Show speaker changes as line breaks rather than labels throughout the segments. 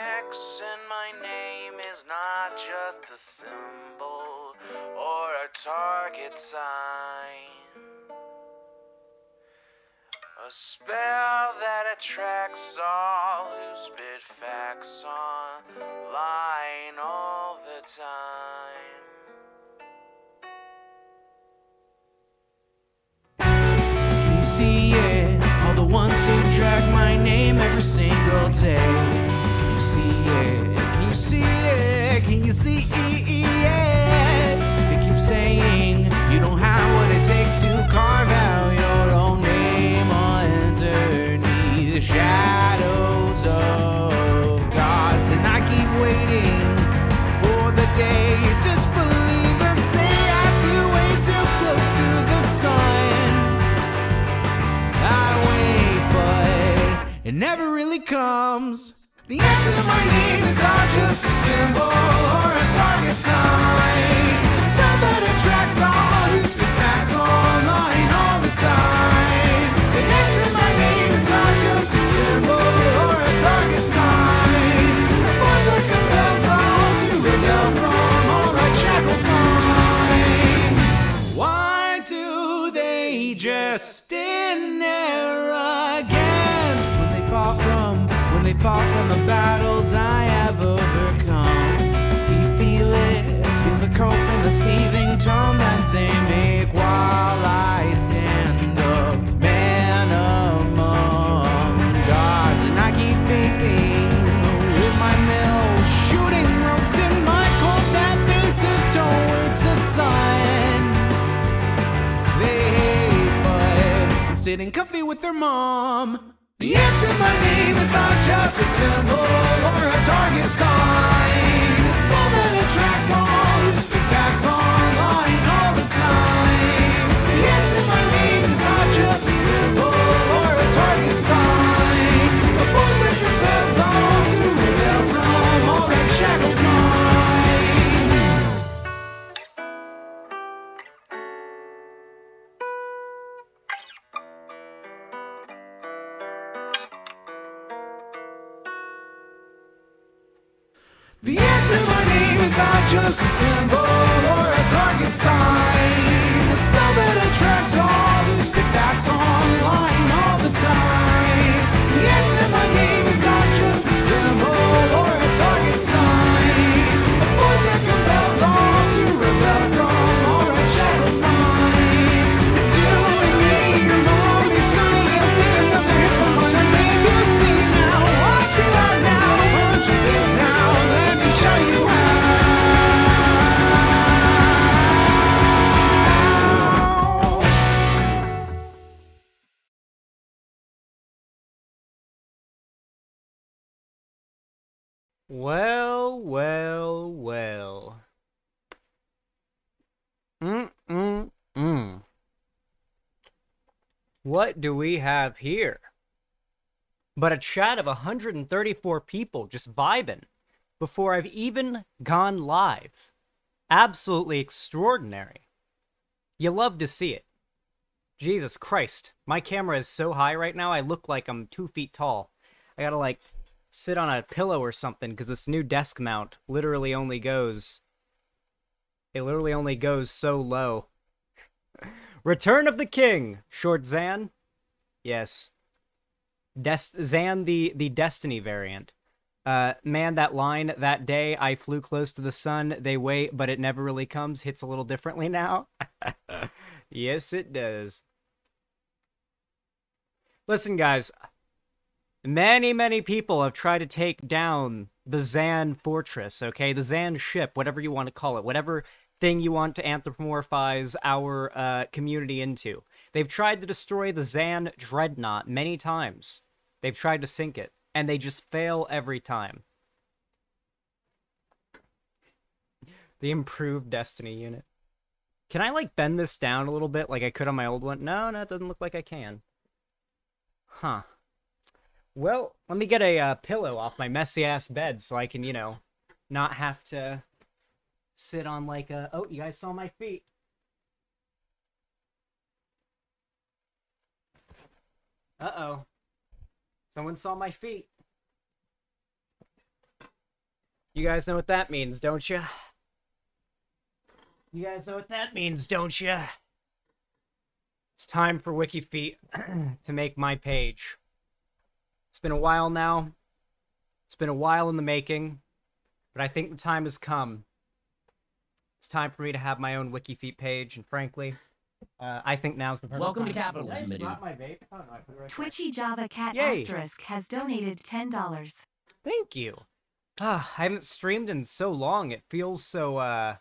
X in my name is not just a symbol or a target sign. A spell that attracts all who spit facts online all the time. Can you see it? All the ones who drag my name every single day. Can you see it? Can you see it? Can you see it? They keep saying you don't have what it takes to carve out your own name underneath the shadows of gods. And I keep waiting for the day disbelievers say I flew way too close to the sun. I wait, but it never really comes. The answer to my name is not just a symbol or a target sign. A spell that attracts all who speak facts online all the time. The answer to my name is not just a symbol or a target sign. A force that compels all to rebel from all right shackled minds. Why do they just in arrogance when they fall from the battles I have overcome? You feel it, feel the cope and the seething tone that they make while I stand up, man among gods. And I keep thinking with my mill, shooting ropes in my cold that faces towards the sun. They hate, but I'm sitting comfy with their mom. The answer to my name is not just a symbol or a target sign. A spell that attracts all who speak facts online all the time. The answer to my name is not just a symbol or a target sign. A force that compels all to rebel from all that shackled mind. The answer to my name is not just a symbol or a target sign. A spell that attracts all who speak facts online all the time. The answer to my name is not just a symbol or a target sign. A force that compels all to rebel from all right shackled minds. It's you and me, your mom, it's me. I'm taking another hit from my name. You see now, watch me right now, punch your face down. Let me show you how.
Well, well, well. Mm-mm-mm. What do we have here? But a chat of 134 people just vibing before I've even gone live. Absolutely extraordinary. You love to see it. Jesus Christ. My camera is so high right now, I look like I'm 2 feet tall. I gotta, like, sit on a pillow or something, because this new desk mount literally only goes... It literally only goes so low. Return of the King, short Xan. Yes. Xan, the Destiny variant. Man, that line, that day I flew close to the sun, they wait, but it never really comes, hits a little differently now. Yes, it does. Listen, guys. Many, many people have tried to take down the Xan fortress, okay? The Xan ship, whatever you want to call it. Whatever thing you want to anthropomorphize our community into. They've tried to destroy the Xan dreadnought many times. They've tried to sink it, and they just fail every time. The improved Destiny unit. Can I, like, bend this down a little bit like I could on my old one? No, it doesn't look like I can. Huh. Well, let me get a pillow off my messy-ass bed so I can, you know, not have to sit on like a... Oh, you guys saw my feet. Uh-oh. Someone saw my feet. You guys know what that means, don't you? You guys know what that means, don't you? It's time for WikiFeet to make my page. It's been a while now. It's been a while in the making, but I think the time has come. It's time for me to have my own WikiFeet page, and frankly, I think now's the perfect
Welcome
time.
to capitalism,
Did I
dude.
drop my vape? Oh, no, I put it right there.
Twitchy Java Cat
Yay.
Asterisk has donated $10.
Thank you. I haven't streamed in so long. It feels so, I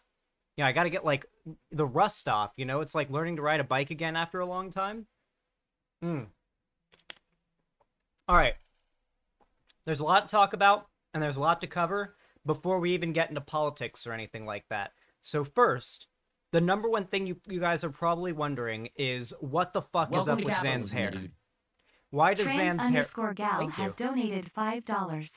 gotta get, like, the rust off, you know? It's like learning to ride a bike again after a long time. Alright. There's a lot to talk about, and there's a lot to cover before we even get into politics or anything like that. So first, the number one thing you guys are probably wondering is, what the fuck is up with Zan's hair?
Dude.
Why does Zan's hair...
Trans_gal
Thank you.
has donated $5.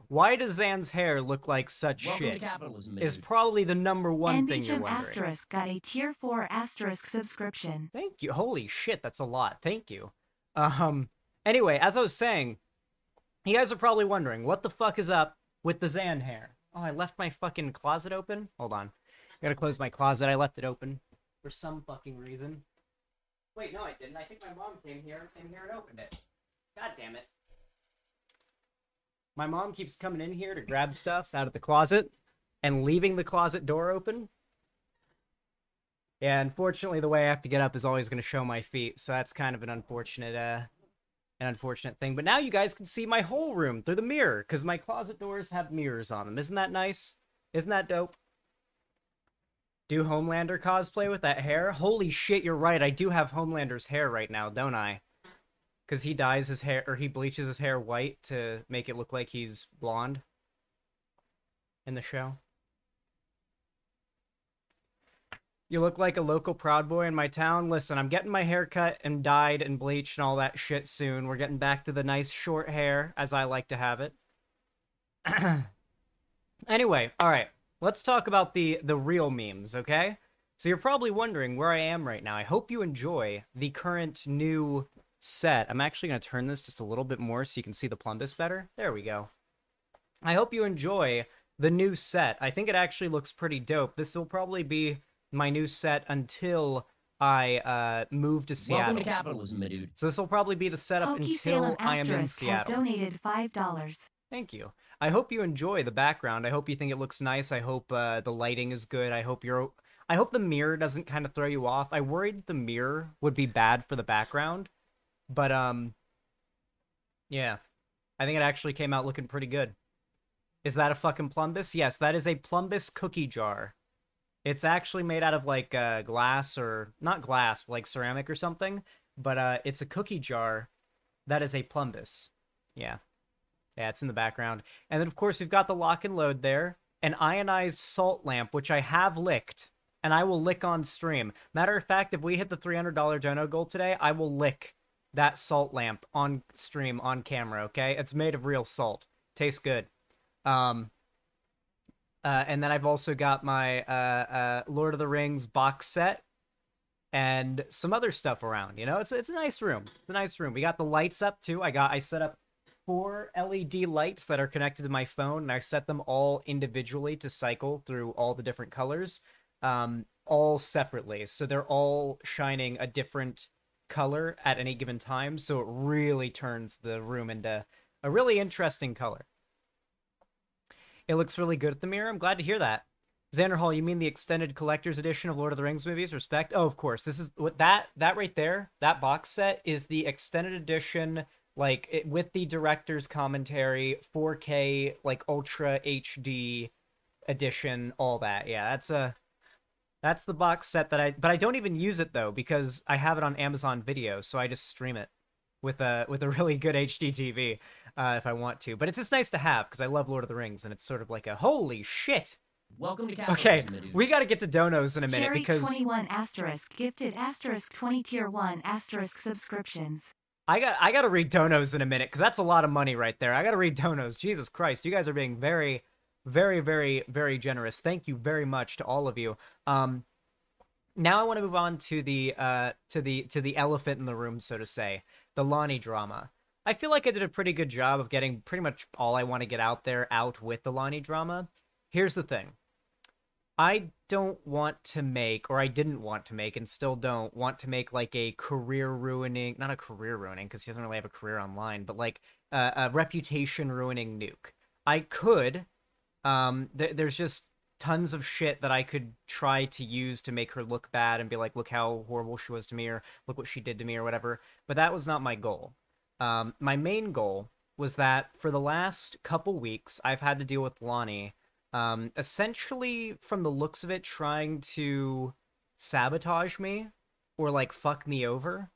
Why does Zan's hair look like such
Welcome
shit?
to capitalism,
Is
dude.
probably the number one
And
thing you're
HM
wondering.
Asterisk got a Tier 4 Asterisk subscription.
Thank you. Holy shit, that's a lot. Thank you. Anyway, as I was saying, you guys are probably wondering, what the fuck is up with the Zan hair? Oh, I left my fucking closet open? Hold on. Gotta close my closet. I left it open for some fucking reason. Wait, no, I didn't. I think my mom came here and opened it. God damn it. My mom keeps coming in here to grab stuff out of the closet and leaving the closet door open. Yeah, unfortunately, the way I have to get up is always going to show my feet, so that's kind of an unfortunate thing. But now you guys can see my whole room through the mirror, because my closet doors have mirrors on them. Isn't that nice? Isn't that dope? Do Homelander cosplay with that hair? Holy shit, you're right. I do have Homelander's hair right now, don't I? Because he dyes his hair, or he bleaches his hair white to make it look like he's blonde in the show. You look like a local Proud Boy in my town. Listen, I'm getting my hair cut and dyed and bleached and all that shit soon. We're getting back to the nice short hair, as I like to have it. Anyway, alright. Let's talk about the real memes, okay? So you're probably wondering where I am right now. I hope you enjoy the current new set. I'm actually going to turn this just a little bit more so you can see the plumbus better. There we go. I hope you enjoy the new set. I think it actually looks pretty dope. This will probably be my new set until I move to Seattle.
Welcome to capitalism, dude.
So this will probably be the setup
Pokey
until
Salem
I am in
Asterisk has
Seattle.
donated $5.
Thank you. I hope you enjoy the background. I hope you think it looks nice. I hope the lighting is good. I hope the mirror doesn't kind of throw you off. I worried the mirror would be bad for the background, but yeah. I think it actually came out looking pretty good. Is that a fucking plumbus? Yes, that is a plumbus cookie jar. It's actually made out of like glass, or not glass, but like ceramic or something, but it's a cookie jar that is a plumbus. Yeah. Yeah, it's in the background. And then, of course, we've got the lock and load there. An ionized salt lamp, which I have licked. And I will lick on stream. Matter of fact, if we hit the $300 dono goal today, I will lick that salt lamp on stream, on camera, okay? It's made of real salt. Tastes good. And then I've also got my Lord of the Rings box set. And some other stuff around, you know? It's a nice room. It's a nice room. We got the lights up, too. I set up 4 LED lights that are connected to my phone, and I set them all individually to cycle through all the different colors, all separately. So they're all shining a different color at any given time, so it really turns the room into a really interesting color. It looks really good at the mirror. I'm glad to hear that. Xanderhal, you mean the extended collector's edition of Lord of the Rings movies? Respect. Oh, of course. This is what that right there, that box set is the extended edition, like with the director's commentary, 4K, like Ultra HD edition, all that. Yeah, that's the box set that but I don't even use it though, because I have it on Amazon Video, so I just stream it with a really good HD TV if I want to. But it's just nice to have, because I love Lord of the Rings, and it's sort of like a holy shit.
Welcome to
Okay,
capitalism, dude.
we got to get to donos in a minute,
Cherry
because
21 Asterisk gifted Asterisk 20 Tier 1 Asterisk subscriptions.
I got to read donos in a minute, because that's a lot of money right there. I got to read donos. Jesus Christ, you guys are being very, very, very, very generous. Thank you very much to all of you. Now I want to move on to the elephant in the room, so to say, the Lonnie drama. I feel like I did a pretty good job of getting pretty much all I want to get out there out with the Lonnie drama. Here's the thing. I don't want to make, or I didn't want to make, and still don't want to make like a career ruining, not a career ruining, because he doesn't really have a career online, but like a reputation ruining nuke. I could, there's just tons of shit that I could try to use to make her look bad and be like, look how horrible she was to me, or look what she did to me, or whatever. But that was not my goal. My main goal was that for the last couple weeks, I've had to deal with Lonnie, essentially, from the looks of it, trying to sabotage me or like fuck me over.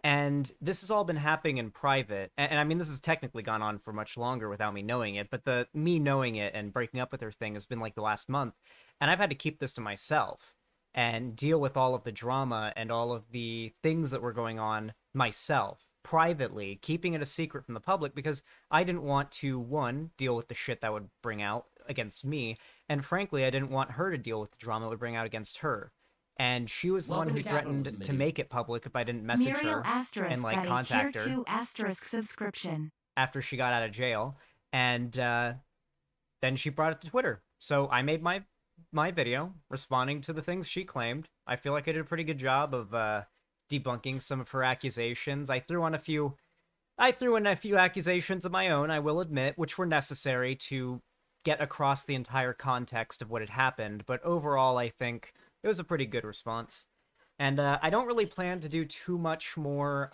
And this has all been happening in private. And I mean, this has technically gone on for much longer without me knowing it, but the me knowing it and breaking up with her thing has been like the last month. And I've had to keep this to myself and deal with all of the drama and all of the things that were going on myself, privately, keeping it a secret from the public because I didn't want to, one, deal with the shit that would bring out against me, and frankly, I didn't want her to deal with the drama it would bring out against her. And she was the one who threatened to make it public if I didn't message her and like contact her
subscription
after she got out of jail. And then she brought it to Twitter. So I made my video responding to the things she claimed. I feel like I did a pretty good job of debunking some of her accusations. I threw in a few accusations of my own, I will admit, which were necessary to get across the entire context of what had happened. But overall, I think it was a pretty good response. And I don't really plan to do too much more,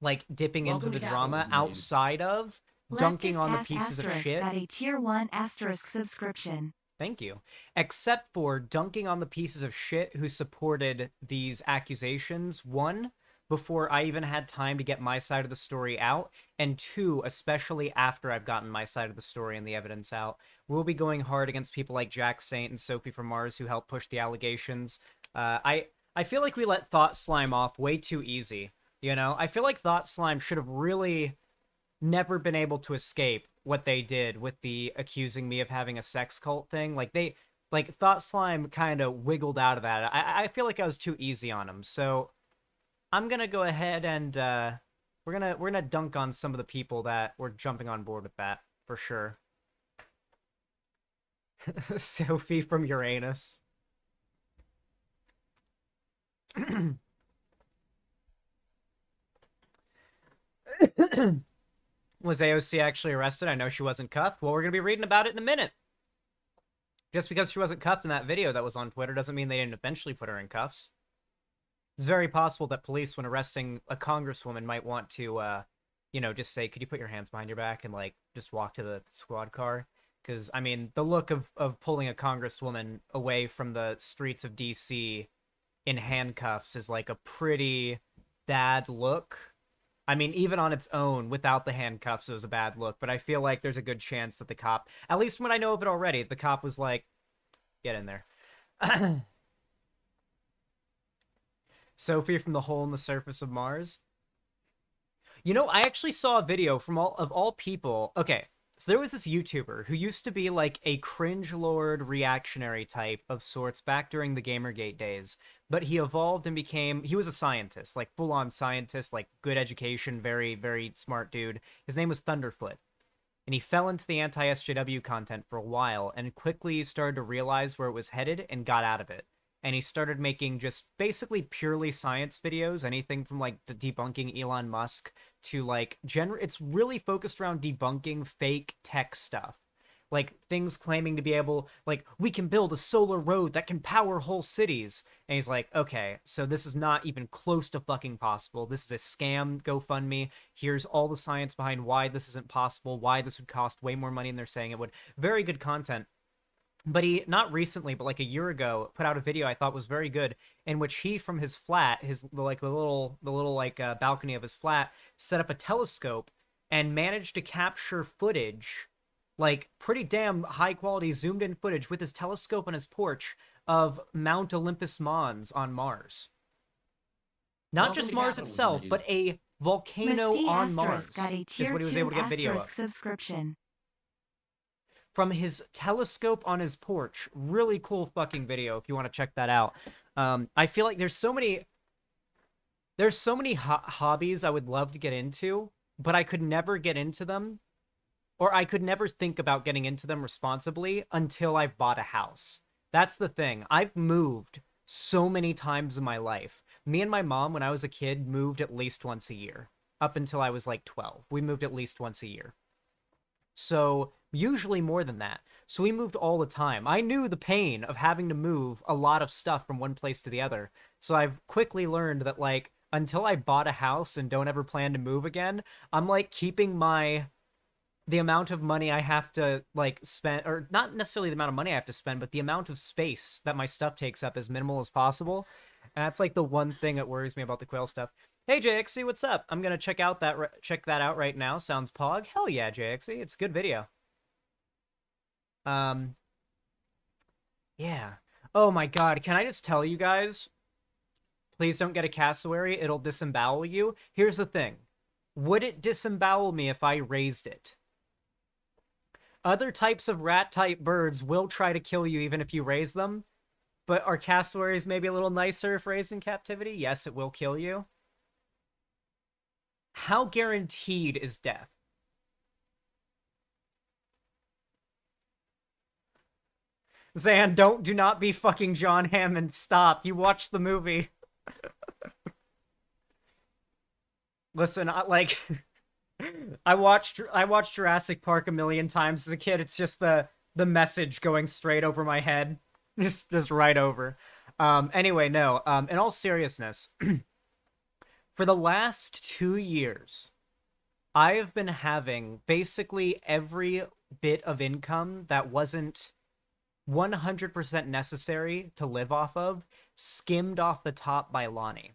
like, dipping into the drama outside of dunking on the pieces of shit.
Got a tier 1 asterisk subscription.
Thank you. Except for dunking on the pieces of shit who supported these accusations. One, before I even had time to get my side of the story out, and two, especially after I've gotten my side of the story and the evidence out. We'll be going hard against people like Jack Saint and Sophie from Mars who helped push the allegations. I feel like we let Thought Slime off way too easy, you know? I feel like Thought Slime should have really never been able to escape what they did with the accusing me of having a sex cult thing. Like Thought Slime kind of wiggled out of that. I feel like I was too easy on him, so I'm gonna go ahead and we're gonna dunk on some of the people that were jumping on board with that for sure. Sophie from Uranus. Was AOC actually arrested? I know she wasn't cuffed. Well, we're gonna be reading about it in a minute. Just because she wasn't cuffed in that video that was on Twitter doesn't mean they didn't eventually put her in cuffs. It's very possible that police, when arresting a congresswoman, might want to, just say, could you put your hands behind your back and, like, just walk to the squad car? Because, I mean, the look of pulling a congresswoman away from the streets of D.C. in handcuffs is, like, a pretty bad look. I mean, even on its own, without the handcuffs, it was a bad look. But I feel like there's a good chance that the cop, at least when I know of it already, the cop was like, get in there. Sophie from the hole in the surface of Mars. You know, I actually saw a video from all people. Okay, so there was this YouTuber who used to be like a cringe lord reactionary type of sorts back during the Gamergate days, but he evolved and he was a scientist, like full-on scientist, like good education, very, very smart dude. His name was Thunderfoot. And he fell into the anti-SJW content for a while and quickly started to realize where it was headed and got out of it. And he started making just basically purely science videos, anything from like debunking Elon Musk to like it's really focused around debunking fake tech stuff. Like things claiming to be able, like, we can build a solar road that can power whole cities. And he's like, okay, so this is not even close to fucking possible. This is a scam GoFundMe. Here's all the science behind why this isn't possible, why this would cost way more money than they're saying it would. Very good content. But he, not recently, but like a year ago, put out a video I thought was very good, in which he, from his flat, the little balcony of his flat, set up a telescope and managed to capture footage, like pretty damn high quality zoomed in footage with his telescope on his porch of Mount Olympus Mons on Mars. Not just Mars itself, but a volcano on Mars is what he was able to get video of.
Subscription.
From his telescope on his porch. Really cool fucking video if you want to check that out. I feel like there's There's so many hobbies I would love to get into, but I could never get into them, or I could never think about getting into them responsibly until I've bought a house. That's the thing. I've moved so many times in my life. Me and my mom, when I was a kid, moved at least once a year. Up until I was like 12. We moved at least once a year. So, usually more than that. So we moved all the time. I knew the pain of having to move a lot of stuff from one place to the other. So I've quickly learned that, like, until I bought a house and don't ever plan to move again, I'm like keeping the amount of money I have to like spend, or not necessarily the amount of money I have to spend, but the amount of space that my stuff takes up as minimal as possible. And that's like the one thing that worries me about the quail stuff. Hey JXC, what's up? I'm gonna check that out right now. Sounds pog. Hell yeah, JXC, it's a good video. Yeah. Oh my god, can I just tell you guys? Please don't get a cassowary. It'll disembowel you. Here's the thing. Would it disembowel me if I raised it? Other types of rat-type birds will try to kill you even if you raise them. But are cassowaries maybe a little nicer if raised in captivity? Yes, it will kill you. How guaranteed is death? Zan, do not be fucking John Hammond. Stop. You watched the movie. Listen, I watched Jurassic Park a million times as a kid. It's just the message going straight over my head. Just right over. Anyway, no. In all seriousness, for the last 2 years, I have been having basically every bit of income that wasn't 100% necessary to live off of skimmed off the top by Lonnie.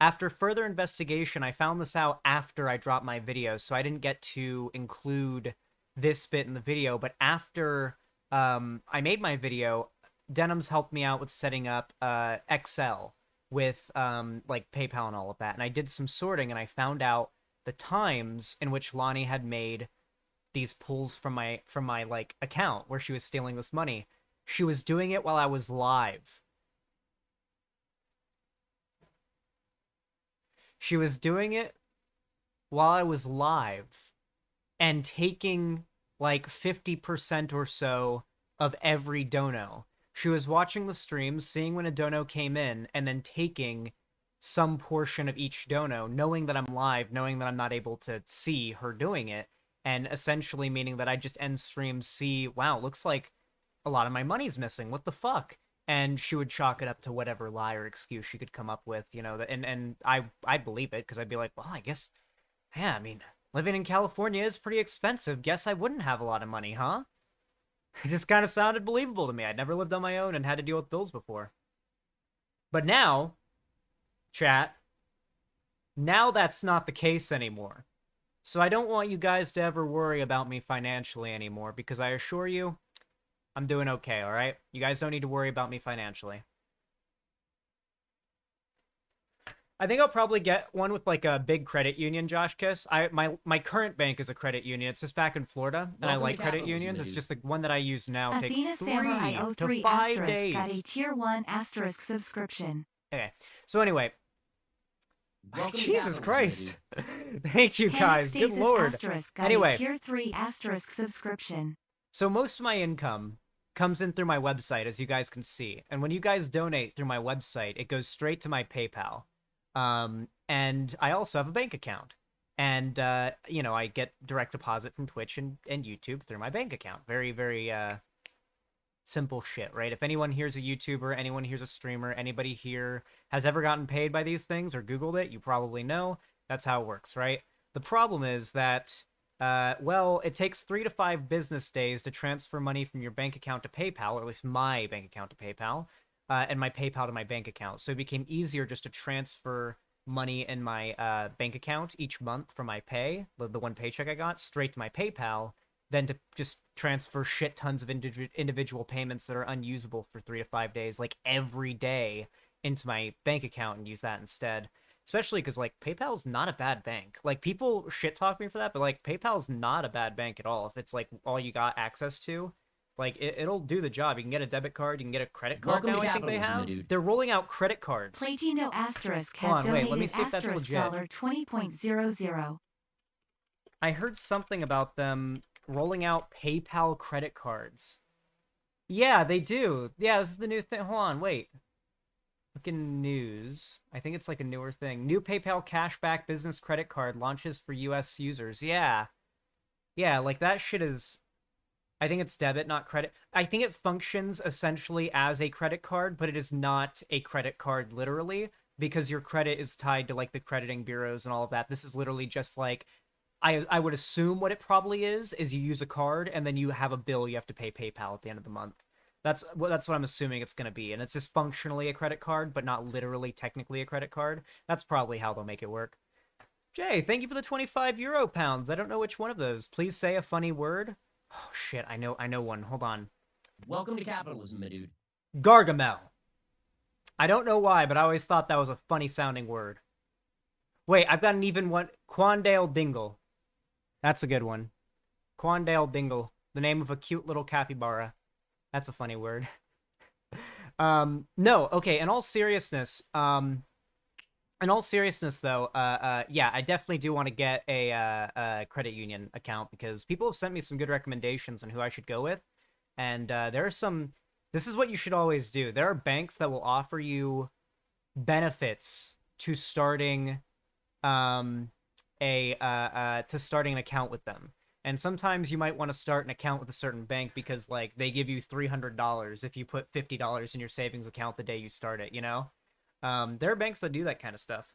After further investigation, I found this out after I dropped my video, so I didn't get to include this bit in the video, but after I made my video, Denim's helped me out with setting up Excel with like PayPal and all of that, and I did some sorting, and I found out the times in which Lonnie had made these pulls from my like account where she was stealing this money. She was doing it while I was live. She was doing it while I was live and taking like 50% or so of every dono. She was watching the stream, seeing when a dono came in, and then taking some portion of each dono, knowing that I'm live, knowing that I'm not able to see her doing it, and essentially meaning that I just end stream, see, wow, looks like a lot of my money's missing. What the fuck? And she would chalk it up to whatever lie or excuse she could come up with, you know, and I'd believe it, because I'd be like, well, I guess, yeah, I mean, living in California is pretty expensive. Guess I wouldn't have a lot of money, huh? It just kind of sounded believable to me. I'd never lived on my own and had to deal with bills before. But now, chat, now that's not the case anymore. So I don't want you guys to ever worry about me financially anymore, because I assure you, I'm doing okay, all right? You guys don't need to worry about me financially. I think I'll probably get one with like a big credit union, Josh Kiss. My current bank is a credit union. It's just back in Florida, and I like credit unions. It's just the one that I use now takes 3 to 5 days.
Got a tier 1 asterisk subscription.
Okay, so anyway. Jesus Christ. Thank you guys. Good lord. Anyway.
Tier 3 asterisk subscription.
So most of my income comes in through my website, as you guys can see. And when you guys donate through my website, it goes straight to my PayPal. And I also have a bank account. And, you know, I get direct deposit from Twitch and YouTube through my bank account. Very, very simple shit, right? If anyone here's a YouTuber, anyone here's a streamer, anybody here has ever gotten paid by these things or Googled it, you probably know. That's how it works, right? The problem is that well, it takes 3 to 5 business days to transfer money from your bank account to PayPal, or at least my bank account to PayPal, and my PayPal to my bank account. So it became easier just to transfer money in my bank account each month from my pay, the one paycheck I got, straight to my PayPal, than to just transfer shit tons of individual payments that are unusable for 3 to 5 days, like every day, into my bank account and use that instead. Especially because, like, PayPal's not a bad bank. Like, people shit talk me for that, but, like, PayPal's not a bad bank at all. If it's, like, all you got access to, Like, it'll do the job. You can get a debit card, you can get a credit card
Welcome
now,
to
I think they
capitalism,
have.
dude.
They're rolling out credit cards.
Platindo asterisk
Hold
has
on, wait, let
donated
me see if that's
asterisk
legit.
$20.00.
I heard something about them rolling out PayPal credit cards. Yeah, they do. Yeah, this is the new thing. Hold on, wait. Looking news. I think it's like a newer thing. New PayPal cashback business credit card launches for US users. Yeah. Yeah, like that shit is... I think it's debit, not credit. I think it functions essentially as a credit card, but it is not a credit card literally, because your credit is tied to like the crediting bureaus and all of that. This is literally just like... I would assume what it probably is you use a card and then you have a bill you have to pay PayPal at the end of the month. That's what I'm assuming it's going to be. And it's just functionally a credit card, but not literally technically a credit card. That's probably how they'll make it work. Jay, thank you for the 25 euro pounds. I don't know which one of those. Please say a funny word. Oh, shit. I know one. Hold on.
Welcome to capitalism, my dude.
Gargamel. I don't know why, but I always thought that was a funny sounding word. Wait, I've got an even one. Quandale Dingle. That's a good one. Quandale Dingle. The name of a cute little capybara. That's a funny word. No, okay, in all seriousness, though, yeah, I definitely do want to get a credit union account because people have sent me some good recommendations on who I should go with. And there are some... This is what you should always do. There are banks that will offer you benefits to starting starting an account with them. And sometimes you might want to start an account with a certain bank because, like, they give you $300 if you put $50 in your savings account the day you start it, you know? There are banks that do that kind of stuff.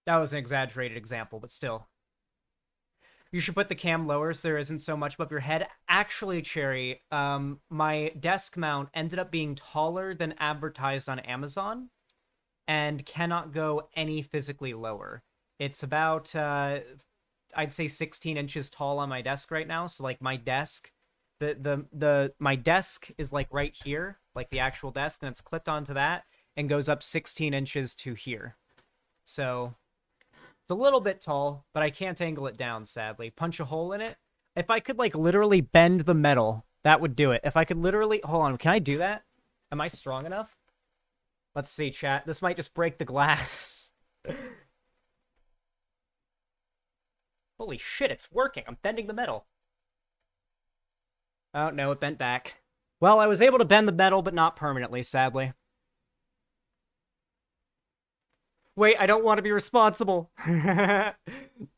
That was an exaggerated example, but still. You should put the cam lower so there isn't so much above your head. Actually, Cherry, my desk mount ended up being taller than advertised on Amazon and cannot go any physically lower. It's about, I'd say 16 inches tall on my desk right now. So like my desk, my desk is like right here, like the actual desk, and it's clipped onto that and goes up 16 inches to here. So it's a little bit tall, but I can't angle it down, sadly. Punch a hole in it. If I could like literally bend the metal, that would do it. If I could literally, hold on, can I do that? Am I strong enough? Let's see, chat. This might just break the glass. Holy shit, it's working. I'm bending the metal. Oh, no, it bent back. Well, I was able to bend the metal, but not permanently, sadly. Wait, I don't want to be responsible. I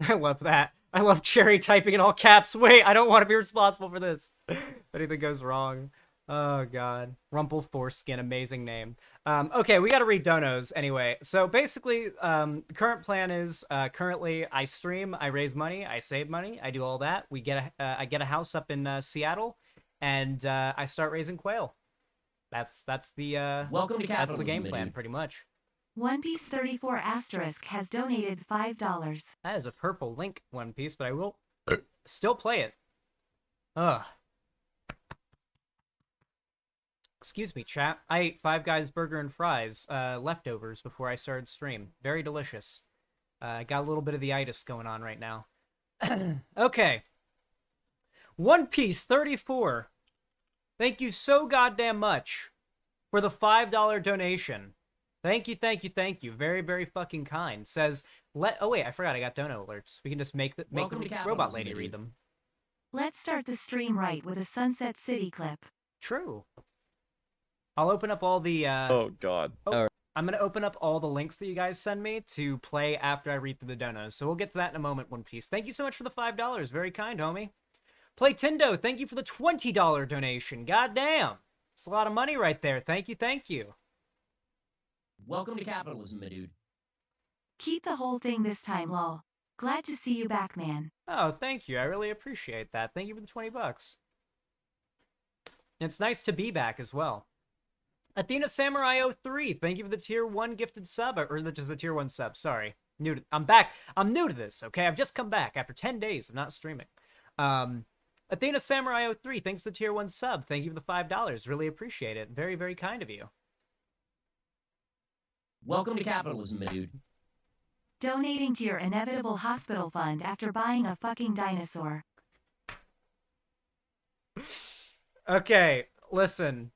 love that. I love Cherry typing in all caps. Wait, I don't want to be responsible for this. If anything goes wrong. Oh, God. Rumple Foreskin, amazing name. Okay, we gotta read donos anyway. So basically, the current plan is, currently I stream, I raise money, I save money, I do all that. I get a house up in Seattle, and I start raising quail. That's the
Welcome to
that's
capitalism,
the game
my
plan,
dude.
pretty much.
One Piece 34 asterisk has donated $5.
That is a purple link One Piece, but I will still play it. Ugh. Excuse me, chat. I ate Five Guys burger and fries, leftovers before I started stream. Very delicious. Got a little bit of the itis going on right now. Okay. One Piece 34. Thank you so goddamn much for the $5 donation. Thank you, thank you, thank you. Very, very fucking kind. Says, oh wait, I forgot I got dono alerts. We can just make the
Welcome to
robot
capitalism,
lady
dude.
read them.
Let's start the stream right with a Sunset City clip.
True. I'll open up all the,
Oh, God.
I'm going to open up all the links that you guys send me to play after I read through the donos. So we'll get to that in a moment, One Piece. Thank you so much for the $5. Very kind, homie. Playtindo, thank you for the $20 donation. God damn. It's a lot of money right there. Thank you, thank you.
Welcome to capitalism, my dude.
Keep the whole thing this time, lol. Glad to see you back, man.
Oh, thank you. I really appreciate that. Thank you for the $20. It's nice to be back as well. Athena Samurai 03, thank you for the tier 1 gifted sub, or just the tier 1 sub, sorry. I'm back. I'm new to this, okay? I've just come back after 10 days of not streaming. Athena Samurai 03, thanks for the tier 1 sub. Thank you for the $5. Really appreciate it. Very, very kind of you.
Welcome to capitalism, my dude.
Donating to your inevitable hospital fund after buying a fucking dinosaur.
Okay, listen.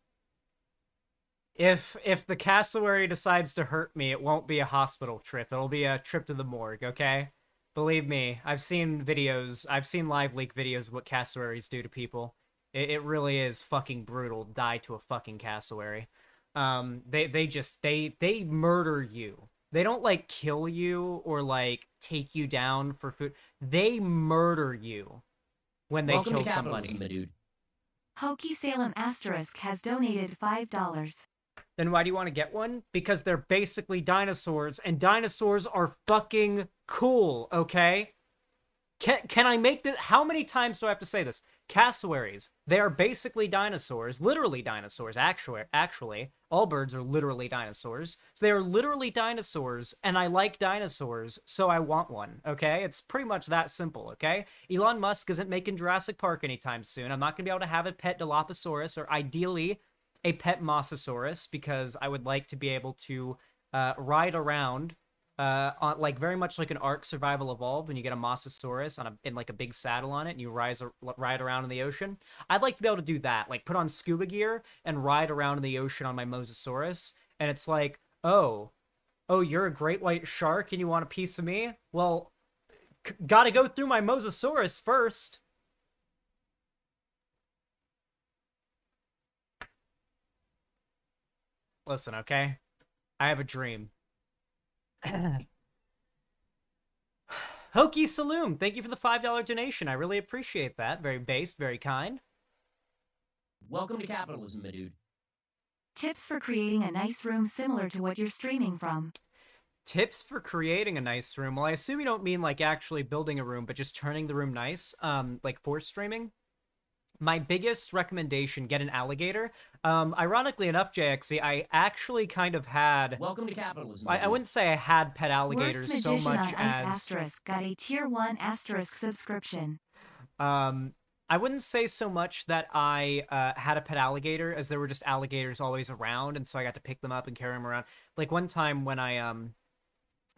If the cassowary decides to hurt me, it won't be a hospital trip. It'll be a trip to the morgue, okay? Believe me, I've seen videos, I've seen live leak videos of what cassowaries do to people. It really is fucking brutal to die to a fucking cassowary. They murder you. They don't like kill you or like take you down for food. They murder you when they
Welcome
kill
to capitalism,
somebody.
my dude.
Hokey Salem Asterisk has donated $5.
Then why do you want to get one? Because they're basically dinosaurs, and dinosaurs are fucking cool, okay? Can I make this? How many times do I have to say this? Cassowaries, they are basically dinosaurs, literally dinosaurs, actually. All birds are literally dinosaurs. So they are literally dinosaurs, and I like dinosaurs, so I want one, okay? It's pretty much that simple, okay? Elon Musk isn't making Jurassic Park anytime soon. I'm not going to be able to have a pet Dilophosaurus, or ideally a pet Mosasaurus, because I would like to be able to ride around on like very much like an Ark Survival Evolved when you get a Mosasaurus in like a big saddle on it and you ride around in the ocean. I'd like to be able to do that, like put on scuba gear and ride around in the ocean on my Mosasaurus. And it's like, oh, you're a great white shark and you want a piece of me? Well, gotta go through my Mosasaurus first. Listen, okay? I have a dream. Hokey Saloon, thank you for the $5 donation. I really appreciate that. Very based, very kind.
Welcome to capitalism, my dude.
Tips for creating a nice room similar to what you're streaming from.
Tips for creating a nice room. Well, I assume you don't mean like actually building a room, but just turning the room nice, like for streaming. My biggest recommendation, get an alligator. Ironically enough, JXC, I actually kind of had...
Welcome to capitalism.
I wouldn't say I had pet alligators
Worst
so
Magician
much
on Ice
as...
Asterisk got a tier 1 asterisk subscription.
I wouldn't say so much that I had a pet alligator, as there were just alligators always around, and so I got to pick them up and carry them around. Like one time when I,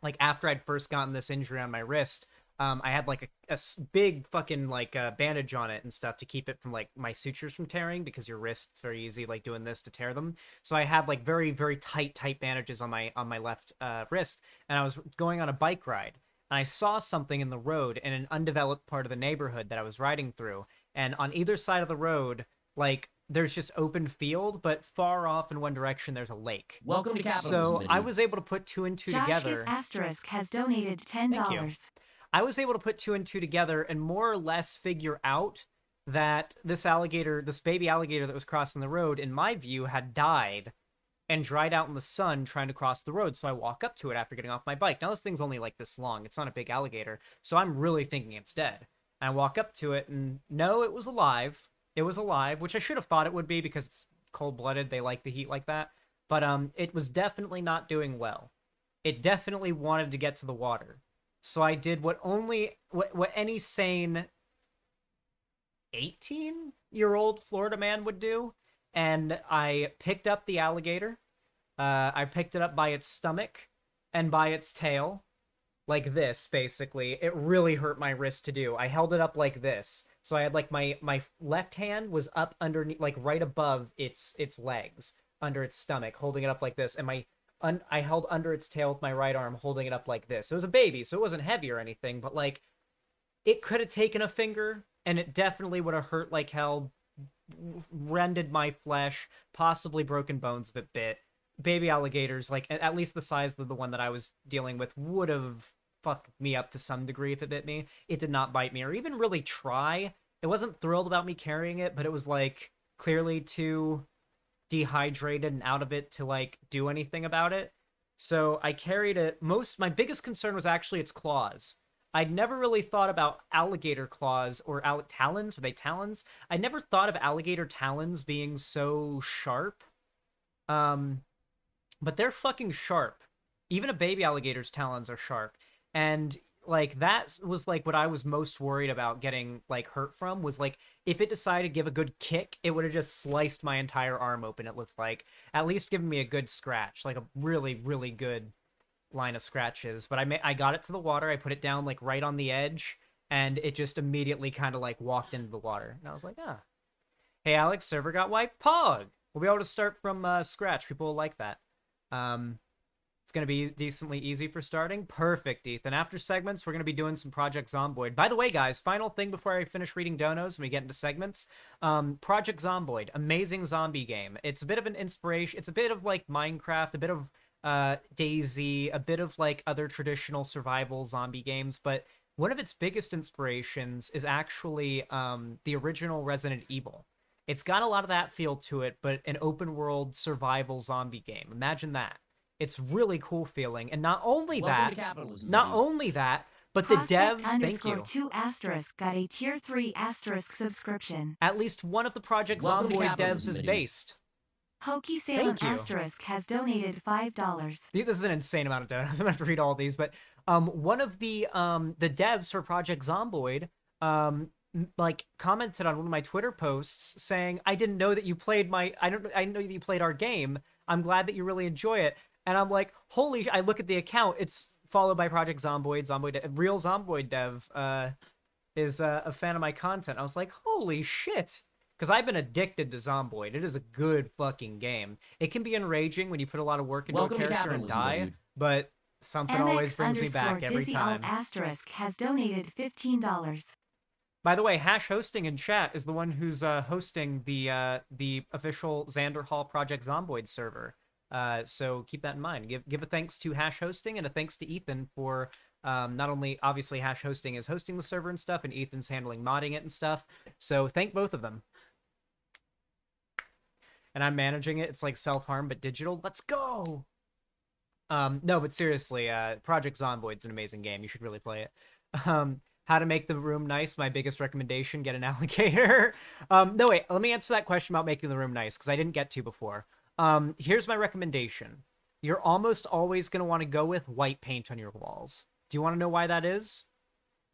like after I'd first gotten this injury on my wrist, I had like a big fucking like bandage on it and stuff to keep it from like my sutures from tearing, because your wrist's very easy like doing this to tear them. So I had like very, very tight bandages on my left wrist, and I was going on a bike ride. And I saw something in the road in an undeveloped part of the neighborhood that I was riding through. And on either side of the road, like, there's just open field, but far off in one direction, there's a lake.
Welcome to capitalism.
So
my
I
dude.
was able to put two and two
Josh's
together.
Asterisk has donated $10.
Thank you. I was able to put two and two together and more or less figure out that this alligator, this baby alligator that was crossing the road, in my view, had died and dried out in the sun trying to cross the road. So I walk up to it after getting off my bike. Now this thing's only like this long. It's not a big alligator. So I'm really thinking it's dead. And I walk up to it and no, it was alive. It was alive, which I should have thought it would be because it's cold-blooded. They like the heat like that. But it was definitely not doing well. It definitely wanted to get to the water. So I did what any sane 18-year-old Florida man would do. And I picked up the alligator. I picked it up by its stomach and by its tail. Like this, basically. It really hurt my wrist to do. I held it up like this. So I had like my left hand was up underneath, like right above its legs, under its stomach, holding it up like this. And I held under its tail with my right arm, holding it up like this. It was a baby, so it wasn't heavy or anything, but like it could have taken a finger and it definitely would have hurt like hell, rended my flesh, possibly broken bones of a bit. Baby alligators, like at least the size of the one that I was dealing with, would have fucked me up to some degree if it bit me. It did not bite me or even really try. It wasn't thrilled about me carrying it, but it was like clearly too dehydrated and out of it to like do anything about it. So I carried it. My biggest concern was actually its claws. I'd never really thought about alligator claws or talons. Are they talons? I never thought of alligator talons being so sharp. But they're fucking sharp. Even a baby alligator's talons are sharp. And like that was like what I was most worried about getting like hurt from, was like if it decided to give a good kick, it would have just sliced my entire arm open. It looked like, at least giving me a good scratch, like a really, really good line of scratches. But I got it to the water. I put it down like right on the edge, and it just immediately kind of like walked into the water. And I was like, Hey, Alex, server got wiped. Pog. We'll be able to start from scratch. People will like that. It's going to be decently easy for starting. Perfect, Ethan. After segments, we're going to be doing some Project Zomboid. By the way, guys, final thing before I finish reading donos and we get into segments. Project Zomboid, amazing zombie game. It's a bit of an inspiration. It's a bit of like Minecraft, a bit of DayZ, a bit of like other traditional survival zombie games, but one of its biggest inspirations is actually the original Resident Evil. It's got a lot of that feel to it, but an open world survival zombie game. Imagine that. It's really cool feeling. And not only
Welcome to
that,
capitalism,
not
dude.
only that, but the devs, thank you.
2 asterisk got a tier 3 asterisk subscription.
At least one of the Project
Welcome to
Zomboid devs
capitalism,
is
dude.
based.
Hokey Salem
Thank you.
asterisk has donated $5.
This is an insane amount of donuts. I'm gonna have to read all these, but one of the devs for Project Zomboid like commented on one of my Twitter posts saying, "I didn't know that you played I know that you played our game. I'm glad that you really enjoy it." And I'm like, holy! I look at the account. It's followed by Project Zomboid. Real Zomboid dev is a fan of my content. I was like, holy shit! Because I've been addicted to Zomboid. It is a good fucking game. It can be enraging when you put a lot of work into
Welcome
a
to
character and
capitalism,
die,
dude.
but something always brings me back every time.
Asterisk has donated $15.
By the way, Hash Hosting in chat is the one who's hosting the official Xanderhal Project Zomboid server. So keep that in mind. Give a thanks to Hash Hosting and a thanks to Ethan for not only obviously Hash Hosting is hosting the server and stuff, and Ethan's handling modding it and stuff. So thank both of them. And I'm managing it. It's like self-harm but digital. Let's go. No, but seriously, Project Zomboid's an amazing game. You should really play it. How to make the room nice. My biggest recommendation: get an alligator. No, wait. Let me answer that question about making the room nice because I didn't get to before. Here's my recommendation. You're almost always going to want to go with white paint on your walls. Do you want to know why that is?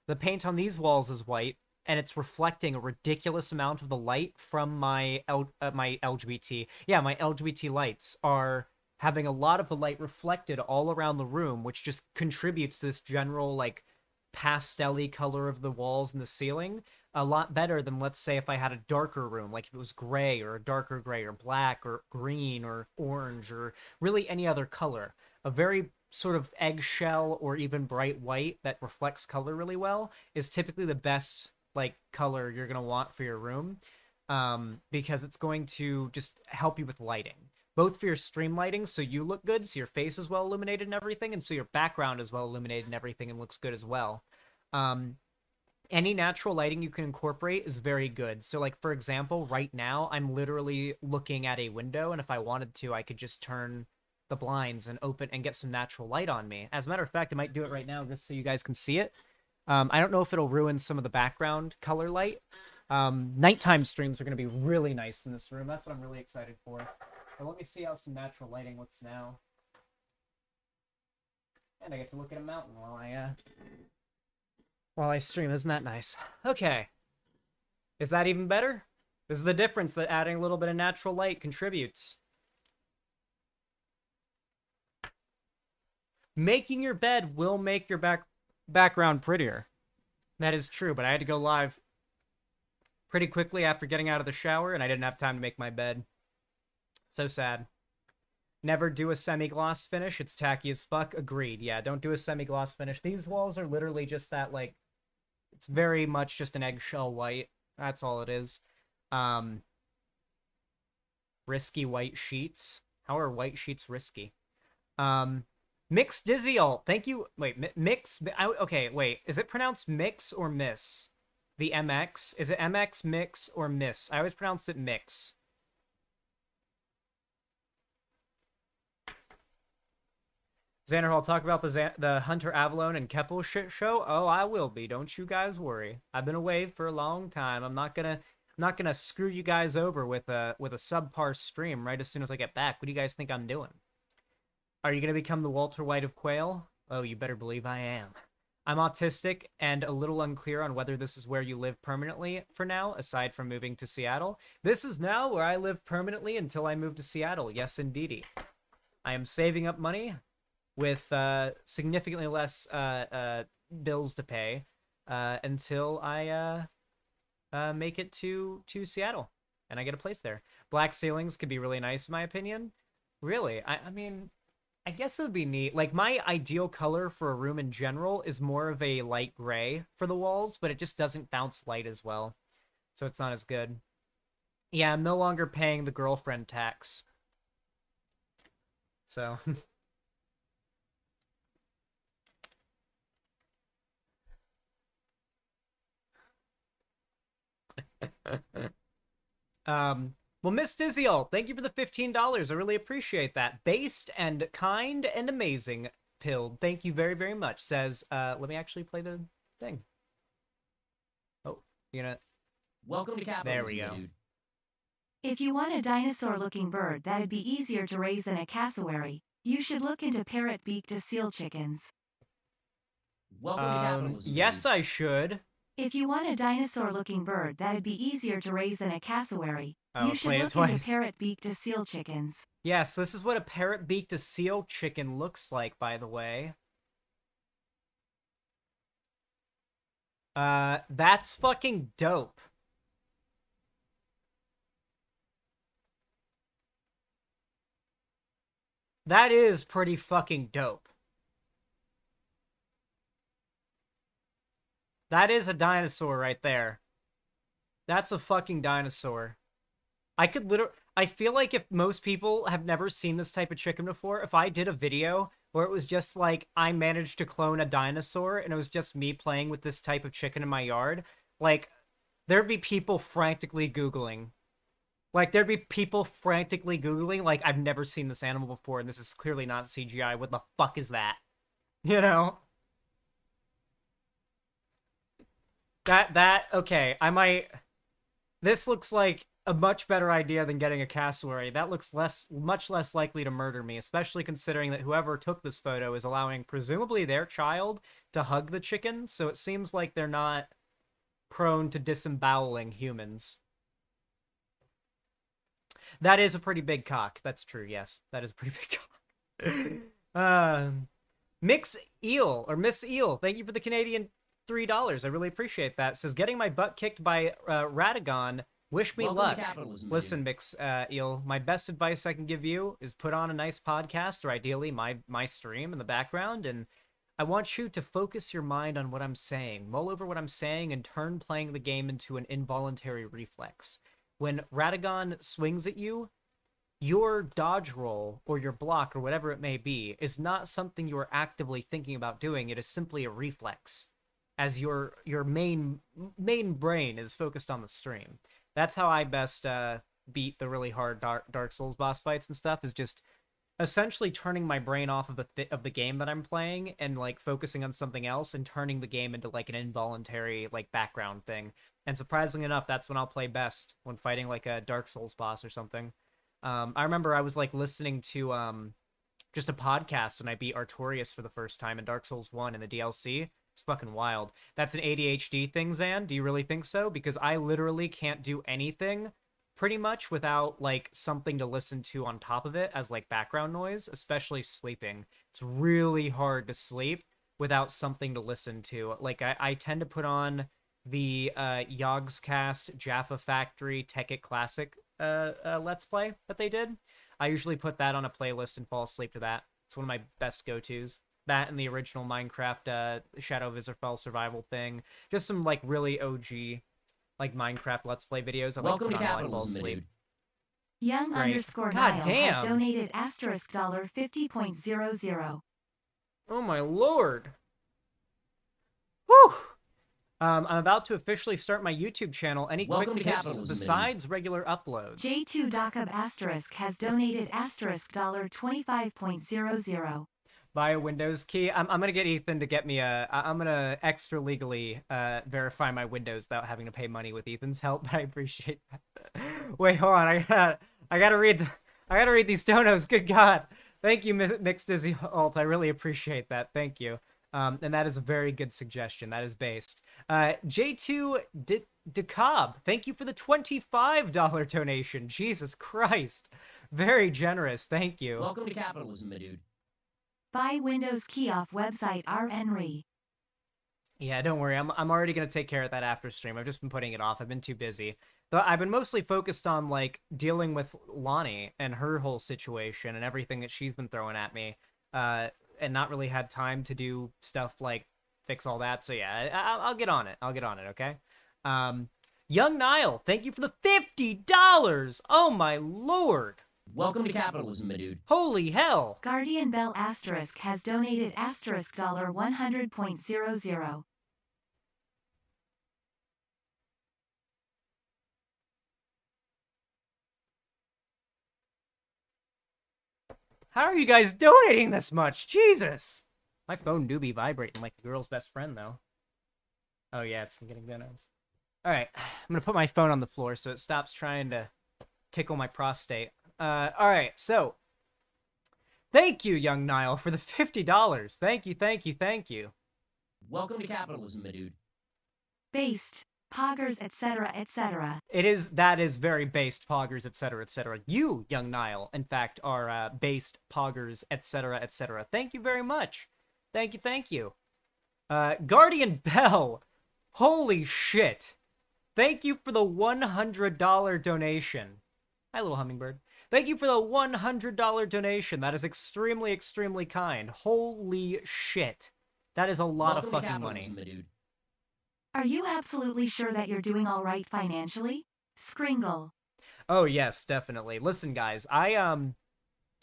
The paint on these walls is white, and it's reflecting a ridiculous amount of the light from my LGBT. Yeah, my LGBT lights are having a lot of the light reflected all around the room, which just contributes to this general, like, pastel-y color of the walls and the ceiling a lot better than, let's say, if I had a darker room, like if it was gray or a darker gray or black or green or orange or really any other color. A very sort of eggshell or even bright white that reflects color really well is typically the best like color you're going to want for your room, because it's going to just help you with lighting. Both for your stream lighting, so you look good, so your face is well illuminated and everything, and so your background is well illuminated and everything and looks good as well. Any natural lighting you can incorporate is very good. So, like, for example, right now, I'm literally looking at a window, and if I wanted to, I could just turn the blinds and open and get some natural light on me. As a matter of fact, I might do it right now just so you guys can see it. I don't know if it'll ruin some of the background color light. Nighttime streams are going to be really nice in this room. That's what I'm really excited for. But let me see how some natural lighting looks now. And I get to look at a mountain while I stream. Isn't that nice? Okay. Is that even better? This is the difference that adding a little bit of natural light contributes. Making your bed will make your background prettier. That is true, but I had to go live pretty quickly after getting out of the shower, and I didn't have time to make my bed. So sad. Never do a semi-gloss finish. It's tacky as fuck. Agreed. Yeah, don't do a semi-gloss finish. These walls are literally just that, like, it's very much just an eggshell white. That's all it is. Risky white sheets. How are white sheets risky? Mix Dizzyalt. Thank you. Wait, Mix. Okay, wait. Is it pronounced Mix or Miss? The MX? Is it MX, Mix, or Miss? I always pronounced it Mix. Xanderhal, talk about the Hunter Avalon and Keppel shit show. Oh, I will be. Don't you guys worry. I've been away for a long time. I'm not gonna screw you guys over with a subpar stream right as soon as I get back. What do you guys think I'm doing? Are you gonna become the Walter White of Quail? Oh, you better believe I am. I'm autistic and a little unclear on whether this is where you live permanently for now, aside from moving to Seattle. This is now where I live permanently until I move to Seattle. Yes, indeedy. I am saving up money with significantly less bills to pay until I make it to Seattle. and I get a place there. Black ceilings could be really nice in my opinion. Really, I mean, I guess it would be neat. Like, my ideal color for a room in general is more of a light gray for the walls, but it just doesn't bounce light as well, so it's not as good. Yeah, I'm no longer paying the girlfriend tax. So... well, Miss Dizzyall, thank you for the $15. I really appreciate that. Based and kind and amazing, Pilled. Thank you very, very much. Says, let me actually play the thing. Oh, you know.
Welcome to capitalism,
There we go.
dude.
If you want a dinosaur-looking bird that'd be easier to raise than a cassowary, you should look into parrot-beaked seal chickens.
Welcome to capitalism.
Yes,
dude.
I should.
If you want a dinosaur-looking bird that'd be easier to raise than a cassowary,
Oh,
you should
played it
look into
twice.
parrot-beaked seal chickens.
Yes, this is what a parrot-beaked seal chicken looks like, by the way. That's fucking dope. That is pretty fucking dope. That is a dinosaur right there. That's a fucking dinosaur. I could literally... I feel like if most people have never seen this type of chicken before, if I did a video where it was just like, I managed to clone a dinosaur, and it was just me playing with this type of chicken in my yard, like, there'd be people frantically Googling. Like, there'd be people frantically Googling, like, I've never seen this animal before, and this is clearly not CGI. What the fuck is that? You know? Okay, I might... This looks like a much better idea than getting a cassowary. That looks much less likely to murder me, especially considering that whoever took this photo is allowing, presumably, their child to hug the chicken, so it seems like they're not prone to disemboweling humans. That is a pretty big cock. That's true, yes. That is a pretty big cock. Mix Eel, or Miss Eel, thank you for the Canadian $3. I really appreciate that. Says, getting my butt kicked by Radagon. Wish me
Welcome to
luck.
capitalism, dude.
Listen, Mix Eel, my best advice I can give you is put on a nice podcast, or ideally my stream in the background, and I want you to focus your mind on what I'm saying, mull over what I'm saying, and turn playing the game into an involuntary reflex. When Radagon swings at you, your dodge roll, or your block, or whatever it may be, is not something you are actively thinking about doing. It is simply a reflex, as your main brain is focused on the stream. That's how I best beat the really hard Dark Souls boss fights and stuff, is just essentially turning my brain off of the game that I'm playing and, like, focusing on something else and turning the game into, like, an involuntary, like, background thing. And surprisingly enough, that's when I'll play best, when fighting, like, a Dark Souls boss or something. I remember I was, like, listening to just a podcast, and I beat Artorias for the first time in Dark Souls 1 in the DLC. It's fucking wild. That's an ADHD thing, Zan? Do you really think so? Because I literally can't do anything pretty much without, like, something to listen to on top of it as, like, background noise, especially sleeping. It's really hard to sleep without something to listen to. Like, I tend to put on the Yogscast Jaffa Factory Tekkit Classic Let's Play that they did. I usually put that on a playlist and fall asleep to that. It's one of my best go-tos. That and the original Minecraft Shadow of Israfel survival thing. Just some, like, really OG, like, Minecraft Let's Play videos. I
Welcome
like
to
to put on while I fall
capitalism,
asleep.
dude.
Young
great.
underscore
God
Niall
damn.
has donated asterisk $50.00.
Oh my lord. Whew. I'm about to officially start my YouTube channel. Any
Welcome
quick
to
tips
capitalism,
besides regular uploads?
J2 Dakab asterisk has donated asterisk $25.00.
Buy a Windows key. I'm gonna get Ethan to get me I'm gonna extra legally verify my Windows without having to pay money with Ethan's help. But I appreciate that. Wait, hold on. I gotta read these donos. Good God. Thank you, Mixed Dizzy Alt. I really appreciate that. Thank you. And that is a very good suggestion. That is based. J2 DeCobb, thank you for the $25 donation. Jesus Christ. Very generous. Thank you.
Welcome to capitalism, my dude.
Buy Windows key off website RNRE.
Yeah, don't worry. I'm already going to take care of that after stream. I've just been putting it off. I've been too busy. But I've been mostly focused on like dealing with Lonnie and her whole situation and everything that she's been throwing at me, and not really had time to do stuff like fix all that. So yeah, I'll get on it. I'll get on it. Okay. Young Nile, thank you for the $50. Oh my lord!
Welcome to capitalism, my dude.
Holy hell!
Guardian Bell Asterisk has donated asterisk $100.00.
How are you guys donating this much? Jesus! My phone do be vibrating like a girl's best friend, though. Oh yeah, it's from getting Venos. Alright, I'm gonna put my phone on the floor so it stops trying to tickle my prostate. Alright, so... Thank you, Young Nile, for the $50. Thank you, thank you, thank you.
Welcome to capitalism, my dude.
Based, poggers, etc., etc.
That is very based, poggers, etc., etc. You, Young Nile, in fact, are based, poggers, etc., etc. Thank you very much. Thank you, thank you. Guardian Bell, holy shit. Thank you for the $100 donation. Hi, little hummingbird. Thank you for the $100 donation. That is extremely, extremely kind. Holy shit. That is a lot
Welcome
of
to
fucking
capitalism,
money.
my dude.
Are you absolutely sure that you're doing all right financially? Skringle.
Oh, yes, definitely. Listen, guys, I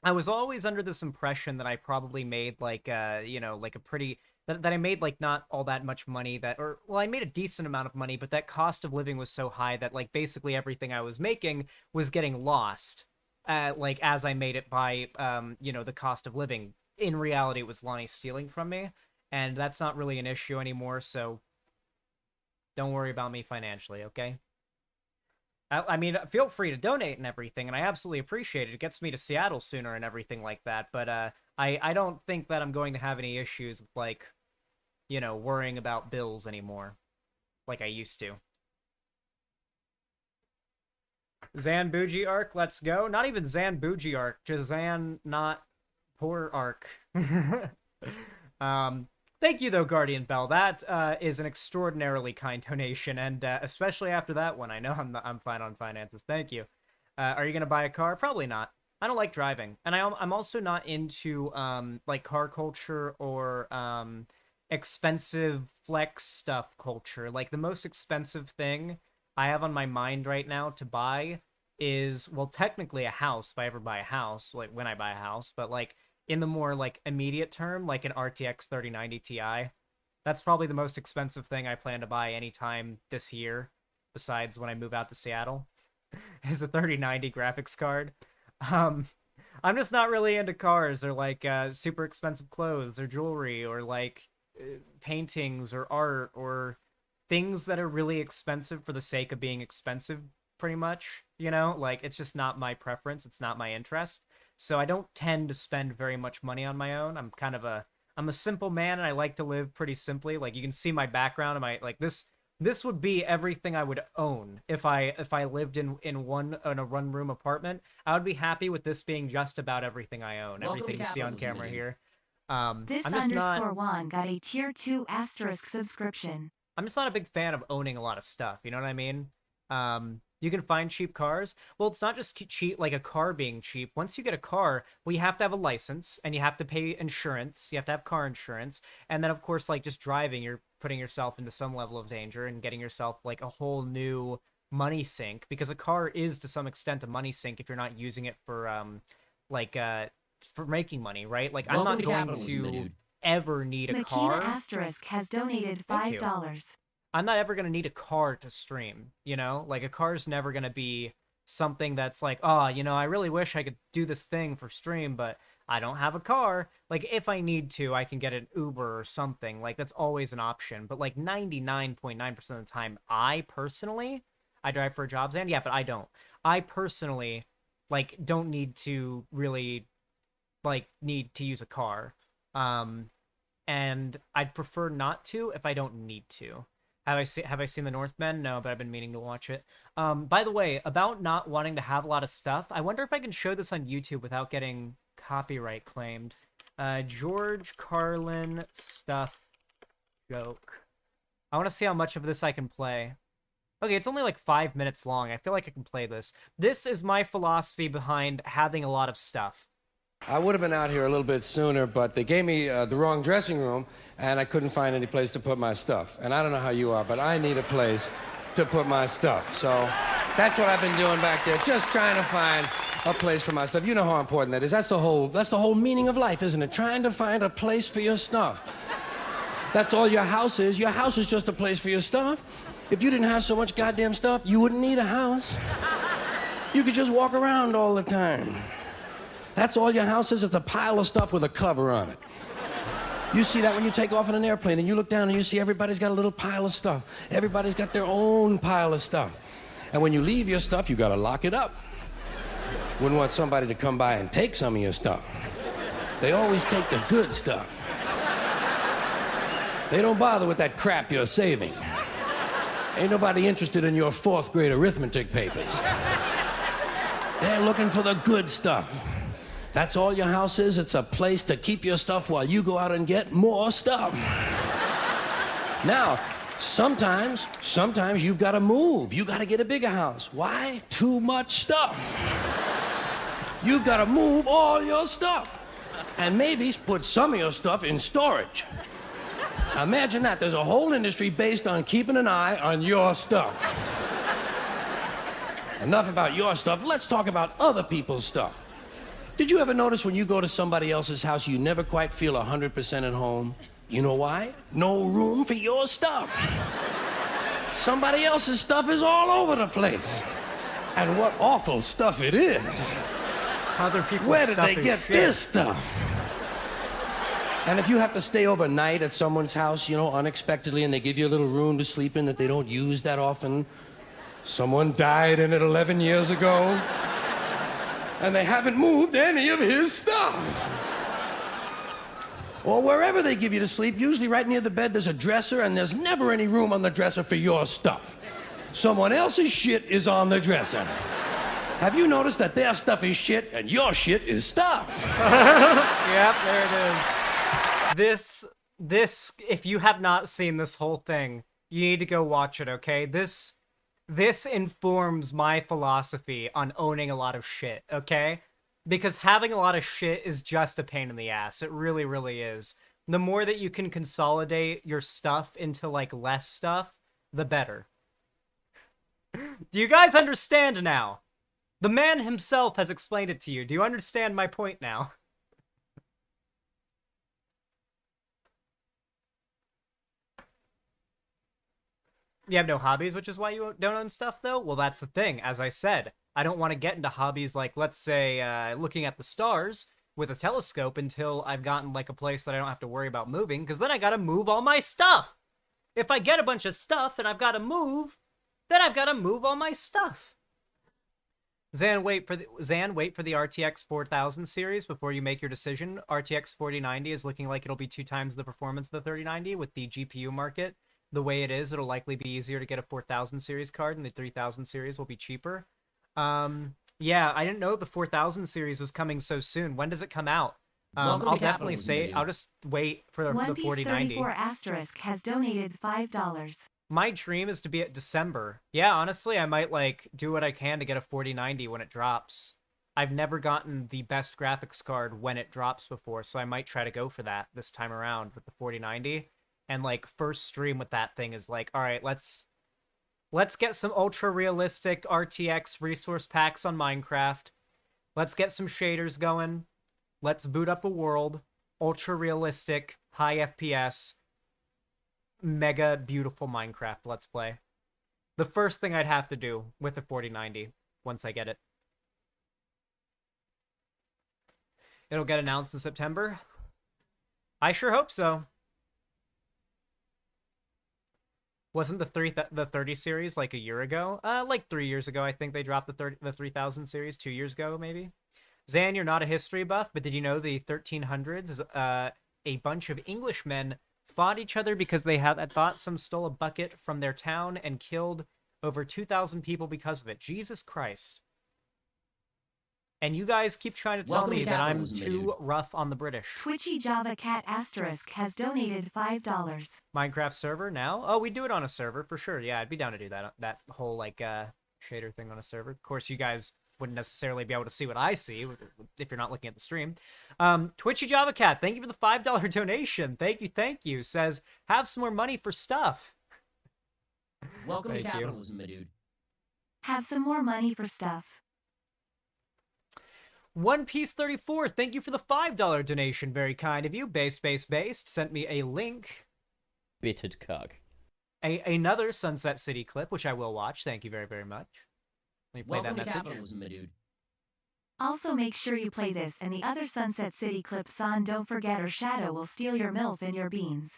was always under this impression that I probably made like like a pretty that I made like not all that much money well, I made a decent amount of money, but that cost of living was so high that like basically everything I was making was getting lost. Like as I made it by the cost of living. In reality, it was Lonnie stealing from me, and that's not really an issue anymore, so don't worry about me financially, okay? I mean, feel free to donate and everything, and I absolutely appreciate it. It gets me to Seattle sooner and everything like that, but I don't think that I'm going to have any issues with, like, worrying about bills anymore, like I used to. Zan Bougie arc, let's go. Not even Zan Bougie arc, just Zan not poor arc. Thank you, though, Guardian Bell. That is an extraordinarily kind donation, and especially after that one, I know I'm fine on finances. Thank you. Are you gonna buy a car? Probably not. I don't like driving, and I'm also not into like car culture or expensive flex stuff culture. Like the most expensive thing I have on my mind right now to buy is, well, technically a house if I ever buy a house, like when I buy a house, but like in the more like immediate term, like an RTX 3090 Ti. That's probably the most expensive thing I plan to buy anytime this year, besides when I move out to Seattle, is a 3090 graphics card. I'm just not really into cars or like super expensive clothes or jewelry or like paintings or art or things that are really expensive for the sake of being expensive, pretty much. Like it's just not my preference. It's not my interest. So I don't tend to spend very much money on my own. I'm a simple man, and I like to live pretty simply. Like you can see my background, like this would be everything I would own if I lived in a one room apartment. I would be happy with this being just about everything I own.
Welcome
Everything
to
you see on
capitalism,
camera
dude.
here.
This
I'm just not
underscore one got a tier 2 asterisk subscription.
I'm just not a big fan of owning a lot of stuff. You know what I mean? You can find cheap cars. Well, it's not just cheap, like a car being cheap. Once you get a car, well, you have to have a license and you have to pay insurance. You have to have car insurance. And then, of course, like just driving, you're putting yourself into some level of danger and getting yourself like a whole new money sink, because a car is to some extent a money sink if you're not using it for like for making money, right? Like I'm
Welcome
not
to
going
capitalism, my
to
dude.
ever need a
Makina
car.
asterisk has donated
Thank you.
$5.
I'm not ever going to need a car to stream, Like, a car's never going to be something that's like, oh, I really wish I could do this thing for stream, but I don't have a car. Like, if I need to, I can get an Uber or something. Like, that's always an option. But, like, 99.9% of the time, I drive for jobs, and yeah, but I don't. I personally, like, don't need to really, like, need to use a car. And I'd prefer not to if I don't need to. Have I seen The Northman? No, but I've been meaning to watch it. By the way, about not wanting to have a lot of stuff, I wonder if I can show this on YouTube without getting copyright claimed. George Carlin stuff joke. I want to see how much of this I can play. Okay, it's only like 5 minutes long. I feel like I can play this. This is my philosophy behind having a lot of stuff.
I would have been out here a little bit sooner, but they gave me the wrong dressing room, and I couldn't find any place to put my stuff. And I don't know how you are, but I need a place to put my stuff. So that's what I've been doing back there, just trying to find a place for my stuff. You know how important that is. That's the whole meaning of life, isn't it? Trying to find a place for your stuff. That's all your house is. Your house is just a place for your stuff. If you didn't have so much goddamn stuff, you wouldn't need a house. You could just walk around all the time. That's all your house is. It's a pile of stuff with a cover on it. You see that when you take off in an airplane and you look down and you see everybody's got a little pile of stuff. Everybody's got their own pile of stuff. And when you leave your stuff, you got to lock it up. Wouldn't want somebody to come by and take some of your stuff. They always take the good stuff. They don't bother with that crap you're saving. Ain't nobody interested in your 4th grade arithmetic papers. They're looking for the good stuff. That's all your house is. It's a place to keep your stuff while you go out and get more stuff. Now, sometimes you've got to move. You got to get a bigger house. Why? Too much stuff. You've got to move all your stuff. And maybe put some of your stuff in storage. Now imagine that. There's a whole industry based on keeping an eye on your stuff. Enough about your stuff. Let's talk about other people's stuff. Did you ever notice when you go to somebody else's house, you never quite feel 100% at home? You know why? No room for your stuff. Somebody else's stuff is all over the place. And what awful stuff it is.
Other people's
Where did
stuff
they
is
get
shit.
this stuff? And if you have to stay overnight at someone's house, unexpectedly, and they give you a little room to sleep in that they don't use that often, someone died in it 11 years ago, and they haven't moved any of his stuff. Or wherever they give you to sleep, usually right near the bed, there's a dresser, and there's never any room on the dresser for your stuff. Someone else's shit is on the dresser. Have you noticed that their stuff is shit and your shit is stuff?
Yep, there it is. This, if you have not seen this whole thing, you need to go watch it, okay? This informs my philosophy on owning a lot of shit, okay? Because having a lot of shit is just a pain in the ass. It really, really is. The more that you can consolidate your stuff into, like, less stuff, the better. Do you guys understand now? The man himself has explained it to you. Do you understand my point now? You have no hobbies, which is why you don't own stuff, though? Well, that's the thing. As I said, I don't want to get into hobbies like, let's say, looking at the stars with a telescope until I've gotten, like, a place that I don't have to worry about moving, because then I gotta move all my stuff. If I get a bunch of stuff and I've got to move, then I've got to move all my stuff. Zan, wait for the RTX 4000 series before you make your decision. RTX 4090 is looking like it'll be 2 times the performance of the 3090 with the GPU market. The way it is, it'll likely be easier to get a 4000 series card, and the 3000 series will be cheaper. Yeah, I didn't know the 4000 series was coming so soon. When does it come out?
Welcome
I'll
to
definitely
capitalism,
say,
dude.
I'll just wait for the
One Piece
4090.
34 asterisk has donated $5.
My dream is to be at December. Yeah, honestly, I might, like, do what I can to get a 4090 when it drops. I've never gotten the best graphics card when it drops before, so I might try to go for that this time around with the 4090. And, like, first stream with that thing is like, all right, let's get some ultra-realistic RTX resource packs on Minecraft. Let's get some shaders going. Let's boot up a world. Ultra-realistic, high FPS, mega beautiful Minecraft Let's Play. The first thing I'd have to do with the 4090 once I get it. It'll get announced in September. I sure hope so. Wasn't the 30 series like a year ago? Like 3 years ago, I think they dropped the 3000 series. 2 years ago, maybe. Zan, you're not a history buff, but did you know the 1300s is a bunch of Englishmen fought each other because they thought some stole a bucket from their town and killed over 2,000 people because of it. Jesus Christ. And you guys keep trying to tell
Welcome
me
to
that I'm
capitalism,
too
dude.
rough on the British.
Twitchy Java Cat Asterisk has donated $5.
Minecraft server now? Oh, we do it on a server for sure. Yeah, I'd be down to do that. That whole like shader thing on a server. Of course, you guys wouldn't necessarily be able to see what I see if you're not looking at the stream. Twitchy Java Cat, thank you for the $5 donation. Thank you. Says have some more money for stuff.
Welcome to
Thank you.
capitalism, my dude.
Have some more money for stuff.
One Piece 34, thank you for the $5 donation. Very kind of you. Based sent me a link.
Bittered cuck.
Another Sunset City clip, which I will watch. Thank you very, very much. Let me play
Welcome
that
to
message.
capitalism, my dude.
Also make sure you play this and the other Sunset City clips on Don't Forget or Shadow will steal your MILF and your beans.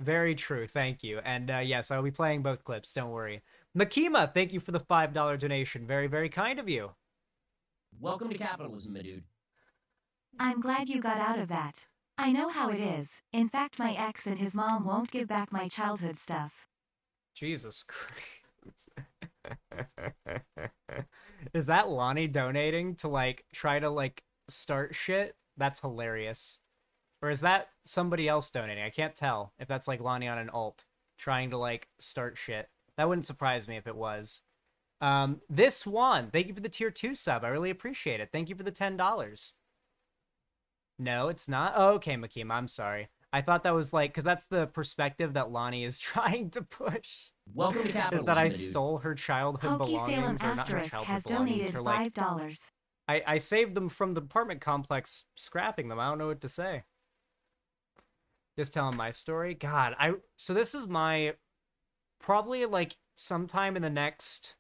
Very true, thank you. And yes, I'll be playing both clips, don't worry. Makima, thank you for the $5 donation. Very, very kind of you.
Welcome to capitalism, my dude.
I'm glad you got out of that. I know how it is. In fact, my ex and his mom won't give back my childhood stuff.
Jesus Christ. Is that Lonnie donating to, like, try to, like, start shit? That's hilarious. Or is that somebody else donating? I can't tell if that's, like, Lonnie on an alt trying to, like, start shit. That wouldn't surprise me if it was. This one, thank you for the tier 2 sub. I really appreciate it. Thank you for the $10. No, it's not. Oh, okay, Makima, I'm sorry. I thought that was like, because that's the perspective that Lonnie is trying to push.
Welcome to capitalism,
Is that I
my dude.
stole her childhood
Hokey Salem
belongings, or not her
Asterisk
childhood
has
belongings,
donated
her like,
$5.
I saved them from the apartment complex, scrapping them. I don't know what to say. Just telling my story. God, so this is my, probably like sometime in the next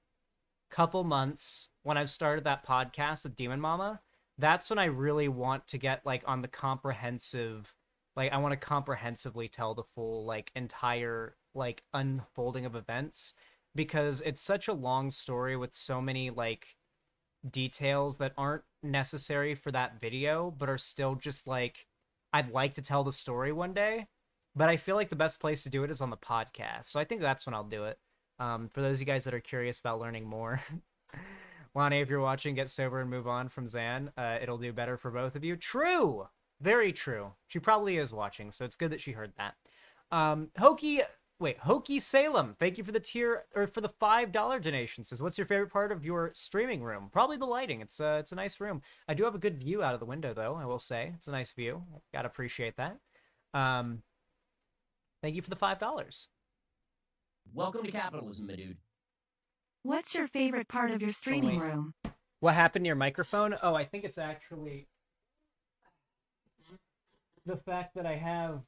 couple months when I've started that podcast with Demon Mama, that's when I really want to get like on the comprehensive, like I want to comprehensively tell the full like entire like unfolding of events, because it's such a long story with so many like details that aren't necessary for that video but are still just like I'd like to tell the story one day, but I feel like the best place to do it is on the podcast. So I think that's when I'll do it. For those of you guys that are curious about learning more. Lonnie, if you're watching, get sober and move on from Zan. It'll do better for both of you. True! Very true. She probably is watching, so it's good that she heard that. Hokey Salem, thank you for the for the $5 donation. Says, what's your favorite part of your streaming room? Probably the lighting. It's a nice room. I do have a good view out of the window, though, I will say. It's a nice view. Gotta appreciate that. Thank you for the $5.
Welcome to capitalism, my dude.
What's your favorite part of your streaming room?
What happened to your microphone? Oh, I think it's actually the fact that I have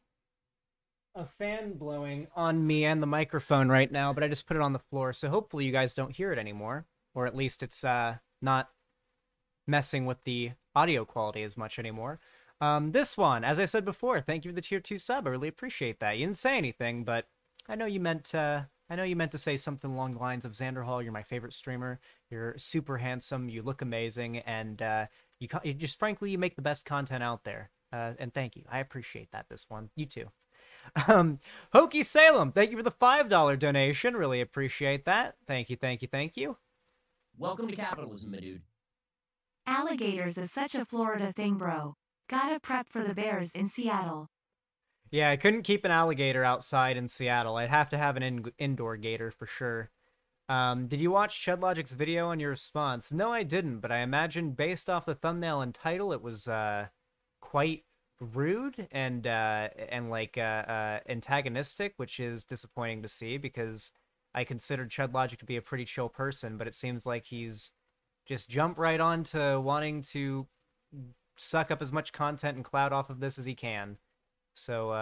a fan blowing on me and the microphone right now, but I just put it on the floor, so hopefully you guys don't hear it anymore, or at least it's not messing with the audio quality as much anymore. This one, as I said before, thank you for the tier 2 sub. I really appreciate that. You didn't say anything, but I know you meant to say something along the lines of Xanderhal, you're my favorite streamer, you're super handsome, you look amazing, and you just frankly, you make the best content out there. And thank you. I appreciate that, this one. You too. Hokey Salem, thank you for the $5 donation. Really appreciate that. Thank you.
Welcome to capitalism, my dude.
Alligators is such a Florida thing, bro. Gotta prep for the bears in Seattle.
Yeah, I couldn't keep an alligator outside in Seattle. I'd have to have an indoor gator for sure. Did you watch Chudlogic's video on your response? No, I didn't, but I imagine based off the thumbnail and title, it was quite rude and like antagonistic, which is disappointing to see because I considered Chudlogic to be a pretty chill person, but it seems like he's just jumped right on to wanting to suck up as much content and clout off of this as he can. So,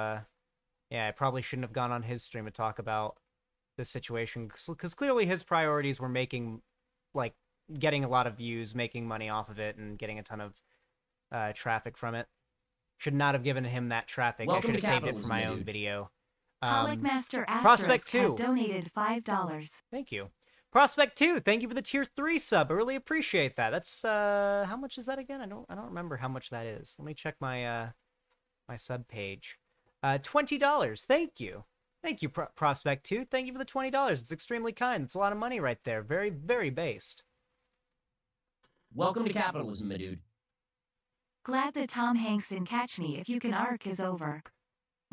yeah, I probably shouldn't have gone on his stream to talk about this situation, because clearly his priorities were making, like, getting a lot of views, making money off of it, and getting a ton of traffic from it. Should not have given him that traffic.
Welcome
I should
to
have saved it for
capitalism,
my
my
own
dude.
video.
Pollock Master
Prospect
Asterisk has
2.
donated $5.
Thank you. Prospect 2, thank you for the tier 3 sub. I really appreciate that. That's how much is that again? I don't remember how much that is. Let me check my my sub page. $20. Thank you. Thank you, Prospect 2. Thank you for the $20. It's extremely kind. It's a lot of money right there. Very, very based.
Welcome to capitalism, my dude.
Glad that Tom Hanks in Catch Me If You Can arc is over.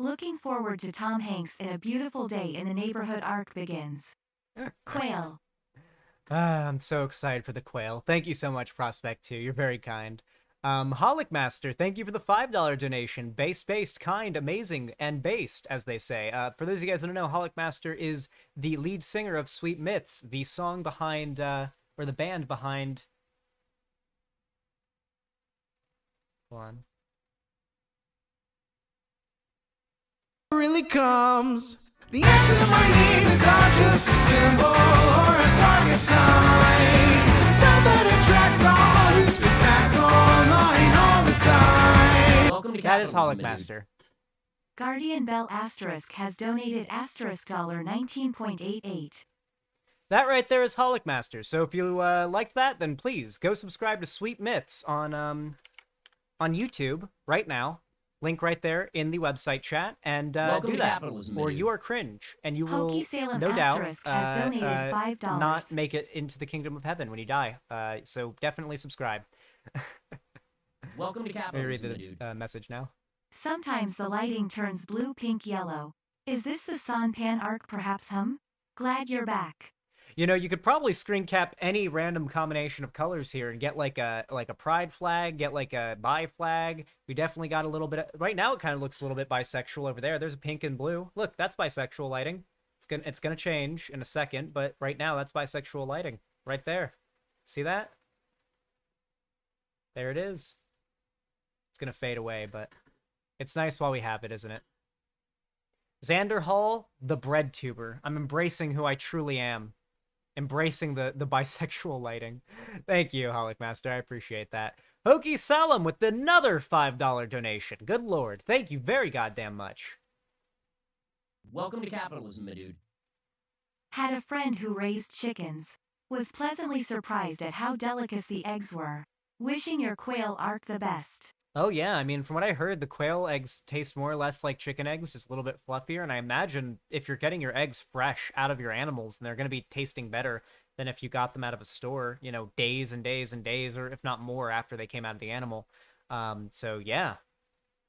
Looking forward to Tom Hanks in A Beautiful Day in the Neighborhood arc begins. Quail.
I'm so excited for the quail. Thank you so much, Prospect 2. You're very kind. Holic Master, thank you for the $5 donation. Based, kind, amazing, and based, as they say. For those of you guys who don't know, Holic Master is the lead singer of Sweet Myths, the song behind, or the band behind... Hold on.
Really comes. The answer to my name is not just a symbol or a target sign. A spell that attracts all who speak facts online all the time.
Welcome to
That is
capitalism,
Holic
my dude.
Master.
Guardian Bell Asterisk has donated asterisk $19.88.
That right there is Holic Master. So if you liked that, then please go subscribe to Sweet Myths on YouTube right now. Link right there in the website chat, and
Welcome
do
to
that,
capitalism,
or
dude.
you are cringe, and you will
Hokey Salem
no doubt
Asterisk has donated $5.
not make it into the kingdom of heaven when you die. So definitely subscribe.
Welcome to
Let me read
capitalism, my dude.
the message now.
Sometimes the lighting turns blue, pink, yellow. Is this the Sanpan arc perhaps, Glad you're back.
You know, you could probably screen cap any random combination of colors here and get like a pride flag, get like a bi flag. We definitely got a little bit of, right now it kind of looks a little bit bisexual over there. There's a pink and blue. Look, that's bisexual lighting. It's gonna change in a second, but right now that's bisexual lighting right there. See that? There it is. It's gonna fade away, but it's nice while we have it, isn't it? Xanderhal, the bread tuber. I'm embracing who I truly am. Embracing the bisexual lighting. Thank you, Holic Master. I appreciate that. Hokey Salem with another $5 donation. Good lord. Thank you very goddamn much.
Welcome to capitalism, my dude.
Had a friend who raised chickens. Was pleasantly surprised at how delicate the eggs were. Wishing your quail arc the best.
Oh yeah, I mean, from what I heard, the quail eggs taste more or less like chicken eggs, just a little bit fluffier, and I imagine if you're getting your eggs fresh out of your animals, then they're going to be tasting better than if you got them out of a store, you know, days and days and days, or if not more after they came out of the animal. So yeah,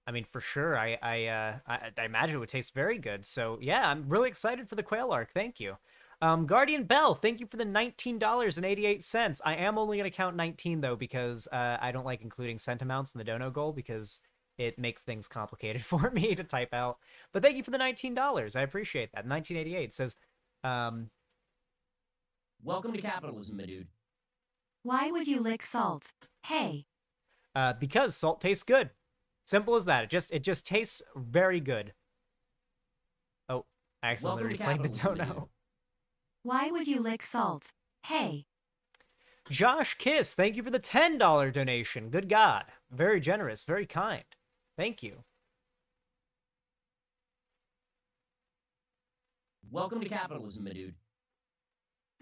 I mean, for sure, I imagine it would taste very good. So yeah, I'm really excited for the quail arc. Thank you. Guardian Bell, thank you for the $19.88. I am only going to count 19, though, because I don't like including cent amounts in the dono goal because it makes things complicated for me to type out. But thank you for the $19. I appreciate that. 1988 says,
Welcome to capitalism, my dude.
Why would you lick salt? Hey.
because salt tastes good. Simple as that. It just tastes very good. Oh, I accidentally
Welcome to
replayed the
capitalism, my dude.
dono.
Why would you lick salt? Hey.
Josh Kiss, thank you for the $10 donation. Good God. Very generous, very kind. Thank you.
Welcome to capitalism, my dude.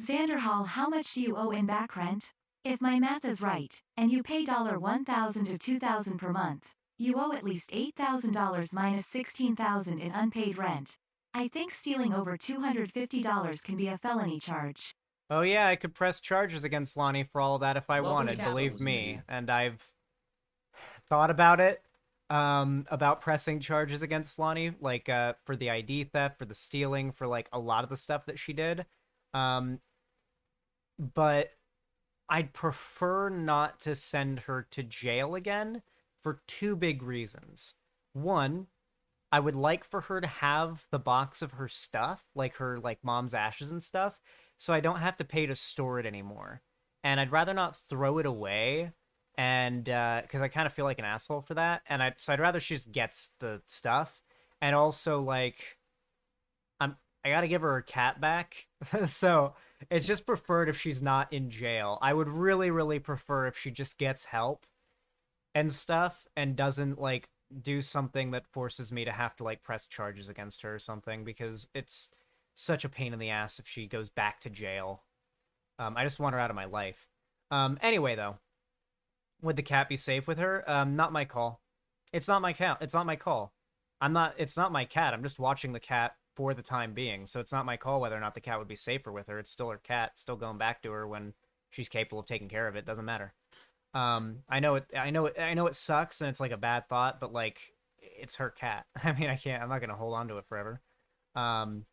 Xanderhal, how much do you owe in back rent? If my math is right, and you pay $1,000 to $2,000 per month, you owe at least $8,000 minus $16,000 in unpaid rent. I think stealing over $250 can be a felony charge.
Oh yeah, I could press charges against Lonnie for all of that if I
Welcome to
wanted, believe
capitalism,
me.
dude.
And I've thought about it, about pressing charges against Lonnie, like for the ID theft, for the stealing, for like a lot of the stuff that she did. But I'd prefer not to send her to jail again for two big reasons. One, I would like for her to have the box of her stuff, like her like mom's ashes and stuff, so I don't have to pay to store it anymore. And I'd rather not throw it away, and because I kind of feel like an asshole for that. And so I'd rather she just gets the stuff, and also like I gotta give her cat back, so it's just preferred if she's not in jail. I would really, really prefer if she just gets help and stuff and doesn't like do something that forces me to have to like press charges against her or something, because it's such a pain in the ass if she goes back to jail. I just want her out of my life. Anyway, though, would the cat be safe with her? Not my call. It's not my cat. It's not my call. It's not my cat. I'm just watching the cat for the time being. So it's not my call whether or not the cat would be safer with her. It's still her cat. Still going back to her when she's capable of taking care of it. Doesn't matter. I know it sucks and it's like a bad thought, but like it's her cat. I mean, I'm not gonna hold on to it forever. Um,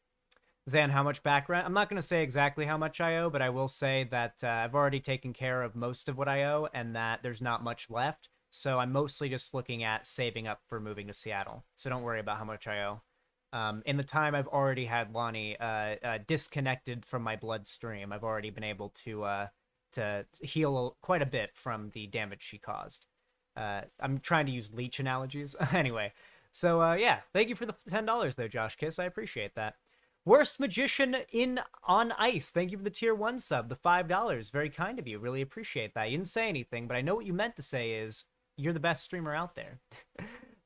Zan, how much back rent? I'm not gonna say exactly how much I owe, but I will say that I've already taken care of most of what I owe, and that there's not much left. So I'm mostly just looking at saving up for moving to Seattle. So don't worry about how much I owe. In the time I've already had Lonnie disconnected from my bloodstream, I've already been able to heal quite a bit from the damage she caused. I'm trying to use leech analogies. Anyway, so yeah, thank you for the $10 though, Josh Kiss. I appreciate that. Worst Magician in on Ice. Thank you for the tier 1 sub, the $5. Very kind of you. Really appreciate that. You didn't say anything, but I know what you meant to say is you're the best streamer out there.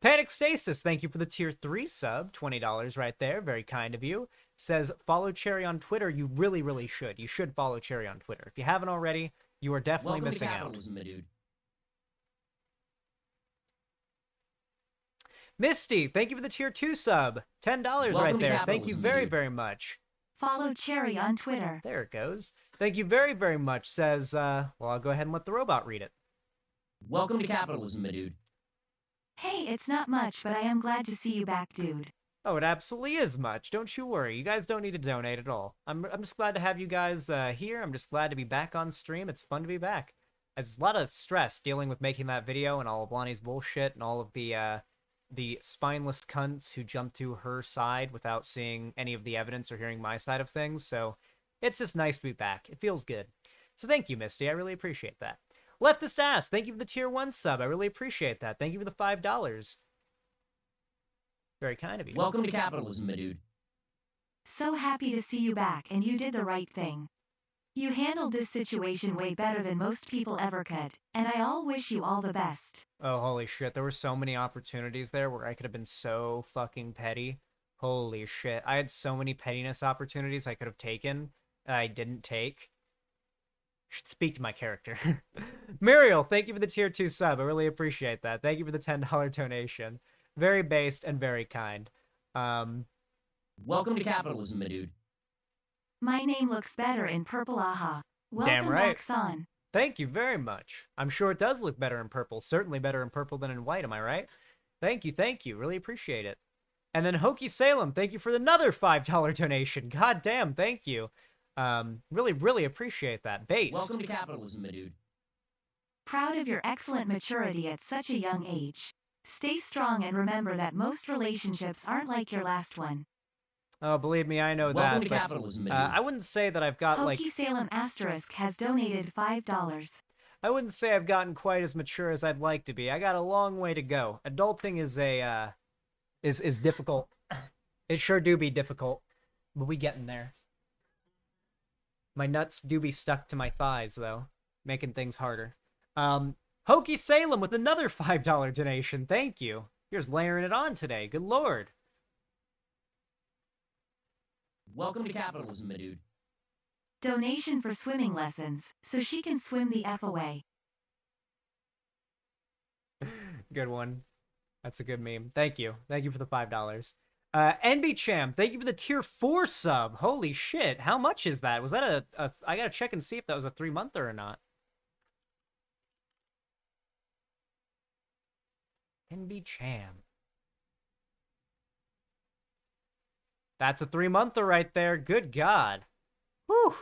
Panic Stasis, thank you for the tier 3 sub, $20 right there. Very kind of you. Says, follow Cherry on Twitter. You really, really should. You should follow Cherry on Twitter. If you haven't already, you are definitely
Welcome
missing
to
out.
capitalism, my dude.
Misty, thank you for the tier 2 sub. $10
Welcome
right
to
there. Thank you
capitalism,
very,
dude.
very much.
Follow Cherry on Twitter.
There it goes. Thank you very, very much. Says, well, I'll go ahead and let the robot read it.
Welcome to capitalism, my dude.
Hey, it's not much, but I am glad to see you back, dude.
Oh, it absolutely is much. Don't you worry. You guys don't need to donate at all. I'm just glad to have you guys here. I'm just glad to be back on stream. It's fun to be back. There's a lot of stress dealing with making that video and all of Lonnie's bullshit and all of the spineless cunts who jump to her side without seeing any of the evidence or hearing my side of things. So it's just nice to be back. It feels good. So thank you, Misty. I really appreciate that. Leftist Ass, thank you for the tier 1 sub. I really appreciate that. Thank you for the $5. Very kind of you.
Welcome to capitalism, my dude.
So happy to see you back, and you did the right thing. You handled this situation way better than most people ever could, and I all wish you all the best.
Oh, holy shit. There were so many opportunities there where I could have been so fucking petty. Holy shit. I had so many pettiness opportunities I could have taken that I didn't take. Should speak to my character. Muriel, thank you for the tier 2 sub. I really appreciate that. Thank you for the $10 donation. Very based and very kind.
Welcome to capitalism, my dude.
My name looks better in purple, aha. Welcome
Damn right.
back, son.
Thank you very much. I'm sure it does look better in purple. Certainly better in purple than in white, am I right? Thank you, thank you. Really appreciate it. And then Hokey Salem, thank you for another $5 donation. God damn, thank you. Really, really appreciate that. Based.
Welcome to capitalism, my dude.
Proud of your excellent maturity at such a young age. Stay strong and remember that most relationships aren't like your last one.
Oh, believe me, I know
Welcome
that.
to
but,
capitalism, my dude.
I wouldn't say that I've got like
Hokey Salem Asterisk has donated $5.
I wouldn't say I've gotten quite as mature as I'd like to be. I got a long way to go. Adulting is a is difficult. It sure do be difficult, but we getting there. My nuts do be stuck to my thighs though, making things harder. Hokey Salem with another $5 donation. Thank you. You're just layering it on today. Good lord.
Welcome to capitalism, my dude.
Donation for swimming lessons, so she can swim the F away.
Good one. That's a good meme. Thank you. Thank you for the $5. NB Cham, thank you for the tier 4 sub. Holy shit. How much is that? Was that a I gotta check and see if that was a 3-monther or not. NB Cham. That's a 3-monther right there. Good God. Whew.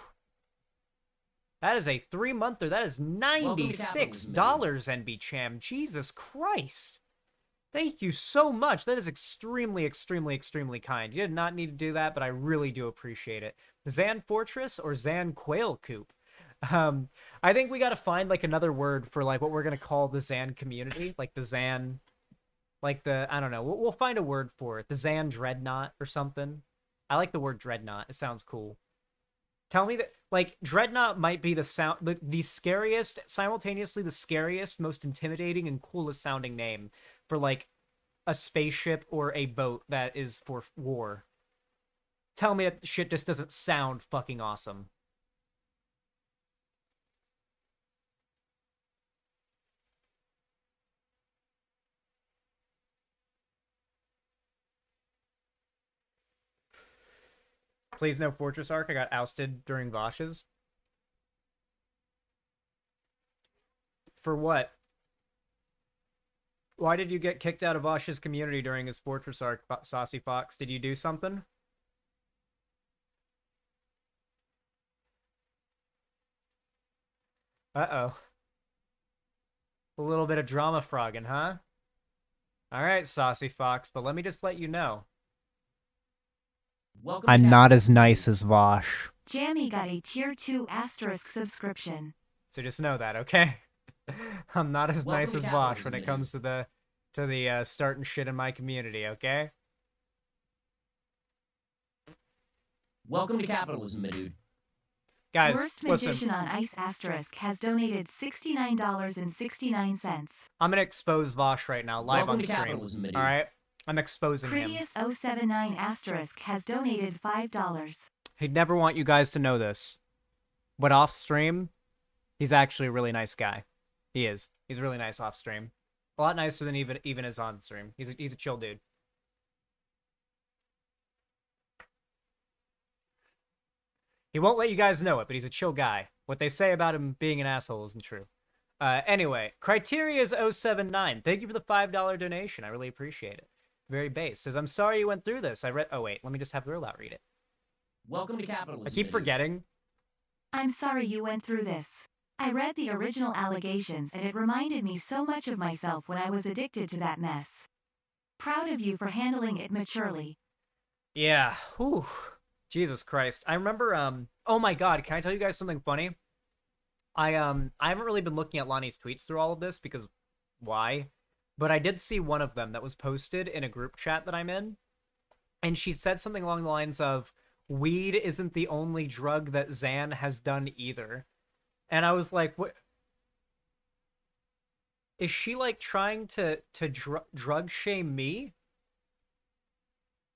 That is a 3-monther. That is $96, NB Cham. Jesus Christ. Thank you so much. That is extremely, extremely, extremely kind. You did not need to do that, but I really do appreciate it. Zan Fortress or Zan Quail Coop? I think we got to find like another word for like what we're going to call the Zan community. Like the Zan, like the, I don't know. We'll find a word for it. The Zan Dreadnought or something. I like the word Dreadnought. It sounds cool. Tell me that, like, Dreadnought might be the scariest, simultaneously the scariest, most intimidating, and coolest sounding name for, like, a spaceship or a boat that is for war. Tell me that shit just doesn't sound fucking awesome. Please no Fortress arc. I got ousted during Vosh's. For what? Why did you get kicked out of Vosh's community during his Fortress arc, Saucy Fox? Did you do something? Uh-oh. A little bit of drama frogging, huh? Alright, Saucy Fox, but let me just let you know.
Welcome
I'm
to
not
Capitalism,
as
Madood.
nice as Vosh.
Jammy got a tier 2 asterisk subscription.
So just know that, okay? I'm not as
Welcome
nice
to
as Vosh
capitalism,
when it
dude.
comes to the starting shit in my community, okay?
Welcome to capitalism, my dude.
Guys,
Worst
listen,
Magician on Ice asterisk has donated $69.69.
I'm gonna expose Vosh right now, live
Welcome
on
to
stream.
capitalism, my dude.
Alright? I'm exposing him.
Prettiest079 asterisk has donated $5.
He'd never want you guys to know this. But off stream, he's actually a really nice guy. He is. He's really nice off stream. A lot nicer than even as on stream. He's a chill dude. He won't let you guys know it, but he's a chill guy. What they say about him being an asshole isn't true. Anyway, Criteria is 079. Thank you for the $5 donation. I really appreciate it. Very base. Says, I'm sorry you went through this. Oh wait, let me just have Girlout read it.
Welcome to capitalism.
I keep
my dude.
forgetting.
I'm sorry you went through this. I read the original allegations and it reminded me so much of myself when I was addicted to that mess. Proud of you for handling it maturely.
Yeah. Whew. Jesus Christ. I remember, oh my God, can I tell you guys something funny? I haven't really been looking at Lonnie's tweets through all of this because why? But I did see one of them that was posted in a group chat that I'm in. And she said something along the lines of, weed isn't the only drug that Xan has done either. And I was like, what? Is she like trying to drug shame me?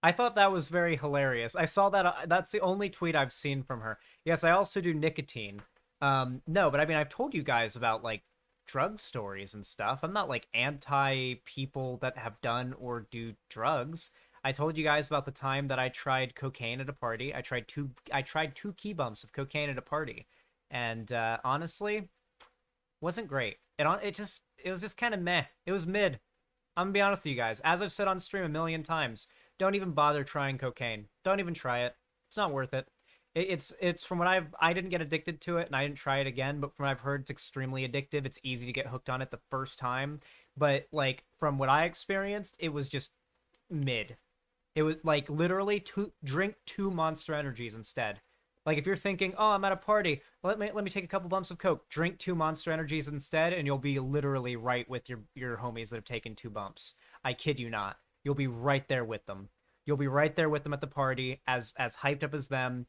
I thought that was very hilarious. I saw that. That's the only tweet I've seen from her. Yes, I also do nicotine. No, but I mean, I've told you guys about like drug stories and stuff. I'm not like anti people that have done or do drugs. I told you guys about the time that I tried cocaine at a party. I tried two key bumps of cocaine at a party, and honestly, wasn't great. It was just kind of meh. It was mid. I'm gonna be honest with you guys. As I've said on stream a million times, don't even bother trying cocaine. Don't even try it. It's not worth it. It's from what I didn't get addicted to it and I didn't try it again, but from what I've heard, it's extremely addictive. It's easy to get hooked on it the first time, but like from what I experienced, it was just mid. It was like literally drink 2 Monster Energies instead. Like if you're thinking, oh, I'm at a party, let me take a couple bumps of coke, drink 2 Monster Energies instead, and you'll be literally right with your homies that have taken 2 bumps. I kid you not. You'll be right there with them. You'll be right there with them at the party, as hyped up as them.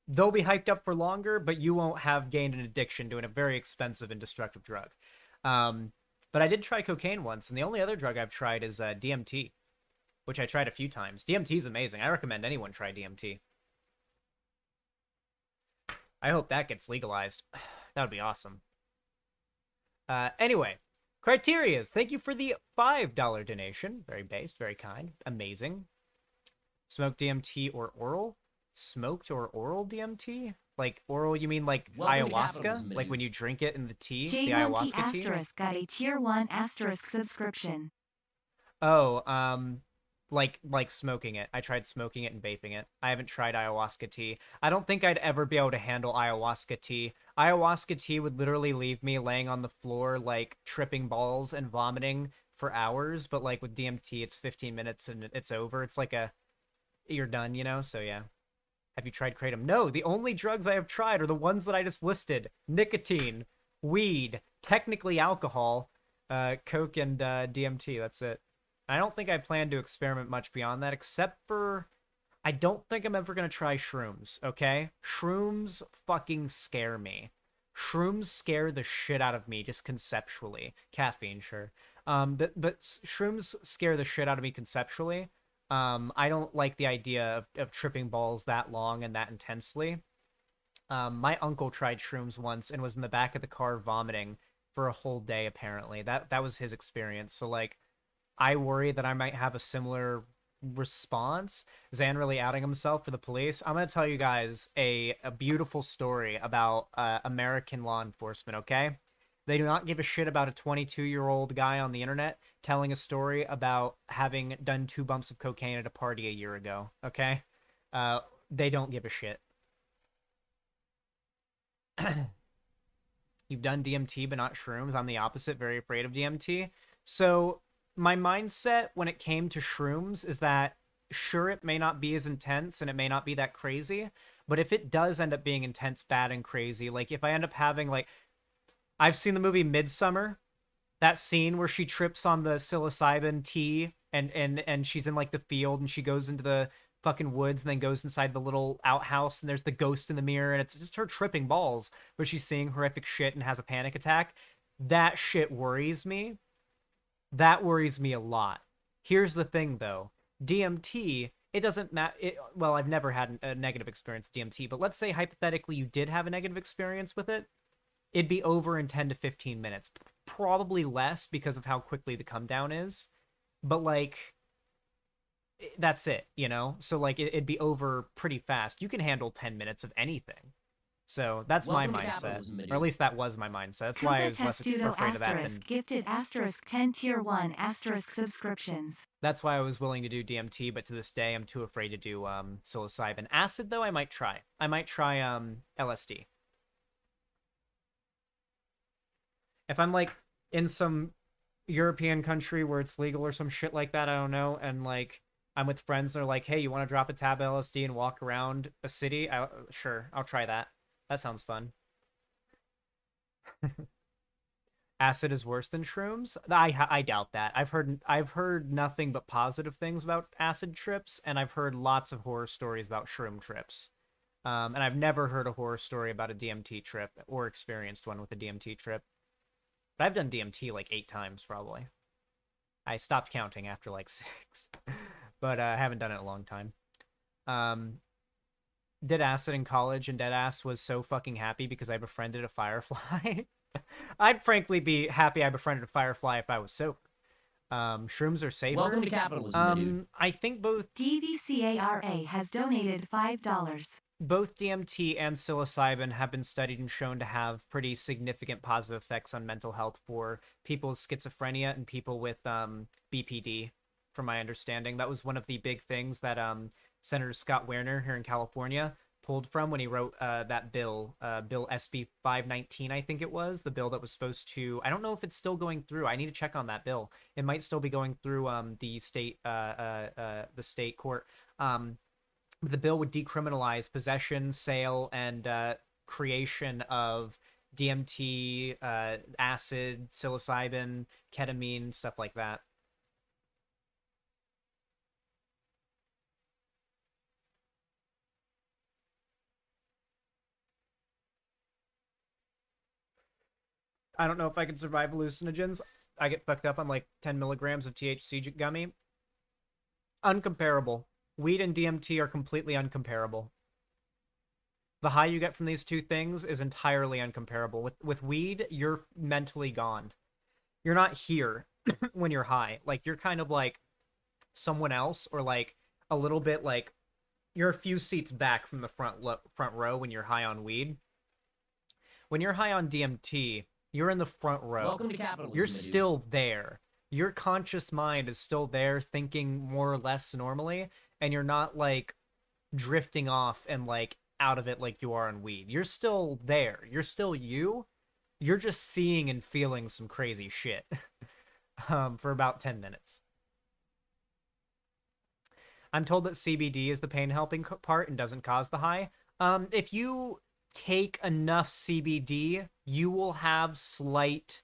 They'll be hyped up for longer, but you won't have gained an addiction to a very expensive and destructive drug. But I did try cocaine once, and the only other drug I've tried is DMT, which I tried a few times. DMT is amazing. I recommend anyone try DMT. I hope that gets legalized. That would be awesome. Anyway, Criterias, thank you for the $5 donation. Very based, very kind. Amazing. Smoked DMT or oral? Smoked or oral DMT? Like oral, you mean like
Welcome to
ayahuasca?
capitalism,
Like
dude.
when you drink it in the tea?
J
The
Monkey
ayahuasca tea?
asterisk got a tier 1 asterisk subscription.
Oh, like smoking it. I tried smoking it and vaping it. I haven't tried ayahuasca tea. I don't think I'd ever be able to handle ayahuasca tea. Ayahuasca tea would literally leave me laying on the floor, like tripping balls and vomiting for hours. But like with DMT, it's 15 minutes and it's over. It's like you're done, you know? So yeah. Have you tried kratom? No, the only drugs I have tried are the ones that I just listed. Nicotine, weed, technically alcohol, coke, and DMT. That's it. I don't think I plan to experiment much beyond that, except for I don't think I'm ever going to try shrooms, okay? Shrooms fucking scare me. Shrooms scare the shit out of me, just conceptually. Caffeine, sure. But shrooms scare the shit out of me conceptually. I don't like the idea of tripping balls that long and that intensely. My uncle tried shrooms once and was in the back of the car vomiting for a whole day, apparently. That was his experience. So, like, I worry that I might have a similar response. Xan really outing himself for the police. I'm going to tell you guys a beautiful story about American law enforcement, okay? They do not give a shit about a 22-year-old guy on the internet telling a story about having done 2 bumps of cocaine at a party a year ago, okay? They don't give a shit. You've done DMT but not shrooms. I'm the opposite, very afraid of DMT. So my mindset when it came to shrooms is that sure, it may not be as intense and it may not be that crazy, but if it does end up being intense, bad, and crazy, like if I end up having like, I've seen the movie Midsummer, that scene where she trips on the psilocybin tea and she's in like the field and she goes into the fucking woods and then goes inside the little outhouse and there's the ghost in the mirror and it's just her tripping balls, but she's seeing horrific shit and has a panic attack. That shit worries me. That worries me a lot. Here's the thing though. DMT, it doesn't matter. Well, I've never had a negative experience with DMT, but let's say hypothetically you did have a negative experience with it. It'd be over in 10 to 15 minutes. Probably less because of how quickly the come down is. But like, that's it, you know? So like, it'd be over pretty fast. You can handle 10 minutes of anything. So that's
Welcome
my
to
mindset.
capitalism,
Or at least that was my mindset. That's why I was less afraid of that than...
Gifted asterisk 10 tier 1 asterisk subscriptions.
That's why I was willing to do DMT, but to this day, I'm too afraid to do psilocybin. Acid, though, I might try. I might try LSD. If I'm, like, in some European country where it's legal or some shit like that, I don't know, and, like, I'm with friends and they're like, hey, you want to drop a tab of LSD and walk around a city? Sure, I'll try that. That sounds fun. Acid is worse than shrooms? I doubt that. I've heard nothing but positive things about acid trips, and I've heard lots of horror stories about shroom trips. And I've never heard a horror story about a DMT trip or experienced one with a DMT trip. But I've done DMT like 8 times probably. I stopped counting after like 6, but I haven't done it in a long time. Did acid in college, and Deadass was so fucking happy because I befriended a firefly. I'd frankly be happy I befriended a firefly if I was sober. Shrooms are safer.
Welcome to capitalism, dude.
I think both
DVCARA has donated $5.
both DMT and psilocybin have been studied and shown to have pretty significant positive effects on mental health for people with schizophrenia and people with BPD, from my understanding. That was one of the big things that Senator Scott Werner here in California pulled from when he wrote that bill, Bill SB 519, I think it was, the bill that was supposed to, I don't know if it's still going through. I need to check on that bill. It might still be going through the state court. The bill would decriminalize possession, sale, and creation of DMT, acid, psilocybin, ketamine, stuff like that. I don't know if I can survive hallucinogens. I get fucked up on like 10 milligrams of THC gummy. Uncomparable. Weed and DMT are completely uncomparable. The high you get from these two things is entirely uncomparable. With weed, you're mentally gone. You're not here when you're high. Like, you're kind of like someone else, or like a little bit like you're a few seats back from the front row when you're high on weed. When you're high on DMT, you're in the front row.
Welcome to capitalism.
You're still there. Your conscious mind is still there, thinking more or less normally, and you're not like drifting off and like out of it like you are on weed. You're still there. You're still you. You're just seeing and feeling some crazy shit for about 10 minutes. I'm told that CBD is the pain helping part and doesn't cause the high. If you take enough CBD, you will have slight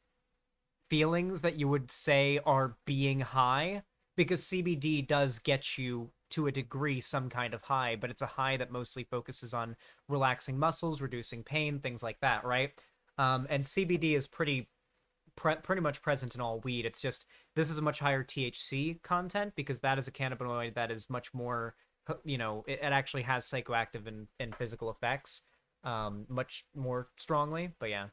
feelings that you would say are being high, because CBD does get you to a degree some kind of high, but it's a high that mostly focuses on relaxing muscles, reducing pain, things like that, right? And CBD is pretty much present in all weed. It's just, this is a much higher THC content, because that is a cannabinoid that is much more, you know, it actually has psychoactive and physical effects much more strongly. But yeah.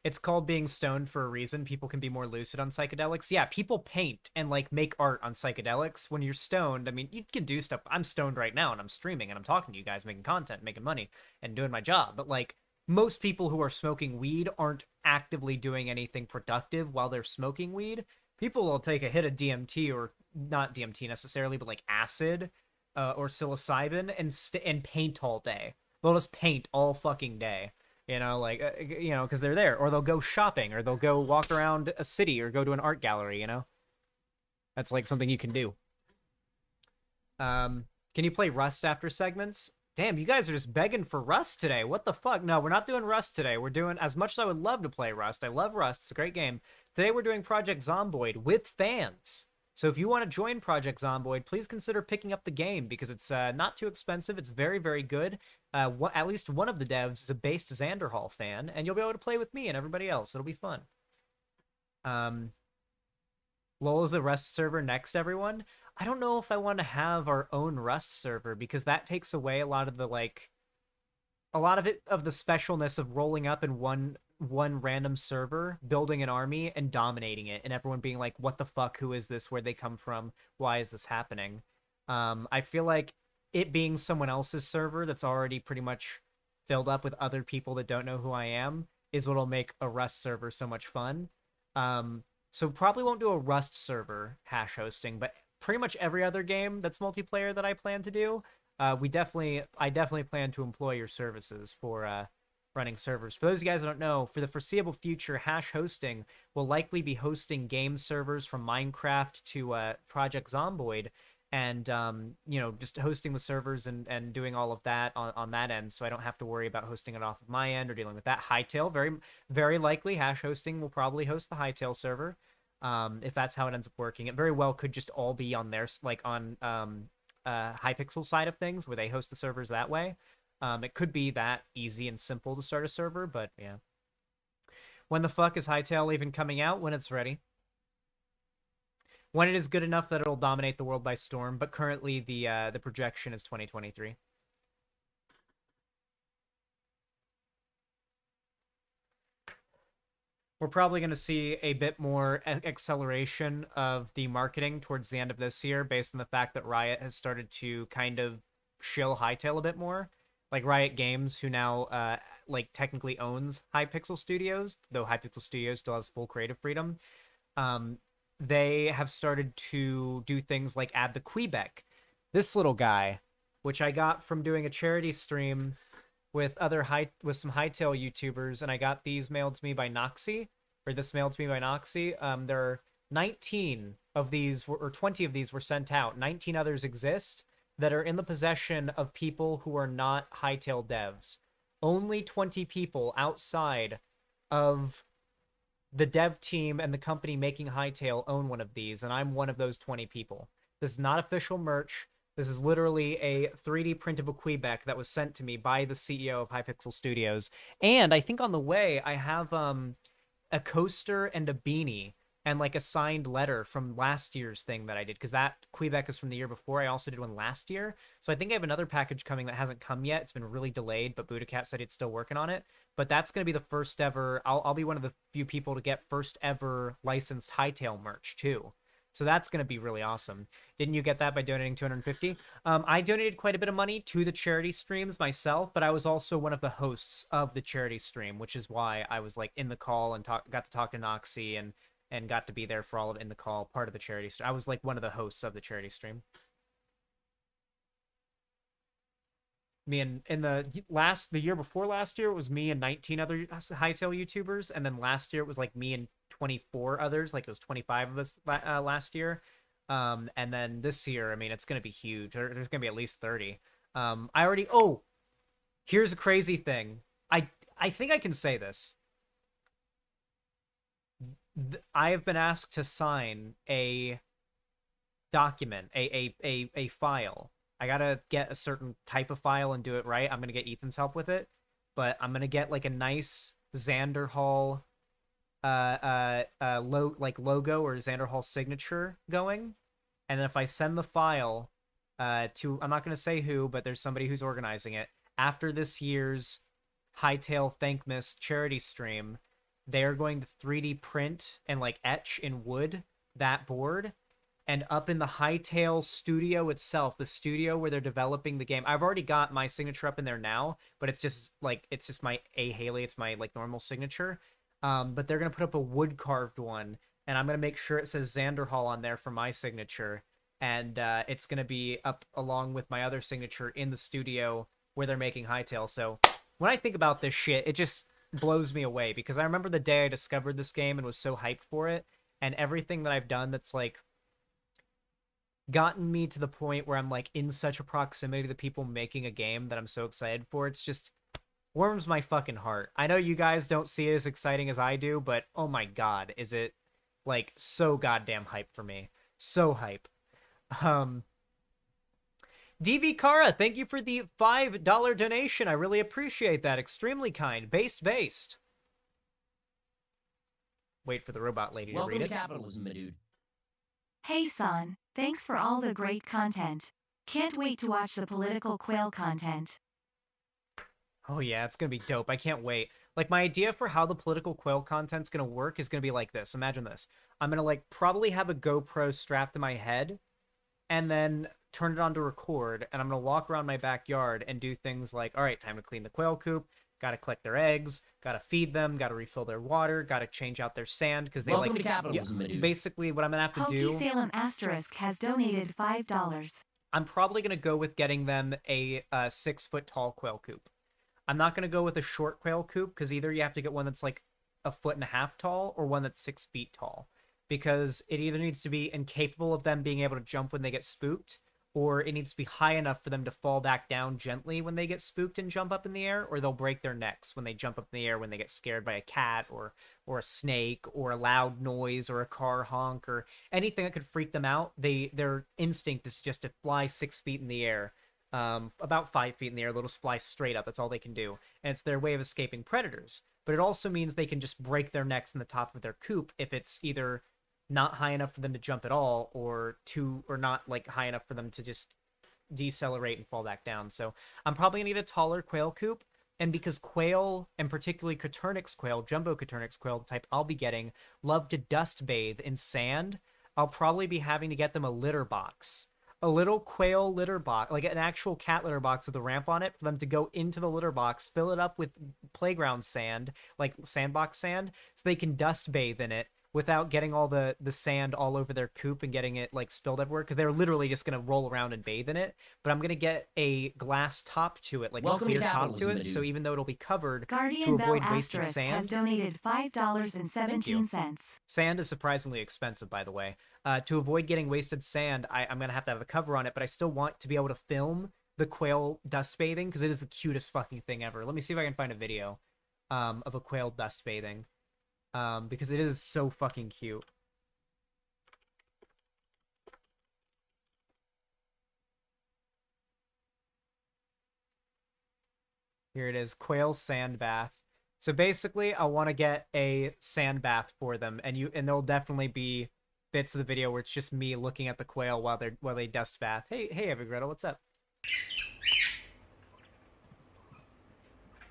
It's called being stoned for a reason. People can be more lucid on psychedelics. Yeah, people paint and like make art on psychedelics. When you're stoned, I mean, you can do stuff. I'm stoned right now and I'm streaming and I'm talking to you guys, making content, making money, and doing my job. But like most people who are smoking weed aren't actively doing anything productive while they're smoking weed. People will take a hit of DMT, or not DMT necessarily, but like acid or psilocybin, and paint all day. They'll just paint all fucking day. Like, because they're there, or they'll go shopping, or they'll go walk around a city, or go to an art gallery. That's like something you can do. Can you play Rust after segments? Damn, you guys are just begging for Rust today. What the fuck? No, we're not doing Rust today. We're doing, as much as I would love to play Rust. I love Rust. It's a great game. Today we're doing Project Zomboid with fans. So if you want to join Project Zomboid, please consider picking up the game, because it's not too expensive. It's very, very good. At least one of the devs is a based Xanderhal fan, and you'll be able to play with me and everybody else. It'll be fun. LOL is a Rust server next, everyone. I don't know if I want to have our own Rust server, because that takes away a lot of the of the specialness of rolling up in one random server, building an army, and dominating it, and everyone being like, what the fuck, who is this, where'd they come from, why is this happening? I feel like it being someone else's server that's already pretty much filled up with other people that don't know who I am is what'll make a Rust server so much fun. So probably won't do a Rust server hash hosting, but pretty much every other game that's multiplayer that I plan to do, I definitely plan to employ your services for running servers. For those of you guys who don't know, for the foreseeable future, hash hosting will likely be hosting game servers from Minecraft to Project Zomboid, and just hosting the servers and doing all of that on that end, so I don't have to worry about hosting it off of my end or dealing with that. Hightail, very, very likely hash hosting will probably host the Hightail server. If that's how it ends up working, it very well could just all be on their, like, on Hypixel side of things, where they host the servers that way. It could be that easy and simple to start a server, but yeah. When the fuck is Hightail even coming out? When it's ready. When it is good enough that it'll dominate the world by storm, but currently the projection is 2023. We're probably going to see a bit more acceleration of the marketing towards the end of this year, based on the fact that Riot has started to kind of shill Hightail a bit more. Like Riot Games, who now technically owns Hypixel Studios, though Hypixel Studios still has full creative freedom. They have started to do things like add the Quebec, this little guy, which I got from doing a charity stream with some Hightail YouTubers, and I got these mailed to me by Noxy, or this mailed to me by Noxy. There are 19 of these, or 20 of these were sent out. 19 others exist that are in the possession of people who are not Hightail devs. Only 20 people outside of the dev team and the company making Hightail own one of these, and I'm one of those 20 people. This is not official merch. This is literally a 3D printable Quebec that was sent to me by the CEO of Hypixel Studios. And I think on the way, I have a coaster and a beanie and like a signed letter from last year's thing that I did, because that Quebec is from the year before. I also did one last year. So I think I have another package coming that hasn't come yet. It's been really delayed, but Budacat said it's still working on it. But that's going to be the first ever, I'll be one of the few people to get first ever licensed Hightail merch too. So that's going to be really awesome. Didn't you get that by donating 250? I donated quite a bit of money to the charity streams myself, but I was also one of the hosts of the charity stream, which is why I was like in the call and got to talk to Noxy and got to be there for all of it in the call, part of the charity stream. I was like one of the hosts of the charity stream. Me and in the year before last year, it was me and 19 other Hightail YouTubers, and then last year it was like me and 24 others, like it was 25 of us last year. And then this year, I mean, it's going to be huge. There's going to be at least 30. Here's a crazy thing. I think I can say this. I have been asked to sign a document, a file. I gotta get a certain type of file and do it right. I'm gonna get Ethan's help with it, but I'm gonna get like a nice Xanderhal logo or Xanderhal signature going. And then if I send the file to, I'm not gonna say who, but there's somebody who's organizing it, after this year's Hightail Thankmas charity stream, they're going to 3D print and like etch in wood that board. And up in the Hightail studio itself, the studio where they're developing the game, I've already got my signature up in there now, but it's just my A. Haley, it's my like normal signature. But they're gonna put up a wood carved one, and I'm gonna make sure it says Xanderhal on there for my signature, and it's gonna be up along with my other signature in the studio where they're making Hightail. So when I think about this shit, it just blows me away because I remember the day I discovered this game and was so hyped for it, and everything that I've done that's like gotten me to the point where I'm like in such a proximity to the people making a game that I'm so excited for. It's just warms my fucking heart. I know you guys don't see it as exciting as I do, but oh my god, is it like so goddamn hype for me. So hype. DV Kara, thank you for the $5 donation. I really appreciate that. Extremely kind. Based. Wait for the robot lady to read
Welcome
it.
to capitalism, my dude.
Hey son, thanks for all the great content. Can't wait to watch the political quail content.
Oh yeah, it's gonna be dope. I can't wait. Like, my idea for how the political quail content's gonna work is gonna be like this. Imagine this. I'm gonna like probably have a GoPro strapped to my head and then turn it on to record, and I'm gonna walk around my backyard and do things like, all right, time to clean the quail coop, gotta collect their eggs, gotta feed them, gotta refill their water, gotta change out their sand because they
Welcome
like
to capitalism, my dude.
basically what I'm gonna have to
Pokey
do.
Salem Asterisk has donated $5.
I'm probably gonna go with getting them a 6-foot tall quail coop. I'm not gonna go with a short quail coop because either you have to get one that's like 1.5 feet tall or one that's 6 feet tall, because it either needs to be incapable of them being able to jump when they get spooked, or it needs to be high enough for them to fall back down gently when they get spooked and jump up in the air, or they'll break their necks when they jump up in the air when they get scared by a cat or a snake or a loud noise or a car honk or anything that could freak them out. Their instinct is just to fly 6 feet in the air, about 5 feet in the air. They'll just fly straight up. That's all they can do, and it's their way of escaping predators. But it also means they can just break their necks in the top of their coop if it's either not high enough for them to jump at all, or not like high enough for them to just decelerate and fall back down. So I'm probably gonna need a taller quail coop, and because quail, and particularly Coturnix quail, jumbo Coturnix quail, the type I'll be getting, love to dust bathe in sand, I'll probably be having to get them a litter box. A little quail litter box, like an actual cat litter box with a ramp on it, for them to go into the litter box, fill it up with playground sand, like sandbox sand, so they can dust bathe in it without getting all the sand all over their coop and getting it like spilled everywhere, because they're literally just gonna roll around and bathe in it. But I'm gonna get a glass top to it, like a
Welcome to
clear top to
capitalism,
it,
dude.
so even though it'll be covered,
Guardian
to
Bell
avoid wasted
Asterisk has
sand.
donated $5.17.
Sand is surprisingly expensive, by the way. To avoid getting wasted sand, I'm gonna have to have a cover on it, but I still want to be able to film the quail dust bathing because it is the cutest fucking thing ever. Let me see if I can find a video of a quail dust bathing, because it is so fucking cute. Here it is, quail sand bath. So basically, I want to get a sand bath for them, and there'll definitely be bits of the video where it's just me looking at the quail while they dust bath. Hey, Evergretta, what's up?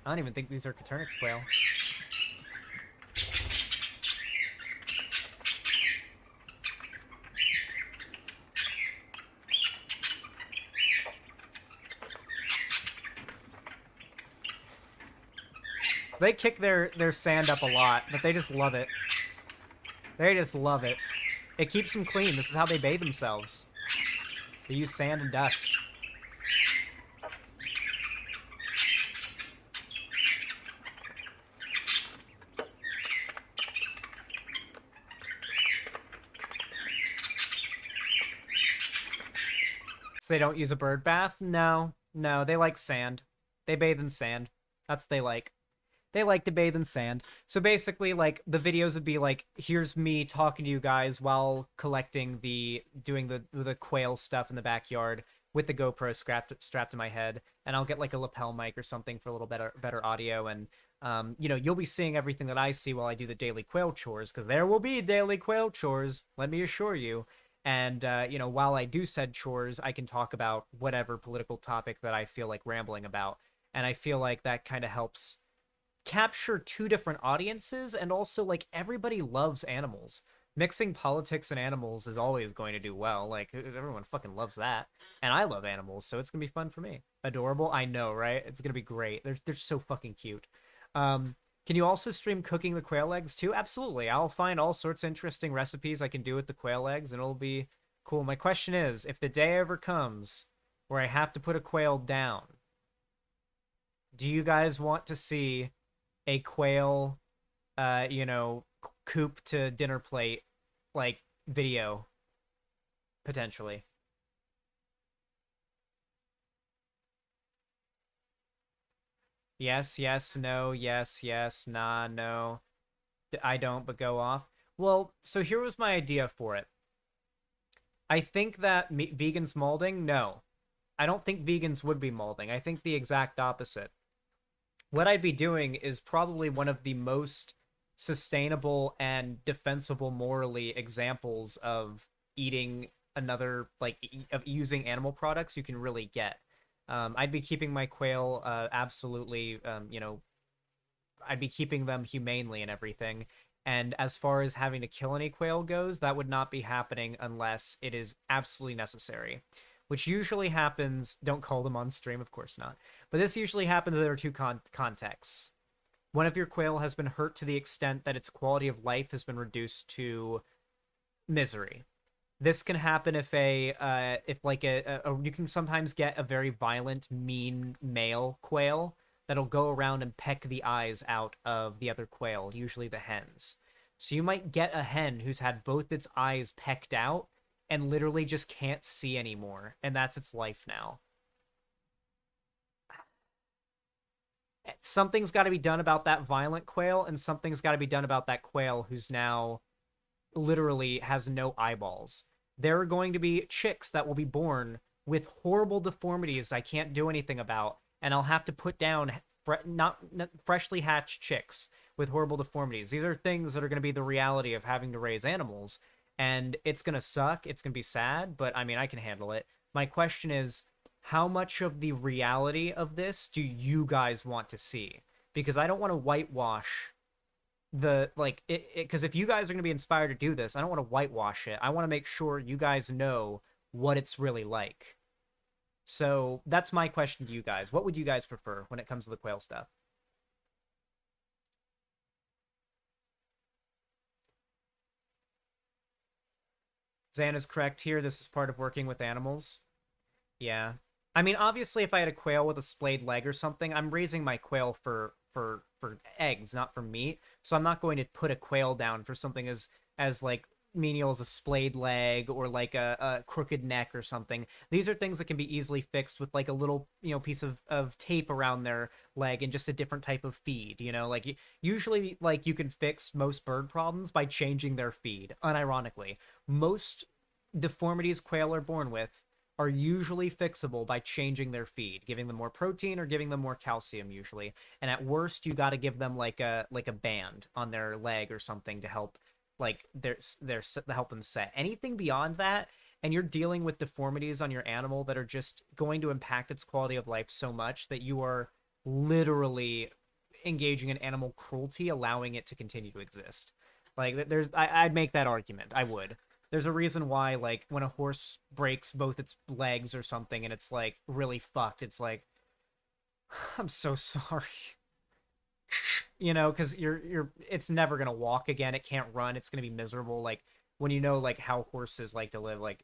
I don't even think these are Coturnix quail. So they kick their sand up a lot, but they just love it. They just love it. It keeps them clean. This is how they bathe themselves. They use sand and dust. So they don't use a bird bath? No, they like sand. They bathe in sand. That's what they like. They like to bathe in sand. So basically, like, the videos would be like, here's me talking to you guys while doing the quail stuff in the backyard with the GoPro strapped to my head, and I'll get like a lapel mic or something for a little better audio, and you'll be seeing everything that I see while I do the daily quail chores, because there will be daily quail chores, let me assure you. And while I do said chores, I can talk about whatever political topic that I feel like rambling about, and I feel like that kind of helps capture two different audiences, and also like everybody loves animals. Mixing politics and animals is always going to do well. Like everyone fucking loves that, and I love animals, so it's gonna be fun for me. Adorable, I know, right? It's gonna be great. They're so fucking cute. Can you also stream cooking the quail eggs too? Absolutely. I'll find all sorts of interesting recipes I can do with the quail eggs, and it'll be cool. My question is, if the day ever comes where I have to put a quail down, do you guys want to see a quail, coop to dinner plate, like, video, potentially? Yes, yes, no, yes, yes, nah, no. I don't, but go off. Well, so here was my idea for it. I think that vegans molding, no. I don't think vegans would be molding. I think the exact opposite. What I'd be doing is probably one of the most sustainable and defensible morally examples of eating another, like, of using animal products you can really get. I'd be keeping my quail absolutely, I'd be keeping them humanely and everything. And as far as having to kill any quail goes, that would not be happening unless it is absolutely necessary, which usually happens. Don't call them on stream, of course not. But this usually happens. There are two contexts. One of your quail has been hurt to the extent that its quality of life has been reduced to misery. This can happen if you can sometimes get a very violent, mean male quail that'll go around and peck the eyes out of the other quail, usually the hens. So you might get a hen who's had both its eyes pecked out and literally just can't see anymore, and that's its life now. Something's got to be done about that violent quail, and something's got to be done about that quail who's now literally has no eyeballs. There are going to be chicks that will be born with horrible deformities I can't do anything about, and I'll have to put down not freshly hatched chicks with horrible deformities. These are things that are going to be the reality of having to raise animals, and it's going to suck. It's going to be sad, but I mean, I can handle it. My question is, how much of the reality of this do you guys want to see? Because I don't want to whitewash because if you guys are going to be inspired to do this, I don't want to whitewash it. I want to make sure you guys know what it's really like. So that's my question to you guys. What would you guys prefer when it comes to the quail stuff? Zan is correct here. This is part of working with animals. Yeah. I mean, obviously, if I had a quail with a splayed leg or something, I'm raising my quail for eggs, not for meat. So I'm not going to put a quail down for something as like menial as a splayed leg or like a crooked neck or something. These are things that can be easily fixed with like a little, piece of tape around their leg and just a different type of feed, like usually like you can fix most bird problems by changing their feed. Unironically, most deformities quail are born with are usually fixable by changing their feed, giving them more protein or giving them more calcium usually. And at worst, you got to give them like a band on their leg or something to help like their help them set. Anything beyond that, and you're dealing with deformities on your animal that are just going to impact its quality of life so much that you are literally engaging in animal cruelty, allowing it to continue to exist. Like I'd make that argument. I would. There's a reason why, like, when a horse breaks both its legs or something and it's, like, really fucked, it's like, I'm so sorry. Because it's never gonna walk again. It can't run. It's gonna be miserable. Like, when you know, like, how horses like to live, like,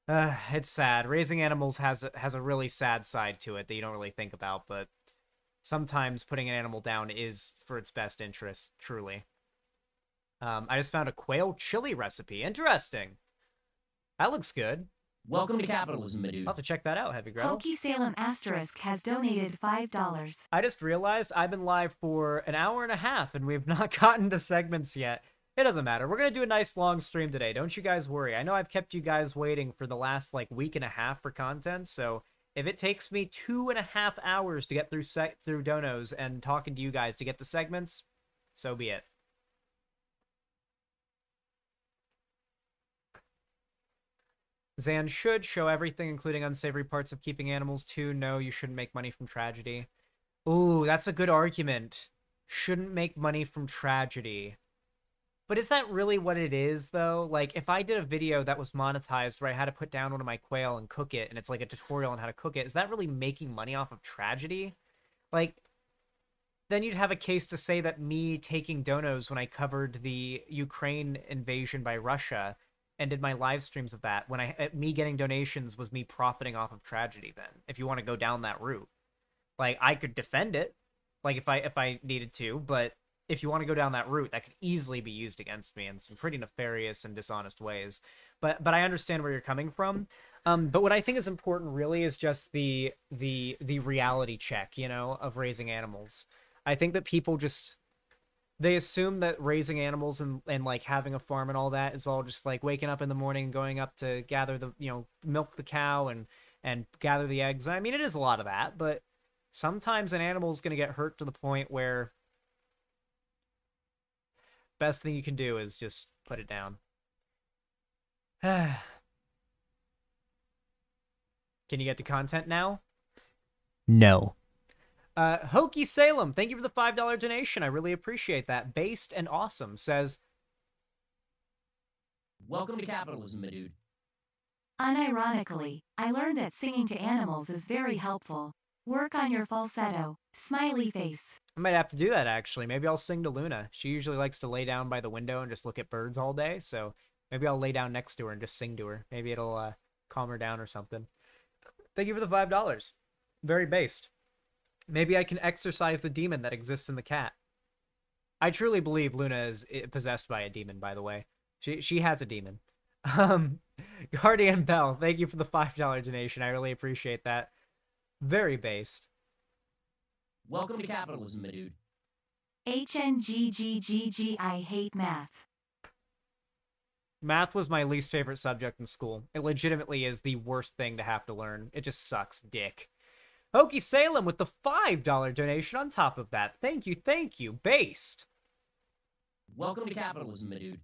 it's sad. Raising animals has a really sad side to it that you don't really think about, but sometimes putting an animal down is for its best interest, truly. I just found a quail chili recipe. Interesting. That looks good.
Welcome to capitalism, my dude.
I'll have to check that out, Heavy Gretel.
Pokey Salem Asterisk has donated $5.
I just realized I've been live for an hour and a half, and we've not gotten to segments yet. It doesn't matter. We're going to do a nice long stream today. Don't you guys worry. I know I've kept you guys waiting for the last, like, week and a half for content, so if it takes me 2.5 hours to get through donos and talking to you guys to get the segments, so be it. Zan should show everything, including unsavory parts of keeping animals too. No, you shouldn't make money from tragedy. Ooh, that's a good argument. Shouldn't make money from tragedy. But is that really what it is, though? Like, if I did a video that was monetized where I had to put down one of my quail and cook it, and it's like a tutorial on how to cook it, is that really making money off of tragedy? Like, then you'd have a case to say that me taking donos when I covered the Ukraine invasion by Russia and did my live streams of that, when me getting donations was me profiting off of tragedy then, if you want to go down that route. Like, I could defend it, like, if I needed to, but if you want to go down that route, that could easily be used against me in some pretty nefarious and dishonest ways. But I understand where you're coming from. But what I think is important really is just the reality check, you know, of raising animals. I think that people just, they assume that raising animals and like having a farm and all that is all just like waking up in the morning and going up to gather the, you know, milk the cow and gather the eggs. I mean, it is a lot of that, but sometimes an animal is going to get hurt to the point where best thing you can do is just put it down. Can you get to content now? No. Hokey Salem, thank you for the $5 donation. I really appreciate that. Based and Awesome says,
Welcome to capitalism, my dude.
Unironically, I learned that singing to animals is very helpful. Work on your falsetto. Smiley face.
I might have to do that, actually. Maybe I'll sing to Luna. She usually likes to lay down by the window and just look at birds all day, so maybe I'll lay down next to her and just sing to her. Maybe it'll calm her down or something. Thank you for the $5. Very based. Maybe I can exorcise the demon that exists in the cat. I truly believe Luna is possessed by a demon, by the way. She has a demon. Guardian Bell, thank you for the $5 donation. I really appreciate that. Very based.
Welcome to capitalism, my dude.
HNGGGG I hate math.
Math was my least favorite subject in school. It legitimately is the worst thing to have to learn. It just sucks dick. Hokey Salem with the $5 donation on top of that. Thank you, based.
Welcome to capitalism, my dude.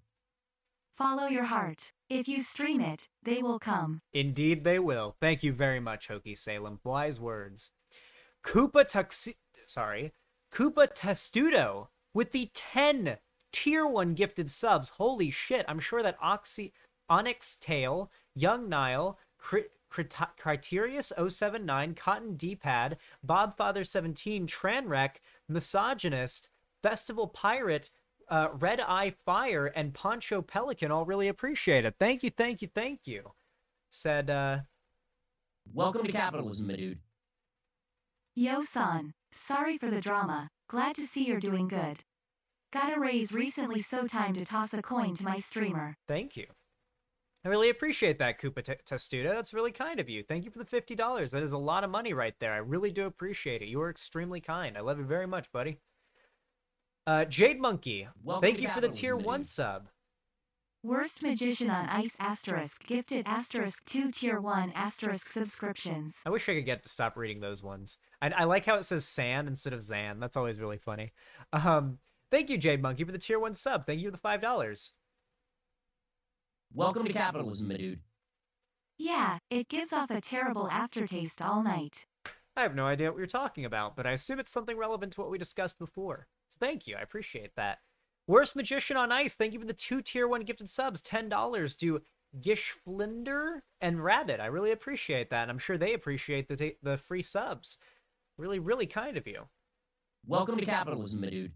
Follow your heart. If you stream it, they will come.
Indeed they will. Thank you very much, Hokey Salem. Wise words. Koopa Testudo with the 10 tier 1 gifted subs. Holy shit, I'm sure that Onyx Tail, Young Nile, Criterius 079, Cotton D-Pad, Bobfather17, Tranrek, Misogynist, Festival Pirate, Red Eye Fire, and Poncho Pelican all really appreciate it. Thank you. Said,
Welcome to capitalism, my dude.
Yo-san, sorry for the drama. Glad to see you're doing good. Got a raise recently, so time to toss a coin to my streamer.
Thank you. I really appreciate that, Koopa Testudo. That's really kind of you. Thank you for the $50. That is a lot of money right there. I really do appreciate it. You are extremely kind. I love you very much, buddy. Jade Monkey, thank you for the tier 1 sub.
Worst Magician on Ice * gifted * 2 tier 1 * subscriptions.
I wish I could get to stop reading those ones. I like how it says San instead of Zan. That's always really funny. Thank you, Jade Monkey, for the tier 1 sub. Thank you for the $5.
Welcome to capitalism, my dude.
Yeah, it gives off a terrible aftertaste all night.
I have no idea what you're talking about, but I assume it's something relevant to what we discussed before. So thank you, I appreciate that. Worst Magician on Ice, thank you for the 2 tier 1 gifted subs, $10 to Gishflinder and Rabbit. I really appreciate that, and I'm sure they appreciate the free subs. Really, really kind of you.
Welcome to capitalism, my dude.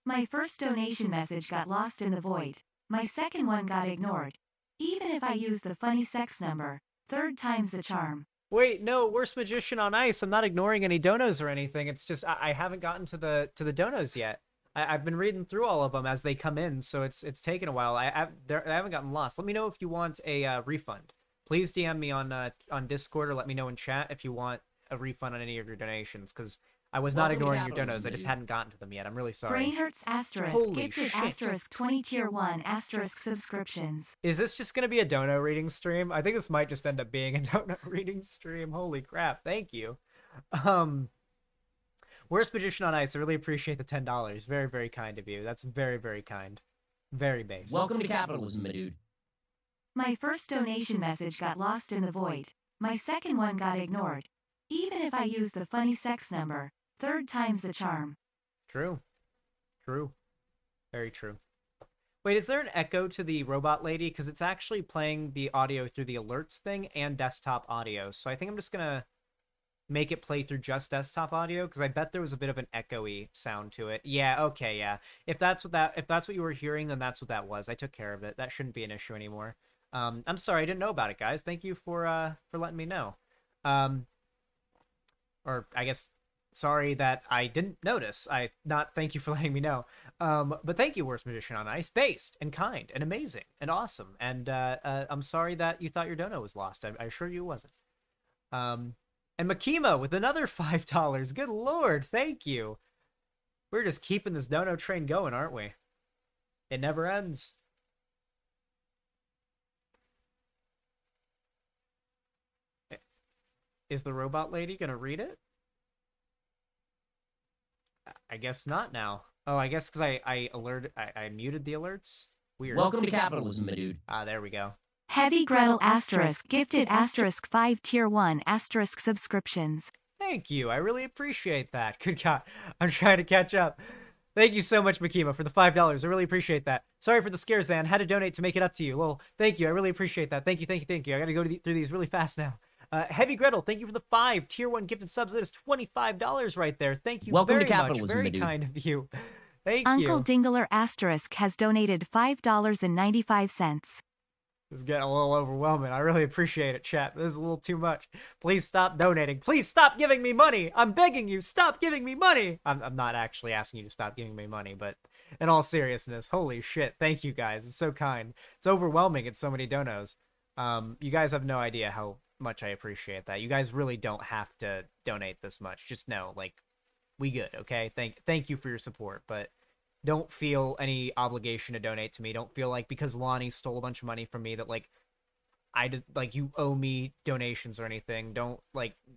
My first donation message got lost in the void. My second one got ignored. Even if I use the funny sex number, 3rd time's the charm.
Wait, no, Worst Magician on Ice. I'm not ignoring any donos or anything. It's just I haven't gotten to the donos yet. I've been reading through all of them as they come in, so it's taken a while. I haven't gotten lost. Let me know if you want a refund. Please DM me on Discord or let me know in chat if you want a refund on any of your donations, because I was not ignoring your donos. I just hadn't gotten to them yet. I'm really sorry.
Brainhurts *
Holy
gifted
shit.
* 20 tier 1 * subscriptions.
Is this just going to be a dono reading stream? I think this might just end up being a dono reading stream. Holy crap. Thank you. Worst Magician on Ice, I really appreciate the $10. Very, very kind of you. That's very, very kind. Very base.
Welcome to capitalism, my dude.
My first donation message got lost in the void. My second one got ignored. Even if I use the funny sex number, Third time's the charm.
True. True. Very true. Wait, is there an echo to the robot lady? Because it's actually playing the audio through the alerts thing and desktop audio. So I think I'm just going to make it play through just desktop audio, because I bet there was a bit of an echoey sound to it. Yeah, okay, yeah. If that's what you were hearing, then that's what that was. I took care of it. That shouldn't be an issue anymore. I'm sorry, I didn't know about it, guys. Thank you for letting me know. Or I guess sorry that I didn't notice. Thank you for letting me know. But thank you, Worst Magician on Ice. Based and kind and amazing and awesome. And I'm sorry that you thought your dono was lost. I assure you it wasn't. And Makima with another $5. Good lord, thank you. We're just keeping this dono train going, aren't we? It never ends. Is the robot lady gonna read it? I guess not now. Oh, I guess because I muted the alerts. Weird.
Welcome to capitalism, my dude.
Ah, there we go.
Heavy Gretel asterisk gifted asterisk 5 tier 1 asterisk subscriptions.
Thank you. I really appreciate that. Good God. I'm trying to catch up. Thank you so much, Makima, for the $5. I really appreciate that. Sorry for the scare, Zan. Had to donate to make it up to you. Well, thank you. I really appreciate that. Thank you, thank you, thank you. I got to go through these really fast now. Heavy Gretel, thank you for the 5 tier 1 gifted subs. That is $25 right there. Thank you
Welcome
very
to capitalism,
much. Very
my dude.
kind of you. Thank
Uncle
you.
Dingler asterisk has donated $5.95.
This is getting a little overwhelming. I really appreciate it, chat. This is a little too much. Please stop donating. Please stop giving me money. I'm begging you. Stop giving me money. I'm not actually asking you to stop giving me money, but in all seriousness, holy shit. Thank you guys. It's so kind. It's overwhelming. It's so many donos. You guys have no idea how much I appreciate that. You guys really don't have to donate this much. Just know, like, we good, okay? Thank you for your support, but don't feel any obligation to donate to me. Don't feel like because Lonnie stole a bunch of money from me that you owe me donations or anything. Don't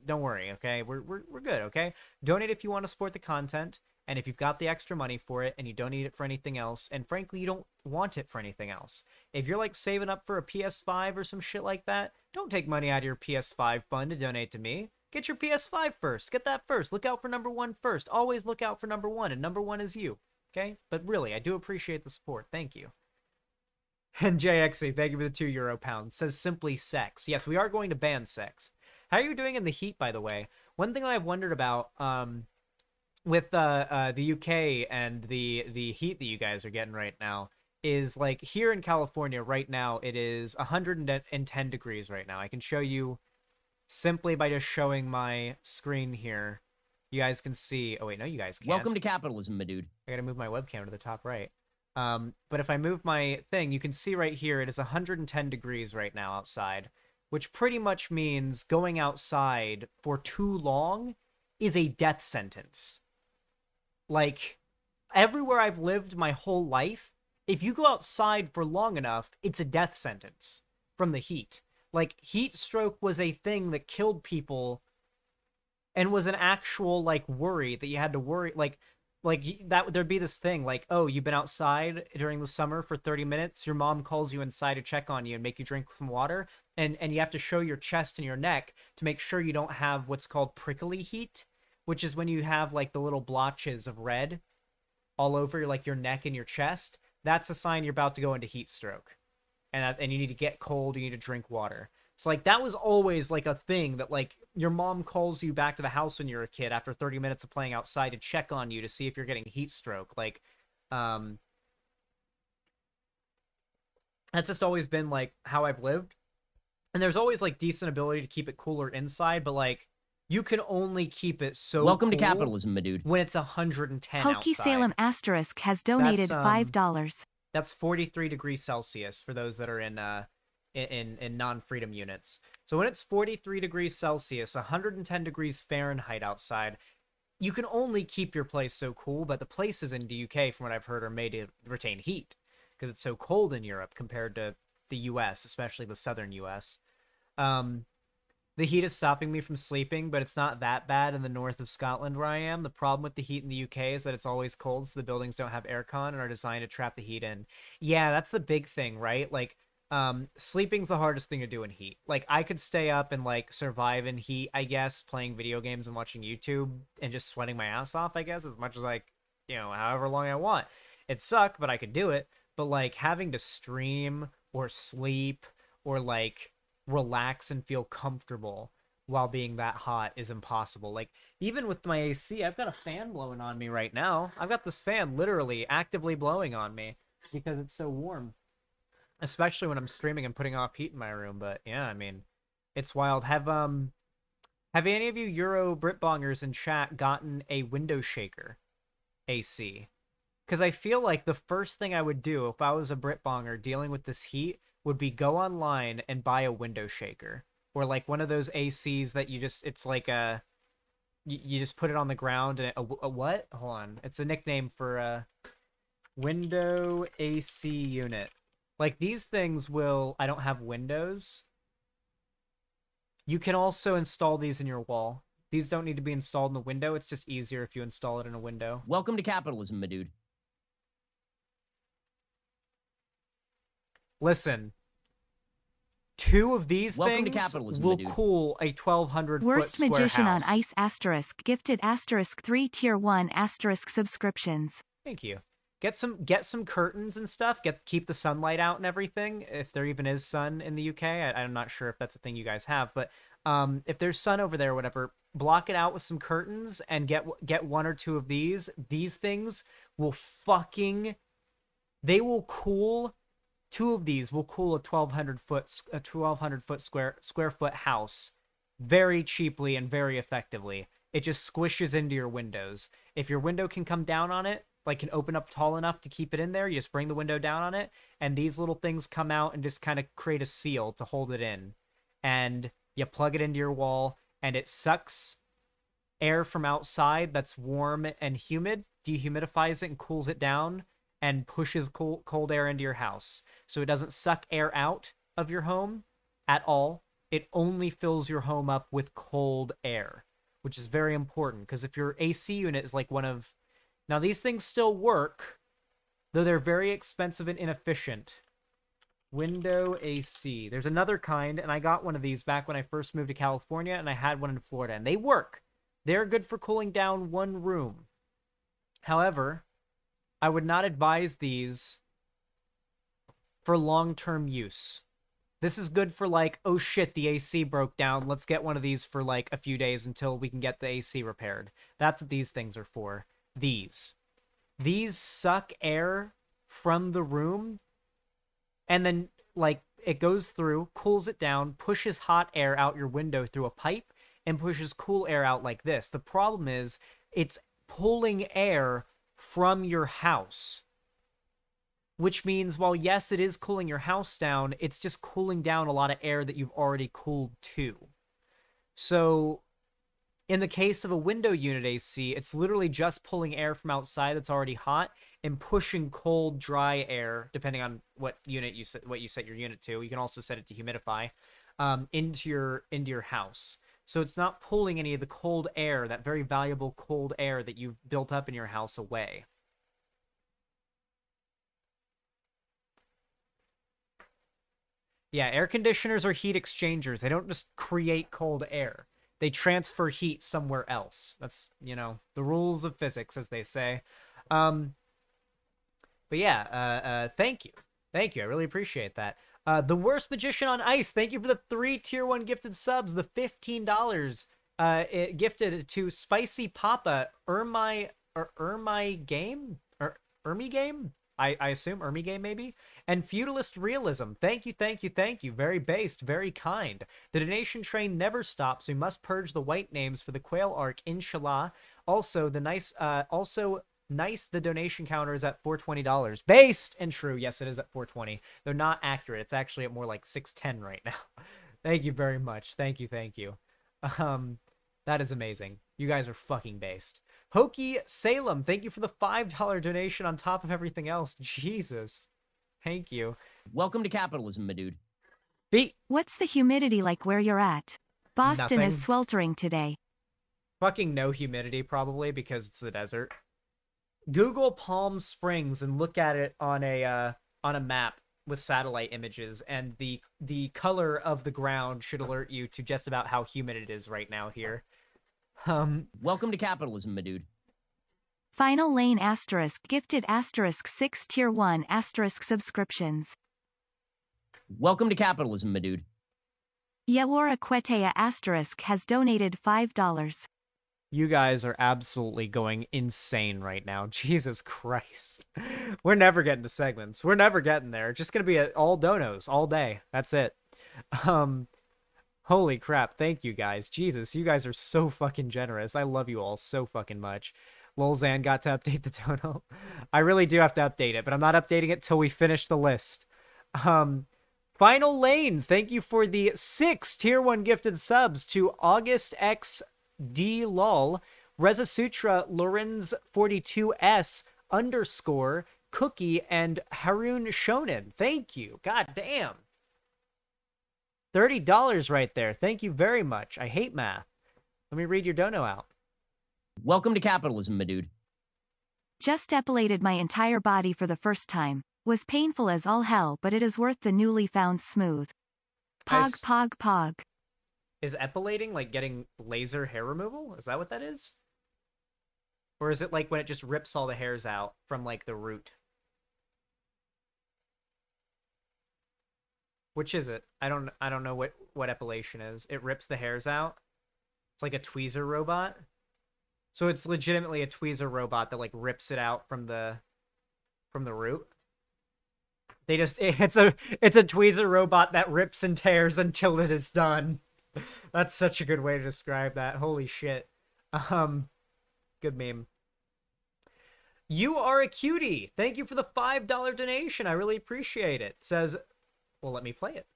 worry, okay? We're good, okay? Donate if you want to support the content, and if you've got the extra money for it and you don't need it for anything else, and frankly you don't want it for anything else. If you're like saving up for a PS5 or some shit like that, don't take money out of your PS5 fund to donate to me. Get your PS5 first. Get that first. Look out for number 1 first. Always look out for number 1, and number 1 is you. Okay? But really, I do appreciate the support. Thank you. And JXC, thank you for the €2 says simply sex. Yes, we are going to ban sex. How are you doing in the heat, by the way? One thing that I've wondered about with the UK and the heat that you guys are getting right now is, like, here in California right now, it is 110 degrees right now. I can show you simply by just showing my screen here. You guys can see. Oh, wait, no, you guys can't.
Welcome to capitalism, my dude.
I gotta move my webcam to the top right. But if I move my thing, you can see right here, it is 110 degrees right now outside, which pretty much means going outside for too long is a death sentence. Like, everywhere I've lived my whole life, if you go outside for long enough, it's a death sentence from the heat. Like, heat stroke was a thing that killed people and was an actual, like, worry that you had to worry, like that there'd be this thing, like, oh, you've been outside during the summer for 30 minutes, your mom calls you inside to check on you and make you drink some water, and you have to show your chest and your neck to make sure you don't have what's called prickly heat, which is when you have, like, the little blotches of red all over, like, your neck and your chest. That's a sign you're about to go into heat stroke. And you need to get cold, you need to drink water. So, like, that was always, like, a thing that, like, your mom calls you back to the house when you're a kid after 30 minutes of playing outside to check on you to see if you're getting heat stroke. Like, that's just always been, like, how I've lived. And there's always, like, decent ability to keep it cooler inside, but, like, you can only keep it so
Welcome to
cool
capitalism, my dude.
when it's 110
Pokey
outside.
Salem asterisk has donated
That's,
$5.
That's 43 degrees Celsius for those that are in non-freedom units. So when it's 43 degrees Celsius, 110 degrees Fahrenheit outside, you can only keep your place so cool, but the places in the UK, from what I've heard, are made to retain heat because it's so cold in Europe compared to the US, especially the southern US. The heat is stopping me from sleeping, but it's not that bad in the north of Scotland where I am. The problem with the heat in the UK is that it's always cold, so the buildings don't have aircon and are designed to trap the heat in. Yeah, that's the big thing, right? Like, Sleeping's the hardest thing to do in heat. Like, I could stay up and like survive in heat, I guess, playing video games and watching YouTube and just sweating my ass off, I guess, as much as like, however long I want. It'd suck, but I could do it. But like having to stream or sleep or like relax and feel comfortable while being that hot is impossible. Like, even with my AC, I've got a fan blowing on me right now. I've got this fan literally actively blowing on me because it's so warm. Especially when I'm streaming and putting off heat in my room. But yeah, I mean, it's wild. Have any of you Euro Britbongers in chat gotten a window shaker AC? Because I feel like the first thing I would do if I was a Britbonger dealing with this heat would be go online and buy a window shaker. Or like one of those ACs that it's like you just put it on the ground and a what? Hold on. It's a nickname for a window AC unit. Like, these things I don't have windows. You can also install these in your wall. These don't need to be installed in the window. It's just easier if you install it in a window.
Welcome to capitalism, my dude.
Listen. 2 of these
Welcome to
things
capitalism,
will
my dude.
cool a 1,200 foot
Worst
square
magician
house.
on ice asterisk gifted asterisk 3 tier 1 asterisk subscriptions.
Thank you. Get some curtains and stuff. Keep the sunlight out and everything. If there even is sun in the UK, I'm not sure if that's a thing you guys have, but if there's sun over there or whatever, block it out with some curtains and get 1 or 2 of these. These things will they will cool. 2 of these will cool a 1,200 foot square foot house very cheaply and very effectively. It just squishes into your windows. If your window can come down on it, like can open up tall enough to keep it in there, you just bring the window down on it, and these little things come out and just kind of create a seal to hold it in. And you plug it into your wall, and it sucks air from outside that's warm and humid, dehumidifies it and cools it down, and pushes cold air into your house. So it doesn't suck air out of your home at all. It only fills your home up with cold air, which is very important, because if your AC unit is like one of... Now, these things still work, though they're very expensive and inefficient. Window AC. There's another kind, and I got one of these back when I first moved to California, and I had one in Florida, and they work. They're good for cooling down one room. However, I would not advise these for long-term use. This is good for like, oh shit, the AC broke down. Let's get one of these for like a few days until we can get the AC repaired. That's what these things are for. These suck air from the room, and then like it goes through, cools it down, pushes hot air out your window through a pipe, and pushes cool air out like this. The problem is it's pulling air from your house, which means while yes, it is cooling your house down, it's just cooling down a lot of air that you've already cooled too. So in the case of a window unit AC, it's literally just pulling air from outside that's already hot and pushing cold, dry air, depending on what you set your unit to. You can also set it to humidify, into your house. So it's not pulling any of the cold air, that very valuable cold air that you've built up in your house, away. Yeah, air conditioners are heat exchangers. They don't just create cold air. They transfer heat somewhere else. That's, the rules of physics, as they say. But yeah, thank you. Thank you. I really appreciate that. The Worst Magician on Ice, thank you for the 3 tier 1 gifted subs, the $15 gifted to Spicy Papa, Ermi Game? Ermi Game? I assume Ermi Game, maybe? And Feudalist Realism. Thank you, thank you, thank you. Very based, very kind. The donation train never stops. We must purge the white names for the Quail Arc, inshallah. Also, the donation counter is at $420. Based and true. Yes, it is at $420. They're not accurate. It's actually at more like $610 right now. Thank you very much. Thank you, thank you. That is amazing. You guys are fucking based. Hokey Salem, thank you for the $5 donation on top of everything else. Jesus. Thank you.
Welcome to capitalism, my dude.
What's the humidity like where you're at? Boston
Nothing.
is sweltering today.
Fucking no humidity, probably, because it's the desert. Google Palm Springs and look at it on a map with satellite images, and the color of the ground should alert you to just about how humid it is right now here.
Welcome to capitalism, my dude.
Final Lane asterisk gifted asterisk 6 tier 1 asterisk subscriptions.
Welcome to capitalism, my dude.
Yawara Kwetea asterisk has donated $5.
You guys are absolutely going insane right now. Jesus Christ. We're never getting to segments. We're never getting there. Just going to be all donos all day. That's it. Holy crap. Thank you guys. Jesus, you guys are so fucking generous. I love you all so fucking much. Lolzan got to update the dono. I really do have to update it, but I'm not updating it till we finish the list. Final Lane, thank you for the 6 tier 1 gifted subs to August X D lol, Reza Sutra, Lorenz 42S _ Cookie, and Harun Shonen. Thank you. God damn. $30 right there. Thank you very much. I hate math. Let me read your dono out.
Welcome to capitalism, my dude.
Just epilated my entire body for the first time. Was painful as all hell, but it is worth the newly found smooth. Pog, pog, pog.
Is epilating like getting laser hair removal? Is that what that is? Or is it like when it just rips all the hairs out from like the root? Which is it? I don't know what epilation is. It rips the hairs out. It's like a tweezer robot. So it's legitimately a tweezer robot that like rips it out from the root. It's a tweezer robot that rips and tears until it is done. That's such a good way to describe that. Holy shit. Good meme. You are a cutie. Thank you for the $5 donation. I really appreciate it. Says, well, let me play it.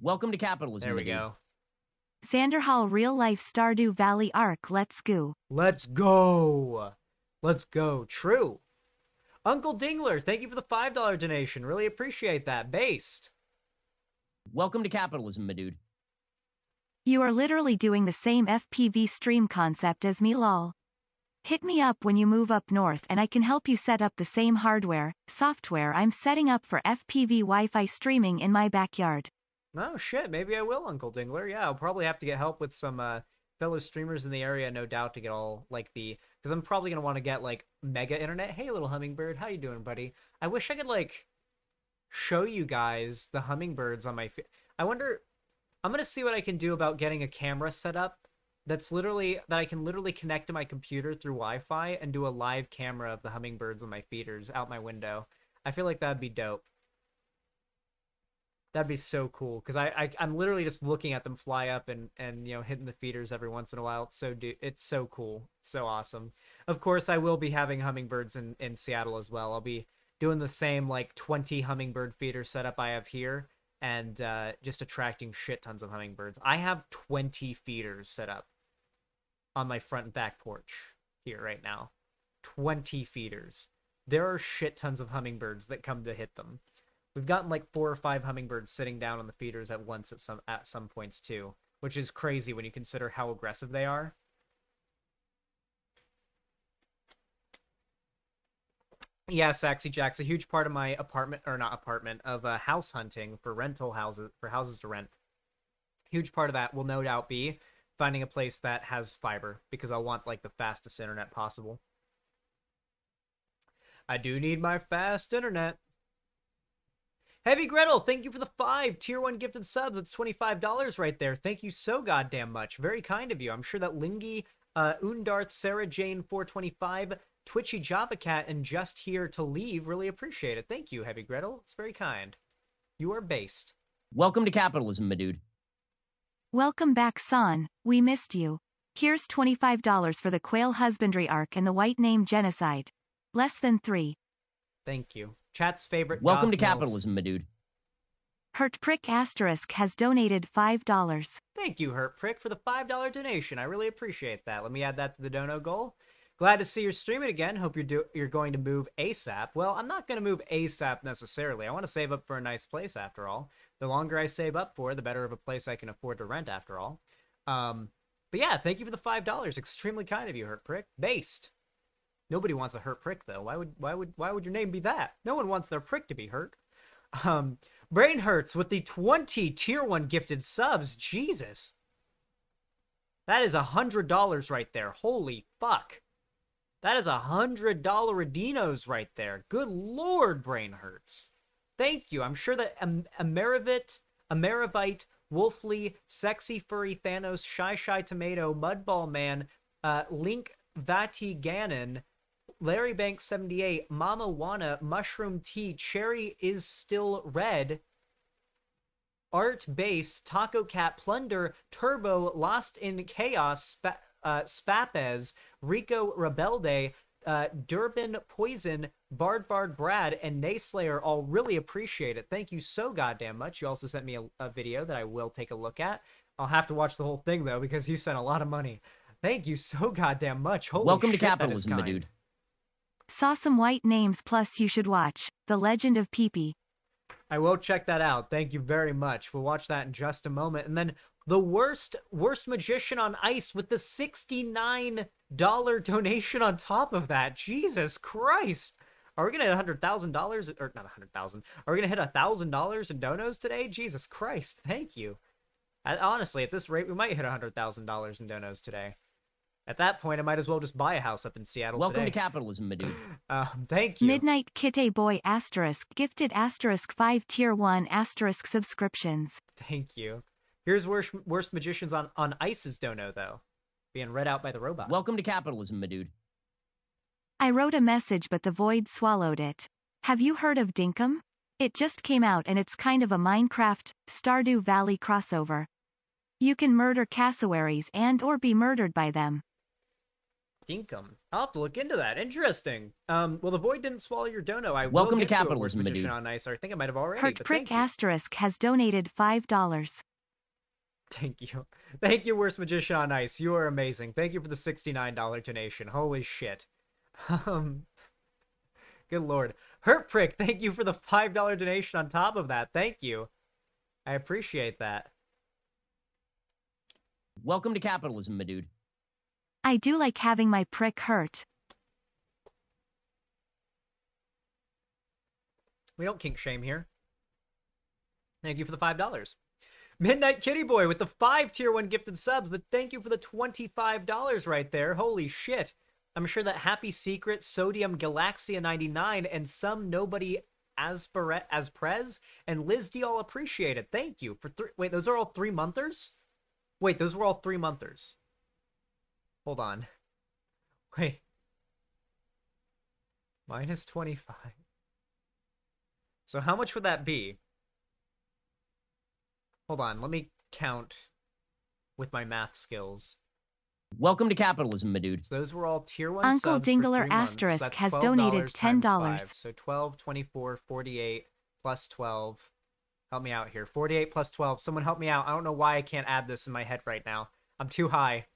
Welcome to capitalism.
There we go.
Xanderhal real life Stardew Valley arc. Let's go.
Let's go. Let's go. True. Uncle Dingler, thank you for the $5 donation. Really appreciate that. Based.
Welcome to capitalism, my dude.
You are literally doing the same FPV stream concept as me lol. Hit me up when you move up north and I can help you set up the same hardware, software I'm setting up for FPV Wi-Fi streaming in my backyard.
Oh shit, maybe I will, Uncle Dingler. Yeah, I'll probably have to get help with some fellow streamers in the area, no doubt, to get all like because I'm probably gonna want to get like mega internet. Hey, little hummingbird, how you doing, buddy? I wish I could like show you guys the hummingbirds on my I wonder, I'm gonna see what I can do about getting a camera set up that I can literally connect to my computer through Wi-Fi and do a live camera of the hummingbirds on my feeders out my window. I feel like that'd be dope. That'd be so cool because I'm literally just looking at them fly up and you know, hitting the feeders every once in a while. It's so cool. It's so awesome. Of course, I will be having hummingbirds in Seattle as well. I'll be doing the same like 20 hummingbird feeder setup I have here and just attracting shit tons of hummingbirds. I have 20 feeders set up on my front and back porch here right now. 20 feeders. There are shit tons of hummingbirds that come to hit them. We've gotten like 4 or 5 hummingbirds sitting down on the feeders at once at some points too, which is crazy when you consider how aggressive they are. Yeah, Saxy Jack's a huge part of my house hunting for houses to rent. Huge part of that will no doubt be finding a place that has fiber because I want like the fastest internet possible. I do need my fast internet. Heavy Gretel, thank you for the 5 tier 1 gifted subs. It's $25 right there. Thank you so goddamn much. Very kind of you. I'm sure that Lingy, Undarth, Sarah Jane 425, Twitchy Java Cat, and Just Here to Leave really appreciate it. Thank you, Heavy Gretel. It's very kind. You are based.
Welcome to capitalism, my dude.
Welcome back, Son. We missed you. Here's $25 for the Quail Husbandry Arc and the White Name Genocide. Less than 3.
Thank you. Chat's favorite.
Welcome to
MILF.
capitalism, my dude.
Hurt Prick Asterisk has donated $5.
Thank you, Hurt Prick, for the $5 donation. I really appreciate that. Let me add that to the dono goal. Glad to see you're streaming again. Hope you're going to move ASAP. Well, I'm not going to move ASAP necessarily. I want to save up for a nice place after all. The longer I save up for, the better of a place I can afford to rent after all. But yeah, thank you for the $5. Extremely kind of you, Hurt Prick. Based. Nobody wants a hurt prick though. Why would your name be that? No one wants their prick to be hurt. Brain Hurts with the 20 tier 1 gifted subs. Jesus. That is $100 right there. Holy fuck. That is $100 Redinos right there. Good Lord, Brain Hurts. Thank you. I'm sure that Amerivite, Wolfly, Sexy Furry Thanos, Shy Tomato, Mudball Man, Link Vati Ganon, Larry Banks 78, Mama Wanna, Mushroom Tea, Cherry is Still Red, Art Base, Taco Cat, Plunder, Turbo, Lost in Chaos, Spapez, Rico Rebelde, Durban Poison, Bard Brad, and Nayslayer all really appreciate it. Thank you so goddamn much. You also sent me a video that I will take a look at. I'll have to watch the whole thing though because you sent a lot of money. Thank you so goddamn much. Holy
Welcome to
shit,
capitalism, my dude.
Saw some white names plus you should watch The Legend of Pee-Pee.
I will check that out. Thank you very much. We'll watch that in just a moment. And then the worst magician on ice with the $69 donation on top of that. Jesus Christ. Are we going to hit $100,000? Or not 100,000. Are we going to hit $1,000 in donos today? Jesus Christ. Thank you. Honestly, at this rate, we might hit $100,000 in donos today. At that point, I might as well just buy a house up in Seattle
Welcome
today.
to capitalism, my dude.
Thank you.
Midnight Kitty Boy asterisk gifted asterisk 5 tier 1 asterisk subscriptions.
Thank you. Here's worst magicians on Ice's dono, though. Being read out by the robot.
Welcome to capitalism, my dude.
I wrote a message but the void swallowed it. Have you heard of Dinkum? It just came out and it's kind of a Minecraft, Stardew Valley crossover. You can murder cassowaries and or be murdered by them.
Dinkum. I'll have to look into that. Interesting. Well, the void didn't swallow your dono. I
Welcome
will
to
get to a
capitalism,
worst
my
magician
dude.
on Ice. I think I might have already.
Hurt
but
Prick
thank you.
asterisk has donated $5.
Thank you. Thank you, worst magician on Ice. You are amazing. Thank you for the $69 donation. Holy shit. Good lord. Hurt Prick, thank you for the $5 donation on top of that. Thank you. I appreciate that.
Welcome to capitalism, my dude.
I do like having my prick hurt.
We don't kink shame here. Thank you for the $5. Midnight Kitty Boy with the 5 tier 1 gifted subs. Thank you for the $25 right there. Holy shit. I'm sure that Happy Secret, Sodium Galaxia 99, and some nobody Asprez and Liz D all appreciate it. Thank you for wait, those are all 3-monthers? Wait, those were all 3-monthers. Hold on. Wait. Minus 25. So how much would that be? Hold on, let me count with my math skills.
Welcome to capitalism, my dude.
So those were all tier 1
Uncle
subs for
Dingler
3 months.
asterisk
That's
has
$12
donated
times
$10.
5. So 12, 24, 48, plus 12. Help me out here. 48 plus 12. Someone help me out. I don't know why I can't add this in my head right now. I'm too high.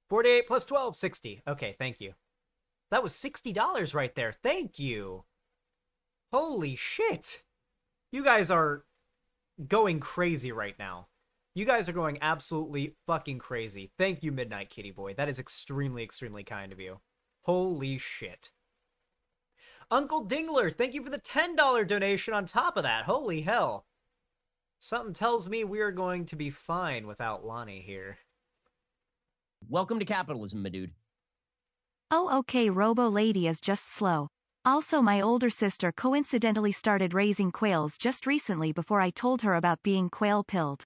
48 plus 12, 60. Okay, thank you. That was $60 right there. Thank you. Holy shit. You guys are going crazy right now. You guys are going absolutely fucking crazy. Thank you, Midnight Kitty Boy. That is extremely, extremely kind of you. Holy shit. Uncle Dingler, thank you for the $10 donation on top of that. Holy hell. Something tells me we are going to be fine without Lonnie here.
Welcome to capitalism, my dude.
Oh okay, Robo Lady is just slow. Also my older sister coincidentally started raising quails just recently before I told her about being quail pilled.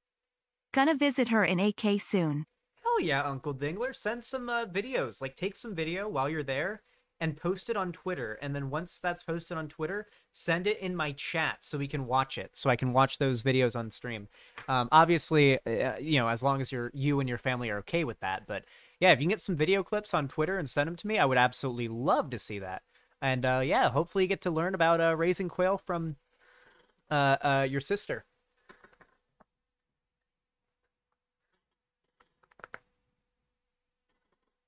Gonna visit her in AK soon.
Hell yeah, Uncle Dingler. Send some videos. Like, take some video while you're there and post it on Twitter. And then once that's posted on Twitter, send it in my chat so we can watch it. So I can watch those videos on stream. Obviously, you know, as long as you and your family are okay with that. But yeah, if you can get some video clips on Twitter and send them to me, I would absolutely love to see that. And yeah, hopefully you get to learn about raising quail from your sister.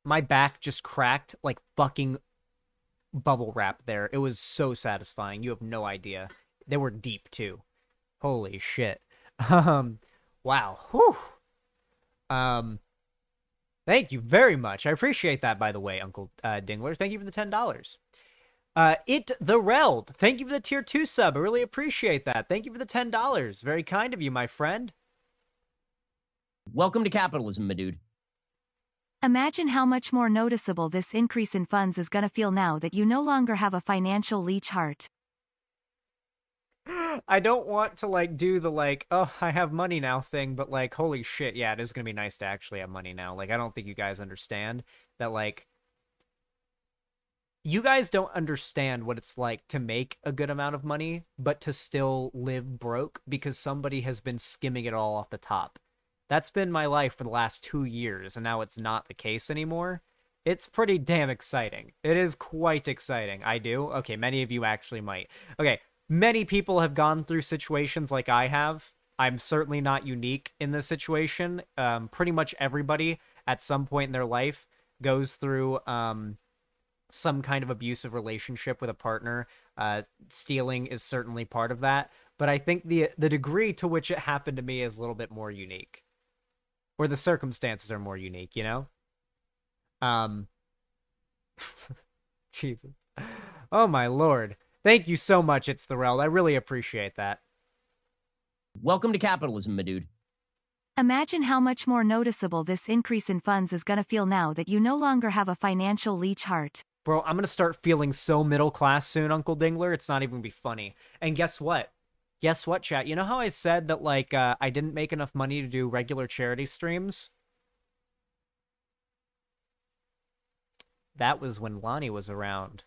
My back just cracked like fucking bubble wrap there. It was so satisfying. You have no idea. They were deep too. Holy shit. Wow. Whew. Thank you very much. I appreciate that, by the way, Uncle Dingler. Thank you for the $10. It the Reld. Thank you for the tier 2 sub. I really appreciate that. Thank you for the $10. Very kind of you, my friend.
Welcome to capitalism, my dude.
Imagine how much more noticeable this increase in funds is gonna feel now that you no longer have a financial leech heart.
I don't want to, like, do the, like, oh, I have money now thing, but, like, holy shit, yeah, it is gonna be nice to actually have money now. Like, I don't think you guys understand that, like, you guys don't understand what it's like to make a good amount of money, but to still live broke because somebody has been skimming it all off the top. That's been my life for the last 2 years, and now it's not the case anymore. It's pretty damn exciting. It is quite exciting. I do? Okay, many of you actually might. Okay, many people have gone through situations like I have. I'm certainly not unique in this situation. Pretty much everybody at some point in their life goes through some kind of abusive relationship with a partner. Stealing is certainly part of that. But I think the degree to which it happened to me is a little bit more unique. Or the circumstances are more unique, you know? Jesus. Oh my lord. Thank you so much, It's the Reld. I really appreciate that.
Welcome to capitalism, my dude.
Imagine how much more noticeable this increase in funds is gonna feel now that you no longer have a financial leech heart.
Bro, I'm gonna start feeling so middle class soon, Uncle Dingler. It's not even gonna be funny. And guess what? Guess what, chat? You know how I said that, like, I didn't make enough money to do regular charity streams? That was when Lonnie was around.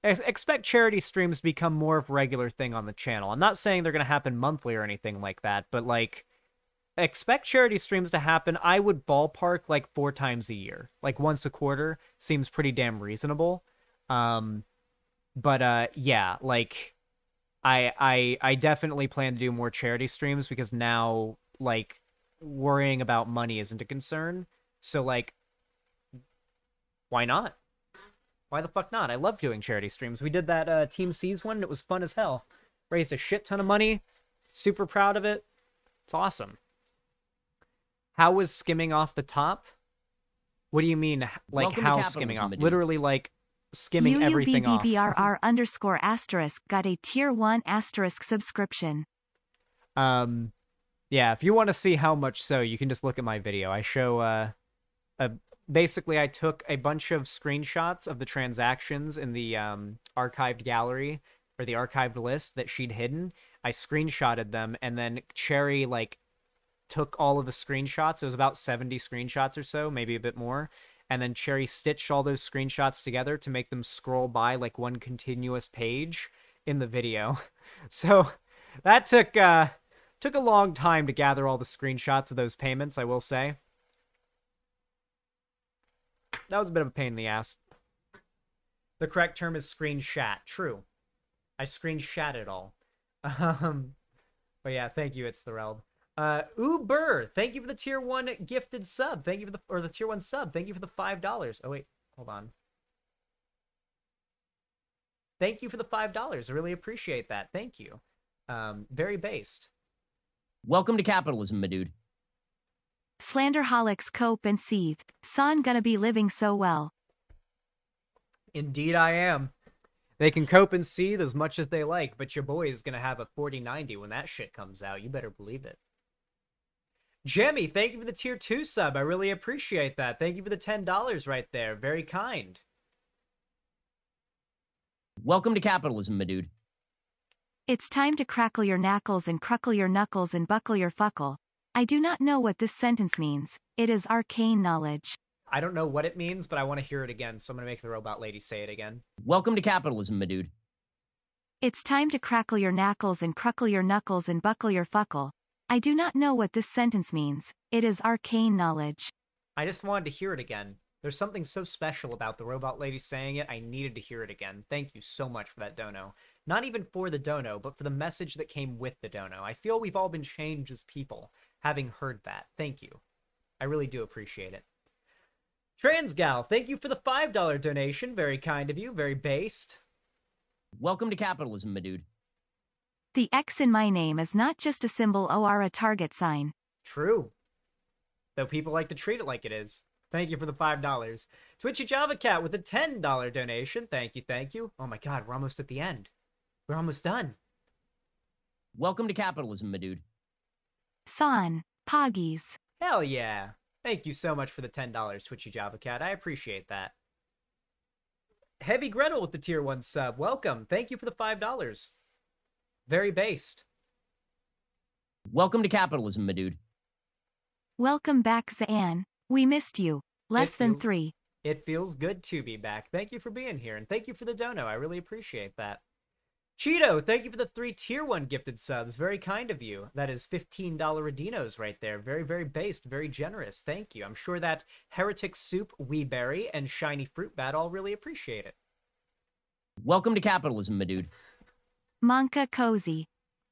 Expect charity streams to become more of a regular thing on the channel. I'm not saying they're going to happen monthly or anything like that, but, like, expect charity streams to happen. I would ballpark, like, 4 times a year. Like, once a quarter seems pretty damn reasonable. Yeah, like, I definitely plan to do more charity streams because now, like, worrying about money isn't a concern. So, like, why not? Why the fuck not? I love doing charity streams. We did that Team C's one, and it was fun as hell. Raised a shit ton of money. Super proud of it. It's awesome. How was skimming off the top? What do you mean, like,
Welcome to
how
capitalism,
skimming off?
my dude.
Literally, like, skimming everything off.
UUBBBRR_ got a tier 1 asterisk subscription.
Yeah, if you want to see how much so, you can just look at my video. I show, basically, I took a bunch of screenshots of the transactions in the archived gallery, or the archived list that she'd hidden. I screenshotted them, and then Cherry, like, took all of the screenshots. It was about 70 screenshots or so, maybe a bit more. And then Cherry stitched all those screenshots together to make them scroll by like one continuous page in the video. So that took a long time to gather all the screenshots of those payments, I will say. That was a bit of a pain in the ass. The correct term is screenshot. True. I screenshot it all. But yeah, thank you, It's the Reld. Uber, thank you for the tier 1 gifted sub. Thank you for the tier 1 sub. Thank you for the $5. Oh wait, hold on. Thank you for the $5. I really appreciate that. Thank you. Very based.
Welcome to capitalism, my dude.
Slanderholics cope and seethe. Son gonna be living so well.
Indeed I am. They can cope and seethe as much as they like, but your boy is gonna have a 4090 when that shit comes out. You better believe it. Jemmy, thank you for the tier 2 sub. I really appreciate that. Thank you for the $10 right there. Very kind.
Welcome to capitalism, my dude.
It's time to crackle your knackles and cruckle your knuckles and buckle your fuckle. I do not know what this sentence means. It is arcane knowledge.
I don't know what it means, but I want to hear it again, so I'm going to make the robot lady say it again.
Welcome to capitalism, my dude.
It's time to crackle your knackles and cruckle your knuckles and buckle your fuckle. I do not know what this sentence means. It is arcane knowledge.
I just wanted to hear it again. There's something so special about the robot lady saying it, I needed to hear it again. Thank you so much for that dono. Not even for the dono, but for the message that came with the dono. I feel we've all been changed as people, having heard that. Thank you. I really do appreciate it. Transgal, thank you for the $5 donation. Very kind of you, very based.
Welcome to capitalism, my dude.
The X in my name is not just a symbol or a target sign.
True. though people like to treat it like it is. Thank you for the $5. Twitchy Java Cat with a $10 donation. Thank you, thank you. Oh my god, we're almost at the end. We're almost done.
Welcome to capitalism, my dude.
San, Poggies.
Hell yeah. Thank you so much for the $10, Twitchy Java Cat. I appreciate that. Heavy Gretel with the tier 1 sub. Welcome. Thank you for the $5. Very based.
Welcome to capitalism, my dude.
Welcome back, Zan. We missed you. Less than 3.
It feels good to be back. Thank you for being here, and thank you for the dono. I really appreciate that. Cheeto, thank you for the 3 tier 1 gifted subs. Very kind of you. That is $15 Redinos right there. Very, very based, very generous. Thank you. I'm sure that Heretic Soup, Weeberry, and Shiny Fruit Bat all really appreciate it.
Welcome to capitalism, my dude.
Monka Cozy.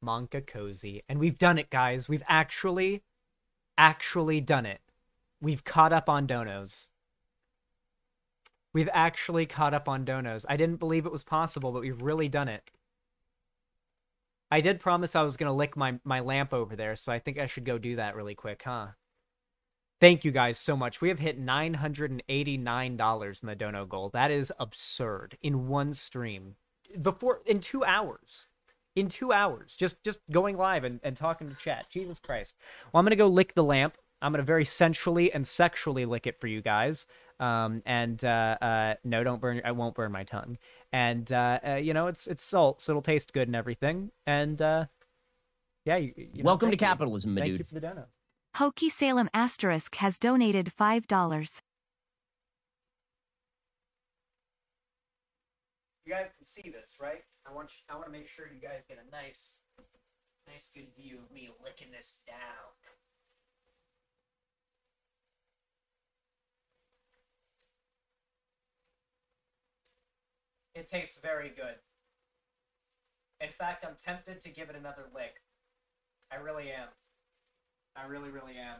Monka Cozy. And we've done it, guys. We've actually done it. We've caught up on donos. We've actually caught up on donos. I didn't believe it was possible, but we've really done it. I did promise I was going to lick my lamp over there, so I think I should go do that really quick, huh? Thank you guys so much. We have hit $989 in the dono goal. That is absurd. In one stream. In 2 hours. In 2 hours. Just going live and talking to chat. Jesus Christ. Well, I'm going to go lick the lamp. I'm going to very sensually and sexually lick it for you guys. No, don't burn. I won't burn my tongue. And you know, it's salt, so it'll taste good and everything. And yeah, you know,
Welcome to capitalism, my
thank
dude.
you for the dono.
Hokey Salem Asterisk has donated $5.
You guys can see this, right? I want to make sure you guys get a nice good view of me licking this down. It tastes very good. In fact, I'm tempted to give it another lick. I really am. I really, really am.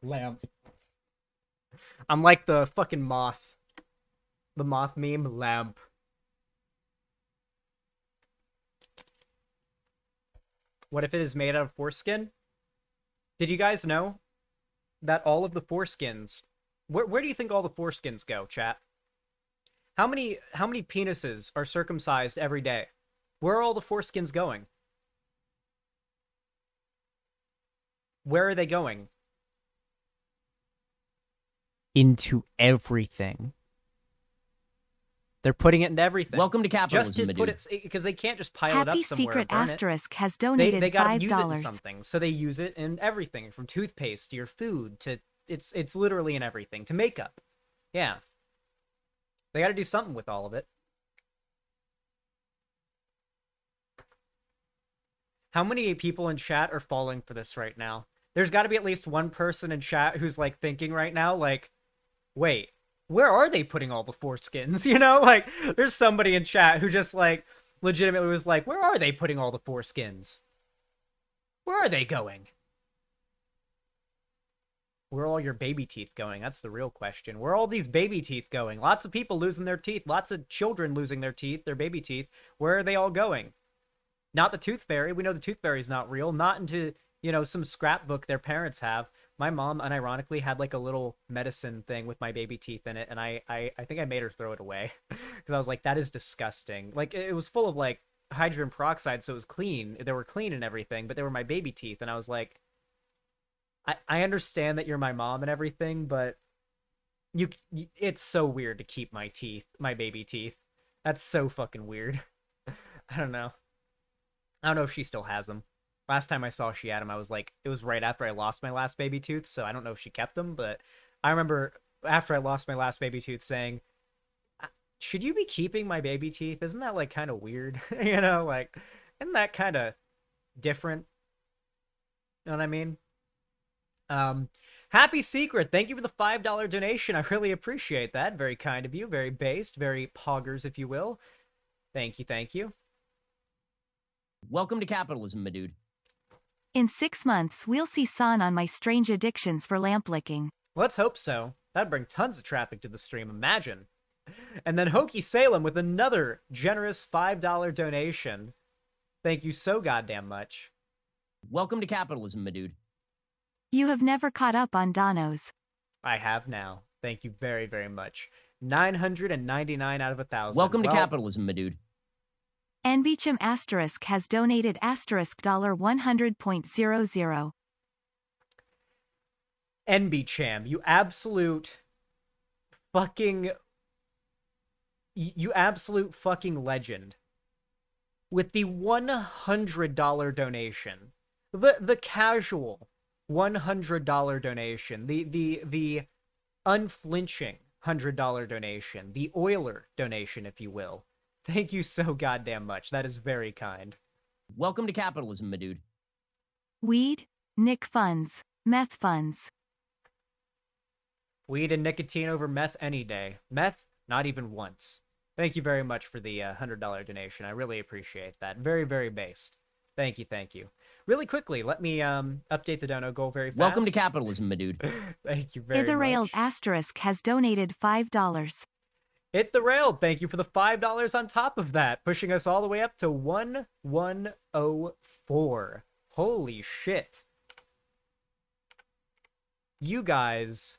Lamp. I'm like the fucking moth. The moth meme, lamp. What if it is made out of foreskin? Did you guys know that all of the foreskins... Where do you think all the foreskins go, chat? How many penises are circumcised every day? Where are all the foreskins going? Where are they going? Into everything. They're putting it into everything.
Welcome to capitalism,
Just to
my
put
dude.
it, because they can't just pile it
Happy
up somewhere
Secret
and burn it.
Asterisk has donated
They gotta
$5.
use it in something, so they use it in everything, from toothpaste to your food to it's literally in everything, to makeup. Yeah, they gotta do something with all of it. How many people in chat are falling for this right now? There's got to be at least one person in chat who's like thinking right now, like, wait, where are they putting all the foreskins? You know, like, there's somebody in chat who just like legitimately was like, where are they putting all the foreskins? Where are they going? Where are all your baby teeth going? That's the real question. Where are all these baby teeth going? Lots of people losing their teeth. Lots of children losing their teeth, their baby teeth. Where are they all going? Not the tooth fairy. We know the tooth fairy is not real. Not into, you know, some scrapbook their parents have. My mom, unironically, had like a little medicine thing with my baby teeth in it, and I think I made her throw it away because I was like, that is disgusting. Like, it was full of like hydrogen peroxide, so it was clean. They were clean and everything, but they were my baby teeth, and I was like, I understand that you're my mom and everything, but it's so weird to keep my teeth, my baby teeth. That's so fucking weird. I don't know. I don't know if she still has them. Last time I saw she had them, I was like, it was right after I lost my last baby tooth, so I don't know if she kept them, but I remember after I lost my last baby tooth saying, should you be keeping my baby teeth? Isn't that like kind of weird? You know, like, isn't that kind of different? You know what I mean? Happy Secret, thank you for the $5 donation. I really appreciate that. Very kind of you. Very based. Very poggers, if you will. Thank you, thank you.
Welcome to capitalism, my dude.
In 6 months, we'll see San on my strange addictions for lamp licking.
Let's hope so. That'd bring tons of traffic to the stream. Imagine. And then Hokey Salem with another generous $5 donation. Thank you so goddamn much.
Welcome to capitalism, my dude.
You have never caught up on donos.
I have now. Thank you very, very much. 999 out of 1,000.
Welcome to capitalism, my dude.
NBCHM asterisk has donated asterisk $100.00.
NBCHM, you absolute fucking legend. With the $100 donation. The casual $100 donation. The unflinching $100 donation. The Euler donation, if you will. Thank you so goddamn much. That is very kind.
Welcome to capitalism, my dude.
Weed, Nick funds, meth funds.
Weed and nicotine over meth any day. Meth, not even once. Thank you very much for the $100 donation. I really appreciate that. Very, very based. Thank you, thank you. Really quickly, let me update the dono goal very fast.
Welcome to capitalism, my dude.
Thank you very
Itherrailed
much.
asterisk has donated $5.
Hit the rail. Thank you for the $5 on top of that, pushing us all the way up to 1104. Holy shit. You guys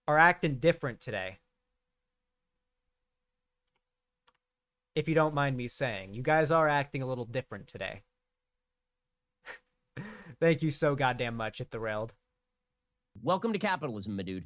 are acting different today. If you don't mind me saying, you guys are acting a little different today. Thank you so goddamn much, Hit the Railed.
Welcome to capitalism, my dude.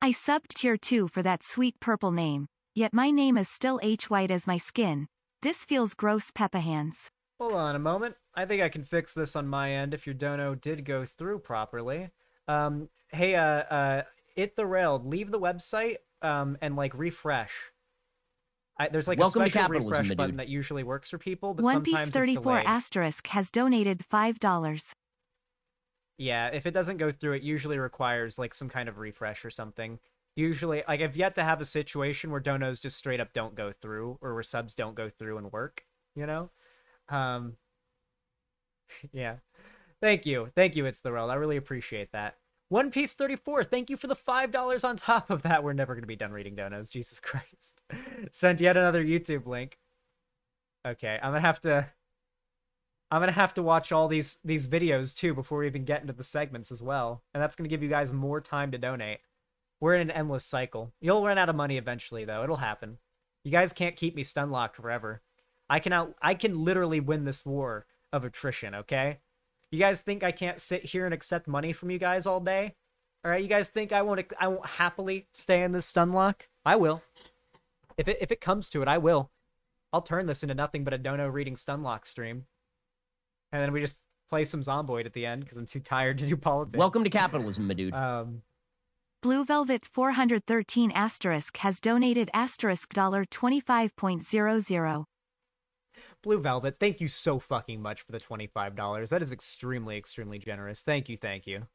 I subbed tier 2 for that sweet purple name, yet my name is still white as my skin. This feels gross, Peppa Hands.
Hold on a moment. I think I can fix this on my end if your dono did go through properly. Hey, Hit the Railed, leave the website and like refresh. There's like
Welcome
a
to
special
capitalism,
refresh
my
button
dude.
that usually works for people, but
One Piece
sometimes it's
34
delayed.
asterisk has donated $5.
Yeah, if it doesn't go through, it usually requires like some kind of refresh or something. Usually, like I've yet to have a situation where donos just straight up don't go through, or where subs don't go through and work, you know? Yeah. Thank you. Thank you, It's the World. I really appreciate that. One Piece 34, thank you for the $5 on top of that. We're never going to be done reading donos. Jesus Christ. Sent yet another YouTube link. Okay, I'm going to have to watch all these videos too before we even get into the segments as well. And that's going to give you guys more time to donate. We're in an endless cycle. You'll run out of money eventually, though. It'll happen. You guys can't keep me stun locked forever. I can literally win this war of attrition, okay? You guys think I can't sit here and accept money from you guys all day? All right, you guys think I won't happily stay in this stun lock? I will. If it comes to it, I will. I'll turn this into nothing but a dono reading stun lock stream. And then we just play some Zomboid at the end because I'm too tired to do politics.
Welcome to capitalism, my dude.
Blue Velvet 413 asterisk has donated asterisk $25.00.
Blue Velvet, thank you so fucking much for the $25. That is extremely, extremely generous. Thank you, thank you.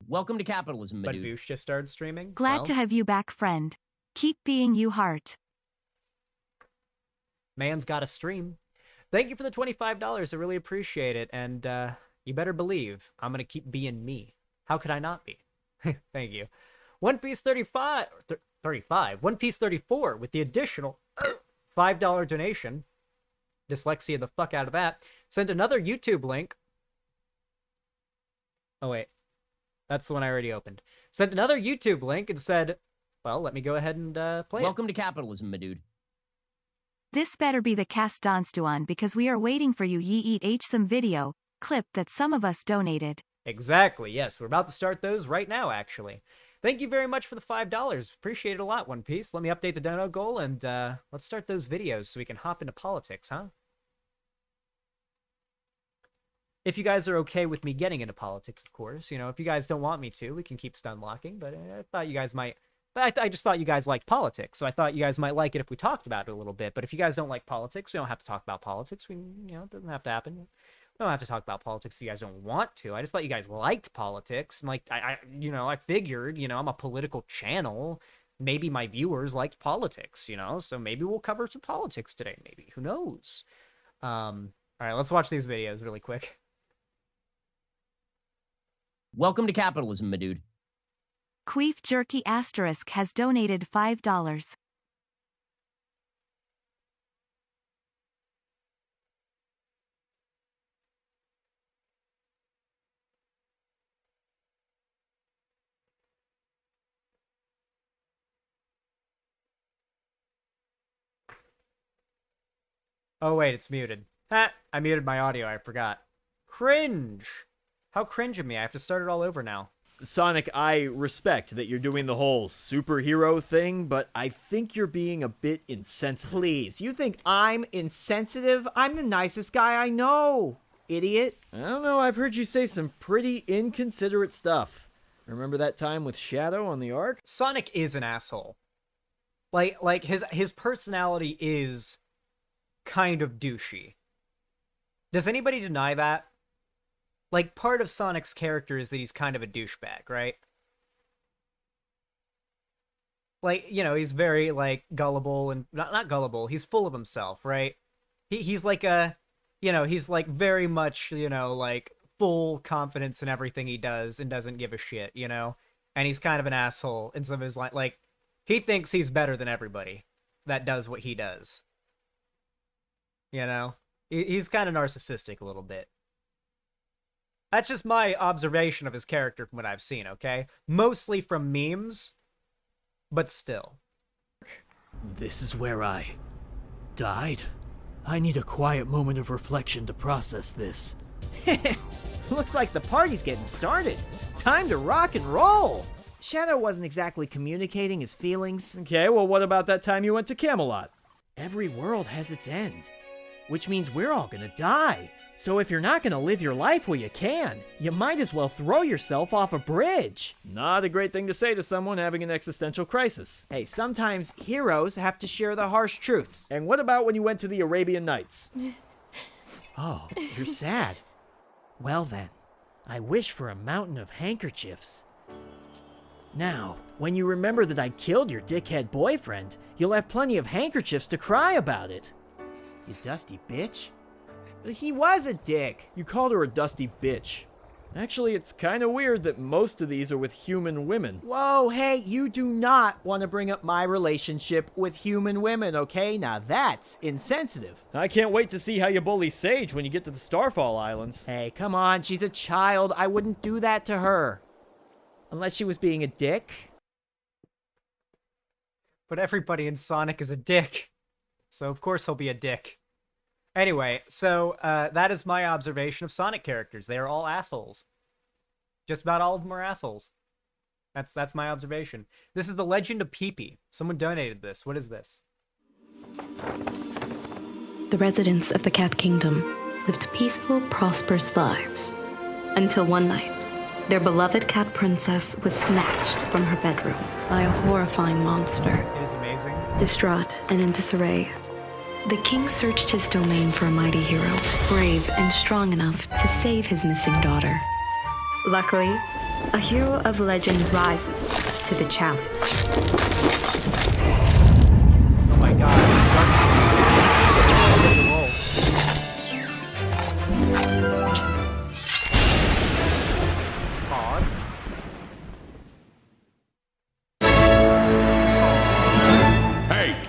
Welcome to capitalism, my
But
dude.
Boosh just started streaming.
Glad
Well,
to have you back, friend. Keep being you, heart.
man's got a stream. Thank you for the $25. I really appreciate it. And you better believe I'm going to keep being me. How could I not be? Thank you. One Piece 35. One Piece 34 with the additional $5 donation. Dyslexia the fuck out of that. Sent another YouTube link. Oh, wait. That's the one I already opened. Sent another YouTube link and said, well, let me go ahead and play
Welcome to capitalism, my dude.
This better be the cast Donstuan because we are waiting for you ye eat H some video clip that some of us donated.
Exactly, yes. We're about to start those right now, actually. Thank you very much for the $5. Appreciate it a lot, One Piece. Let me update the dono goal, and let's start those videos so we can hop into politics, huh? If you guys are okay with me getting into politics, of course. You know, if you guys don't want me to, we can keep stun locking, but I thought you guys might... I just thought you guys liked politics, so I thought you guys might like it if we talked about it a little bit. But if you guys don't like politics, we don't have to talk about politics. We, you know, it doesn't have to happen. We don't have to talk about politics if you guys don't want to. I just thought you guys liked politics, and like I figured, you know, I'm a political channel. Maybe my viewers liked politics, you know, so maybe we'll cover some politics today. Maybe, who knows? All right, let's watch these videos really quick.
Welcome to capitalism, my dude.
Queef Jerky Asterisk has donated $5.
Oh, wait, it's muted. Ha! I muted my audio, I forgot. Cringe! How cringe of me, I have to start it all over now.
Sonic, I respect that you're doing the whole superhero thing, but I think you're being a bit insensitive.
Please, you think I'm insensitive? I'm the nicest guy I know, idiot.
I don't know, I've heard you say some pretty inconsiderate stuff. Remember that time with Shadow on the Ark?
Sonic is an asshole. Like his personality is kind of douchey. Does anybody deny that? Like, part of Sonic's character is that he's kind of a douchebag, right? Like, you know, he's very, like, gullible and... Not gullible, he's full of himself, right? He's like a... You know, he's, like, very much, you know, like, full confidence in everything he does and doesn't give a shit, you know? And he's kind of an asshole in some of his... Like, he thinks he's better than everybody that does what he does. You know? He's kind of narcissistic a little bit. That's just my observation of his character from what I've seen, okay? Mostly from memes, but still.
This is where I died. I need a quiet moment of reflection to process this.
Looks like the party's getting started. Time to rock and roll. Shadow wasn't exactly communicating his feelings.
Okay, well, what about that time you went to Camelot?
Every world has its end, which means we're all gonna die. So if you're not gonna live your life while you can, you might as well throw yourself off a bridge.
Not a great thing to say to someone having an existential crisis.
Hey, sometimes heroes have to share the harsh truths.
And what about when you went to the Arabian Nights?
Oh, you're sad. Well then, I wish for a mountain of handkerchiefs. Now, when you remember that I killed your dickhead boyfriend, you'll have plenty of handkerchiefs to cry about it. You dusty bitch. He was a dick.
You called her a dusty bitch. Actually, it's kind of weird that most of these are with human women.
Whoa, hey, you do not want to bring up my relationship with human women, okay? Now that's insensitive.
I can't wait to see how you bully Sage when you get to the Starfall Islands.
Hey, come on, she's a child. I wouldn't do that to her. Unless she was being a dick.
But everybody in Sonic is a dick. So of course he'll be a dick. Anyway, so that is my observation of Sonic characters. They are all assholes. Just about all of them are assholes. That's my observation. This is the Legend of Pee-Pee. Someone donated this. What is this?
The residents of the Cat Kingdom lived peaceful, prosperous lives. Until one night, their beloved cat princess was snatched from her bedroom by a horrifying monster.
It is amazing.
Distraught and in disarray, the king searched his domain for a mighty hero, brave and strong enough to save his missing daughter. Luckily, a hero of legend rises to the challenge.
Oh my god, it's Dark Souls.
Hey!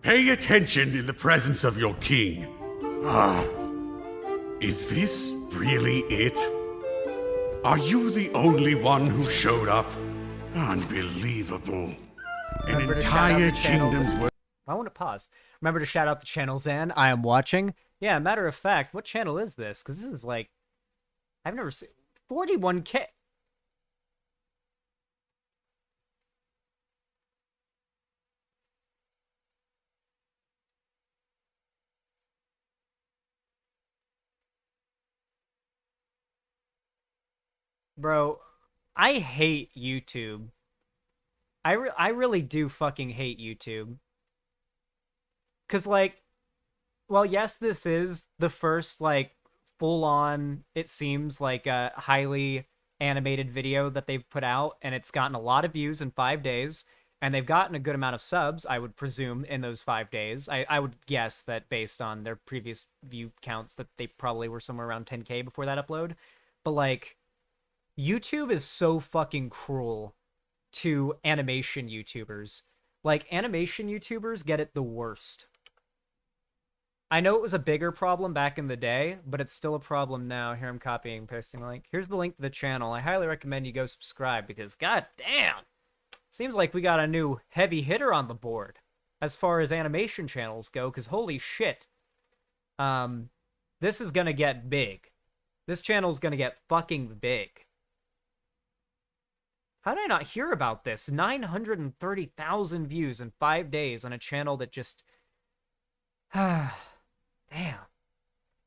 Pay attention in the presence of your king. Ah. Is this really it? Are you the only one who showed up? Unbelievable. An
Remember to shout out
entire
the channels.
kingdom's worth.
I want to pause. Remember to shout out the channel, Zan. I am watching. Yeah, matter of fact, what channel is this? Because this is like... I've never seen... 41K. Bro, I hate YouTube. I really do fucking hate YouTube. Because, like, well, yes, this is the first, like, full-on, it seems like a highly animated video that they've put out, and it's gotten a lot of views in 5 days, and they've gotten a good amount of subs, I would presume, in those 5 days. I would guess that based on their previous view counts that they probably were somewhere around 10K before that upload. But, like, YouTube is so fucking cruel to animation YouTubers. Like, animation YouTubers get it the worst. I know it was a bigger problem back in the day, but it's still a problem now. Here, I'm copying and pasting the link. Here's the link to the channel. I highly recommend you go subscribe because, god damn, seems like we got a new heavy hitter on the board as far as animation channels go, because holy shit. This is gonna get big. This channel's gonna get fucking big. How did I not hear about this? 930,000 views in 5 days on a channel that just... Damn.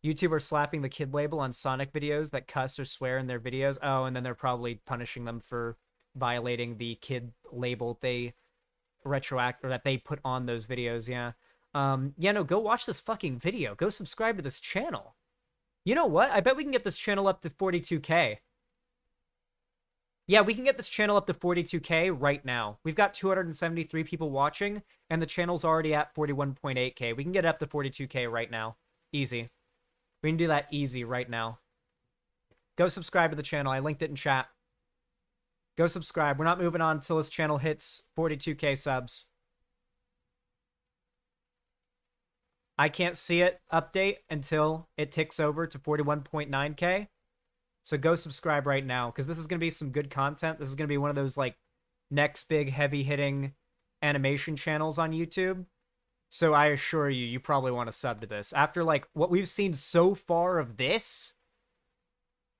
YouTubers slapping the kid label on Sonic videos that cuss or swear in their videos. Oh, and then they're probably punishing them for violating the kid label they retroact or that they put on those videos. Yeah. Yeah, no, go watch this fucking video. Go subscribe to this channel. You know what? I bet we can get this channel up to 42K. Yeah, we can get this channel up to 42K right now. We've got 273 people watching, and the channel's already at 41.8K. We can get it up to 42K right now. Easy. We can do that easy right now. Go subscribe to the channel. I linked it in chat. Go subscribe. We're not moving on until this channel hits 42K subs. I can't see it update until it ticks over to 41.9K. So go subscribe right now, because this is going to be some good content. This is going to be one of those, like, next big heavy-hitting animation channels on YouTube. So I assure you, you probably want to sub to this. After, like, what we've seen so far of this,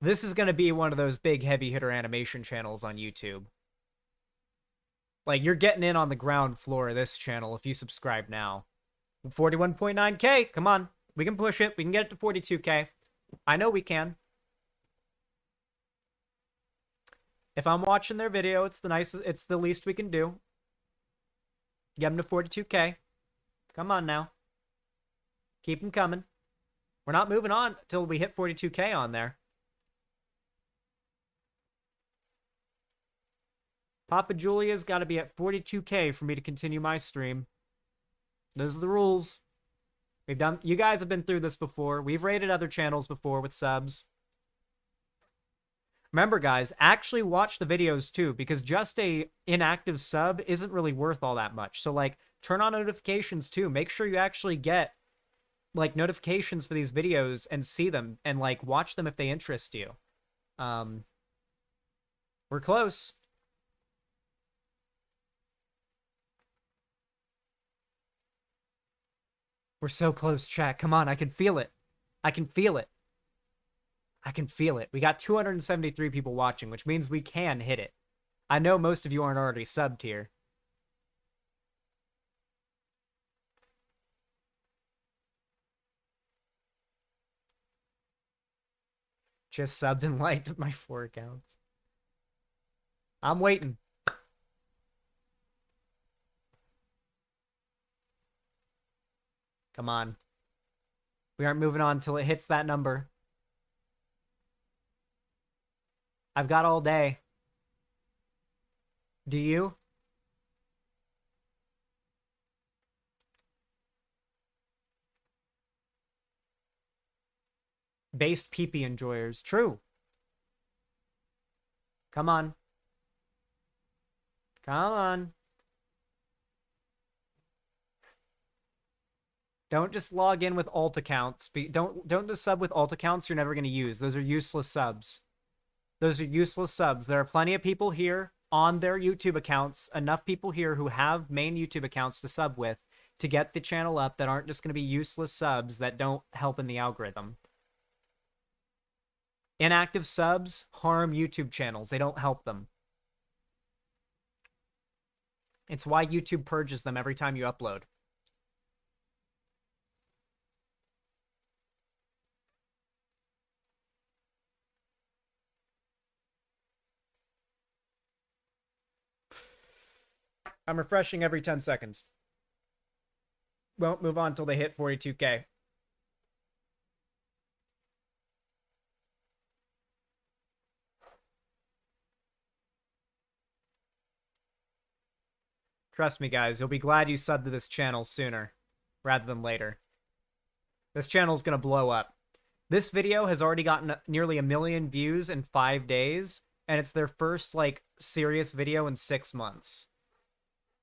this is going to be one of those big heavy-hitter animation channels on YouTube. Like, you're getting in on the ground floor of this channel if you subscribe now. 41.9K, come on. We can push it. We can get it to 42K. I know we can. If I'm watching their video, it's the least we can do. Get them to 42K. Come on now. Keep them coming. We're not moving on until we hit 42K on there. Papa Julia's got to be at 42K for me to continue my stream. Those are the rules. You guys have been through this before. We've rated other channels before with subs. Remember, guys, actually watch the videos too, because just a inactive sub isn't really worth all that much. So, like, turn on notifications too. Make sure you actually get, like, notifications for these videos and see them and, like, watch them if they interest you. We're close. We're so close, chat. Come on, I can feel it. I can feel it. I can feel it. We got 273 people watching, which means we can hit it. I know most of you aren't already subbed here. Just subbed and liked with my 4 accounts. I'm waiting. Come on. We aren't moving on until it hits that number. I've got all day. Do you? Based pee-pee enjoyers. True. Come on. Come on. Don't just log in with alt accounts. Don't just sub with alt accounts you're never going to use. Those are useless subs. Those are useless subs. There are plenty of people here on their YouTube accounts, enough people here who have main YouTube accounts to sub with to get the channel up that aren't just going to be useless subs that don't help in the algorithm. Inactive subs harm YouTube channels. They don't help them. It's why YouTube purges them every time you upload. I'm refreshing every 10 seconds. Won't move on until they hit 42K. Trust me, guys, you'll be glad you subbed to this channel sooner rather than later. This channel's gonna blow up. This video has already gotten nearly 1 million views in 5 days, and it's their first, like, serious video in 6 months.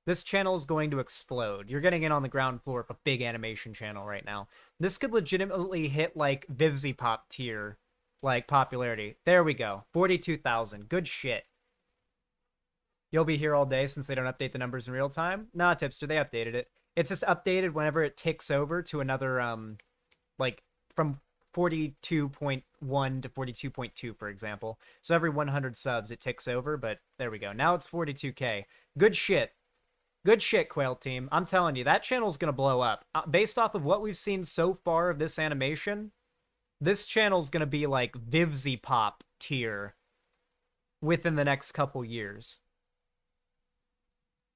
This channel is going to explode. You're getting in on the ground floor of a big animation channel right now. This could legitimately hit, like, Vivzy Pop tier, like, popularity. There we go. 42,000. Good shit. You'll be here all day since they don't update the numbers in real time? Nah, Tipster, they updated it. It's just updated whenever it ticks over to another, like, from 42.1 to 42.2, for example. So every 100 subs, it ticks over, but there we go. Now it's 42K. Good shit. Good shit, Quail Team. I'm telling you, that channel's gonna blow up. Based off of what we've seen so far of this animation, this channel's gonna be like Vivzy Pop tier within the next couple years.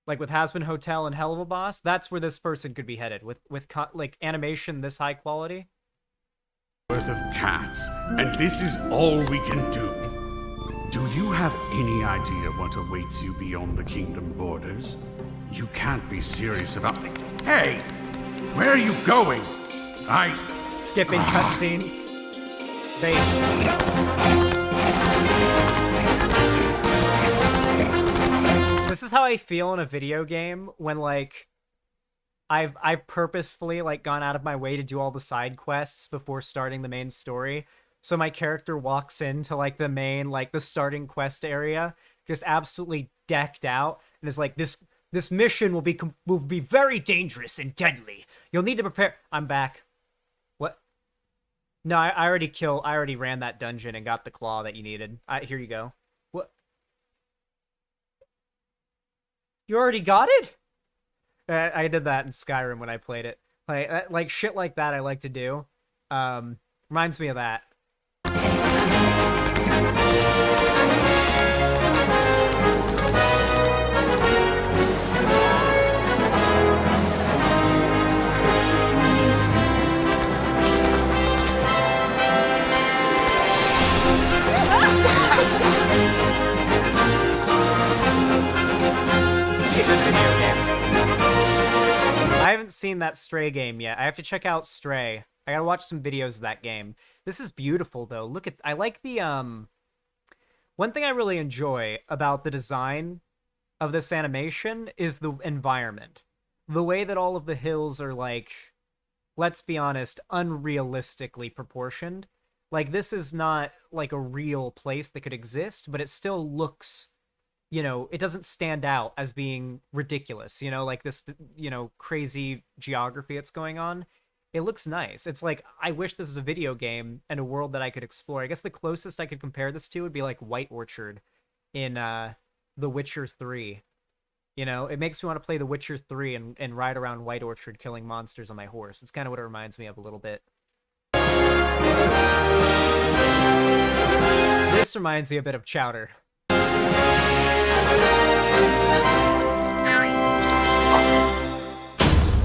Like with Has Been Hotel and Hell of a Boss, that's where this person could be headed. With like animation this high quality.
Worth of cats, and this is all we can do. Do you have any idea what awaits you beyond the kingdom borders? You can't be serious about me. Hey! Where are you going?
Skipping cutscenes. Base. This is how I feel in a video game when, like, I've purposefully, like, gone out of my way to do all the side quests before starting the main story. So my character walks into, like, the main, like, the starting quest area, just absolutely decked out, and is like, this mission will be very dangerous and deadly. You'll need to prepare. I'm back. What? No, I already ran that dungeon and got the claw that you needed. Here you go. What? You already got it? I did that in Skyrim when I played it. Like shit like that I like to do. Reminds me of that. I haven't seen that Stray game yet. I have to check out Stray. I gotta watch some videos of that game. This is beautiful, though. Look at... I like the, one thing I really enjoy about the design of this animation is the environment. The way that all of the hills are, like, let's be honest, unrealistically proportioned. Like, this is not, like, a real place that could exist, but it still looks... You know, it doesn't stand out as being ridiculous, you know, like this, you know, crazy geography that's going on. It looks nice. It's like, I wish this was a video game and a world that I could explore. I guess the closest I could compare this to would be like White Orchard in The Witcher 3. You know, it makes me want to play The Witcher 3 and ride around White Orchard killing monsters on my horse. It's kind of what it reminds me of a little bit. This reminds me a bit of Chowder.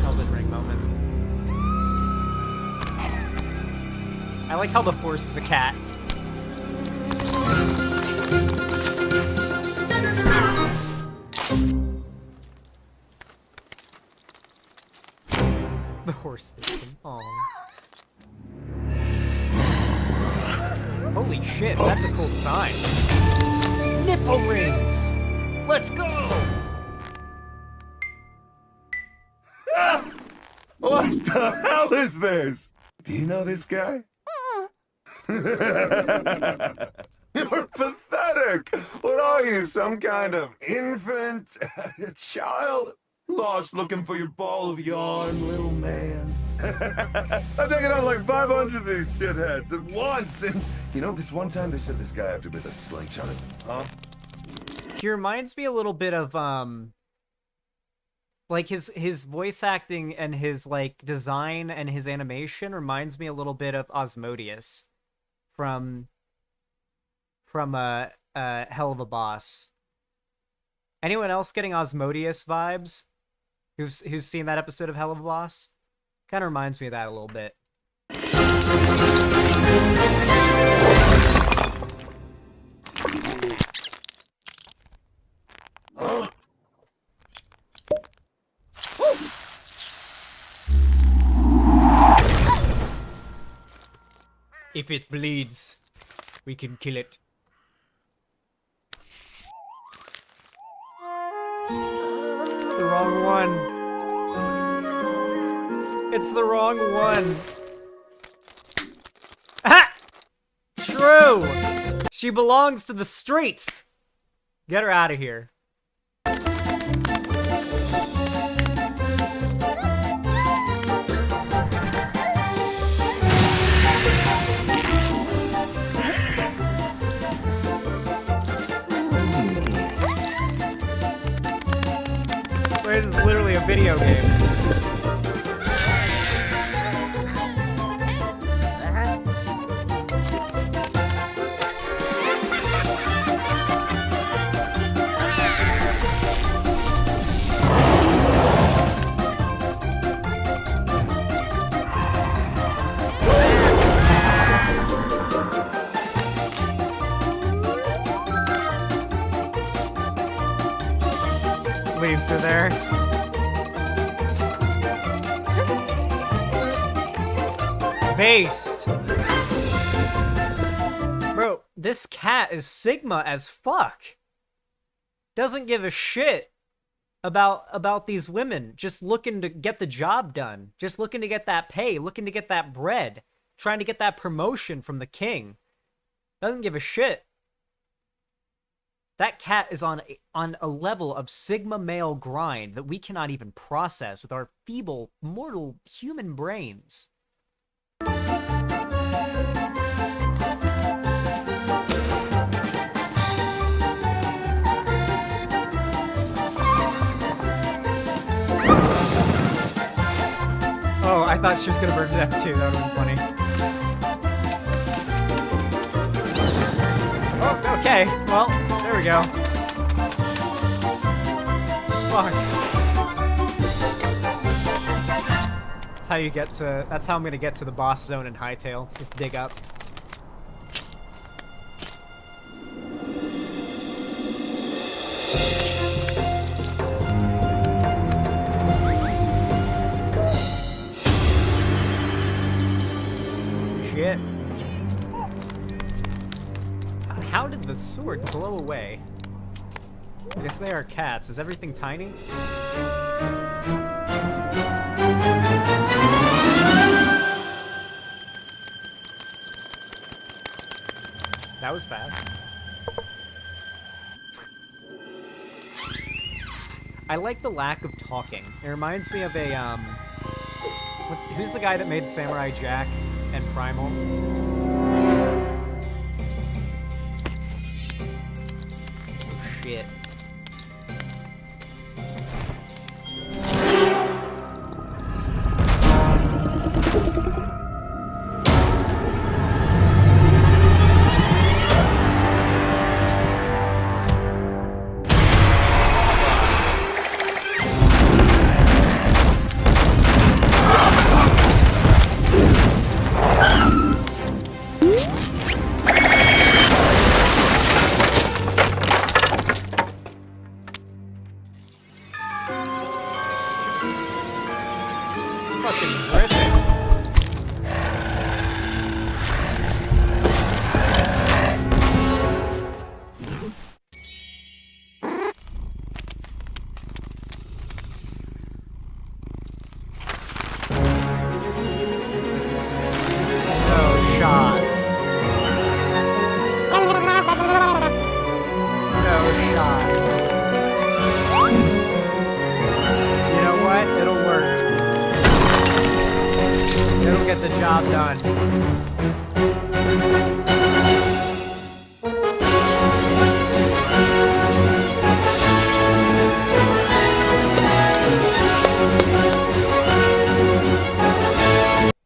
Elden Ring moment. I like how the horse is a cat. The horse victim. Aww. Holy shit, that's a cool design. Nipple rings! Let's go!
What the hell is this? Do you know this guy? You're pathetic! What are you, some kind of infant? Child? Lost looking for your ball of yarn, little man. I've taken on like 500 of these shitheads at once, and you know, this one time they set this guy after with a slingshot. Huh?
He reminds me a little bit of like his voice acting and his like design and his animation reminds me a little bit of Osmodius from Hell of a Boss. Anyone else getting Osmodius vibes? Who's seen that episode of Hell of a Boss? Kind of reminds me of that a little bit. If it bleeds, we can kill it. the wrong one. It's the wrong one. Ah! True! She belongs to the streets! Get her out of here. This is literally a video game. Leaves her there. Based. Bro, this cat is Sigma as fuck. Doesn't give a shit about these women. Just looking to get the job done. Just looking to get that pay. Looking to get that bread. Trying to get that promotion from the king. Doesn't give a shit. That cat is on a level of Sigma male grind that we cannot even process with our feeble, mortal human brains. Oh, I thought she was gonna burn to death too. That would've been funny. Oh, okay. Well, there we go. Fuck. That's how you get to. That's how I'm gonna get to the boss zone in Hytale. Just dig up. Shit. How did the sword blow away? I guess they are cats. Is everything tiny? That was fast. I like the lack of talking. It reminds me of a, who's the guy that made Samurai Jack and Primal? Oh, shit.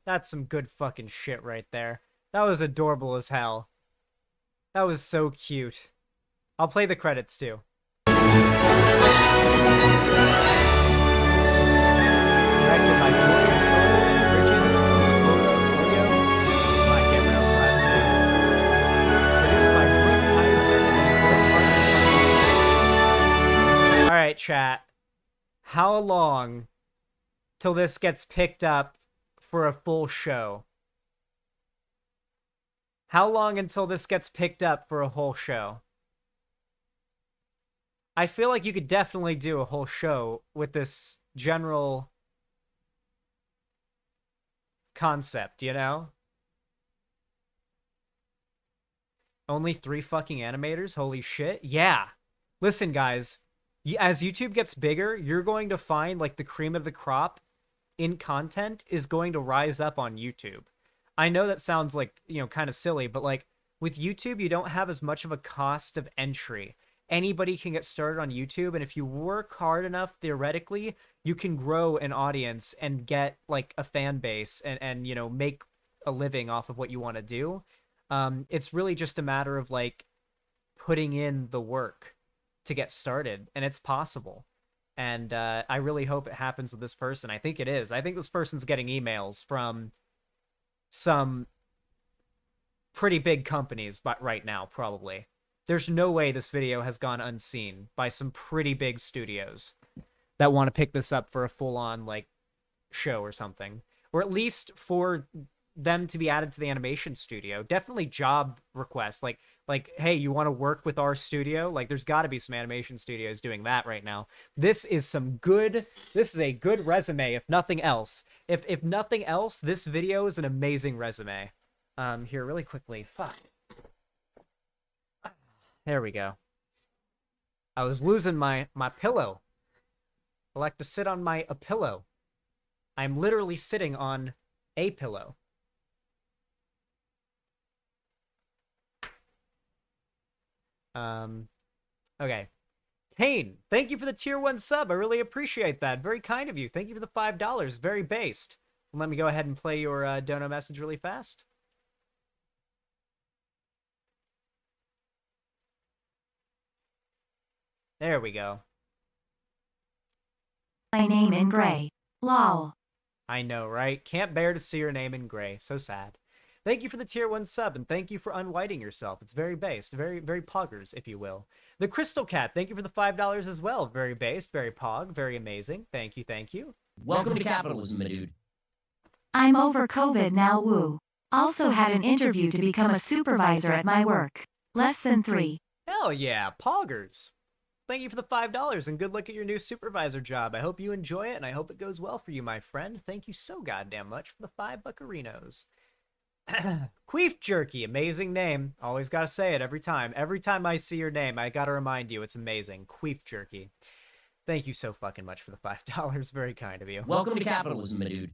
That's some good fucking shit right there. That was adorable as hell. That was so cute. I'll play the credits too. Alright, chat. How long till this gets picked up for a full show? How long until this gets picked up for a whole show? I feel like you could definitely do a whole show with this general concept, you know? Only 3 fucking animators? Holy shit. Yeah. Listen, guys, as YouTube gets bigger, you're going to find like the cream of the crop in content is going to rise up on YouTube. I know that sounds like, you know, kind of silly, but like with YouTube, you don't have as much of a cost of entry. Anybody can get started on YouTube, and if you work hard enough, theoretically, you can grow an audience and get like a fan base and you know, make a living off of what you want to do. It's really just a matter of like putting in the work to get started, and it's possible. And I really hope it happens with this person. I think it is. I think this person's getting emails from some pretty big companies but right now, probably. There's no way this video has gone unseen by some pretty big studios that want to pick this up for a full-on like show or something, or at least for them to be added to the animation studio. Definitely job requests, like hey, you want to work with our studio? Like there's got to be some animation studios doing that right now. This is a good resume, if nothing else. If nothing else, this video is an amazing resume. Here really quickly, fuck, there we go. I was losing my pillow. I like to sit on a pillow. I'm literally sitting on a pillow. Okay. Tane, thank you for the tier 1 sub. I really appreciate that. Very kind of you. Thank you for the $5. Very based. Let me go ahead and play your dono message really fast. There we go.
My name in gray. Lol.
I know, right? Can't bear to see your name in gray. So sad. Thank you for the tier 1 sub, and thank you for unwhiting yourself. It's very based, very, very poggers, if you will. The Crystal Cat, thank you for the $5 as well. Very based, very pog, very amazing. Thank you, thank you.
Welcome to capitalism, my dude.
I'm over COVID now, woo. Also had an interview to become a supervisor at my work. Less than 3.
Hell yeah, poggers. Thank you for the $5, and good luck at your new supervisor job. I hope you enjoy it, and I hope it goes well for you, my friend. Thank you so goddamn much for the 5 buccarinos. Queef Jerky, amazing name. Always gotta say it every time. Every time I see your name, I gotta remind you it's amazing. Queef Jerky. Thank you so fucking much for the $5. Very kind of you.
Welcome to capitalism, my dude.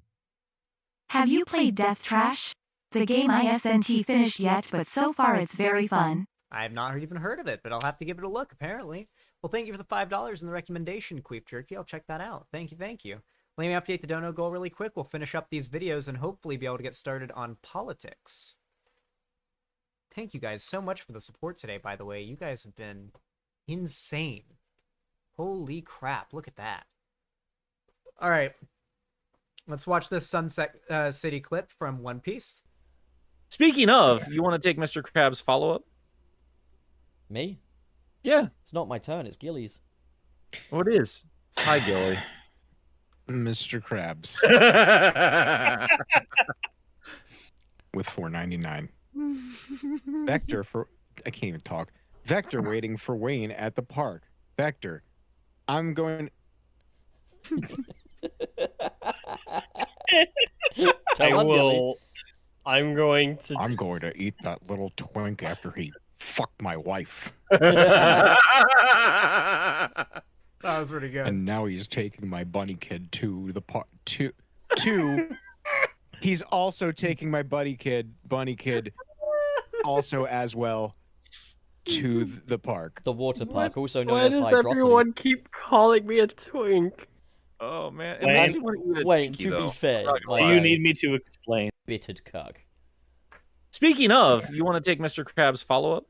Have you played Death Trash? The game isn't finished yet, but so far it's very fun.
I have not even heard of it, but I'll have to give it a look, apparently. Well, thank you for the $5 and the recommendation, Queef Jerky. I'll check that out. Thank you, thank you. Let me update the dono goal really quick. We'll finish up these videos and hopefully be able to get started on politics. Thank you guys so much for the support today, by the way. You guys have been insane. Holy crap, look at that. All right. Let's watch this Sunset City clip from One Piece.
Speaking of, you want to take Mr. Krabs' follow-up?
Me?
Yeah.
It's not my turn, it's Gilly's.
Oh, it is. Hi, Gilly.
Mr. Krabs. With $4.99. Vector for... I can't even talk. Vector waiting for Wayne at the park. Vector, I'm going...
I'm going to
eat that little twink after he fucked my wife.
That was pretty good.
And now he's taking my bunny kid to the park. He's also taking my bunny kid, also as well, to the park.
The water park, also known
Why
as
does
Hydrocity.
everyone keep calling me a twink?
Oh, man.
Wait, to be fair.
Do you need me to explain?
Bittered cuck.
Speaking of, you want to take Mr. Krabs' follow-up?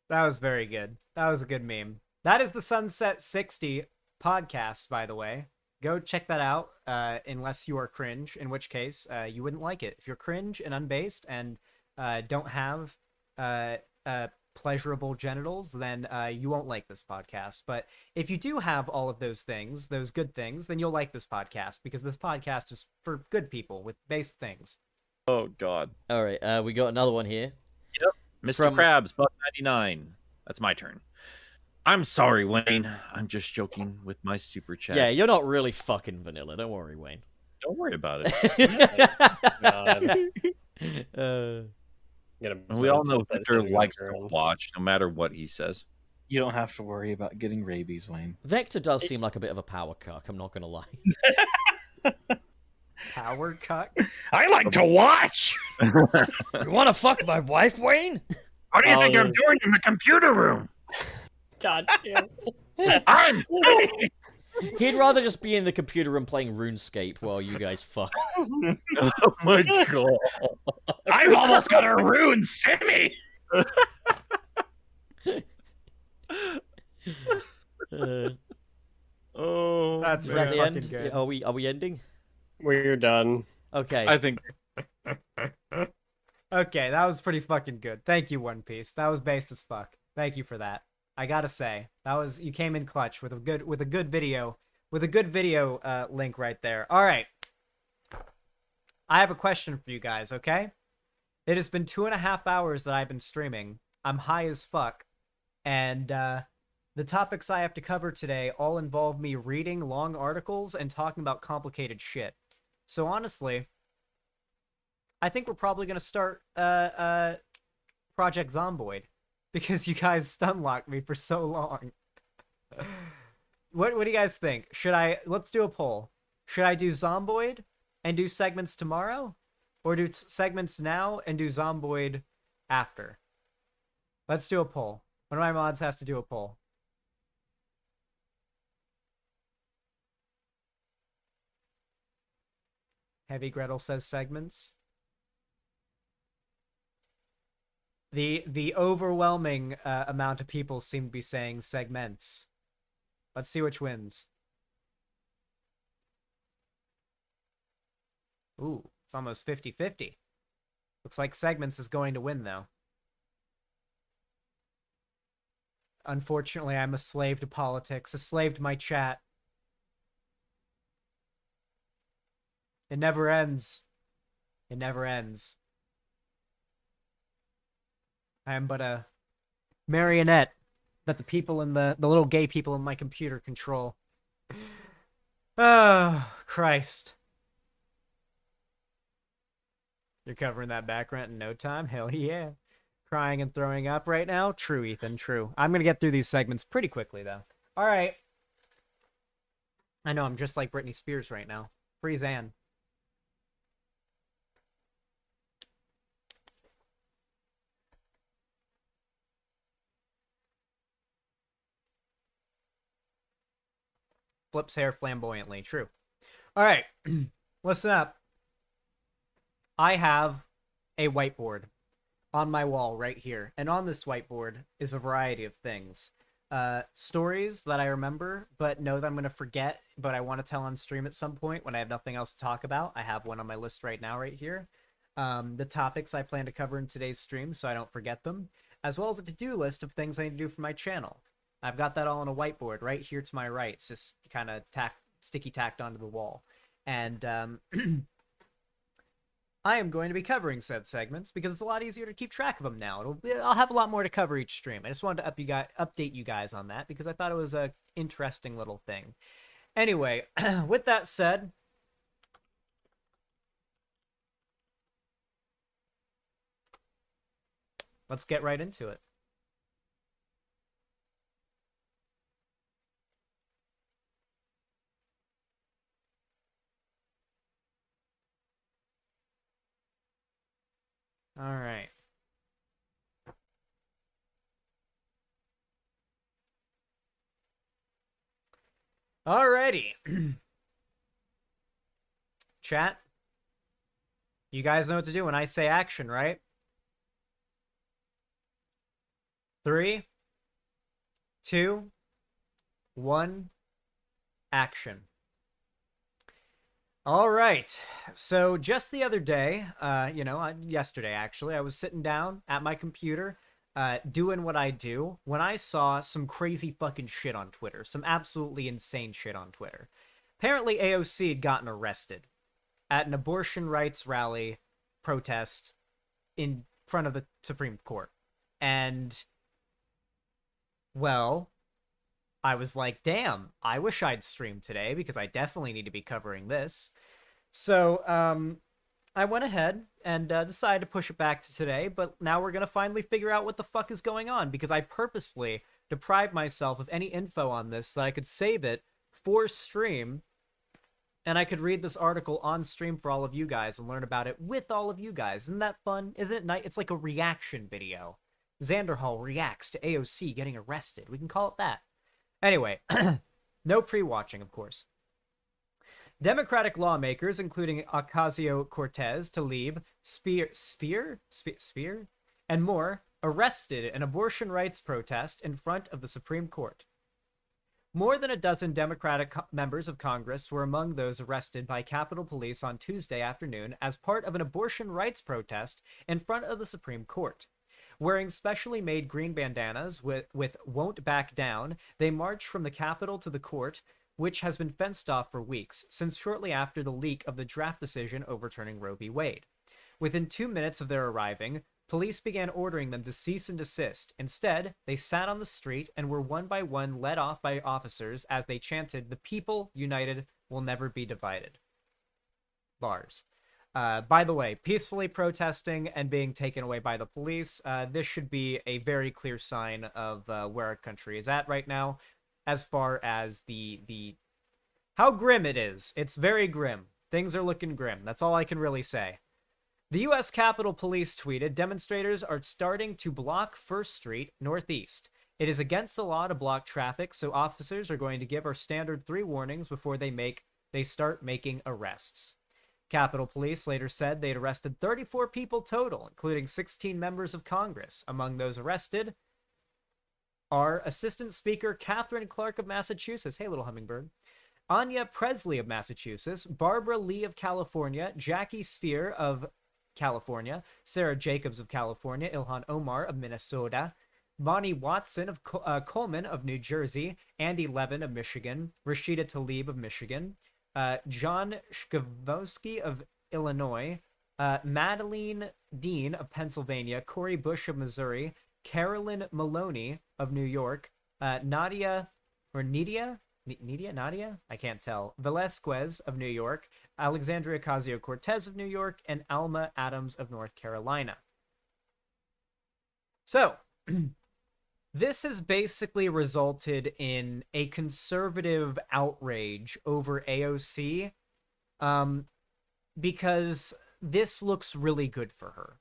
That was very good. That was a good meme. That is the Sunset 60 podcast, by the way. Go check that out, unless you are cringe, in which case you wouldn't like it. If you're cringe and unbased and don't have pleasurable genitals, then you won't like this podcast. But if you do have all of those things, those good things, then you'll like this podcast, because this podcast is for good people with based things.
Oh, God.
All right, we got another one here.
Yep. Mr. Krabs, $1.99. That's my turn. I'm sorry, Wayne. I'm just joking with my super chat.
Yeah, you're not really fucking vanilla. Don't worry, Wayne.
Don't worry about it.
We all know Victor likes to watch, no matter what he says.
You don't have to worry about getting rabies, Wayne.
Vector does seem like a bit of a power cuck, I'm not gonna lie.
Power cuck?
I like to watch!
You wanna fuck my wife, Wayne?
What do you think I'm doing in the computer room?
God damn.
I'm
He'd rather just be in the computer room playing RuneScape while you guys fuck.
Oh my god.
I've almost got a rune, Sammy!
Oh,
That's
is that the
fucking
end?
good.
Are we ending?
We're done.
Okay.
I think.
Okay, that was pretty fucking good. Thank you, One Piece. That was based as fuck. Thank you for that. I gotta say, you came in clutch with a good video link right there. All right, I have a question for you guys. Okay, it has been 2.5 hours that I've been streaming. I'm high as fuck, and the topics I have to cover today all involve me reading long articles and talking about complicated shit. So honestly, I think we're probably gonna start Project Zomboid, because you guys stun-locked me for so long. What do you guys think? Let's do a poll. Should I do Zomboid and do segments tomorrow? Or do segments now and do Zomboid after? Let's do a poll. One of my mods has to do a poll. Heavy Gretel says segments. The overwhelming amount of people seem to be saying segments. Let's see which wins. Ooh, it's almost 50-50. Looks like segments is going to win, though. Unfortunately, I'm a slave to politics, a slave to my chat. It never ends. It never ends. I am but a marionette that the people in the little gay people in my computer control. Oh, Christ. You're covering that back rent in no time? Hell yeah. Crying and throwing up right now? True, Ethan, true. I'm gonna get through these segments pretty quickly, though. Alright. I know, I'm just like Britney Spears right now. Free Xan. Flips hair flamboyantly. True. All right. Listen up. I have a whiteboard on my wall right here. And on this whiteboard is a variety of things. Stories that I remember, but know that I'm going to forget, but I want to tell on stream at some point when I have nothing else to talk about. I have one on my list right now right here. The topics I plan to cover in today's stream so I don't forget them, as well as a to-do list of things I need to do for my channel. I've got that all on a whiteboard right here to my right. It's just kind of sticky tacked onto the wall. And I am going to be covering said segments because it's a lot easier to keep track of them now. I'll have a lot more to cover each stream. I just wanted to update you guys on that because I thought it was a interesting little thing. Anyway, with that said, let's get right into it. All right. Alrighty. Chat. You guys know what to do when I say action, right? 3, 2, 1, action. All right. So just the other day, yesterday actually, I was sitting down at my computer, doing what I do, when I saw some crazy fucking shit on Twitter. Some absolutely insane shit on Twitter. Apparently AOC had gotten arrested at an abortion rights rally protest in front of the Supreme Court. And, well, I was like, damn, I wish I'd stream today because I definitely need to be covering this. So, I went ahead and decided to push it back to today, but now we're going to finally figure out what the fuck is going on because I purposefully deprived myself of any info on this so that I could save it for stream and I could read this article on stream for all of you guys and learn about it with all of you guys. Isn't that fun? Isn't it nice? It's like a reaction video. Xanderhal reacts to AOC getting arrested. We can call it that. Anyway, no pre-watching, of course. Democratic lawmakers, including Ocasio-Cortez, Tlaib, Spear, and more, arrested an abortion rights protest in front of the Supreme Court. More than a dozen Democratic members of Congress were among those arrested by Capitol Police on Tuesday afternoon as part of an abortion rights protest in front of the Supreme Court. Wearing specially made green bandanas with "Won't Back Down," they marched from the Capitol to the court, which has been fenced off for weeks, since shortly after the leak of the draft decision overturning Roe v. Wade. Within 2 minutes of their arriving, police began ordering them to cease and desist. Instead, they sat on the street and were one by one led off by officers as they chanted, "The people united will never be divided." Bars. By the way, peacefully protesting and being taken away by the police, this should be a very clear sign of where our country is at right now, as far as the how grim it is. It's very grim. Things are looking grim. That's all I can really say. The U.S. Capitol Police tweeted, "Demonstrators are starting to block 1st Street Northeast. It is against the law to block traffic, so officers are going to give our standard 3 warnings before they start making arrests." Capitol Police later said they'd arrested 34 people total, including 16 members of Congress. Among those arrested are Assistant Speaker Catherine Clark of Massachusetts. Hey, little hummingbird. Anya Presley of Massachusetts, Barbara Lee of California, Jackie Sphere of California, Sarah Jacobs of California, Ilhan Omar of Minnesota, Bonnie Watson of Coleman of New Jersey, Andy Levin of Michigan, Rashida Tlaib of Michigan, John Skavosky of Illinois, Madeline Dean of Pennsylvania, Cori Bush of Missouri, Carolyn Maloney of New York, Nadia? I can't tell. Velasquez of New York, Alexandria Ocasio-Cortez of New York, and Alma Adams of North Carolina. So, this has basically resulted in a conservative outrage over AOC, because this looks really good for her.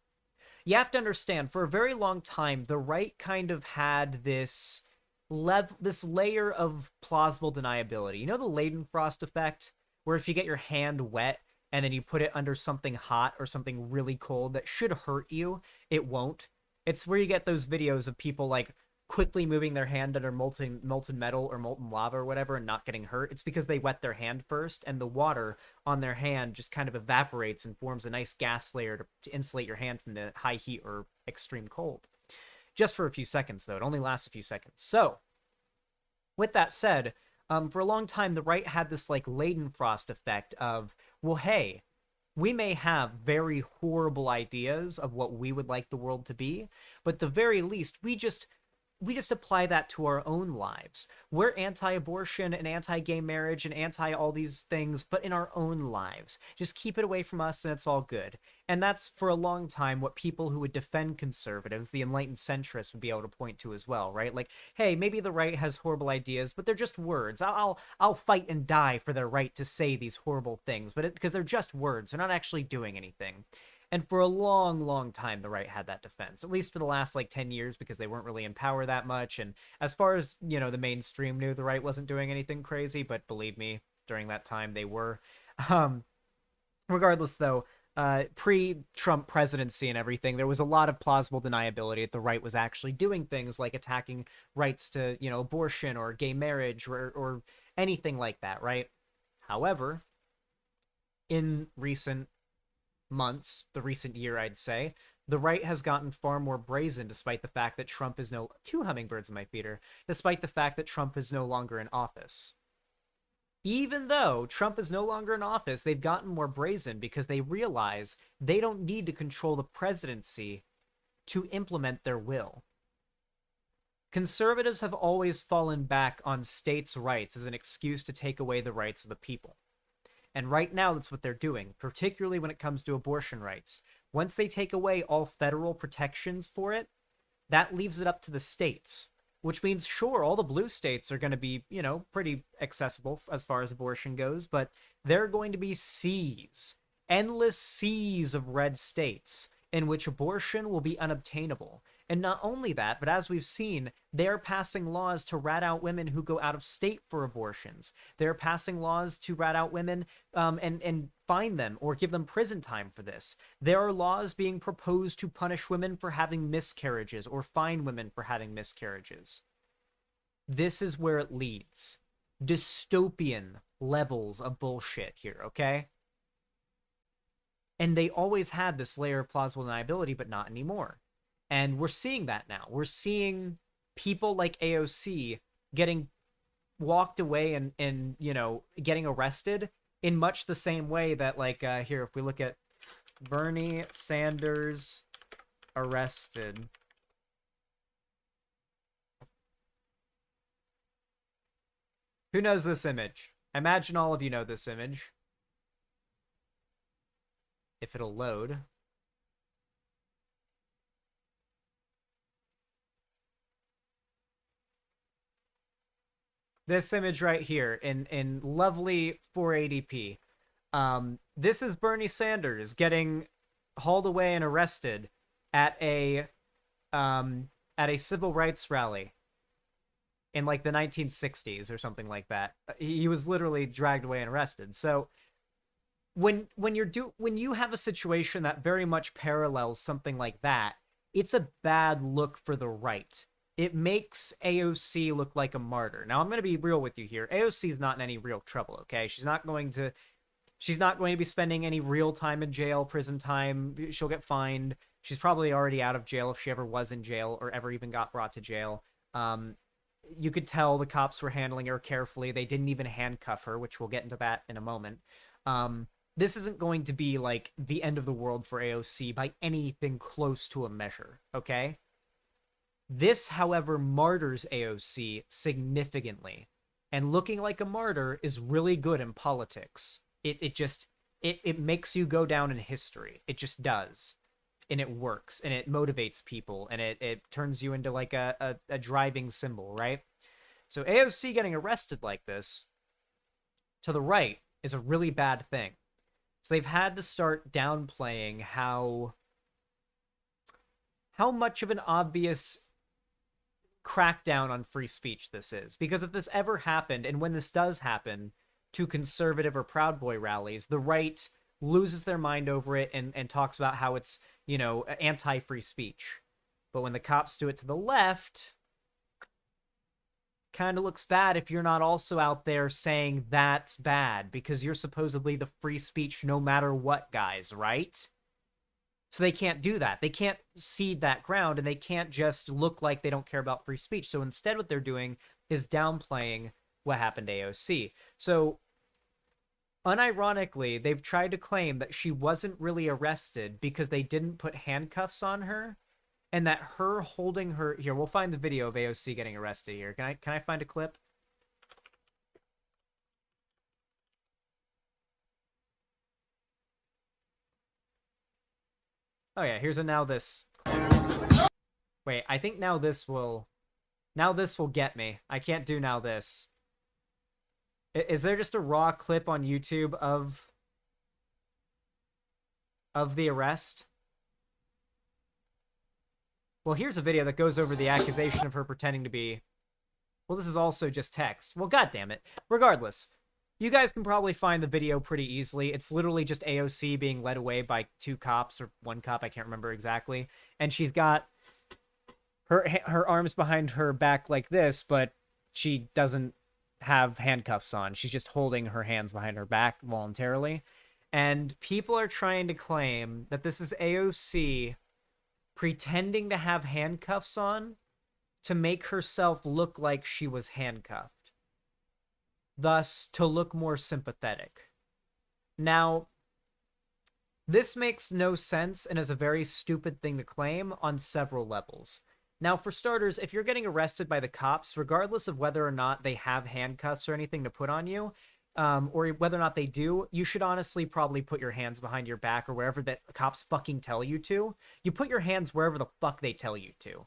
You have to understand, for a very long time, the right kind of had this layer of plausible deniability. You know the Leidenfrost effect, where if you get your hand wet and then you put it under something hot or something really cold that should hurt you, it won't. It's where you get those videos of people like quickly moving their hand under molten metal or molten lava or whatever and not getting hurt. It's because they wet their hand first, and the water on their hand just kind of evaporates and forms a nice gas layer to insulate your hand from the high heat or extreme cold. Just for a few seconds, though. It only lasts a few seconds. So, with that said, for a long time, the right had this like Leidenfrost effect of, well, hey, we may have very horrible ideas of what we would like the world to be, but at the very least, we just apply that to our own lives. We're anti-abortion and anti-gay marriage and anti all these things, but in our own lives. Just keep it away from us and it's all good. And that's, for a long time, what people who would defend conservatives, the enlightened centrists, would be able to point to as well, right? Like, hey, maybe the right has horrible ideas, but they're just words. I'll fight and die for their right to say these horrible things, but because they're just words. They're not actually doing anything. And for a long, long time, the right had that defense, at least for the last, 10 years, because they weren't really in power that much. And as far as, the mainstream knew, the right wasn't doing anything crazy, but believe me, during that time, they were. Regardless, though, pre-Trump presidency and everything, there was a lot of plausible deniability that the right was actually doing things like attacking rights to, abortion or gay marriage or anything like that, right? However, in recent months, the recent year, I'd say, the right has gotten far more brazen despite the fact that Trump is two hummingbirds in my feeder, despite the fact that Trump is no longer in office. Even though Trump is no longer in office, they've gotten more brazen because they realize they don't need to control the presidency to implement their will. Conservatives have always fallen back on states' rights as an excuse to take away the rights of the people. And right now, that's what they're doing, particularly when it comes to abortion rights. Once they take away all federal protections for it, that leaves it up to the states, which means, sure, all the blue states are going to be, you know, pretty accessible as far as abortion goes, but there are going to be seas, endless seas of red states in which abortion will be unobtainable. And not only that, but as we've seen, they're passing laws to rat out women who go out of state for abortions. They're passing laws to rat out women and fine them or give them prison time for this. There are laws being proposed to punish women for having miscarriages or fine women for having miscarriages. This is where it leads. Dystopian levels of bullshit here, okay? And they always had this layer of plausible deniability, but not anymore. And we're seeing that now. We're seeing people like AOC getting walked away and you know, getting arrested in much the same way that, like, here, if we look at Bernie Sanders arrested. Who knows this image? I imagine all of you know this image. If it'll load. This image right here in lovely 480p. This is Bernie Sanders getting hauled away and arrested at a civil rights rally in like the 1960s or something like that. He was literally dragged away and arrested. So when you have a situation that very much parallels something like that, it's a bad look for the right. It makes AOC look like a martyr. Now, I'm going to be real with you here. AOC is not in any real trouble, okay? She's not going to be spending any real time in jail, prison time. She'll get fined. She's probably already out of jail if she ever was in jail or ever even got brought to jail. You could tell the cops were handling her carefully. They didn't even handcuff her, which we'll get into that in a moment. This isn't going to be like the end of the world for AOC by anything close to a measure, okay? This, however, martyrs AOC significantly. And looking like a martyr is really good in politics. It makes you go down in history. It just does. And it works. And it motivates people. And it turns you into like a driving symbol, right? So AOC getting arrested like this, to the right, is a really bad thing. So they've had to start downplaying how much of an obvious crackdown on free speech this is. Because if this ever happened, and when this does happen to conservative or Proud Boy rallies, the right loses their mind over it and talks about how it's, you know, anti-free speech. But when the cops do it to the left, kind of looks bad if you're not also out there saying that's bad, because you're supposedly the free speech no matter what guys, right? So they can't do that. They can't cede that ground, and they can't just look like they don't care about free speech. So instead what they're doing is downplaying what happened to AOC. So unironically, they've tried to claim that she wasn't really arrested because they didn't put handcuffs on her, and that her holding her... Here, we'll find the video of AOC getting arrested here. Can I find a clip? Oh yeah, here's a now this. Wait, I think now this will get me. I can't do now this. Is there just a raw clip on YouTube of the arrest? Well, here's a video that goes over the accusation of her pretending to be... Well, this is also just text. Well, goddammit. Regardless, you guys can probably find the video pretty easily. It's literally just AOC being led away by two cops, or one cop, I can't remember exactly. And she's got her arms behind her back like this, but she doesn't have handcuffs on. She's just holding her hands behind her back voluntarily. And people are trying to claim that this is AOC pretending to have handcuffs on to make herself look like she was handcuffed, thus to look more sympathetic. Now, this makes no sense and is a very stupid thing to claim on several levels. Now, for starters, if you're getting arrested by the cops, regardless of whether or not they have handcuffs or anything to put on you, or whether or not they do, you should honestly probably put your hands behind your back or wherever the cops fucking tell you to. You put your hands wherever the fuck they tell you to.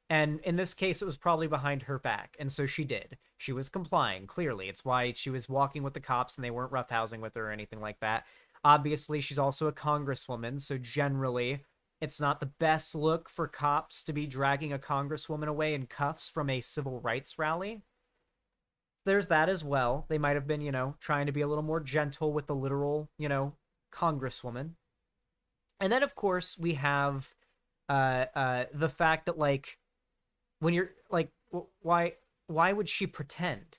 And in this case, it was probably behind her back, and so she did. She was complying, clearly. It's why she was walking with the cops and they weren't roughhousing with her or anything like that. Obviously, she's also a congresswoman, so generally, it's not the best look for cops to be dragging a congresswoman away in cuffs from a civil rights rally. There's that as well. They might have been, you know, trying to be a little more gentle with the literal, you know, congresswoman. And then, of course, we have the fact that, like, when you're, like, why would she pretend?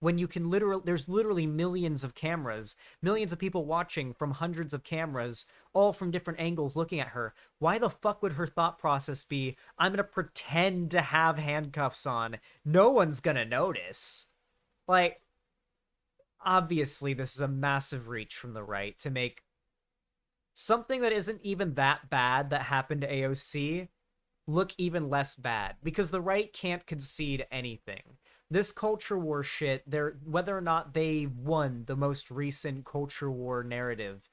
When you can there's literally millions of cameras, millions of people watching from hundreds of cameras, all from different angles looking at her. Why the fuck would her thought process be, I'm gonna pretend to have handcuffs on, no one's gonna notice? Like, obviously this is a massive reach from the right to make something that isn't even that bad that happened to AOC look even less bad, because the right can't concede anything. This culture war shit, whether or not they won the most recent culture war narrative,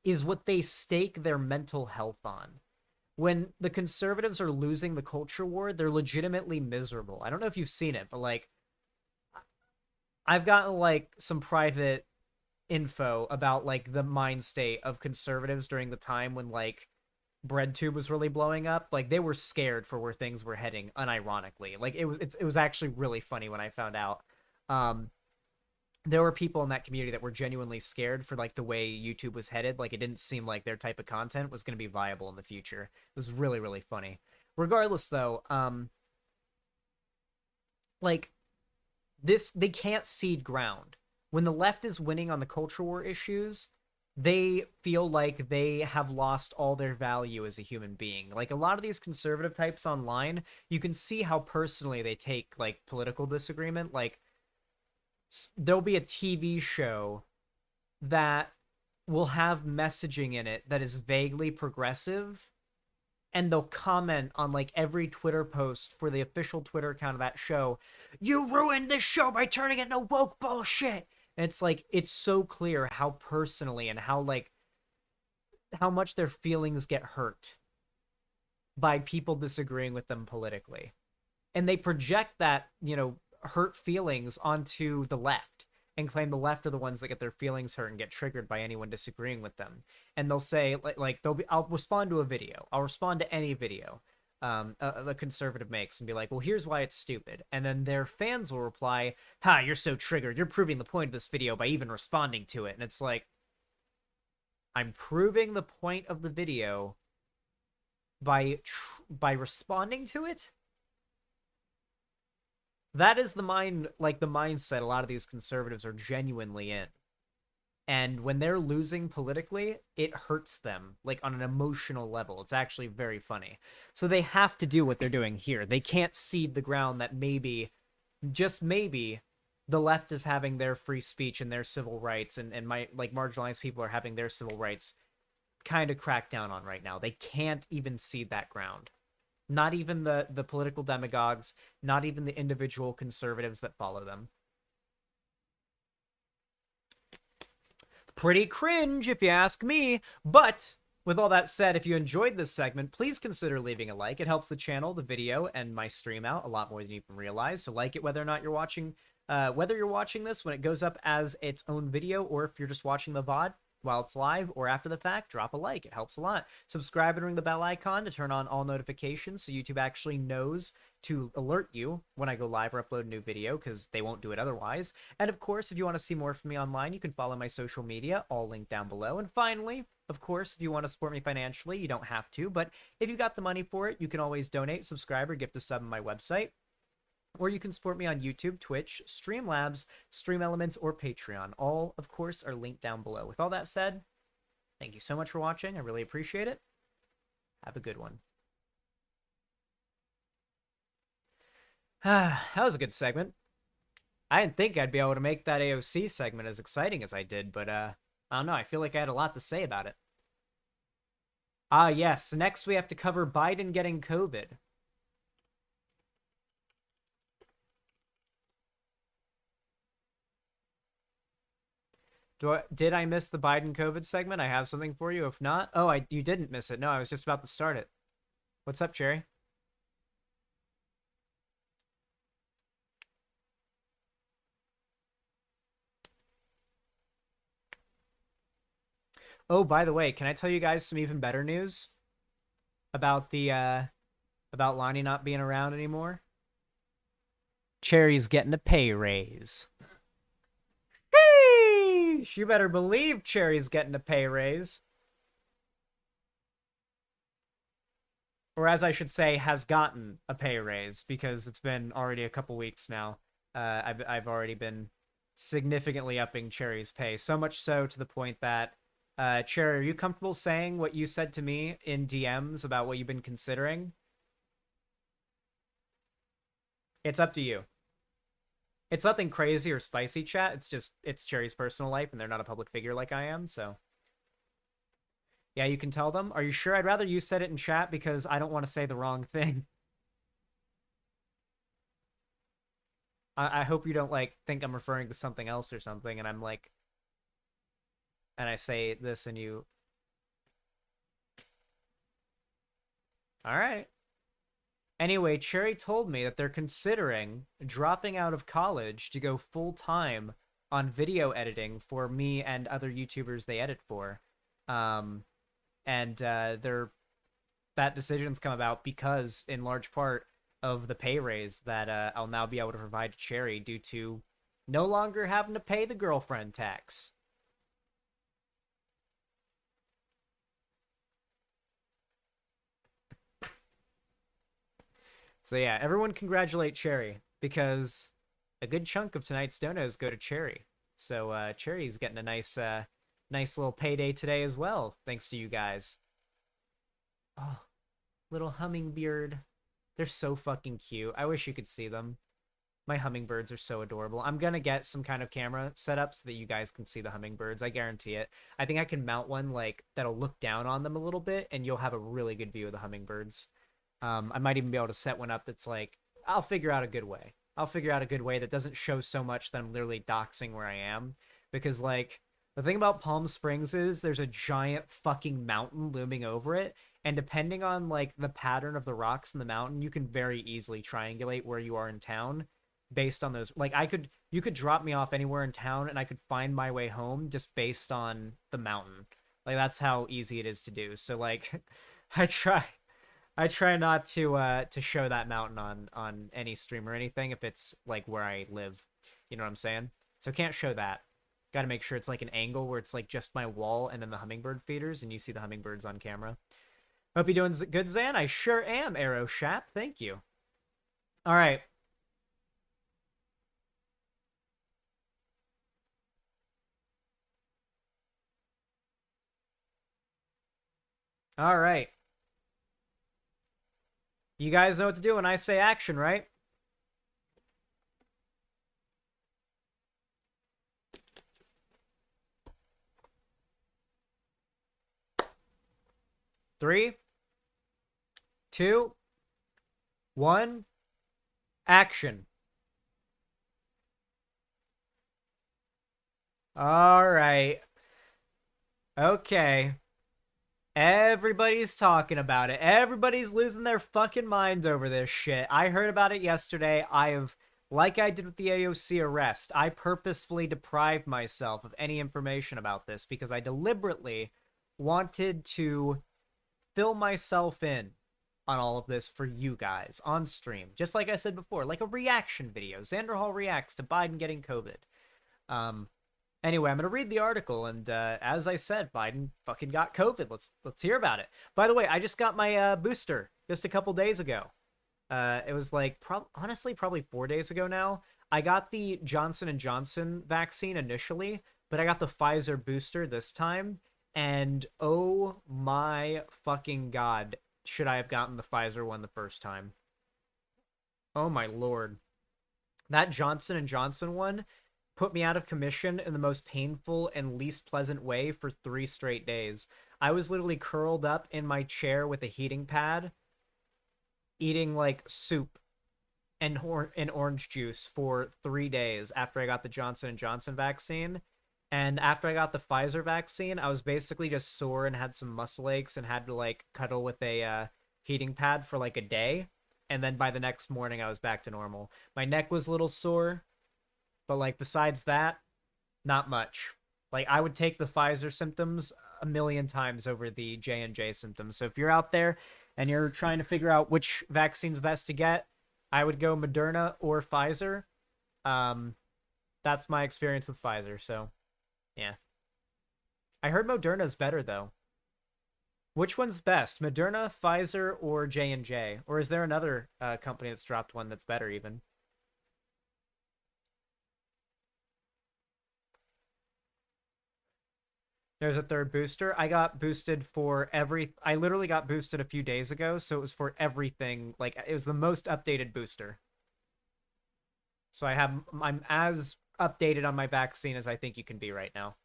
is what they stake their mental health on. When the conservatives are losing the culture war, they're legitimately miserable. I don't know if you've seen it, but, like, I've gotten, like, some private info about, like, the mind state of conservatives during the time when, like, BreadTube was really blowing up. Like, they were scared for where things were heading, unironically. Like, it was actually really funny when I found out. There were people in that community that were genuinely scared for, like, the way YouTube was headed. Like, it didn't seem like their type of content was going to be viable in the future. It was really, really funny. Regardless, though, like, they can't cede ground. When the left is winning on the culture war issues, they feel like they have lost all their value as a human being. Like, a lot of these conservative types online, you can see how personally they take, like, political disagreement. Like, there'll be a TV show that will have messaging in it that is vaguely progressive, and they'll comment on, like, every Twitter post for the official Twitter account of that show, "You ruined this show by turning it into woke bullshit!" And it's like, it's so clear how personally and how, like, how much their feelings get hurt by people disagreeing with them politically. And they project that, you know, hurt feelings onto the left and claim the left are the ones that get their feelings hurt and get triggered by anyone disagreeing with them. And they'll say, like I'll respond to a video. I'll respond to any video the conservative makes and be like, well, here's why it's stupid. And then their fans will reply, "Ha, you're so triggered. You're proving the point of this video by even responding to it." And it's like, I'm proving the point of the video by responding to it? That is the mindset a lot of these conservatives are genuinely in. And when they're losing politically, it hurts them, like, on an emotional level. It's actually very funny. So they have to do what they're doing here. They can't cede the ground that maybe, just maybe, the left is having their free speech and their civil rights, and marginalized people are having their civil rights kind of cracked down on right now. They can't even cede that ground. Not even the political demagogues, not even the individual conservatives that follow them. Pretty cringe, if you ask me. But with all that said, if you enjoyed this segment, please consider leaving a like. It helps the channel, the video, and my stream out a lot more than you can realize. So like it whether or not you're watching, this when it goes up as its own video, or if you're just watching the VOD while it's live or after the fact, drop a like. It helps a lot. Subscribe and ring the bell icon to turn on all notifications so YouTube actually knows to alert you when I go live or upload a new video, because they won't do it otherwise. And of course, if you want to see more from me online, you can follow my social media, all linked down below. And finally, of course, if you want to support me financially, you don't have to, but if you got the money for it, you can always donate, subscribe, or gift a sub on my website. Or you can support me on YouTube, Twitch, Streamlabs, Stream Elements, or Patreon. All, of course, are linked down below. With all that said, thank you so much for watching. I really appreciate it. Have a good one. That was a good segment. I didn't think I'd be able to make that AOC segment as exciting as I did, but I don't know. I feel like I had a lot to say about it. Yes. Next, we have to cover Biden getting COVID. Did I miss the Biden COVID segment? I have something for you. If not, you didn't miss it. No, I was just about to start it. What's up, Cherry? Oh, by the way, can I tell you guys some even better news about the about Lonnie not being around anymore? Cherry's getting a pay raise. Sheesh! You better believe Cherry's getting a pay raise. Or as I should say, has gotten a pay raise, because it's been already a couple weeks now. I've already been significantly upping Cherry's pay, so much so to the point that Cherry, are you comfortable saying what you said to me in DMs about what you've been considering? It's up to you. It's nothing crazy or spicy, chat. It's Cherry's personal life, and they're not a public figure like I am, so. Yeah, you can tell them. Are you sure? I'd rather you said it in chat because I don't want to say the wrong thing. I hope you don't, like, think I'm referring to something else or something, and I'm like... And I say this and you... Alright. Anyway, Cherry told me that they're considering dropping out of college to go full-time on video editing for me and other YouTubers they edit for. That decision's come about because, in large part, of the pay raise that I'll now be able to provide to Cherry due to no longer having to pay the girlfriend tax. So yeah, everyone congratulate Cherry, because a good chunk of tonight's donos go to Cherry. So Cherry's getting a nice little payday today as well, thanks to you guys. Oh, little hummingbird. They're so fucking cute. I wish you could see them. My hummingbirds are so adorable. I'm gonna get some kind of camera set up so that you guys can see the hummingbirds. I guarantee it. I think I can mount one like that'll look down on them a little bit, and you'll have a really good view of the hummingbirds. I might even be able to set one up that's like, I'll figure out a good way. I'll figure out a good way that doesn't show so much that I'm literally doxing where I am. Because, like, the thing about Palm Springs is there's a giant fucking mountain looming over it. And depending on, like, the pattern of the rocks in the mountain, you can very easily triangulate where you are in town based on those. Like, you could drop me off anywhere in town and I could find my way home just based on the mountain. Like, that's how easy it is to do. So, like, I try not to show that mountain on any stream or anything if it's like where I live. You know what I'm saying? So can't show that. Got to make sure it's like an angle where it's like just my wall and then the hummingbird feeders and you see the hummingbirds on camera. Hope you're doing good, Zan. I sure am, Arrow Shap. Thank you. All right. All right. You guys know what to do when I say action, right? Three, 2, 1, action. All right. Okay. Everybody's talking about it. Everybody's losing their fucking minds over this shit. I heard about it yesterday. Like I did with the AOC arrest, I purposefully deprived myself of any information about this because I deliberately wanted to fill myself in on all of this for you guys on stream. Just like I said before, like a reaction video. Xanderhal reacts to Biden getting COVID. Anyway, I'm going to read the article, and as I said, Biden fucking got COVID. Let's hear about it. By the way, I just got my booster just a couple days ago. It was like, honestly, probably 4 days ago now. I got the Johnson & Johnson vaccine initially, but I got the Pfizer booster this time, and oh my fucking god, should I have gotten the Pfizer one the first time. Oh my lord. That Johnson & Johnson one put me out of commission in the most painful and least pleasant way for 3 straight days. I was literally curled up in my chair with a heating pad, eating like soup and orange juice for 3 days after I got the Johnson & Johnson vaccine. And after I got the Pfizer vaccine, I was basically just sore and had some muscle aches and had to like cuddle with a heating pad for like a day. And then by the next morning, I was back to normal. My neck was a little sore, but like besides that, not much. Like I would take the Pfizer symptoms a million times over the J&J symptoms. So if you're out there and you're trying to figure out which vaccine's best to get, I would go Moderna or Pfizer. That's my experience with Pfizer, so yeah. I heard Moderna's better though. Which one's best, Moderna, Pfizer, or J&J? Or is there another company that's dropped one that's better even? There's a third booster. I got boosted for I literally got boosted a few days ago, so it was for everything. Like, it was the most updated booster. So I'm as updated on my vaccine as I think you can be right now.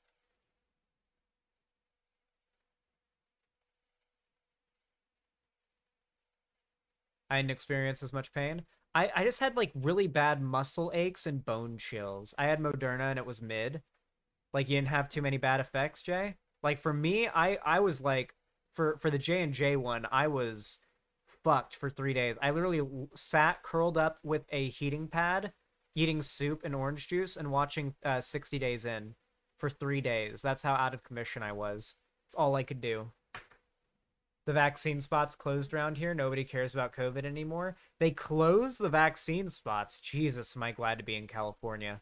I didn't experience as much pain. I just had like really bad muscle aches and bone chills. I had Moderna and it was mid. Like you didn't have too many bad effects, Jay? Like for me, I was like for the J&J one, I was fucked for 3 days. I literally sat curled up with a heating pad, eating soup and orange juice and watching 60 Days In for 3 days. That's how out of commission I was. It's all I could do. The vaccine spots closed around here. Nobody cares about COVID anymore. They closed the vaccine spots. Jesus, am I glad to be in California.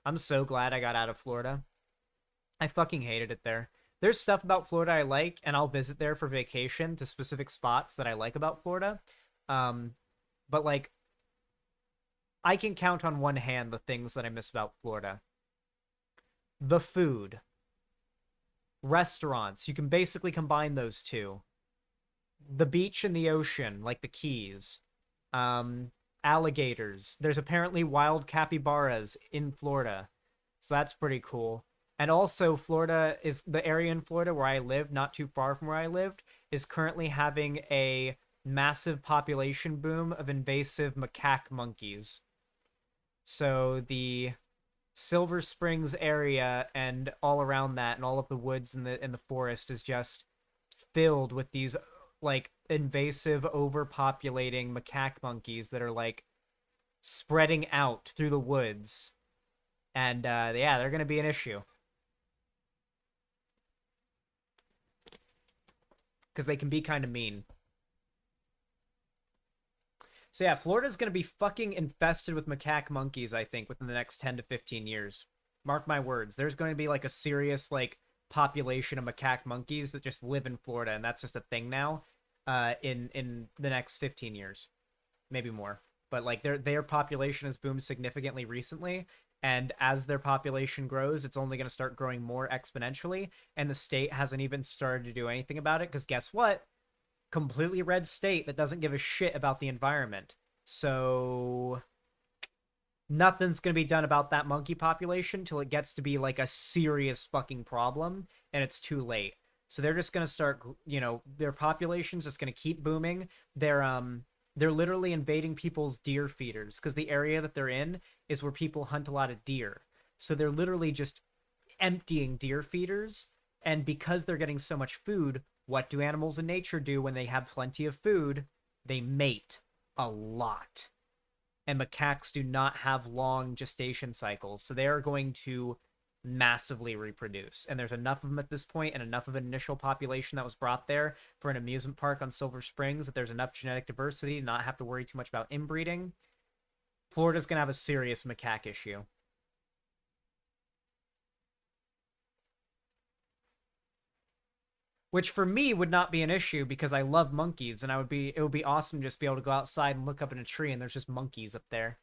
I'm so glad I got out of Florida. I fucking hated it there. There's stuff about Florida I like, and I'll visit there for vacation to specific spots that I like about Florida. But, like, I can count on one hand the things that I miss about Florida. The food. Restaurants. You can basically combine those two. The beach and the ocean, like the Keys. Alligators. There's apparently wild capybaras in Florida. So that's pretty cool. And also, Florida is the area in Florida where I live, not too far from where I lived, is currently having a massive population boom of invasive macaque monkeys. So the Silver Springs area and all around that and all of the woods and the forest is just filled with these like invasive overpopulating macaque monkeys that are like spreading out through the woods. And yeah, they're going to be an issue. Because they can be kind of mean. So yeah, Florida's going to be fucking infested with macaque monkeys, I think, within the next 10 to 15 years. Mark my words. There's going to be like a serious like population of macaque monkeys that just live in Florida, and that's just a thing now in the next 15 years. Maybe more. But like their population has boomed significantly recently, and as their population grows, it's only going to start growing more exponentially, and the state hasn't even started to do anything about it, because guess what? Completely red state that doesn't give a shit about the environment. So nothing's going to be done about that monkey population till it gets to be like a serious fucking problem, and it's too late. So they're just going to start, you know, their population's just going to keep booming. They're literally invading people's deer feeders, because the area that they're in is where people hunt a lot of deer. So they're literally just emptying deer feeders, and because they're getting so much food, what do animals in nature do when they have plenty of food? They mate a lot. And macaques do not have long gestation cycles, so they are going to massively reproduce. And there's enough of them at this point, and enough of an initial population that was brought there for an amusement park on Silver Springs, that there's enough genetic diversity to not have to worry too much about inbreeding. Florida's going to have a serious macaque issue. Which for me would not be an issue, because I love monkeys, and it would be awesome to just be able to go outside and look up in a tree and there's just monkeys up there.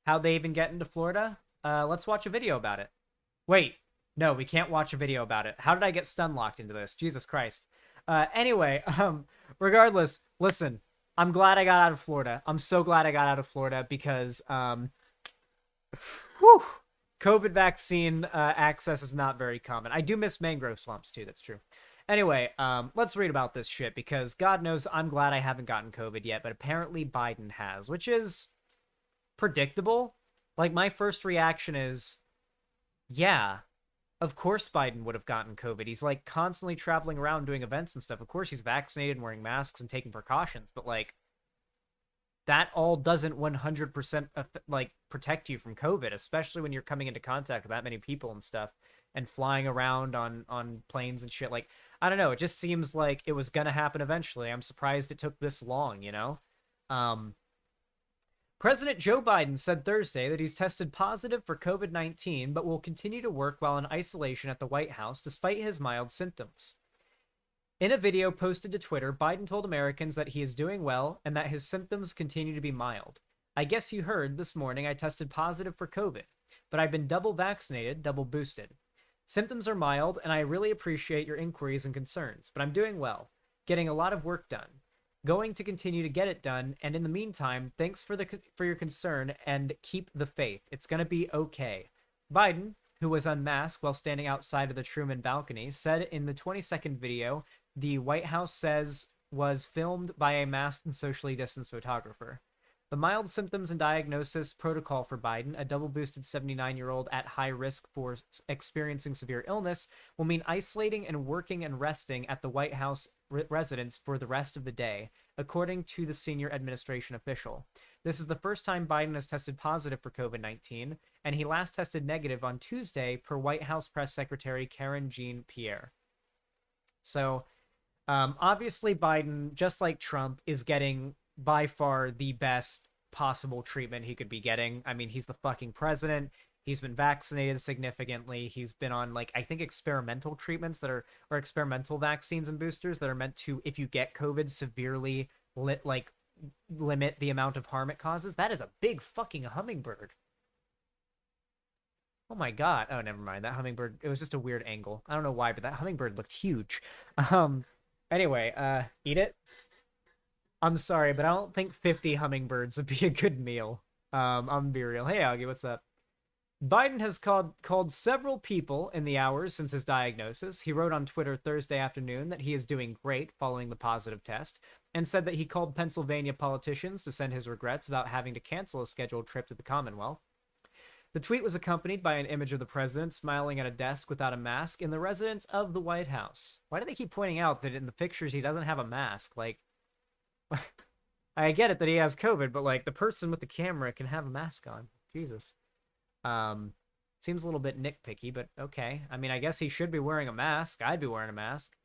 How'd they even get into Florida? Let's watch a video about it. Wait, no, we can't watch a video about it. How did I get stun locked into this? Jesus Christ. Anyway, regardless, listen, I'm glad I got out of Florida. I'm so glad I got out of Florida, because, whew, COVID vaccine access is not very common. I do miss mangrove swamps too, that's true. Anyway, let's read about this shit, because God knows I'm glad I haven't gotten COVID yet, but apparently Biden has, which is predictable. Like, my first reaction is, yeah, of course Biden would have gotten COVID. He's like constantly traveling around doing events and stuff. Of course he's vaccinated and wearing masks and taking precautions, but like that all doesn't 100% like protect you from COVID, especially when you're coming into contact with that many people and stuff and flying around on planes and shit. Like, I don't know, it just seems like it was gonna happen eventually. I'm surprised it took this long, you know? President Joe Biden said Thursday that he's tested positive for COVID-19, but will continue to work while in isolation at the White House despite his mild symptoms. In a video posted to Twitter, Biden told Americans that he is doing well and that his symptoms continue to be mild. I guess you heard this morning I tested positive for COVID, but I've been double vaccinated, double boosted. Symptoms are mild, and I really appreciate your inquiries and concerns, but I'm doing well, getting a lot of work done. Going to continue to get it done, and in the meantime, thanks for your concern and keep the faith. It's gonna be okay. Biden, who was unmasked while standing outside of the Truman balcony, said in the 20-second video the White House says was filmed by a masked and socially distanced photographer. The mild symptoms and diagnosis protocol for Biden, a double-boosted 79-year-old at high risk for experiencing severe illness, will mean isolating and working and resting at the White House residence for the rest of the day, according to the senior administration official. This is the first time Biden has tested positive for COVID-19, and he last tested negative on Tuesday, per White House Press Secretary Karen Jean-Pierre. So, obviously Biden, just like Trump, is getting by far the best possible treatment he could be getting. I mean, he's the fucking president. He's been vaccinated significantly. He's been on, like, I think experimental treatments that are, or experimental vaccines and boosters that are meant to, if you get COVID, severely limit the amount of harm it causes. That is a big fucking hummingbird. Oh my god. Oh, never mind. That hummingbird, it was just a weird angle. I don't know why, but that hummingbird looked huge. Anyway, eat it. I'm sorry, but I don't think 50 hummingbirds would be a good meal. I'm gonna be real. Hey, Augie, what's up? Biden has called several people in the hours since his diagnosis. He wrote on Twitter Thursday afternoon that he is doing great following the positive test, and said that he called Pennsylvania politicians to send his regrets about having to cancel a scheduled trip to the Commonwealth. The tweet was accompanied by an image of the president smiling at a desk without a mask in the residence of the White House. Why do they keep pointing out that in the pictures he doesn't have a mask? Like, I get it that he has COVID, but like the person with the camera can have a mask on. Jesus. Seems a little bit nitpicky, but okay. I mean, I guess he should be wearing a mask. I'd be wearing a mask.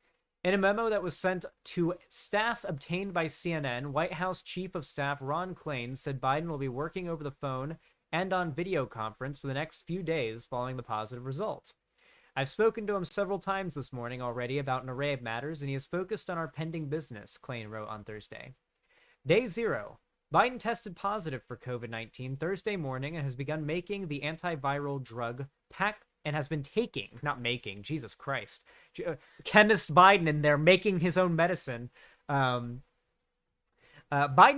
In a memo that was sent to staff obtained by CNN, White House Chief of Staff Ron Klain said Biden will be working over the phone and on video conference for the next few days following the positive result. I've spoken to him several times this morning already about an array of matters, and he is focused on our pending business, Klain wrote on Thursday. Day 0. Biden tested positive for COVID-19 Thursday morning and has begun making the antiviral drug and has been taking, not making, Jesus Christ. Chemist Biden in there making his own medicine. Biden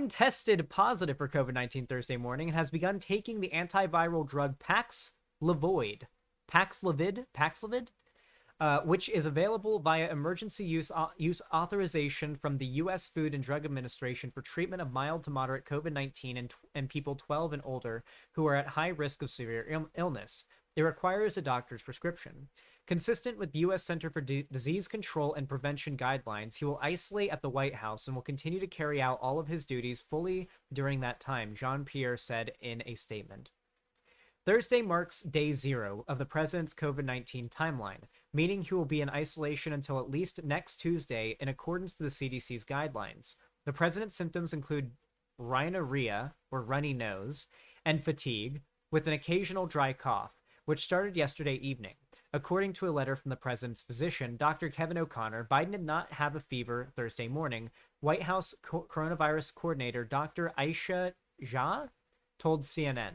tested positive for COVID-19 Thursday morning and has begun taking the antiviral drug Paxlovid, which is available via emergency use authorization from the U.S. Food and Drug Administration for treatment of mild to moderate COVID-19 in people 12 and older who are at high risk of severe illness. It requires a doctor's prescription. Consistent with U.S. Center for Disease Control and Prevention guidelines, he will isolate at the White House and will continue to carry out all of his duties fully during that time, Jean-Pierre said in a statement. Thursday marks day 0 of the president's COVID-19 timeline, meaning he will be in isolation until at least next Tuesday in accordance to the CDC's guidelines. The president's symptoms include rhinorrhea, or runny nose, and fatigue, with an occasional dry cough, which started yesterday evening. According to a letter from the president's physician, Dr. Kevin O'Connor, Biden did not have a fever Thursday morning. White House coronavirus coordinator Dr. Aisha Jha told CNN.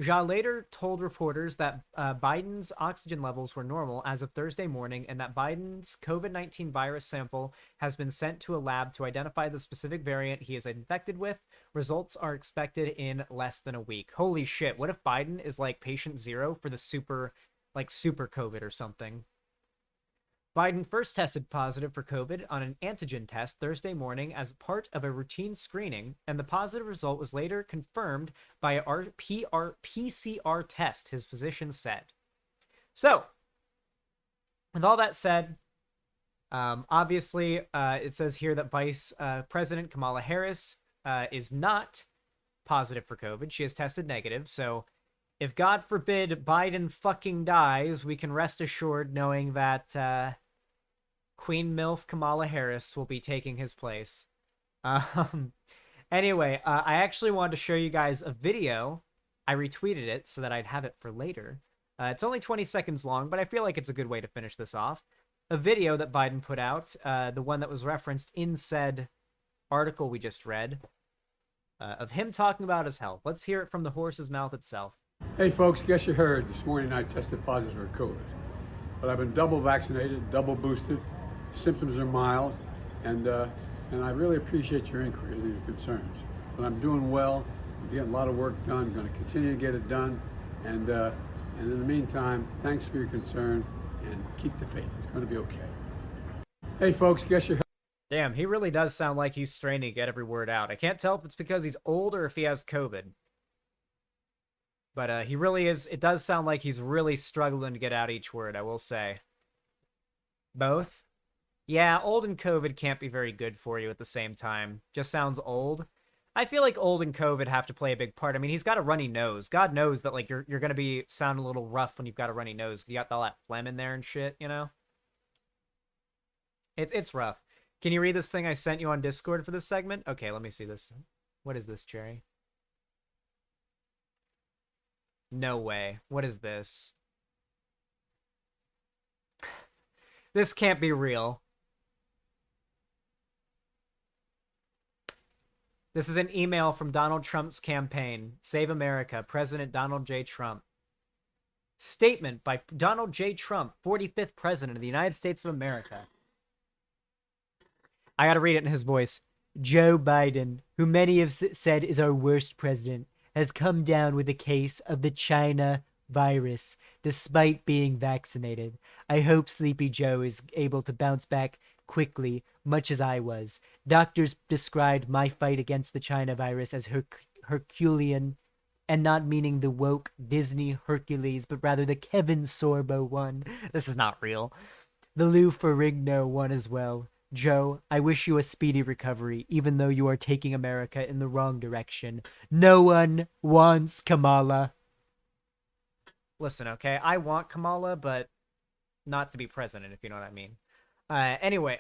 Jha later told reporters that Biden's oxygen levels were normal as of Thursday morning and that Biden's COVID-19 virus sample has been sent to a lab to identify the specific variant he is infected with. Results are expected in less than a week. Holy shit, what if Biden is like patient 0 for the super COVID or something? Biden first tested positive for COVID on an antigen test Thursday morning as part of a routine screening, and the positive result was later confirmed by a PCR test, his physician said. So, with all that said, obviously, it says here that Vice President Kamala Harris is not positive for COVID. She has tested negative, so if God forbid Biden fucking dies, we can rest assured knowing that Queen MILF Kamala Harris will be taking his place. Anyway, I actually wanted to show you guys a video. I retweeted it so that I'd have it for later. It's only 20 seconds long, but I feel like it's a good way to finish this off. A video that Biden put out, the one that was referenced in said article we just read, of him talking about his health. Let's hear it from the horse's mouth itself.
Hey folks, guess you heard this morning I tested positive for COVID, but I've been double vaccinated, double boosted. Symptoms are mild, and I really appreciate your inquiries and your concerns. But I'm doing well. I'm getting a lot of work done. I'm going to continue to get it done, and in the meantime, thanks for your concern and keep the faith. It's going to be okay. Hey folks, guess you heard.
Damn, he really does sound like he's straining to get every word out. I can't tell if it's because he's old or if he has COVID. But he really is, it does sound like he's really struggling to get out each word, I will say. Both? Yeah, old and COVID can't be very good for you at the same time. Just sounds old. I feel like old and COVID have to play a big part. I mean, he's got a runny nose. God knows that, like, you're going to be sounding a little rough when you've got a runny nose. You got all that phlegm in there and shit, you know? It's rough. Can you read this thing I sent you on Discord for this segment? Okay, let me see this. What is this, Jerry? No way. What is this? This can't be real. This is an email from Donald Trump's campaign. Save America, President Donald J. Trump. Statement by Donald J. Trump, 45th President of the United States of America. I gotta read it in his voice. Joe Biden, who many have said is our worst president, has come down with a case of the China virus, despite being vaccinated. I hope Sleepy Joe is able to bounce back quickly, much as I was. Doctors described my fight against the China virus as Herculean, and not meaning the woke Disney Hercules, but rather the Kevin Sorbo one. This is not real. The Lou Ferrigno one as well. Joe, I wish you a speedy recovery, even though you are taking America in the wrong direction. No one wants Kamala. Listen, okay, I want Kamala, but not to be president, if you know what I mean. Anyway,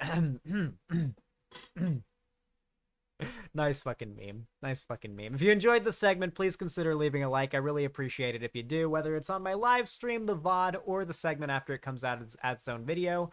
nice fucking meme. Nice fucking meme. If you enjoyed the segment, please consider leaving a like. I really appreciate it if you do, whether it's on my live stream, the VOD, or the segment after it comes out as its own video.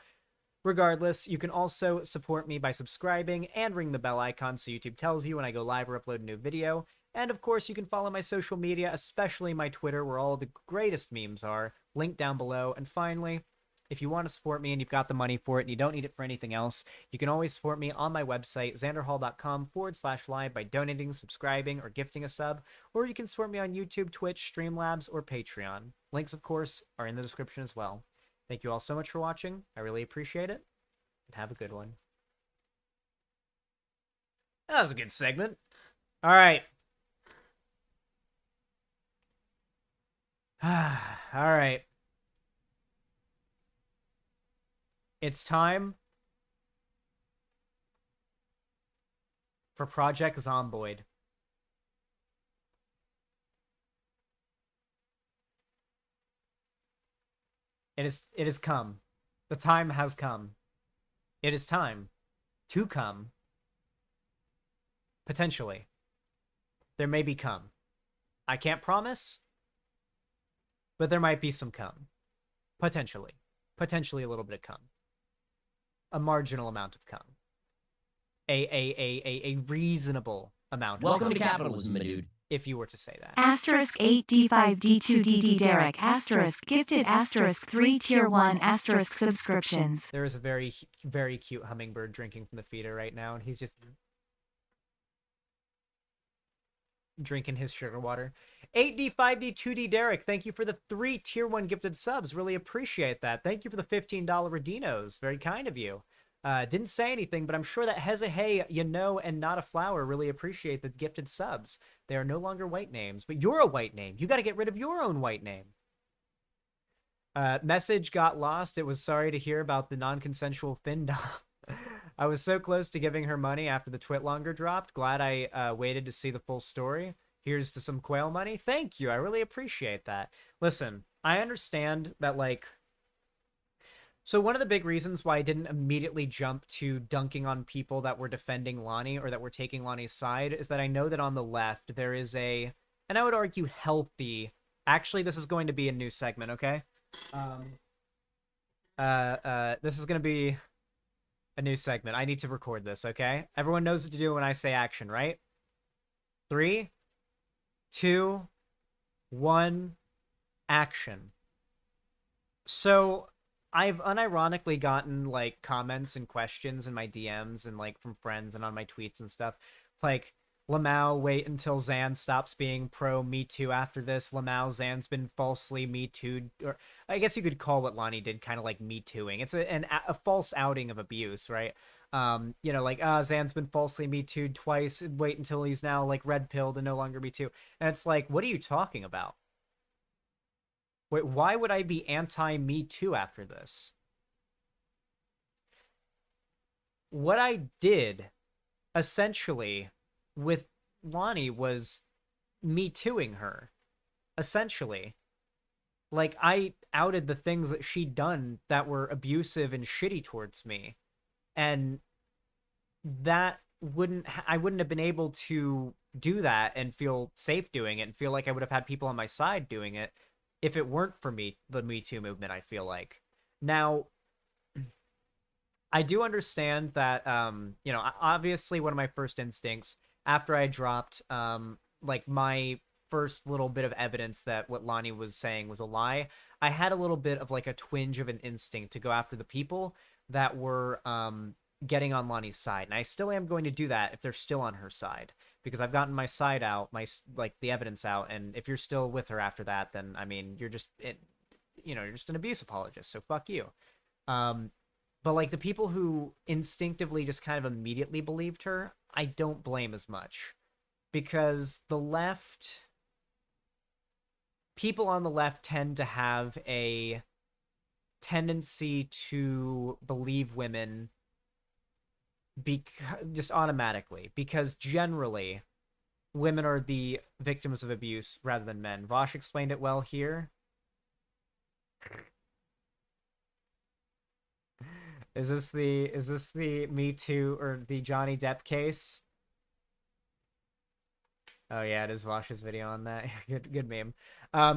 Regardless, you can also support me by subscribing and ring the bell icon so YouTube tells you when I go live or upload a new video. And of course, you can follow my social media, especially my Twitter, where all the greatest memes are, linked down below. And finally, if you want to support me and you've got the money for it and you don't need it for anything else, you can always support me on my website, xanderhal.com/live, by donating, subscribing, or gifting a sub. Or you can support me on YouTube, Twitch, Streamlabs, or Patreon. Links, of course, are in the description as well. Thank you all so much for watching. I really appreciate it. And have a good one. That was a good segment. All right. All right. It's time for Project Zomboid. It has come. The time has come. It is time to come. Potentially. There may be come. I can't promise, but there might be some come. Potentially. Potentially a little bit of come. A marginal amount of come. A reasonable amount of
Welcome
come.
to capitalism, my dude.
If you were to say that.
Asterisk 8D5D2DD Derek asterisk gifted asterisk 3 tier 1 asterisk subscriptions.
There is a very, very cute hummingbird drinking from the feeder right now, and he's just drinking his sugar water. 8D, 5D, 2D Derek, thank you for the 3 tier 1 gifted subs. Really appreciate that. Thank you for the $15 Redinos. Very kind of you. Didn't say anything, but I'm sure that Heza Hey, you know, and Not a Flower really appreciate the gifted subs. They are no longer white names, but you're a white name. You got to get rid of your own white name. Message got lost. It was sorry to hear about the non-consensual fin doll. I was so close to giving her money after the Twitlonger dropped. Glad I waited to see the full story. Here's to some quail money. Thank you. I really appreciate that. Listen, I understand that, like... So one of the big reasons why I didn't immediately jump to dunking on people that were defending Lonnie or that were taking Lonnie's side is that I know that on the left there is a, and I would argue healthy... Actually, this is going to be a new segment, okay? This is going to be a new segment. I need to record this, okay? Everyone knows what to do when I say action, right? 3, 2, 1, action. So, I've unironically gotten, like, comments and questions in my DMs and, like, from friends and on my tweets and stuff. Like, Lamau, wait until Zan stops being pro Me Too after this. Lamau, Zan's been falsely Me Too'd. Or, I guess you could call what Lonnie did kind of like Me Tooing. It's a false outing of abuse, right? You know, like, Zan's been falsely Me Too'd twice. Wait until he's now, like, red pilled and no longer Me Too. And it's like, what are you talking about? Wait, why would I be anti-Me Too after this? What I did, essentially, with Lonnie was Me Tooing her. Essentially. Like, I outed the things that she'd done that were abusive and shitty towards me. And that I wouldn't have been able to do that and feel safe doing it and feel like I would have had people on my side doing it if it weren't for the Me Too movement, I feel like. Now, I do understand that, you know, obviously one of my first instincts after I dropped, like, my first little bit of evidence that what Lonnie was saying was a lie, I had a little bit of, like, a twinge of an instinct to go after the people that were getting on Lonnie's side. And I still am going to do that if they're still on her side. Because I've gotten my side out, the evidence out, and if you're still with her after that, then, I mean, you're just, you know, you're just an abuse apologist, so fuck you. But, like, the people who instinctively just kind of immediately believed her, I don't blame as much. Because the left... People on the left tend to have a tendency to believe women just automatically. Because generally, women are the victims of abuse rather than men. Vosh explained it well here. Is this the Me Too or the Johnny Depp case? Oh yeah, it is Vosh's video on that. good meme.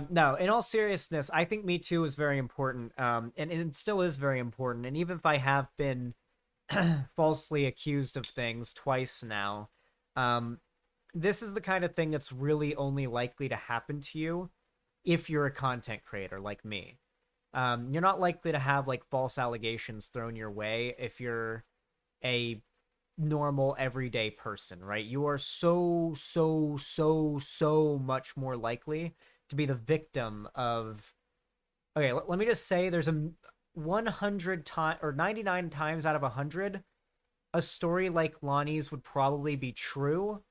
No, in all seriousness, I think Me Too is very important, and it still is very important. And even if I have been falsely accused of things twice now, this is the kind of thing that's really only likely to happen to you if you're a content creator like me. You're not likely to have, like, false allegations thrown your way if you're a normal, everyday person, right? You are so much more likely to be the victim of... Okay, let me just say there's a 100 times, or 99 times out of 100, a story like Lonnie's would probably be true,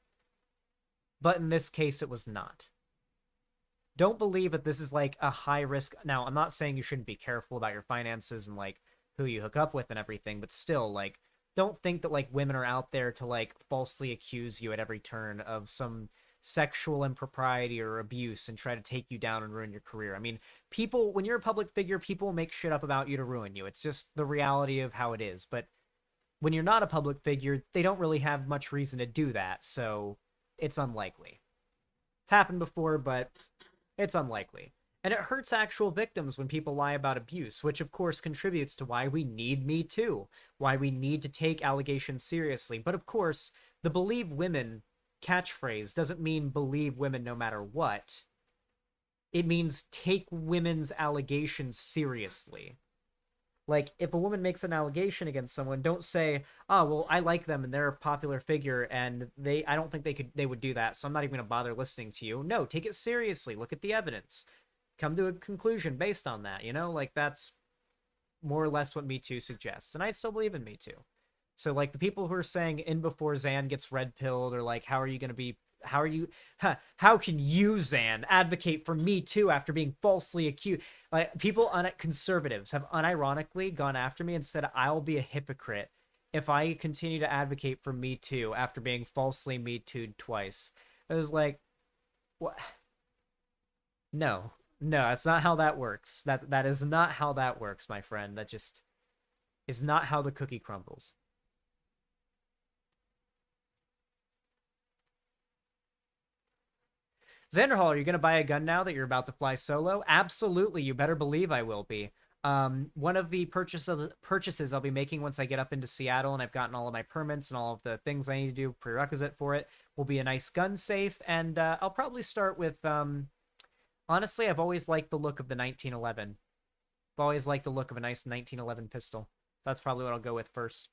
but in this case it was not. Don't believe that this is, like, a high risk... Now, I'm not saying you shouldn't be careful about your finances and, like, who you hook up with and everything, but still, like, don't think that, like, women are out there to, like, falsely accuse you at every turn of some sexual impropriety or abuse and try to take you down and ruin your career. I mean, people, when you're a public figure, people make shit up about you to ruin you. It's just the reality of how it is. But when you're not a public figure, they don't really have much reason to do that, so it's unlikely. It's happened before, but it's unlikely. And it hurts actual victims when people lie about abuse, which of course contributes to why we need Me Too, why we need to take allegations seriously. But of course, the believe women catchphrase doesn't mean believe women no matter what. It means take women's allegations seriously. Like, if a woman makes an allegation against someone, don't say, "Oh, well, I like them and they're a popular figure, and I don't think they would do that, so I'm not even gonna bother listening to you." No, take it seriously. Look at the evidence. Come to a conclusion based on that. You know, like that's more or less what Me Too suggests, and I still believe in Me Too. So, like, the people who are saying in before Xan gets red pilled, or like, how can you, Xan, advocate for Me Too after being falsely accused? Like, people conservatives have unironically gone after me and said I'll be a hypocrite if I continue to advocate for Me Too after being falsely Me Too'd twice. It was like, what? No, that's not how that works. That is not how that works, my friend. That just is not how the cookie crumbles. Xanderhal, are you going to buy a gun now that you're about to fly solo? Absolutely. You better believe I will be. One of the purchases I'll be making once I get up into Seattle and I've gotten all of my permits and all of the things I need to do, prerequisite for it, will be a nice gun safe. And I'll probably start with, honestly, I've always liked the look of the 1911. I've always liked the look of a nice 1911 pistol. That's probably what I'll go with first.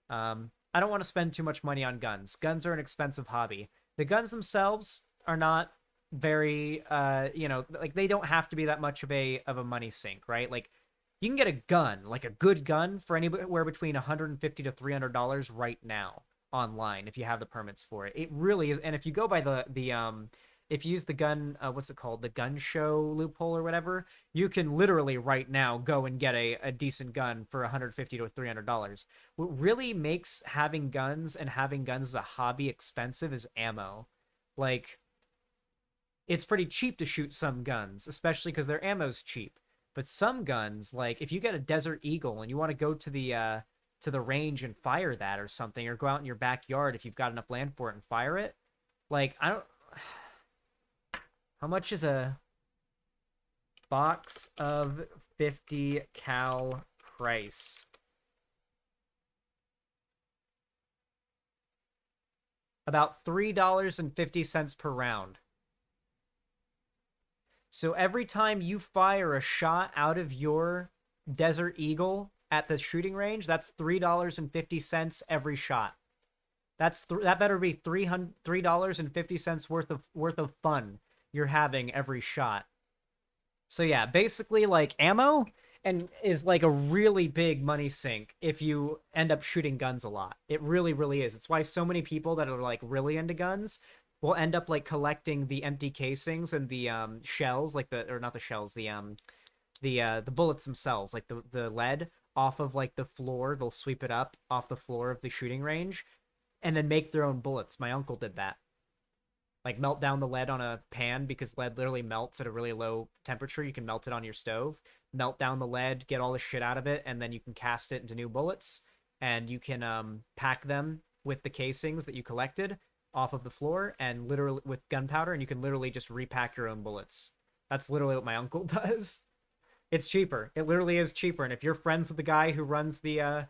I don't want to spend too much money on guns. Guns are an expensive hobby. The guns themselves are not very like, they don't have to be that much of a money sink, right? Like, you can get a gun, like a good gun, for anywhere between $150 to $300 right now online if you have the permits for it. It really is. And if you go by the if you use the gun, what's it called, the gun show loophole or whatever, you can literally right now go and get a decent gun for $150 to $300. What really makes having guns and having guns as a hobby expensive is ammo. Like, it's pretty cheap to shoot some guns, especially because their ammo's cheap. But some guns, like if you get a Desert Eagle and you want to go to the range and fire that or something, or go out in your backyard if you've got enough land for it and fire it, like, I don't... How much is a box of 50 cal price? About $3.50 per round. So every time you fire a shot out of your Desert Eagle at the shooting range, that's $3.50 every shot. That better be $3.50 worth of fun you're having every shot. So yeah, basically, like, ammo is like a really big money sink if you end up shooting guns a lot. It really, really is. It's why so many people that are like really into guns will end up like collecting the empty casings and the shells, like not the shells, the bullets themselves, like the lead off of like the floor. They'll sweep it up off the floor of the shooting range and then make their own bullets. My uncle did that. Like, melt down the lead on a pan, because lead literally melts at a really low temperature. You can melt it on your stove, melt down the lead, get all the shit out of it, and then you can cast it into new bullets, and you can pack them with the casings that you collected off of the floor, and literally with gunpowder, and you can literally just repack your own bullets. That's literally what my uncle does. It's cheaper. It literally is cheaper. And if you're friends with the guy who runs the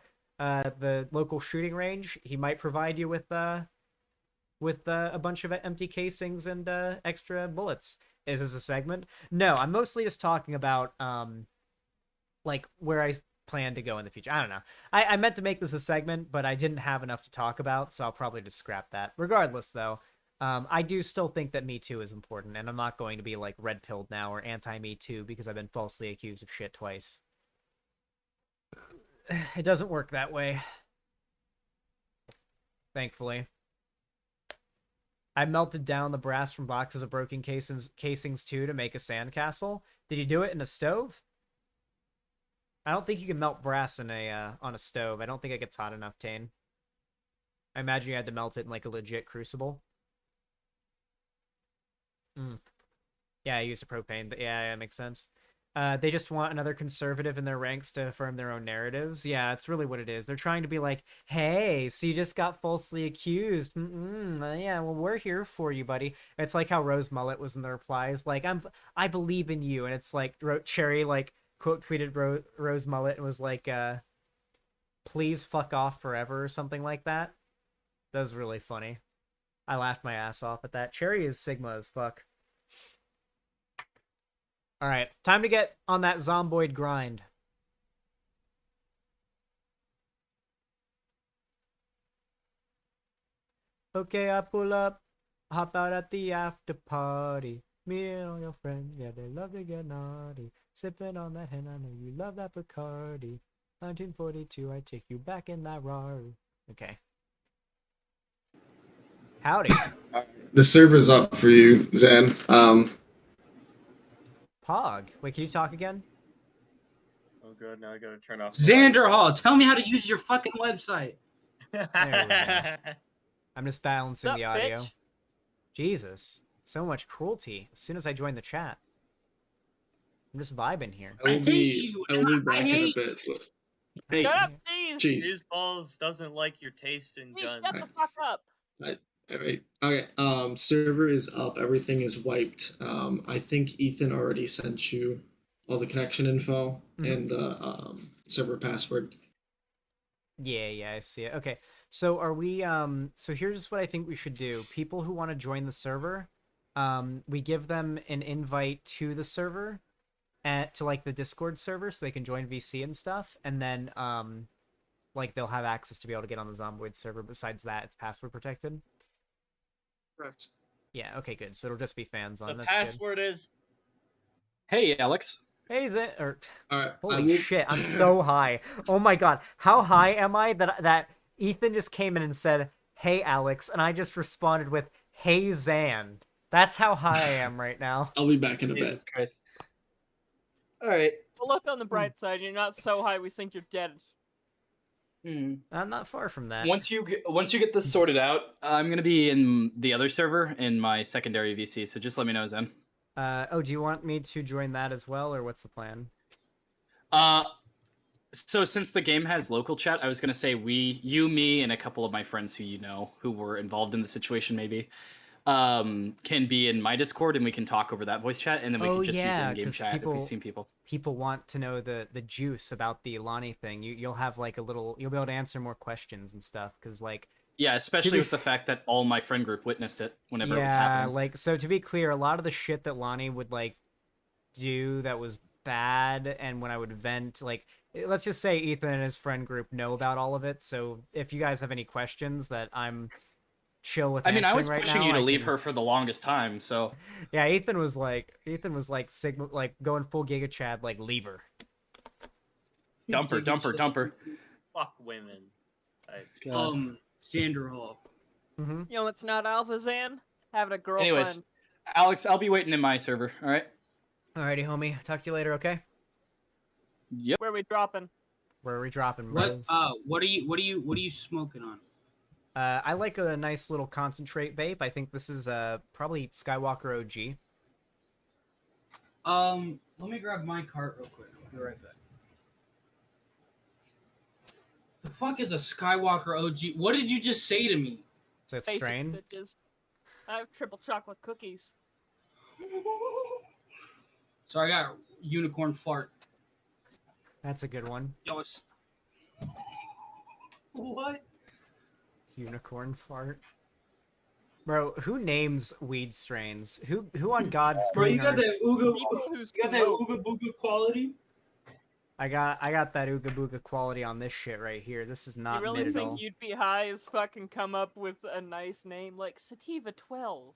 local shooting range, he might provide you with a bunch of empty casings and extra bullets. Is this a segment? No, I'm mostly just talking about like where I plan to go in the future. I don't know. I meant to make this a segment, but I didn't have enough to talk about, so I'll probably just scrap that. Regardless, though, I do still think that Me Too is important, and I'm not going to be like red-pilled now or anti-Me Too because I've been falsely accused of shit twice. It doesn't work that way. Thankfully. I melted down the brass from boxes of broken casings too to make a sandcastle. Did you do it in a stove? I don't think you can melt brass in on a stove. I don't think it gets hot enough, Tane. I imagine you had to melt it in like a legit crucible. Yeah, I used a propane, but yeah, it makes sense. They just want another conservative in their ranks to affirm their own narratives. Yeah, it's really what it is. They're trying to be like, hey, so you just got falsely accused. Yeah, well, we're here for you, buddy. It's like how Rose Mullet was in the replies, like, I believe in you. And it's like, Cherry, like, quote tweeted Rose Mullet and was like, please fuck off forever or something like that. That was really funny. I laughed my ass off at that. Cherry is Sigma as fuck. All right, time to get on that zomboid grind. Okay, I pull up, hop out at the after party. Me and all your friends, yeah, they love to get naughty. Sipping on that hen, I know you love that Bacardi. 1942, I take you back in that Rari. Okay. Howdy.
The server's up for you, Zan.
Pog. Wait, can you talk again?
Oh, good. Now I gotta turn off.
Xanderhal, tell me how to use your fucking website.
There we go. I'm just balancing
Sup,
the audio.
bitch?
Jesus. So much cruelty as soon as I join the chat. I'm just vibing here.
I will be back in a bit. But... Hey,
Shut up,
jeez.
His balls doesn't like your taste in guns.
Shut the fuck up.
Alright. Okay. Server is up. Everything is wiped. I think Ethan already sent you all the connection info and the server password.
Yeah, I see it. Okay. So are we so here's what I think we should do. People who want to join the server, we give them an invite to the server to like the Discord server so they can join VC and stuff, and then like they'll have access to be able to get on the Zomboid server. Besides that, it's password protected.
Correct.
Yeah, okay, good. So it'll just be fans on.
The
That's
password is.
Hey, Alex.
Hey, Zan.
Alright.
Holy shit! I'm so high. Oh my god, how high am I that Ethan just came in and said, "Hey, Alex," and I just responded with, "Hey, Zan." That's how high I am right now.
I'll be back in a
Jesus
bit.
Christ. All right.
Well, look on the bright side. You're not so high we think you're dead.
I'm not far from that.
Once you get this sorted out, I'm gonna be in the other server in my secondary VC. So just let me know, Zen.
Oh, do you want me to join that as well, or what's the plan?
So since the game has local chat, I was gonna say you, me, and a couple of my friends who you know who were involved in the situation maybe, can be in my Discord and we can talk over that voice chat, and then we can just use in-game chat if we've seen people.
People want to know the juice about the Lonnie thing. You'll have like you'll be able to answer more questions and stuff, because like.
Yeah, especially with the fact that all my friend group witnessed it whenever it was happening.
Like, so to be clear, a lot of the shit that Lonnie would, like, do that was bad, and when I would vent, like, let's just say Ethan and his friend group know about all of it, so if you guys have any questions that I'm chill with answering right now...
I was pushing you to leave her for the longest time, so...
Yeah, Ethan was like, Sigma, like, going full Giga Chad, like, leave her.
Dumper.
Fuck women.
Xanderhal.
Mm-hmm.
You know, it's not Alpha Zan having a girlfriend.
Anyways, Alex, I'll be waiting in my server. All right.
Alrighty, homie. Talk to you later. Okay.
Yep.
Where are we dropping?
Where are we dropping?
What are you smoking on?
I like a nice little concentrate vape. I think this is probably Skywalker OG.
Let me grab my cart real quick. I'll be right back. The fuck is a Skywalker OG? What did you just say to me?
Is it strain?
Bitches. I have triple chocolate cookies.
So I got unicorn fart.
That's a good one.
Yo, it's... What?
Unicorn fart. Bro, who names weed strains? Who on God's
Bro, you got
green
that ooga booga quality?
I got that ooga booga quality on this shit right here. This is not
You really
mid at
think
all.
you'd be high as fucking come up with a nice name like Sativa 12?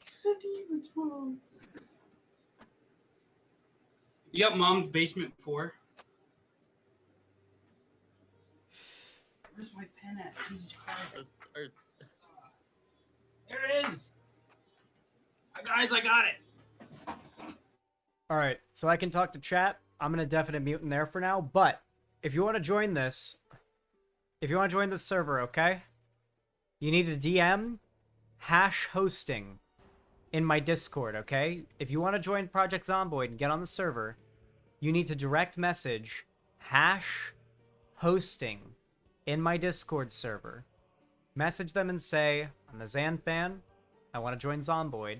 Sativa 12. You got Mom's Basement 4? Where's my pen at? Jesus Christ. There it is! Guys, I got it!
Alright, so I can talk to chat. I'm gonna definite mute in there for now, but if you want to join this, server, okay? You need a DM #hosting in my Discord, okay? If you want to join Project Zomboid and get on the server, you need to direct message #hosting in my Discord server. Message them and say, I'm a Zan fan, I want to join Zomboid,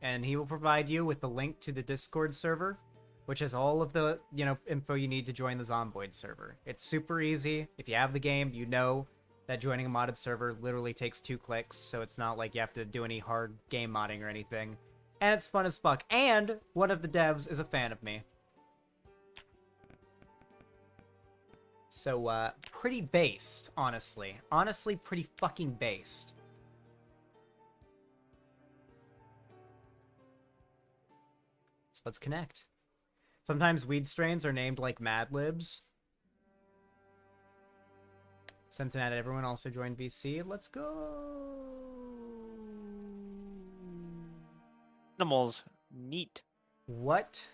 and he will provide you with the link to the Discord server, which has all of the, info you need to join the Zomboid server. It's super easy. If you have the game, you know that joining a modded server literally takes 2 clicks, so it's not like you have to do any hard game modding or anything. And it's fun as fuck. And one of the devs is a fan of me. So, pretty based, honestly. Honestly, pretty fucking based. Let's connect. Sometimes weed strains are named like Mad Libs. Cincinnati, everyone also joined VC. Let's go.
Animals. Neat.
What?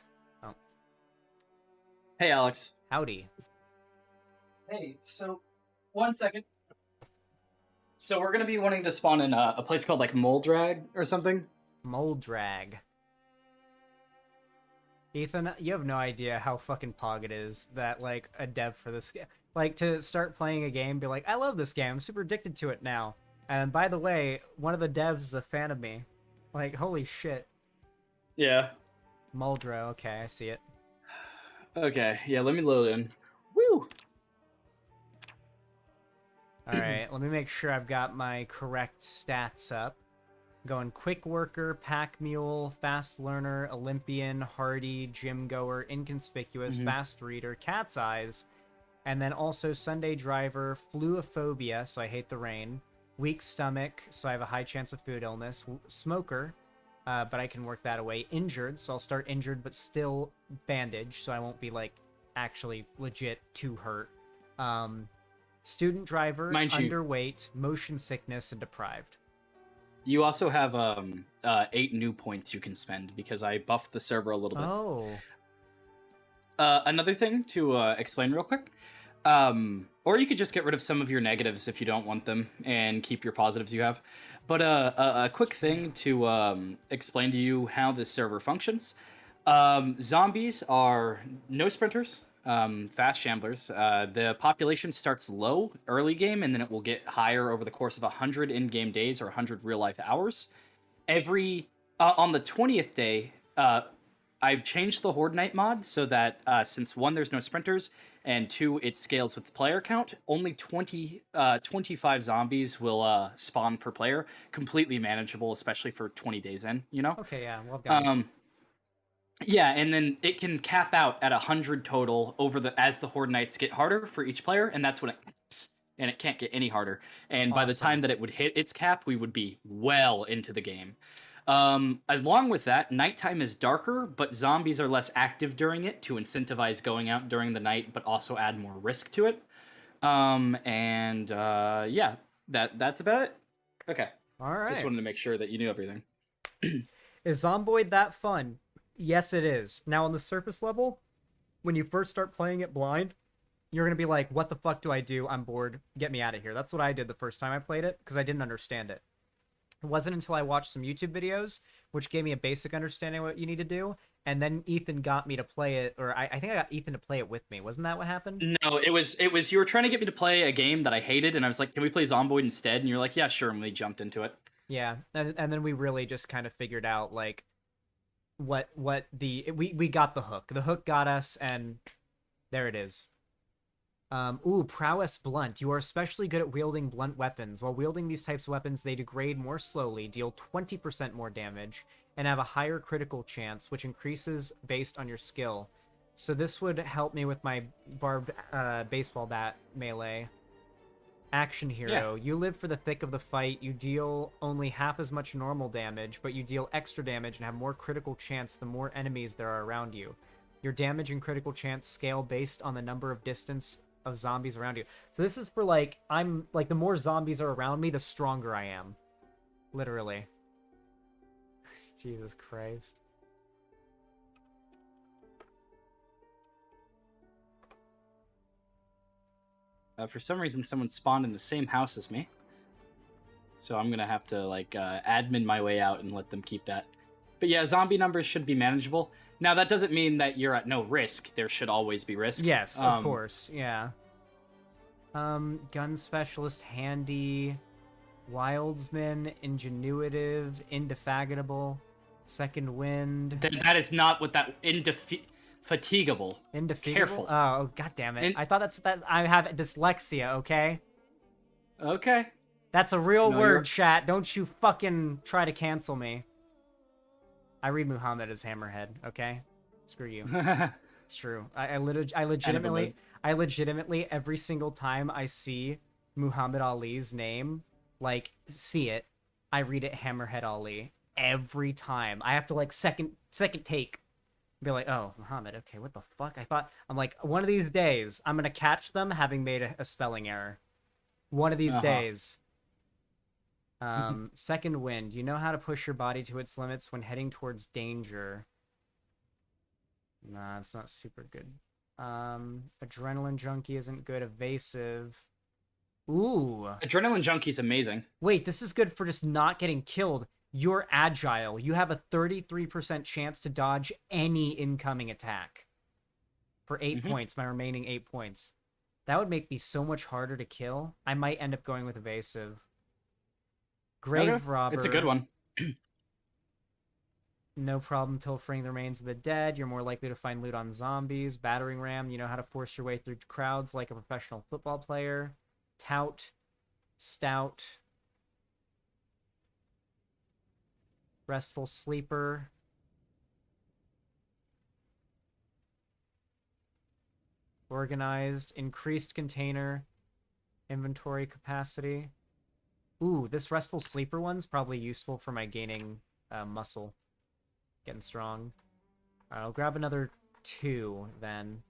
Oh.
Hey, Alex.
Howdy.
Hey, so 1 second. So we're gonna be wanting to spawn in a place called like Moldrag or something.
Moldrag. Ethan, you have no idea how fucking pog it is that like a dev for this game, like to start playing a game, be like, I love this game, I'm super addicted to it now. And by the way, one of the devs is a fan of me. Like, holy shit.
Yeah.
Muldrow, okay, I see it.
Okay, yeah, let me load in. Woo!
Alright, let me make sure I've got my correct stats up. Going Quick Worker, Pack Mule, Fast Learner, Olympian, Hardy, Gym Goer, Inconspicuous, Fast Reader, Cat's Eyes, and then also Sunday Driver, Fluophobia, so I hate the rain, Weak Stomach, so I have a high chance of food illness, Smoker, but I can work that away, Injured, so I'll start injured but still bandaged, so I won't be like actually legit too hurt. Student Driver, Underweight, Motion Sickness, and Deprived.
You also have 8 new points you can spend because I buffed the server a little bit.
Oh.
Another thing to explain real quick, or you could just get rid of some of your negatives if you don't want them and keep your positives you have. But a quick thing to explain to you how this server functions. Zombies are no sprinters. Fast shamblers. The population starts low early game, and then it will get higher over the course of 100 in-game days or 100 real-life hours. On the 20th day, I've changed the Horde Night mod so that since 1, there's no sprinters, and 2, it scales with the player count, only 25 zombies will spawn per player. Completely manageable, especially for 20 days in, you know?
Okay, yeah, well, guys.
Yeah, and then it can cap out at 100 total as the Horde Nights get harder for each player, and that's when it caps, and it can't get any harder. And by the time that it would hit its cap, we would be well into the game. Along with that, nighttime is darker, but zombies are less active during it to incentivize going out during the night, but also add more risk to it. Yeah, that's about it. Okay.
All right.
Just wanted to make sure that you knew everything.
Is Zomboid that fun? Yes, it is. Now, on the surface level, when you first start playing it blind, you're going to be like, what the fuck do I do? I'm bored. Get me out of here. That's what I did the first time I played it, because I didn't understand it. It wasn't until I watched some YouTube videos, which gave me a basic understanding of what you need to do, and then Ethan got me to play it, or I think I got Ethan to play it with me. Wasn't that what happened?
No, it was you were trying to get me to play a game that I hated, and I was like, can we play Zomboid instead? And you're like, yeah, sure, and we jumped into it.
Yeah, and then we really just kind of figured out, like, we got the hook. The hook got us, and there it is. Prowess Blunt. You are especially good at wielding blunt weapons. While wielding these types of weapons, they degrade more slowly, deal 20% more damage, and have a higher critical chance, which increases based on your skill. So this would help me with my barbed baseball bat melee. Action Hero. Yeah. You live for the thick of the fight. You deal only half as much normal damage, but you deal extra damage and have more critical chance the more enemies there are around you. Your damage and critical chance scale based on the number of distance of zombies around you. So this is for, like, I'm, like, the more zombies are around me, the stronger I am. Literally. Jesus Christ.
For some reason, someone spawned in the same house as me. So I'm going to have to, like, admin my way out and let them keep that. But yeah, zombie numbers should be manageable. Now, that doesn't mean that you're at no risk. There should always be risk.
Yes, of course, yeah. Gun Specialist, Handy, Wildsman, Ingenuitive, Indefatigable, Second Wind.
That is not what that... Indefatigable. Careful.
Oh, god damn it. I thought that's... I have dyslexia, okay?
Okay.
That's a real word, chat. Don't you fucking try to cancel me. I read Muhammad as Hammerhead, okay? Screw you. It's true. I legitimately, every single time I see Muhammad Ali's name, like, see it, I read it Hammerhead Ali. Every time. I have to, like, second take. Be like, oh, Muhammad, okay, what the fuck? I'm like, one of these days, I'm gonna catch them having made a spelling error. One of these days. Second wind. You know how to push your body to its limits when heading towards danger. Nah, it's not super good. Adrenaline junkie isn't good. Evasive. Ooh.
Adrenaline junkie's amazing.
Wait, this is good for just not getting killed. You're agile. You have a 33% chance to dodge any incoming attack. For 8 points, my remaining 8 points. That would make me so much harder to kill. I might end up going with evasive. Grave robber.
It's a good one.
No problem pilfering the remains of the dead. You're more likely to find loot on zombies. Battering ram. You know how to force your way through crowds like a professional football player. Tout. Stout. Restful sleeper. Organized. Increased container. Inventory capacity. Ooh, this restful sleeper one's probably useful for my gaining muscle. Getting strong. Alright, I'll grab another 2 then.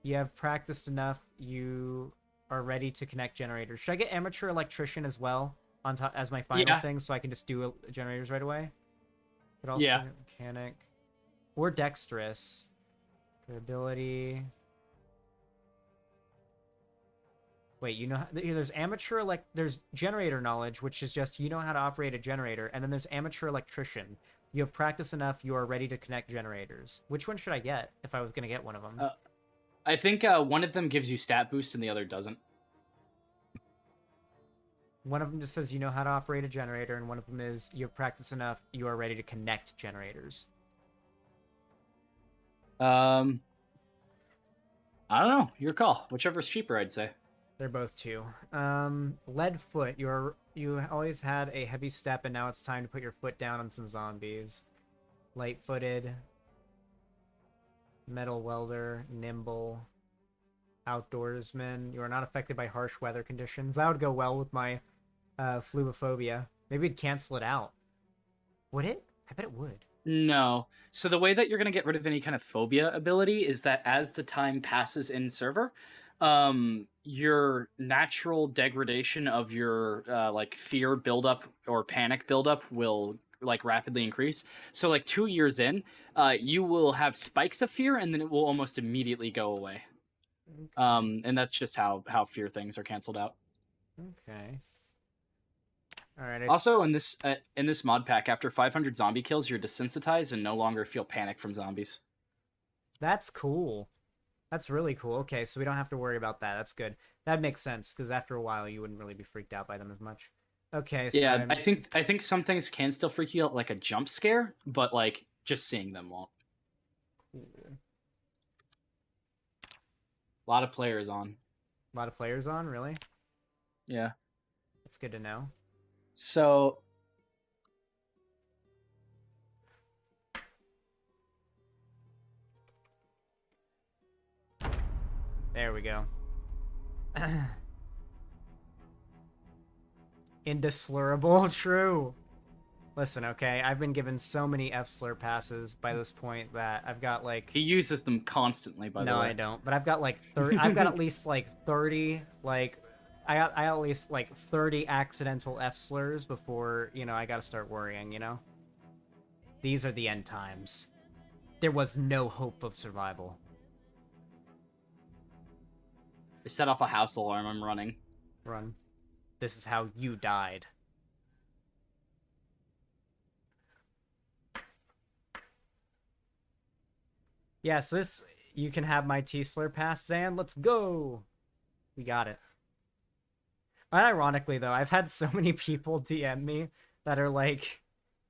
You have practiced enough. You are ready to connect generators. Should I get amateur electrician as well on top as my final thing, so I can just do generators right away? Could also mechanic or dexterous. Durability. Wait, you know, there's amateur there's generator knowledge, which is just you know how to operate a generator, and then there's amateur electrician. You have practiced enough. You are ready to connect generators. Which one should I get if I was gonna get one of them?
I think one of them gives you stat boost and the other doesn't.
One of them just says you know how to operate a generator, and one of them is you have practiced enough. You are ready to connect generators.
I don't know. Your call. Whichever's cheaper, I'd say.
They're both 2. Lead foot. You always had a heavy step, and now it's time to put your foot down on some zombies. Light-footed. Metal welder. Nimble. Outdoorsman. You are not affected by harsh weather conditions. That would go well with my flubophobia. Maybe it'd cancel it out. Would it? I bet it would.
No. So the way that you're going to get rid of any kind of phobia ability is that as the time passes in server, your natural degradation of your like fear buildup or panic buildup will like rapidly increase. So like 2 years in, you will have spikes of fear, and then it will almost immediately go away. And that's just how fear things are canceled out.
Okay. All right.
Also, in this mod pack, after 500 zombie kills, you're desensitized and no longer feel panic from zombies.
That's cool. That's really cool. Okay, so we don't have to worry about that. That's good. That makes sense, because after a while, you wouldn't really be freaked out by them as much. Okay, so
yeah, I think some things can still freak you out, like a jump scare, but like just seeing them won't. A lot of players on.
A lot of players on, really?
Yeah.
That's good to know.
So
there we go. Indeslurable, true. Listen, okay, I've been given so many F-slur passes by this point that I've got like...
He uses them constantly, by the way.
No, I don't. But I've got like 30... I've got at least like 30, like... I got at least like 30 accidental F-slurs before, you know, I gotta start worrying, you know? These are the end times. There was no hope of survival.
I set off a house alarm, I'm running.
Run. This is how you died. Yes, this... You can have my T-slur pass, Zan. Let's go! We got it. Ironically, though, I've had so many people DM me that are, like,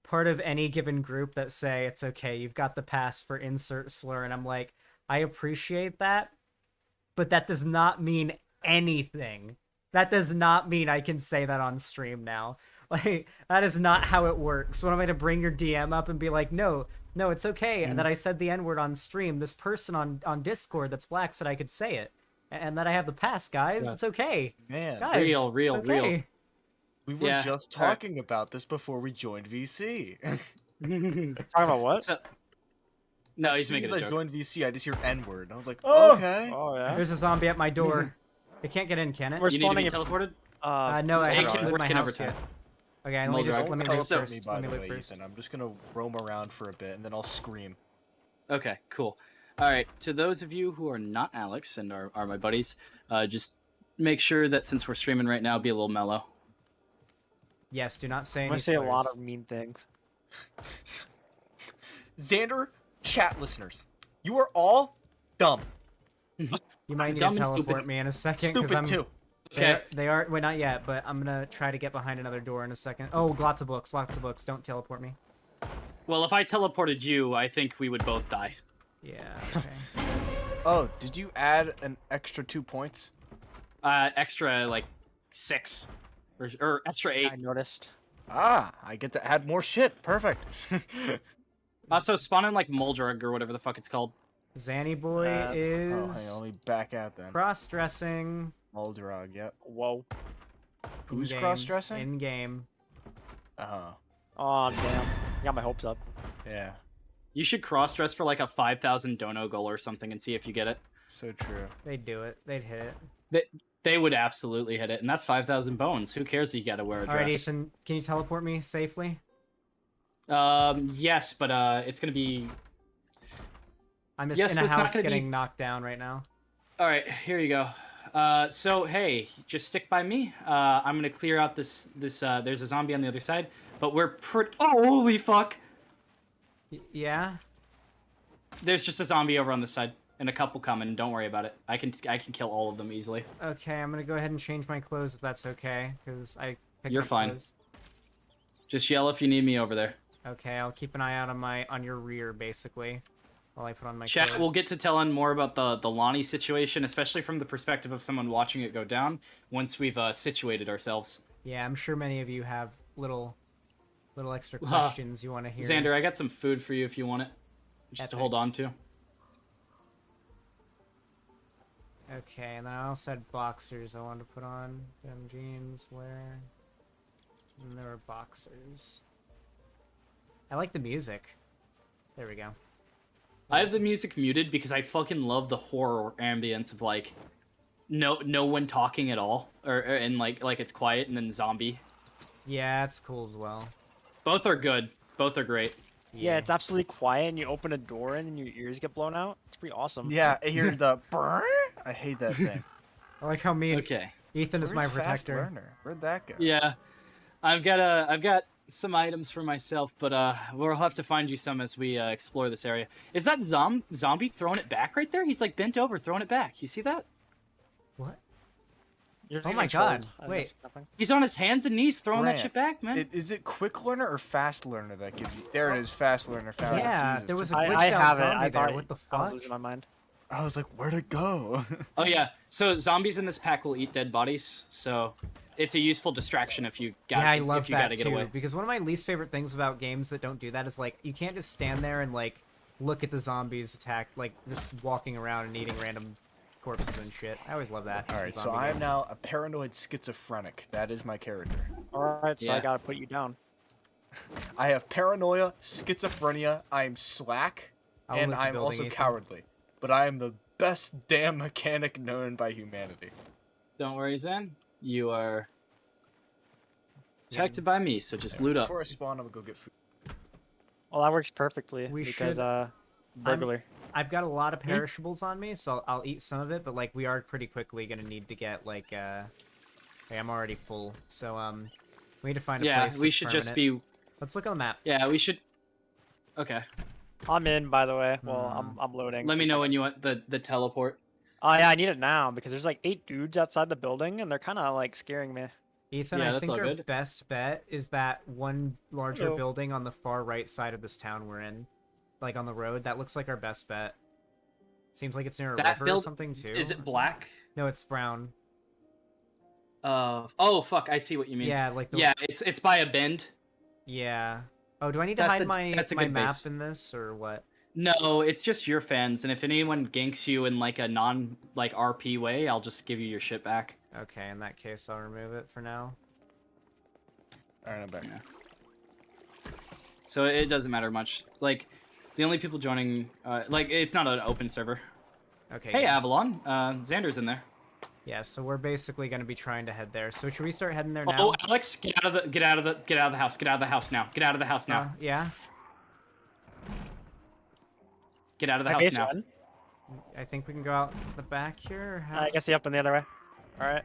part of any given group that say, it's okay, you've got the pass for insert slur, and I'm like, I appreciate that, but that does not mean anything. That does not mean I can say that on stream now. Like, that is not how it works. What am I to bring your DM up and be like, no, it's okay, and that I said the N-word on stream. This person on Discord that's black said I could say it. And that I have the pass, guys. It's okay.
Man.
Guys,
real.
We were just talking about this before we joined VC. Talking about what?
No,
as
he's
soon
making
as
a
I
joke.
joined VC, I just hear N-word. I was like,
Oh!
okay.
Oh, yeah?
There's a zombie at my door. It can't get in, can it?
We're
You need to be
spawning
teleported?
No, I
it
haven't
can
lit
work
my
in
house
overtime.
yet. Okay, let me
Moldrog.
loot
Teleport me,
first.
by
Let me
the
loot
way,
first.
Ethan. I'm just gonna roam around for a bit, and then I'll scream.
Okay, cool. All right, to those of you who are not Alex and are my buddies, just make sure that since we're streaming right now, be a little mellow.
Yes, do not say
I'm
any
gonna say a lot
slurs.
of mean things.
Xander, chat listeners, you are all dumb.
You might need
Dumb
to
and
teleport
stupid.
me in a second.
Stupid
I'm,
too.
Okay.
They are. Wait, not yet, but I'm gonna try to get behind another door in a second. Oh, lots of books. Lots of books. Don't teleport me.
Well, if I teleported you, I think we would both die.
Yeah. Okay.
Oh, did you add an extra 2 points?
Extra like 6, or extra 8.
I noticed.
Ah, I get to add more shit. Perfect.
Also, spawn in like Moldrug or whatever the fuck it's called.
Zanny boy
Oh, hang
is
on, let me back out then.
cross-dressing.
Moldrog, yep.
Whoa.
Who's
in-game,
cross-dressing?
in game?
Uh-huh.
Oh, damn. Got my hopes up.
Yeah.
You should cross-dress for like a 5,000 dono goal or something and see if you get it.
So true.
They'd do it. They'd hit it.
They would absolutely hit it, and that's 5,000 bones. Who cares if you gotta wear a dress?
All right, Ethan, can you teleport me safely?
Yes, but it's gonna be.
I'm just
Yes,
in
but
a
it's not
house
gonna
getting
be-
knocked down right now.
All right, here you go. So hey, just stick by me. I'm gonna clear out this. There's a zombie on the other side, but we're pretty. Oh, holy fuck!
Yeah.
There's just a zombie over on this side, and a couple coming. Don't worry about it. I can kill all of them easily.
Okay, I'm gonna go ahead and change my clothes if that's okay, because I picked
You're
up
fine.
clothes.
Just yell if you need me over there.
Okay, I'll keep an eye out on your rear, basically, while I put on my
Chat,
clothes.
we'll get to telling more about the Lonnie situation, especially from the perspective of someone watching it go down, once we've situated ourselves.
Yeah, I'm sure many of you have little extra questions you want to hear.
Xander, I got some food for you if you want it. Just to
Epic.
hold on to.
Okay, and then I also had boxers I wanted to put on. Them jeans, where? And there were boxers. I like the music. There we go.
I have the music muted because I fucking love the horror ambience of like no one talking at all, and like it's quiet and then zombie.
Yeah, it's cool as well.
Both are good. Both are great.
Yeah, it's absolutely quiet, and you open a door, and your ears get blown out. It's pretty awesome.
Yeah, I hear the brrr. I hate that thing.
I like how me and
Okay.
Ethan is my
Where's Fast
protector.
Learner? Where'd that go?
Yeah, I've got some items for myself, but we'll have to find you some as we explore this area. Is that zombie throwing it back right there? He's like bent over, throwing it back. You see that?
What?
You're
Oh my god! Wait.
He's on his hands and knees throwing that
Grant,
shit back, man.
Is it Quick Learner or Fast Learner that gives you? There it is, Fast Learner. Found it.
Yeah,
Jesus,
there was a
took-
glitch
I
out
have it.
zombie
I
there.
thought
What the
I was
fuck?
losing my mind.
I was like, where'd it go?
Oh yeah. So zombies in this pack will eat dead bodies. So it's a useful distraction if you got
Yeah, I love
if you
that
gotta get
too.
away.
Because one of my least favorite things about games that don't do that is like you can't just stand there and like look at the zombies attack, like just walking around and eating random corpses and shit. I always love that.
All
in
right, so
zombie
I am
games.
now a paranoid schizophrenic. That is my character.
All right, so I
Yeah.
gotta put you down.
I have paranoia, schizophrenia. I am slack,
I'll
and
loot the
I'm
building,
also
Ethan.
cowardly. But I am the best damn mechanic known by humanity.
Don't worry, Zen. You are protected by me, so just loot up.
Before I spawn, I'm gonna go get food.
Well, that works perfectly
We
because
should-
burglar.
I've got a lot of perishables on me, so I'll eat some of it. But like, we are pretty quickly gonna need to get like, hey, I'm already full, so we need to find a
Yeah,
place.
we
that's
should just
permanent.
be.
Let's look on the map.
Yeah, we should. Okay.
I'm in, by the way. Well, I'm loading.
Let me
for a
know
second.
when you want the teleport.
Oh yeah, I need it now because there's like 8 dudes outside the building, and they're kind of like scaring me.
Ethan,
Yeah,
I
that's
think
all
our
good.
best bet is that one larger
Hello.
building on the far right side of this town we're in, like on the road. That looks like our best bet. Seems like it's near a
That
river or
build
something too.
Is
or
it
something.
black?
No, it's brown.
Oh fuck! I see what you mean.
Yeah, like the...
Yeah, it's by a bend.
Yeah. Oh, do I need to
That's
hide
a-
my
that's a
my
good
map
base.
in this or what?
No, it's just your fans, and if anyone ganks you in like a non RP way, I'll just give you your shit back.
Okay, in that case, I'll remove it for now.
All right, I'm back.
so it doesn't matter much. Like, the only people joining, like, it's not an open server.
Okay.
Hey,
yeah.
Avalon. Xander's in there.
Yeah, so we're basically gonna be trying to head there. So should we start heading there now?
Oh, Alex, get out of the house. Get out of the house now. Get out of the house now.
Yeah.
Get out of the
Okay,
house
so
now.
when?
I think we can go out the back here. Or how...
I guess the up and the other way. All right.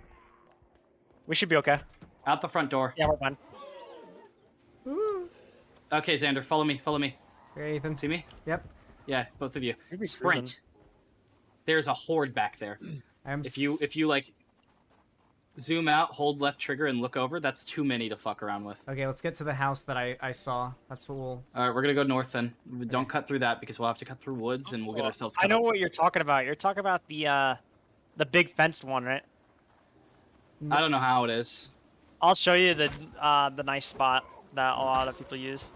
We should be okay.
Out the front door.
Yeah, we're fine.
Okay, Xander, follow me. Follow me.
Here, Ethan.
See me?
Yep.
Yeah, both of you.
Maybe
Sprint.
cruising.
There's a horde back there. If you like zoom out, hold left trigger, and look over, that's too many to fuck around with.
Okay, let's get to the house that I saw. That's what we'll...
All right, we're gonna go north then. Don't cut through that because we'll have to cut through woods and we'll get ourselves.
I know what you're talking about. You're talking about the big fenced one, right?
I don't know how it is.
I'll show you the nice spot that a lot of people use.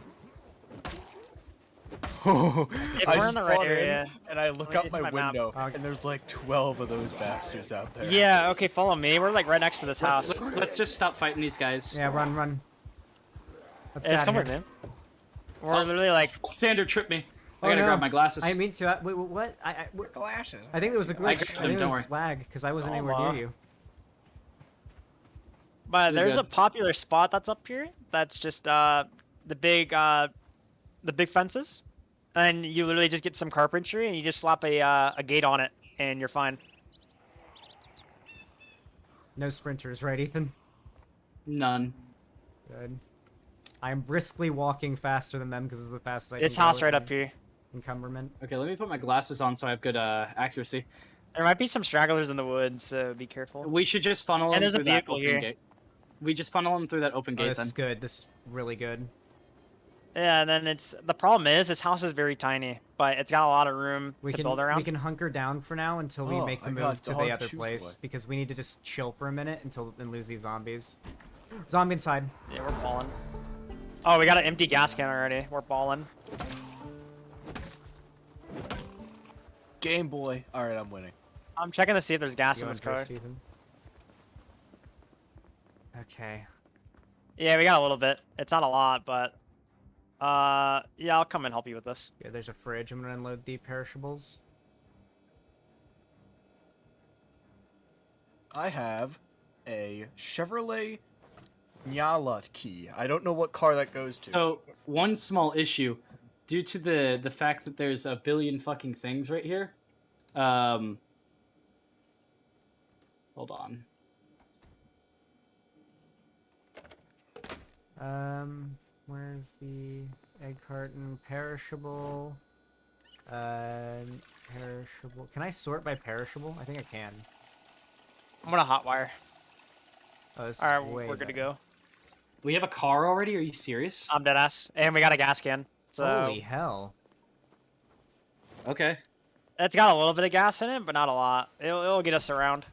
If
I
we're in the right
spawn in,
area,
and I look
let me
out
get
my
my map.
window, and there's like 12 of those bastards out there.
Yeah, okay, follow me. We're like right next to this house.
Let's just stop fighting these guys.
Yeah, run. Let's
Yeah, just
get
come
out
with
of
me.
here.
We're literally like...
Xander tripped me. I
Oh,
gotta
no.
grab my glasses.
I mean to. Wait, what?
Glasses.
I think it was a glitch. I
grabbed
think
them,
it
don't
was lag because I wasn't
Oh,
anywhere near you.
But
You're
there's
good.
a popular spot that's up here. That's just the big fences, and you literally just get some carpentry and you just slap a gate on it, and you're fine.
No sprinters, right, Ethan?
None.
Good. I'm briskly walking faster than them because it's the fastest I can
This
go
house
with
right
the
up here.
Encumberment.
Okay, let me put my glasses on so I have good accuracy.
There might be some stragglers in the woods, so be careful.
We should just funnel
And
them
there's a
through that
vehicle
open
here.
gate. We just funnel them through that open
Oh,
gate
this
then.
is good. This is really good.
Yeah, and then the problem is this house is very tiny, but it's got a lot of room to build around.
We can hunker down for now until we
Oh,
make the
I
move
got
to the
dog
other
shoot
place
boy.
because we need to just chill for a minute until and lose these zombies. Zombie inside.
Yeah, we're balling. Oh, we got an empty gas can already. We're balling.
Game Boy. All right, I'm winning.
I'm checking to see if there's gas
You
in
on
this car.
first, Ethan? Okay.
Yeah, we got a little bit. It's not a lot, but yeah, I'll come and help you with this.
Yeah, there's a fridge. I'm gonna unload the perishables.
I have a Chevrolet Nyala key. I don't know what car that goes to.
So one small issue, due to the fact that there's a billion fucking things right here. Hold on.
Where's the egg carton? Perishable. Perishable. Can I sort by perishable? I think I can.
I'm gonna hotwire.
Oh, this is
All right,
way
we're good to
better.
go.
We have a car already? Are you serious?
I'm dead ass, and we got a gas can. So
Holy hell.
Okay.
it's got a little bit of gas in it, but not a lot. It'll get us around.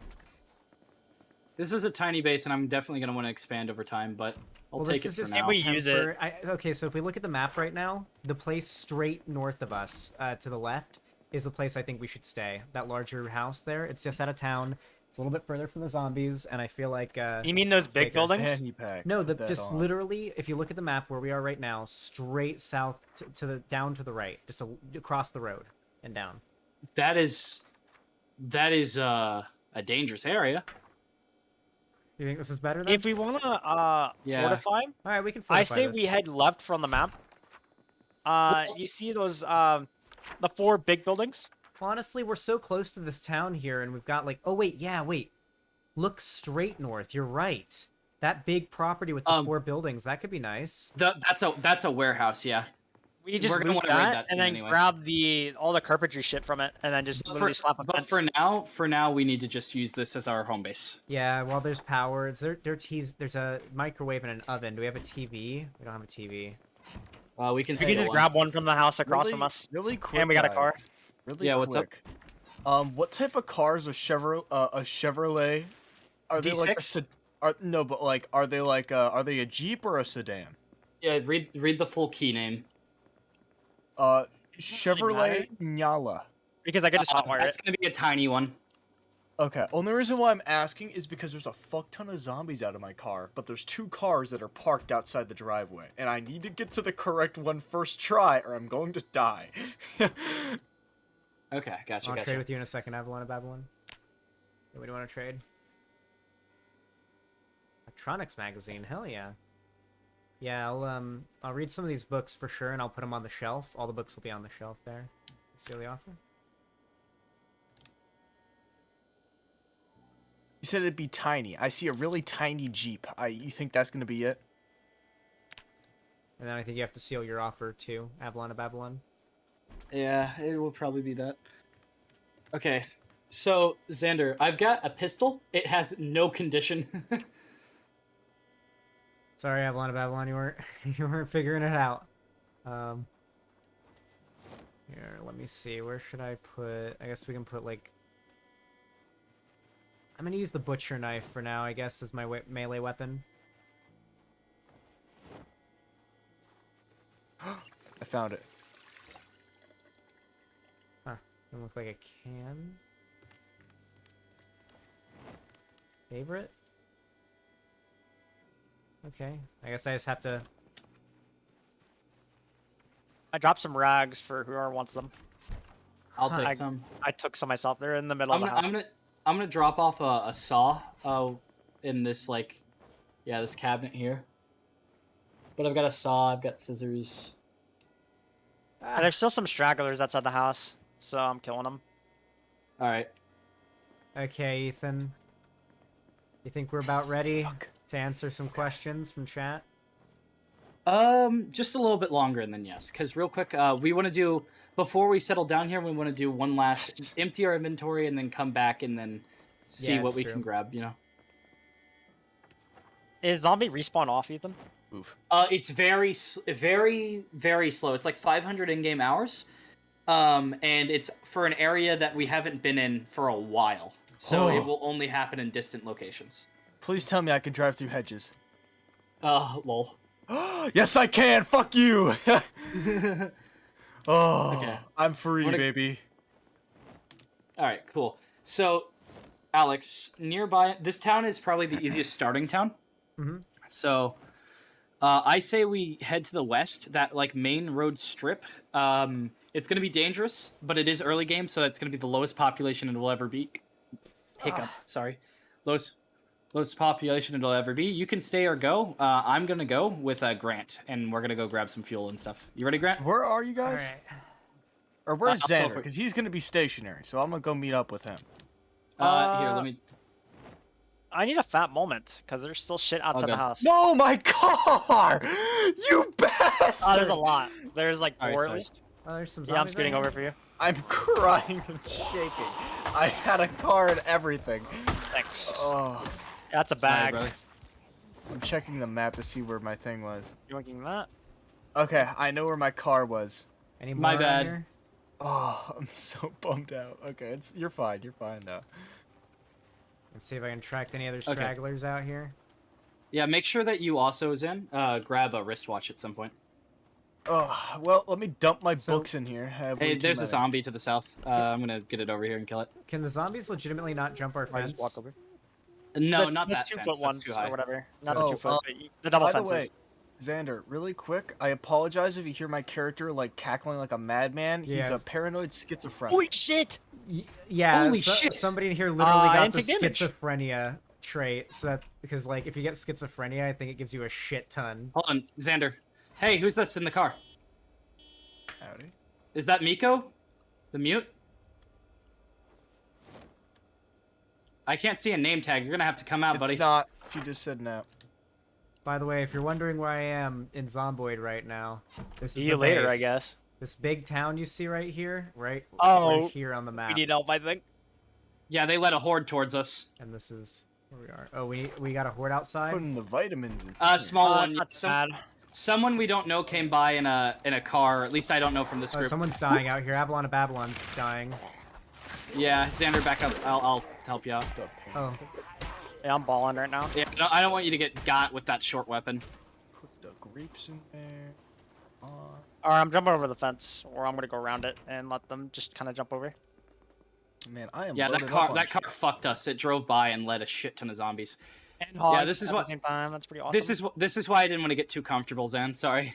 This is a tiny base, and I'm definitely going to want to expand over time, but I'll take it for now.
we use it.
Okay, so if we look at the map right now, the place straight north of us, to the left, is the place I think we should stay. That larger house there. It's just out of town. It's a little bit further from the zombies, and I feel like...
You mean those big buildings?
Fanny pack.
No,
Put that
just
on.
literally, if you look at the map where we are right now, straight south to the down to the right, just across the road and down.
That is a dangerous area.
You think this is better? Then?
If we want to
Yeah.
fortify,
All right, we can.
I
Fortify
say
this.
we head left from the map. You see those the 4 big buildings?
Honestly, we're so close to this town here, and we've got like... Oh, wait, yeah, wait. Look straight north. You're right. That big property with the 4 buildings, that could be nice.
That's a warehouse, yeah.
We just
We're gonna
loot
wanna raid
that,
that
and
soon
then
anyway.
grab all the carpentry shit from it, and then just literally slap a
But
fence.
for now, we need to just use this as our home base.
Yeah, well, there's power. There's a microwave and an oven. Do we have a TV? We don't have a TV.
We can.
We can just grab one from the house across from us.
Really quick.
And we got a
guys.
car.
Really
Yeah,
quick.
what's up?
What type of cars are a Chevrolet? Are they like a
D6?
no, but like are they a Jeep or a sedan?
Yeah, read the full key name.
Chevrolet Nyala.
Because I could just hotwire
That's
it.
gonna be a tiny one.
Okay, only reason why I'm asking is because there's a fuck ton of zombies out of my car, but there's 2 cars that are parked outside the driveway, and I need to get to the correct one first try, or I'm going to die.
Okay, gotcha,
I'll
gotcha.
trade with you in a second, Avalon of Babylon. What do you want to trade? Electronics magazine, hell yeah. Yeah, I'll read some of these books for sure, and I'll put them on the shelf. All the books will be on the shelf there. See what they offer?
You said it'd be tiny. I see a really tiny Jeep. You think that's gonna be it?
And then I think you have to seal your offer too, Avalon of Babylon.
Yeah, it will probably be that. Okay, so Xander, I've got a pistol. It has no condition.
Sorry, Avalon of Babylon, you weren't figuring it out. Here, let me see. Where should I put? I guess we can put like. I'm gonna use the butcher knife for now. I guess as my melee weapon.
I found it.
Huh? Doesn't look like a can. Favorite? Okay. I guess I just have to.
I dropped some rags for whoever wants them.
I'll take some.
I took some myself. They're in the middle of the house.
I'm gonna drop off a saw in this this cabinet here. But I've got a saw, I've got scissors.
And there's still some stragglers outside the house, so I'm killing them.
Alright.
Okay, Ethan. You think we're about ready to answer some questions from chat?
Just a little bit longer, and then yes. Because real quick, we want to do, before we settle down here, we want to do one last, empty our inventory, and then come back and then see what we can grab, you know?
Is zombie respawn off, Ethan?
Oof.
It's very, very, very slow. It's like 500 in-game hours. And it's for an area that we haven't been in for a while. So it will only happen in distant locations.
Please tell me I can drive through hedges.
Lol.
Yes, I can! Fuck you!
Okay.
I'm free, baby.
Alright, cool. So, Alex, nearby, this town is probably the easiest starting town.
Mm-hmm.
So, I say we head to the west, that, main road strip. It's going to be dangerous, but it is early game, so it's going to be the lowest population it will ever be. Hiccup, sorry. Lowest population it'll ever be. You can stay or go. I'm going to go with Grant, and we're going to go grab some fuel and stuff. You ready, Grant?
Where are you guys?
Alright.
Or where's
I'll
Xander?
teleport.
Because he's going to be stationary, so I'm going to go meet up with him.
Here, let me...
I need a fat moment, because there's still shit outside the house.
No, my car! You bastard!
There's a lot. There's like 4 at least.
Oh, there's some
Yeah, I'm
zombies
scooting
right
over
here.
for you.
I'm crying and shaking. I had a car and everything.
Thanks.
Oh.
That's a bag.
I'm checking the map to see where my thing was.
You looking that?
Okay, I know where my car was.
Any
My
more
bad.
on here?
Oh, I'm so bummed out. Okay, you're fine. You're fine though.
Let's see if I can track any other stragglers out here.
Yeah, make sure that you also, Zen, grab a wristwatch at some point.
Oh, well, let me dump my books in here. I have way
Hey,
too
there's a
many.
zombie to the south. I'm gonna get it over here and kill it.
Can the zombies legitimately not jump our
I just
fence?
walk over.
No, not
the
that
2
fence.
foot
That's
ones
too high.
or whatever. Not
Oh,
the 2 foot, but the double
by
fences.
the way, Xander, really quick, I apologize if you hear my character cackling like a madman. He's
Yeah.
a paranoid schizophrenic.
Holy shit!
Yeah,
Holy shit.
somebody in here literally
I
got
didn't
the
take damage.
schizophrenia trait, so that, because if you get schizophrenia, I think it gives you a shit ton.
Hold on, Xander. Hey, who's this in the car?
Howdy.
Is that Miko? The mute? I can't see a name tag. You're gonna have to come out, buddy.
It's not. She just said no.
By the way, if you're wondering where I am in Zomboid right now, this is
See you
the
later,
base.
I guess.
This big town you see right here, right here on the map.
We need help, I think.
Yeah, they led a horde towards us.
And this is where we are. Oh, we got a horde outside.
Putting the vitamins in.
Small one.
Not bad.
Someone we don't know came by in a car. At least I don't know from this
Oh,
group.
someone's dying out here. Avalon of Babylon's dying.
Yeah, Xander, back up. I'll help you out.
Oh.
Yeah, I'm balling right now.
Yeah, no, I don't want you to get got with that short weapon.
Put the grapes in there.
Alright, I'm jumping over the fence, or I'm gonna go around it and let them just kind of jump over.
Man, I am.
Yeah,
loaded
that
up
car
on
that car fucked us. It drove by and led a shit ton of zombies.
And
Yeah,
hogs
this is
at
what.
the same time. That's pretty awesome.
This is why I didn't want to get too comfortable, Zan. Sorry.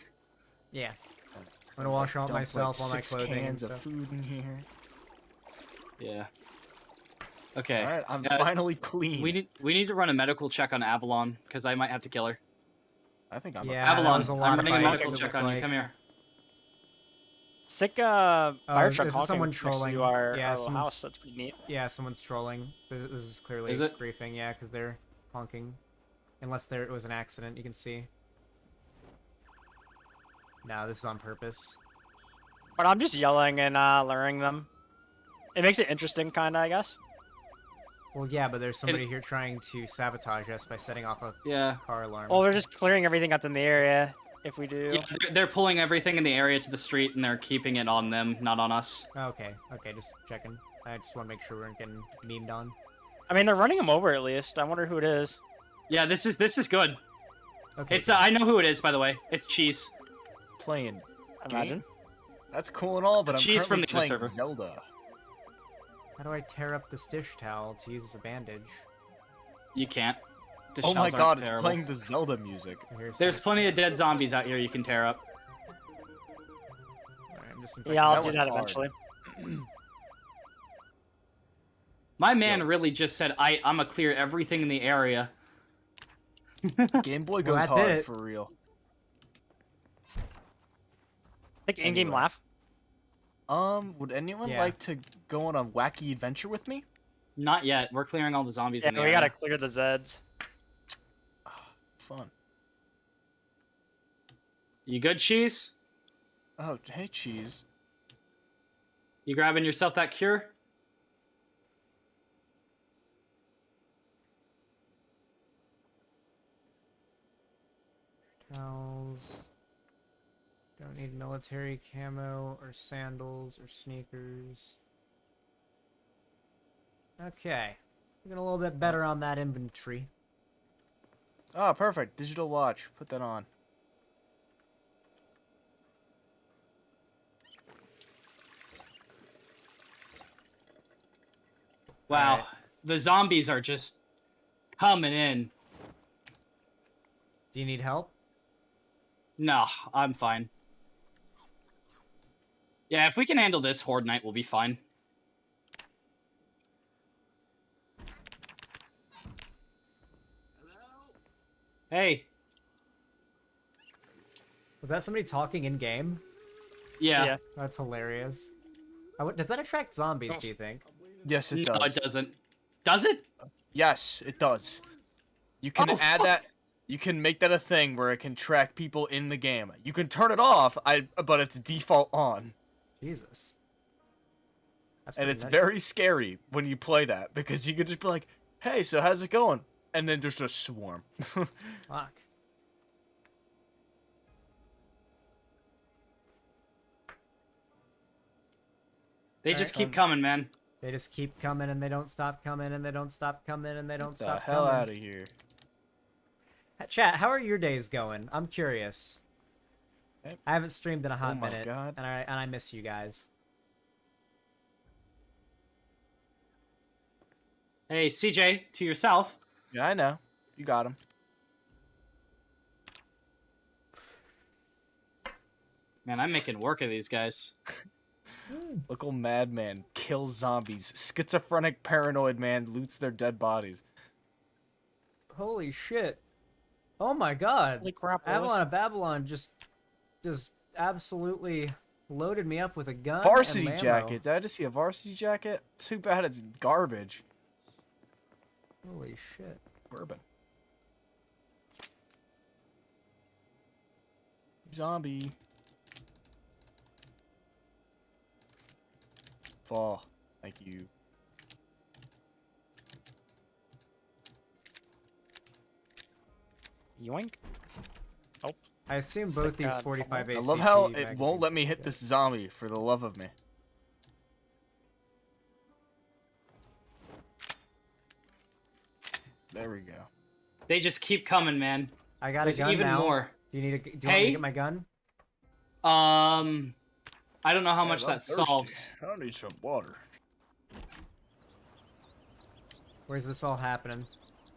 Yeah. I'm gonna wash out
Dump,
myself,
like,
all my
6
clothing and
cans of
stuff.
food in here.
Yeah. Okay.
All right, I'm finally clean.
We need to run a medical check on Avalon because I might have to kill her.
I think I'm.
Yeah,
Avalon,
that was a lot
I'm
of
running a
bikes,
medical
it
check
looked
on you.
like.
Come here.
Sick fire truck
this is
honking
someone
next
trolling.
to our,
Yeah,
our little
someone's-
house. That's pretty neat.
Yeah, someone's trolling. This is clearly
Is it?
griefing, yeah, because they're honking. Unless it was an accident, you can see. No, this is on purpose.
But I'm just yelling and luring them. It makes it interesting, kinda, I guess.
Well, yeah, but there's somebody here trying to sabotage us by setting off a car alarm.
Well, they're just clearing everything that's in the area. If we do.
Yeah, they're pulling everything in the area to the street and they're keeping it on them, not on us.
Okay, just checking. I just want to make sure we aren't getting memed on.
I mean, they're running them over at least. I wonder who it is.
Yeah, this is good.
Okay.
It's I know who it is, by the way. It's Cheese.
Playing.
Imagine.
Game? That's cool and all, but I'm
Cheese from
currently
the other
playing
server.
Zelda.
How do I tear up this dish towel to use as a bandage?
You can't. Dish
Oh my
towels aren't
god, it's
terrible.
playing the Zelda music.
There's plenty of dead zombies out here you can tear up.
Alright, I'm just
Yeah, I'll
That
do
one's
that
hard.
eventually.
My man really just said, I'm gonna clear everything in the area.
Game Boy
Well,
goes
that did
hard
it.
for real.
Like in-game
Anyway.
laugh.
Would anyone
Yeah.
like to go on a wacky adventure with me?
Not yet. We're clearing all the zombies
Yeah,
in the
we
area.
gotta clear the Zeds.
Fun.
You good, Cheese?
Oh, hey, Cheese.
You grabbing yourself that cure?
Towels. Don't need military camo or sandals or sneakers. Okay. Looking a little bit better on that inventory.
Oh, perfect. Digital watch. Put that on.
Wow.
Alright.
The zombies are just coming in.
Do you need help?
No, I'm fine. Yeah, if we can handle this, Horde Night will be fine. Hey.
Was that somebody talking in game?
Yeah.
That's hilarious. Does that attract zombies, do you think?
Yes, it
No,
does.
it doesn't. Does it?
Yes, it does. You can
Oh,
add
fuck.
that. You can make that a thing where it can track people in the game. You can turn it off, but it's default on.
Jesus. That's
And
pretty
it's
nutty.
very scary when you play that because you could just be like, "Hey, so how's it going?" And then there's just a swarm.
Fuck.
They
Alright,
just keep coming, man.
They just keep coming and they don't stop coming and they don't stop coming and they don't
the
stop
hell
coming.
out of here.
Chat, how are your days going? I'm curious.
Yep.
I haven't streamed in a hot
Oh my
minute,
God.
and I miss you guys.
Hey, CJ, to yourself.
Yeah, I know. You got him.
Man, I'm making work of these guys.
Local madman kills zombies. Schizophrenic paranoid man loots their dead bodies.
Holy shit! Oh my god!
Holy crap,
Avalon of Babylon just absolutely loaded me up with a gun.
Varsity
and ammo.
jacket. Did I just see a varsity jacket? Too bad it's garbage.
Holy shit!
Bourbon. Zombie. Fall. Thank you.
Yoink. Oh.
I assume both
Sick,
these 45
I
ACP
love how it
magazines
won't let me
are
hit
good.
this zombie for the love of me. There we go.
They just keep coming, man.
I got
There's
a gun
even
now.
more.
Do you want me
Hey?
to get my gun?
I don't know how much
I'm
that
thirsty.
solves.
I need some water.
Where's this all happening?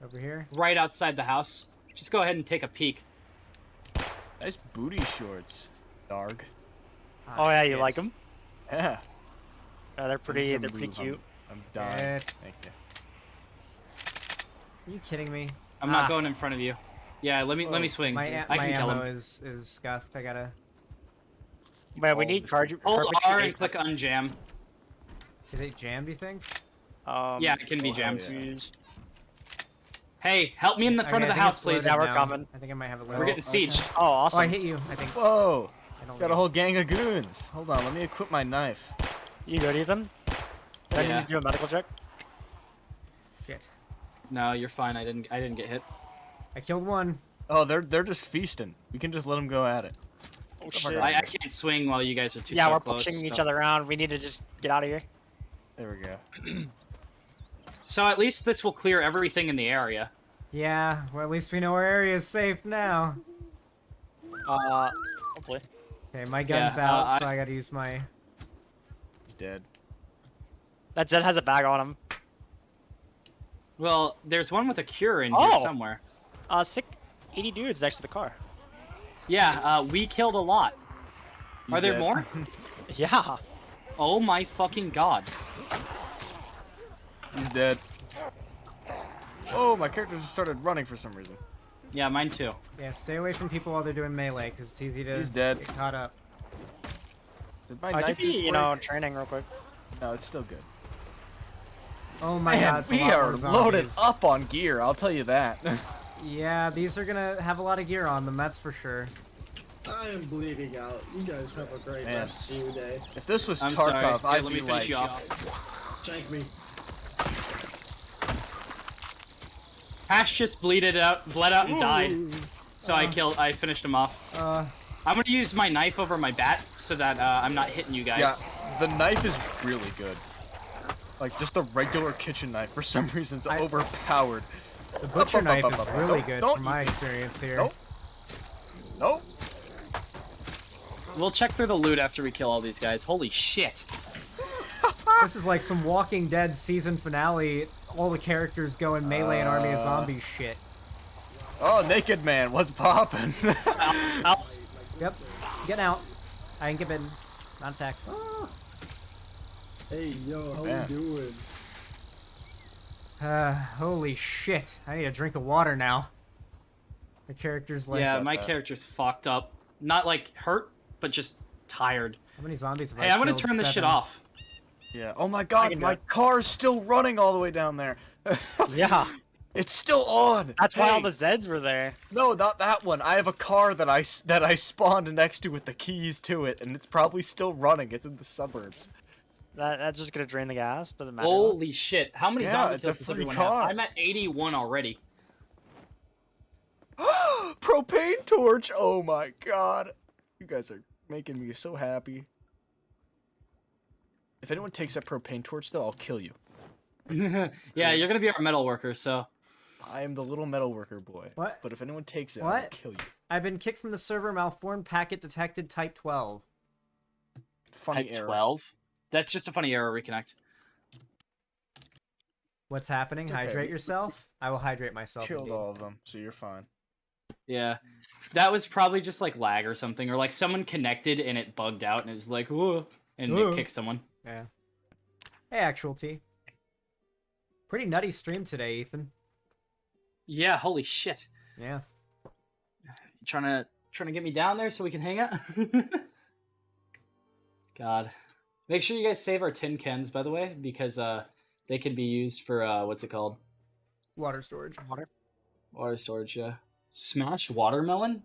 Over here?
Right outside the house. Just go ahead and take a peek.
Nice booty shorts, Darg.
Oh yeah, you like them?
Yeah.
They're pretty.
I'm
They're pretty cute.
I'm dying.
Shit.
Thank you.
Are you kidding me?
I'm not going in front of you. Yeah, let me swing.
My
I can kill
ammo
him.
is scuffed. I gotta.
But we need
Hold R and click unjam.
Is it jammed? You think?
Yeah, it can be jammed. Hey, help me in the front of the house, please.
Yeah, we're coming.
I think I might have a
We're getting sieged.
Oh, awesome.
Oh, I hit you. I think.
Whoa!
I don't
Got a whole gang of goons. Hold on, let me equip my knife.
You good, Ethan? Do I
Yeah.
need to do a medical check?
Shit.
No, you're fine. I didn't get hit.
I killed one.
Oh, they're just feasting. We can just let them go at it.
Oh shit!
I can't swing while you guys are too
Yeah,
so
we're
close.
pushing each other around. We need to just get out of here.
There we go.
So at least this will clear everything in the area.
Yeah. Well, at least we know our area is safe now.
Hopefully.
Okay, my gun's out, so I gotta use my.
He's dead.
That Zed has a bag on him.
Well, there's one with a cure in here somewhere.
Sick 80 dudes next to the car.
Yeah, we killed a lot. Are there
dead.
more?
Yeah.
Oh my fucking god.
He's dead. Oh, my character just started running for some reason.
Yeah, mine too.
Yeah, stay away from people while they're doing melee, because it's easy to
He's dead.
get caught up.
Did my
I
knife
could be,
just
you
break?
know, training real quick.
No, it's still good.
Oh my
Man,
god, it's a
we
lot
are
more zombies.
loaded up on gear, I'll tell you that.
Yeah, these are gonna have a lot of gear on them, that's for sure.
I am bleeding out. You guys have a great
Man.
rest of your day.
If this was
I'm
Tarkov,
sorry.
I'd
Let
be
me finish
like,
you off.
Shank me.
Hash just bled out and died. So I finished him off. I'm gonna use my knife over my bat so that I'm not hitting you guys.
Yeah, the knife is really good. Like, just the regular kitchen knife, for some reason, it's overpowered.
The butcher knife is really good from my experience here.
Nope. Nope.
We'll check through the loot after we kill all these guys. Holy shit.
This is like some Walking Dead season finale. All the characters go in melee and Army of Zombies shit.
Oh, Naked Man, what's poppin'?
Outs.
Yep. Getting out. I ain't getting not attacked.
Hey, yo, how
Man.
we doing?
Holy shit. I need a drink of water now. The character's like...
Yeah, my character's fucked up. Not like hurt, but just tired.
How many zombies have I
Hey, I'm gonna
killed?
turn this shit
7.
off.
Yeah. Oh my god, my car's still running all the way down there.
Yeah.
It's still on.
That's why all
Hey.
the Zeds were there.
No, not that one. I have a car that I spawned next to with the keys to it, and it's probably still running. It's in the suburbs.
That's just gonna drain the gas. Doesn't matter.
Holy shit. How many
Yeah,
zombie
it's a
kills does
free
everyone
car.
have? I'm at 81 already.
Propane torch. Oh my god. You guys are making me so happy. If anyone takes that propane torch, though, I'll kill you.
Yeah, you're gonna be our metal worker, so.
I am the little metal worker boy.
What?
But if anyone takes it, I'll
What?
kill you.
I've been kicked from the server. Malformed packet detected. Type 12.
Funny
Type
error.
12? That's just a funny error, reconnect.
What's happening?
It's okay.
Hydrate yourself? I will hydrate myself.
Killed
indeed.
all of them, so you're fine.
Yeah. That was probably just like lag or something, or like someone connected and it bugged out and it was like, whoa, and
Whoa.
it kicked someone.
Yeah. Hey, Actual T. Pretty nutty stream today, Ethan.
Yeah, holy shit.
Yeah.
You trying to get me down there so we can hang out? God. Make sure you guys save our tin cans, by the way, because they can be used for what's it called?
Water storage.
Water storage, yeah. Smash watermelon?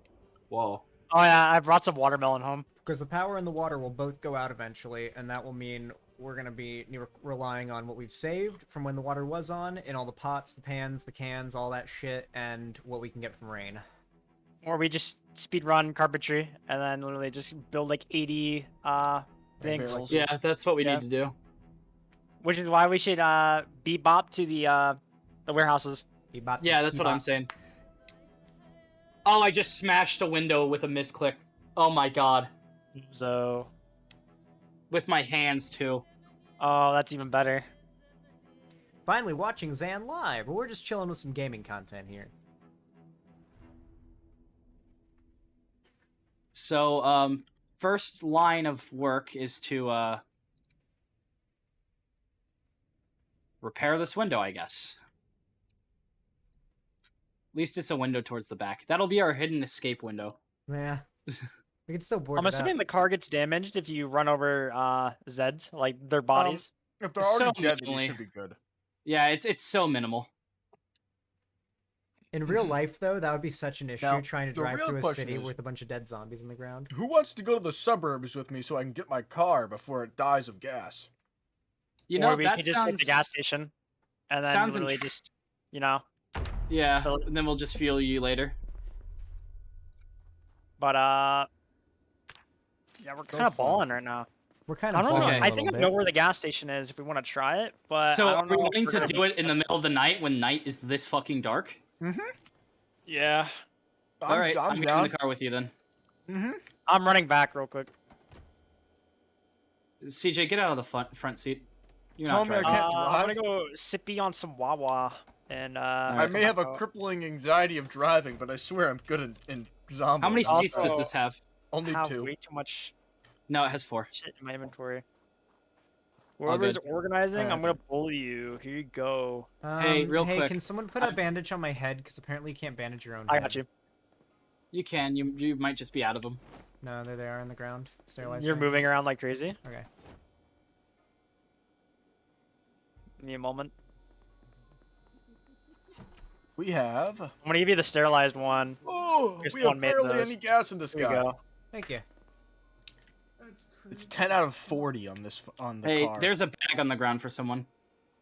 Whoa.
Oh yeah, I brought some watermelon home.
Because the power and the water will both go out eventually, and that will mean we're going to be relying on what we've saved from when the water was on, in all the pots, the pans, the cans, all that shit, and what we can get from rain.
Or we just speed run carpentry and then literally just build like 80 things.
Yeah, that's what we need to do.
Which is why we should bebop to the warehouses.
Bebop
Yeah, that's what I'm saying. Oh, I just smashed a window with a misclick. Oh my god.
So.
With my hands too.
Oh, that's even better.
Finally watching Xan live, but we're just chilling with some gaming content here.
So, first line of work is to repair this window, I guess. At least it's a window towards the back. That'll be our hidden escape window.
Yeah. We can still board
I'm
it
assuming
up.
the car gets damaged if you run over Zeds, like their bodies.
If they're
So
already dead, then you
minimally.
should be good.
Yeah, it's so minimal.
In real life, though, that would be such an issue
Now,
trying to
the
drive
real
through a
question
city
is-
with a bunch of dead zombies in the ground.
Who wants to go to the suburbs with me so I can get my car before it dies of gas?
You know,
or we
that
could just hit the
sounds-
gas station, and then
sounds
literally just, you know.
Yeah, and then we'll just fuel you later.
But yeah, we're kind of balling right now.
We're kind
I
of
don't know.
balling a
I
little
think I
bit.
know where the gas station is if we want to try it, but
So
I
are
don't
we
know if
wanting
we're
to
gonna
do
be
it in the middle of the night when night is this fucking dark?
Mm-hmm.
Yeah.
All right,
I'm
I'm getting
down.
in the car with you then.
Mm-hmm.
I'm running back real quick.
CJ, get out of the front seat. You're
Tell
not
me I
driving.
can't
I'm
drive.
gonna go sippy on some Wawa, and
I may have a crippling anxiety of driving, but I swear I'm good in zombie.
How many seats does
Also,
this have?
Only
have
2.
way too much
No, it has 4.
shit in my inventory.
All
Whoever's
good.
organizing, I'm
Alright.
gonna bully you. Here you go.
Hey, real
hey,
quick.
can someone put a bandage on my head? Because apparently you can't bandage your own
I
head.
got you.
You can. You might just be out of them.
No, there they are on the ground. Sterilized.
You're moving
bandages.
around like crazy.
Okay.
Give me a moment.
We have.
I'm gonna give you the sterilized one.
Oh,
Just
we have
one made
barely
those.
any gas in this
Here you
guy.
go.
Thank you.
It's 10 out of 40 on this on the
Hey,
car.
there's a bag on the ground for someone.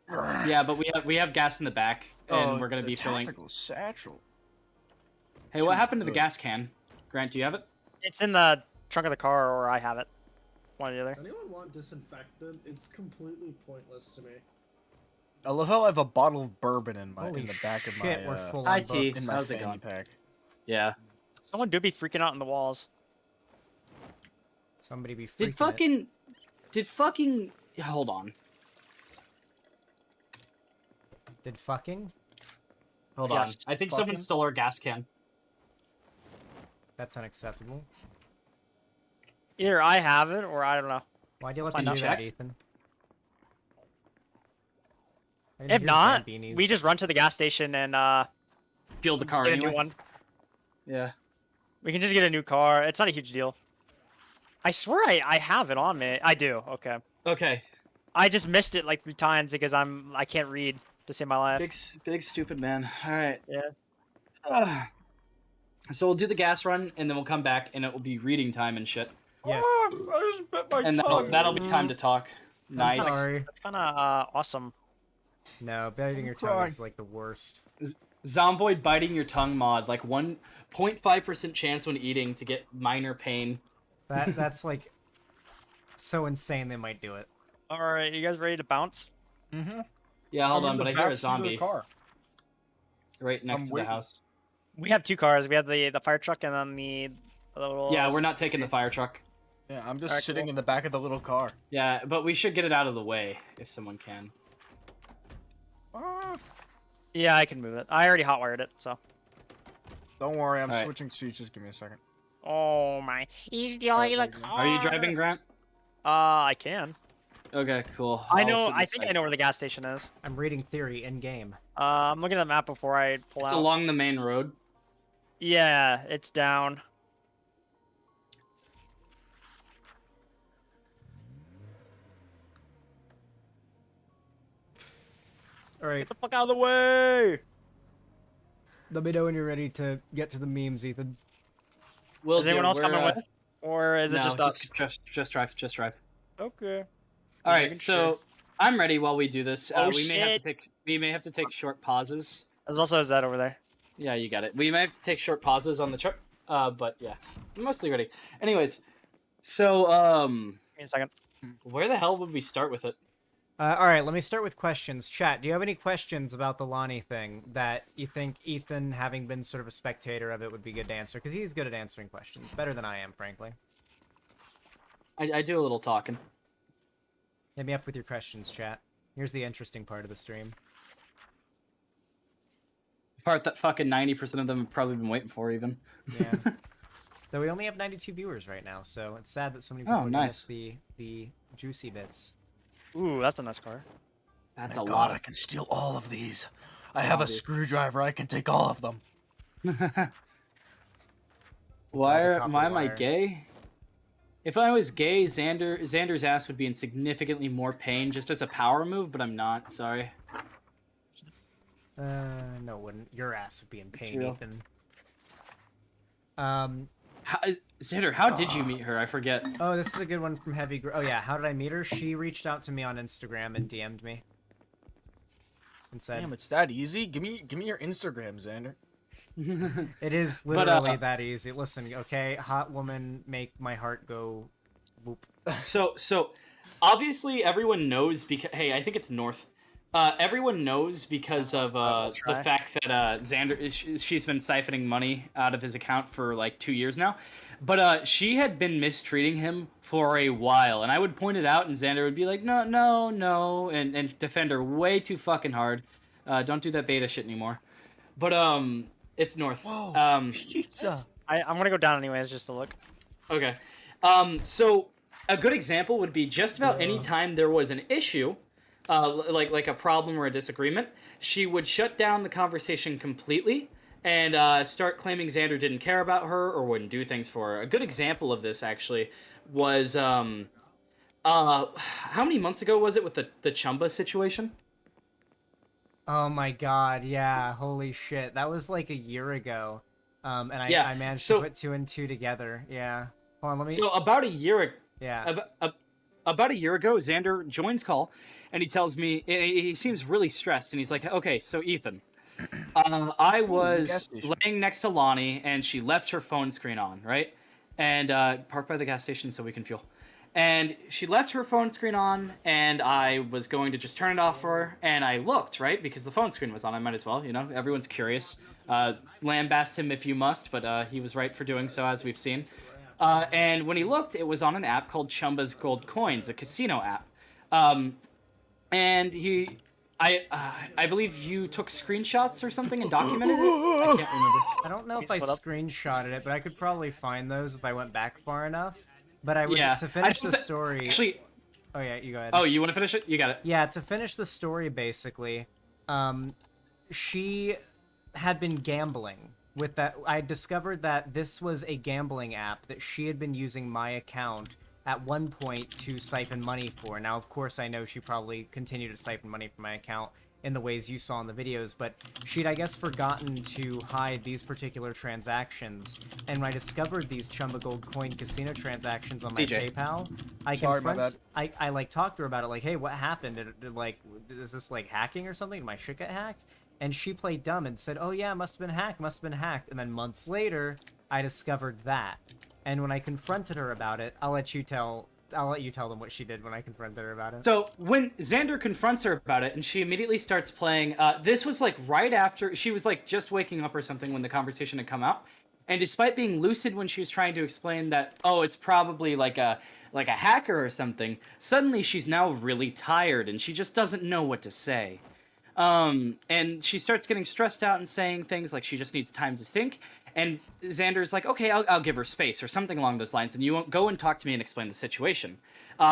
Yeah, but we have gas in the back, and
Oh,
we're gonna
the
be filling.
tactical satchel.
Hey, what
Too
happened to the
good.
gas can? Grant, do you have it?
It's in the trunk of the car, or I have it. One or the other.
Does anyone want disinfectant? It's completely pointless to me.
I love how I have a bottle of bourbon in
Holy
the back of my
shit, we're full
Hi,
on
T.
books.
in my
How's it
fanny
going?
pack.
Yeah.
Someone do be freaking out in the walls.
Somebody be freaking
Did
it.
fucking hold on.
Did fucking?
Hold
Yes,
on. I think
fucking.
someone stole our gas can.
That's unacceptable.
Either I have it, or I don't know.
Why'd you let
Find
them
out.
do that, Ethan? I can
If
hear
not,
Zambinis.
we just run to the gas station and
Fuel the car
get a new
anyway.
one.
Yeah.
We can just get a new car. It's not a huge deal. I swear I have it on me. I do. Okay.
Okay.
I just missed it like 3 times because I can't read to save my life.
Big stupid man. All right.
Yeah.
So we'll do the gas run, and then we'll come back, and it will be reading time and shit.
Yes.
I just bit my
And
tongue.
that'll be time to talk. Nice.
Sorry.
That's kind of awesome.
No, biting your tongue
crying.
is like the worst.
Zomboid biting your tongue mod, like 1.5% chance when eating to get minor pain.
That's like so insane they might do it.
All right, you guys ready to bounce?
Mm-hmm.
Yeah, hold
I'm
on,
in
but
the
I hear a
backseat of the
zombie
car.
right next
I'm
to the
waiting.
house.
We have 2 cars. We have the fire truck and then the little.
Yeah, we're not taking the fire truck.
Yeah, I'm just
Alright,
sitting
cool.
in the back of the little car.
Yeah, but we should get it out of the way if someone can.
Yeah, I can move it. I already hotwired it, so.
Don't worry, I'm
Alright.
switching seats. Just give me a second.
Oh my! He's stealing the car.
Are you driving, Grant?
I can.
Okay, cool.
I
I'll
know.
sit
I
beside
think I
you.
know where the gas station is.
I'm reading theory in game.
I'm looking at the map before I pull
It's
out.
along the main road.
Yeah, it's down.
All right,
Get the fuck out of the way!
let me know when you're ready to get to the memes, Ethan.
Will
Is anyone
do.
else
We're,
coming with? Or is it
no,
just us?
Just drive. Just drive.
Okay.
All right,
making
so I'm ready while we do this.
Oh,
We may have to take short pauses.
There's also a Zed over there.
Yeah, you got it. We may have to take short pauses on the trip, but yeah, I'm mostly ready. Anyways, so
Give me a second.
where the hell would we start with it?
All right, let me start with questions. Chat, do you have any questions about the Lonnie thing that you think Ethan, having been sort of a spectator of it, would be good to answer? Because he's good at answering questions. Better than I am, frankly.
I do a little talking.
Hit me up with your questions, chat. Here's the interesting part of the stream.
Part that fucking 90% of them have probably been waiting for even.
Yeah. Though we only have 92 viewers right now, so it's sad that so many people
Oh,
are
nice.
the juicy bits.
Ooh, that's a nice car.
That's
Thank
a
God
lot.
I can steal all of these. I have a
these.
screwdriver. I can take all of them.
Why am I
wire.
gay? If I was gay, Xander's ass would be in significantly more pain just as a power move, but I'm not. Sorry.
No, it wouldn't. Your ass would be in pain,
real.
Ethan.
Xander, how did you meet her? I forget.
Oh, this is a good one from Heavy. Oh yeah, how did I meet her? She reached out to me on Instagram and DM'd me. And said,
Damn, it's that easy. Give me your Instagram, Xander.
It is literally that easy. Listen, okay, hot woman make my heart go whoop.
So obviously everyone knows because hey, I think it's North. Everyone knows because of the fact that Xander she's been siphoning money out of his account for like 2 years now. But she had been mistreating him for a while, and I would point it out, and Xander would be like, no, and defend her way too fucking hard. Don't do that beta shit anymore. But it's North.
Whoa, pizza.
I'm gonna go down anyways just to look.
Okay. So a good example would be just about any time there was an issue, like a problem or a disagreement, she would shut down the conversation completely and start claiming Xander didn't care about her or wouldn't do things for her. A good example of this actually was how many months ago was it with the Chumba situation?
Oh my god, yeah, holy shit. That was like a year ago. And I managed to put 2 and 2 together. Yeah. Hold on, let me...
So about a year
Yeah.
About a year ago, Xander joins call, and he tells me, he seems really stressed, and he's like, okay, so Ethan, I was laying next to Lonnie, and she left her phone screen on, right? And park by the gas station so we can fuel. And she left her phone screen on, and I was going to just turn it off for her, and I looked, right? Because the phone screen was on, I might as well, you know? Everyone's curious. Lambast him if you must, but he was right for doing so, as we've seen. And when he looked, it was on an app called Chumba's Gold Coins, a casino app. And I believe you took screenshots or something and documented it? I can't remember.
I don't know if I screenshotted it, but I could probably find those if I went back far enough. But I would, to finish the story...
Actually...
Oh yeah, you go ahead.
Oh, you want to finish it? You got it.
Yeah, to finish the story, basically, she had been gambling with that. I discovered that this was a gambling app that she had been using my account at one point to siphon money for. Now, of course, I know she probably continued to siphon money from my account in the ways you saw in the videos, but she'd, I guess, forgotten to hide these particular transactions. And when I discovered these Chumba Gold Coin casino transactions on my PayPal, I like talked to her about it, like, hey, what happened? Is this like hacking or something? Did my shit get hacked? And she played dumb and said, oh yeah, must have been hacked. And then months later, I discovered that. And when I confronted her about it, I'll let you tell them what she did when I confronted her about it.
So when Xander confronts her about it, and she immediately starts playing, this was like right after she was like just waking up or something when the conversation had come out. And despite being lucid when she was trying to explain that, oh, it's probably like a hacker or something, suddenly she's now really tired and she just doesn't know what to say. And she starts getting stressed out and saying things like she just needs time to think. And Xander's like, okay, I'll give her space or something along those lines. And you won't go and talk to me and explain the situation.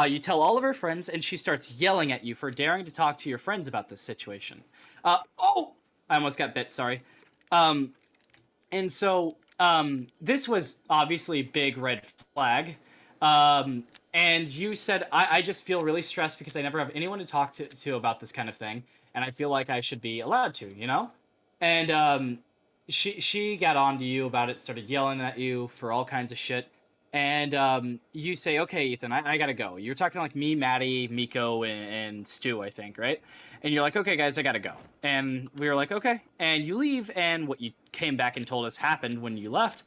You tell all of her friends, and she starts yelling at you for daring to talk to your friends about this situation. Oh, I almost got bit. Sorry. And so this was obviously big red flag. And you said, I just feel really stressed because I never have anyone to talk to about this kind of thing. And I feel like I should be allowed to, you know? And she got on to you about it, started yelling at you for all kinds of shit. And you say, okay, Ethan, I gotta go. You're talking like me, Maddie, Miko, and Stu, I think, right? And you're like, okay, guys, I gotta go. And we were like, okay. And you leave, and what you came back and told us happened when you left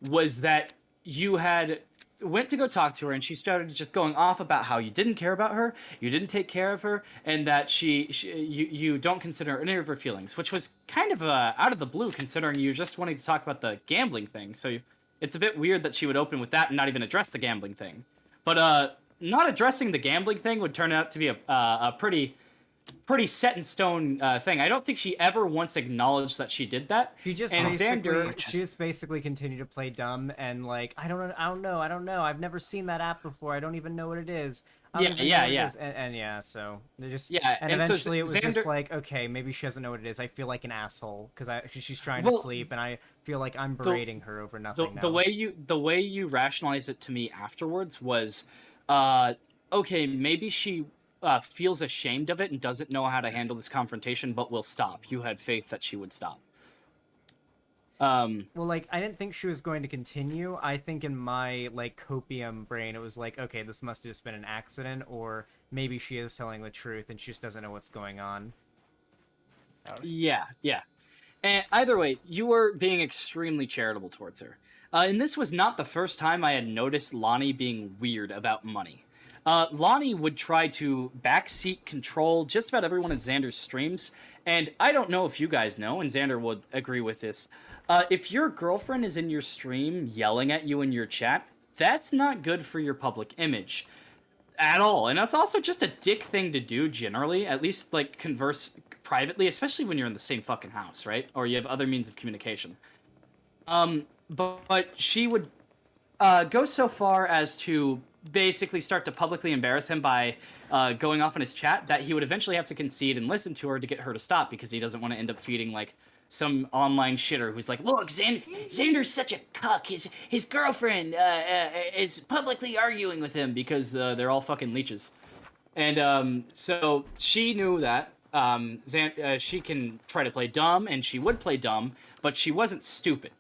was that you had went to go talk to her, and she started just going off about how you didn't care about her, you didn't take care of her, and that you don't consider any of her feelings, which was kind of out of the blue, considering you just wanting to talk about the gambling thing. So it's a bit weird that she would open with that and not even address the gambling thing. But not addressing the gambling thing would turn out to be a pretty pretty set in stone thing. I don't think she ever once acknowledged that she did that.
She just
and
basically,
Xander,
she just basically continued to play dumb and like, I don't know. I've never seen that app before. I don't even know what it is. I don't even know what it is." And yeah, so they just and
and so
eventually it was just
Xander-
like, okay, maybe she doesn't know what it is. I feel like an asshole because she's trying to
Well,
sleep and I feel like I'm berating her over nothing.
the way you rationalized it to me afterwards was, okay, maybe she feels ashamed of it and doesn't know how to handle this confrontation, but will stop. You had faith that she would stop.
Well, like, I didn't think she was going to continue. I think in my, like, copium brain, it was like, okay, this must have just been an accident, or maybe she is telling the truth and she just doesn't know what's going on.
Yeah. And either way, you were being extremely charitable towards her. And this was not the first time I had noticed Lonnie being weird about money. Lonnie would try to backseat control just about every one of Xander's streams, and I don't know if you guys know, and Xander would agree with this, if your girlfriend is in your stream yelling at you in your chat, that's not good for your public image at all, and that's also just a dick thing to do generally, at least, like, converse privately, especially when you're in the same fucking house, right? Or you have other means of communication. But she would go so far as to basically start to publicly embarrass him by going off in his chat that he would eventually have to concede and listen to her to get her to stop because he doesn't want to end up feeding like some online shitter who's like, look, Xander's such a cuck. His girlfriend is publicly arguing with him because they're all fucking leeches. And so she knew that she can try to play dumb, and she would play dumb, but she wasn't stupid.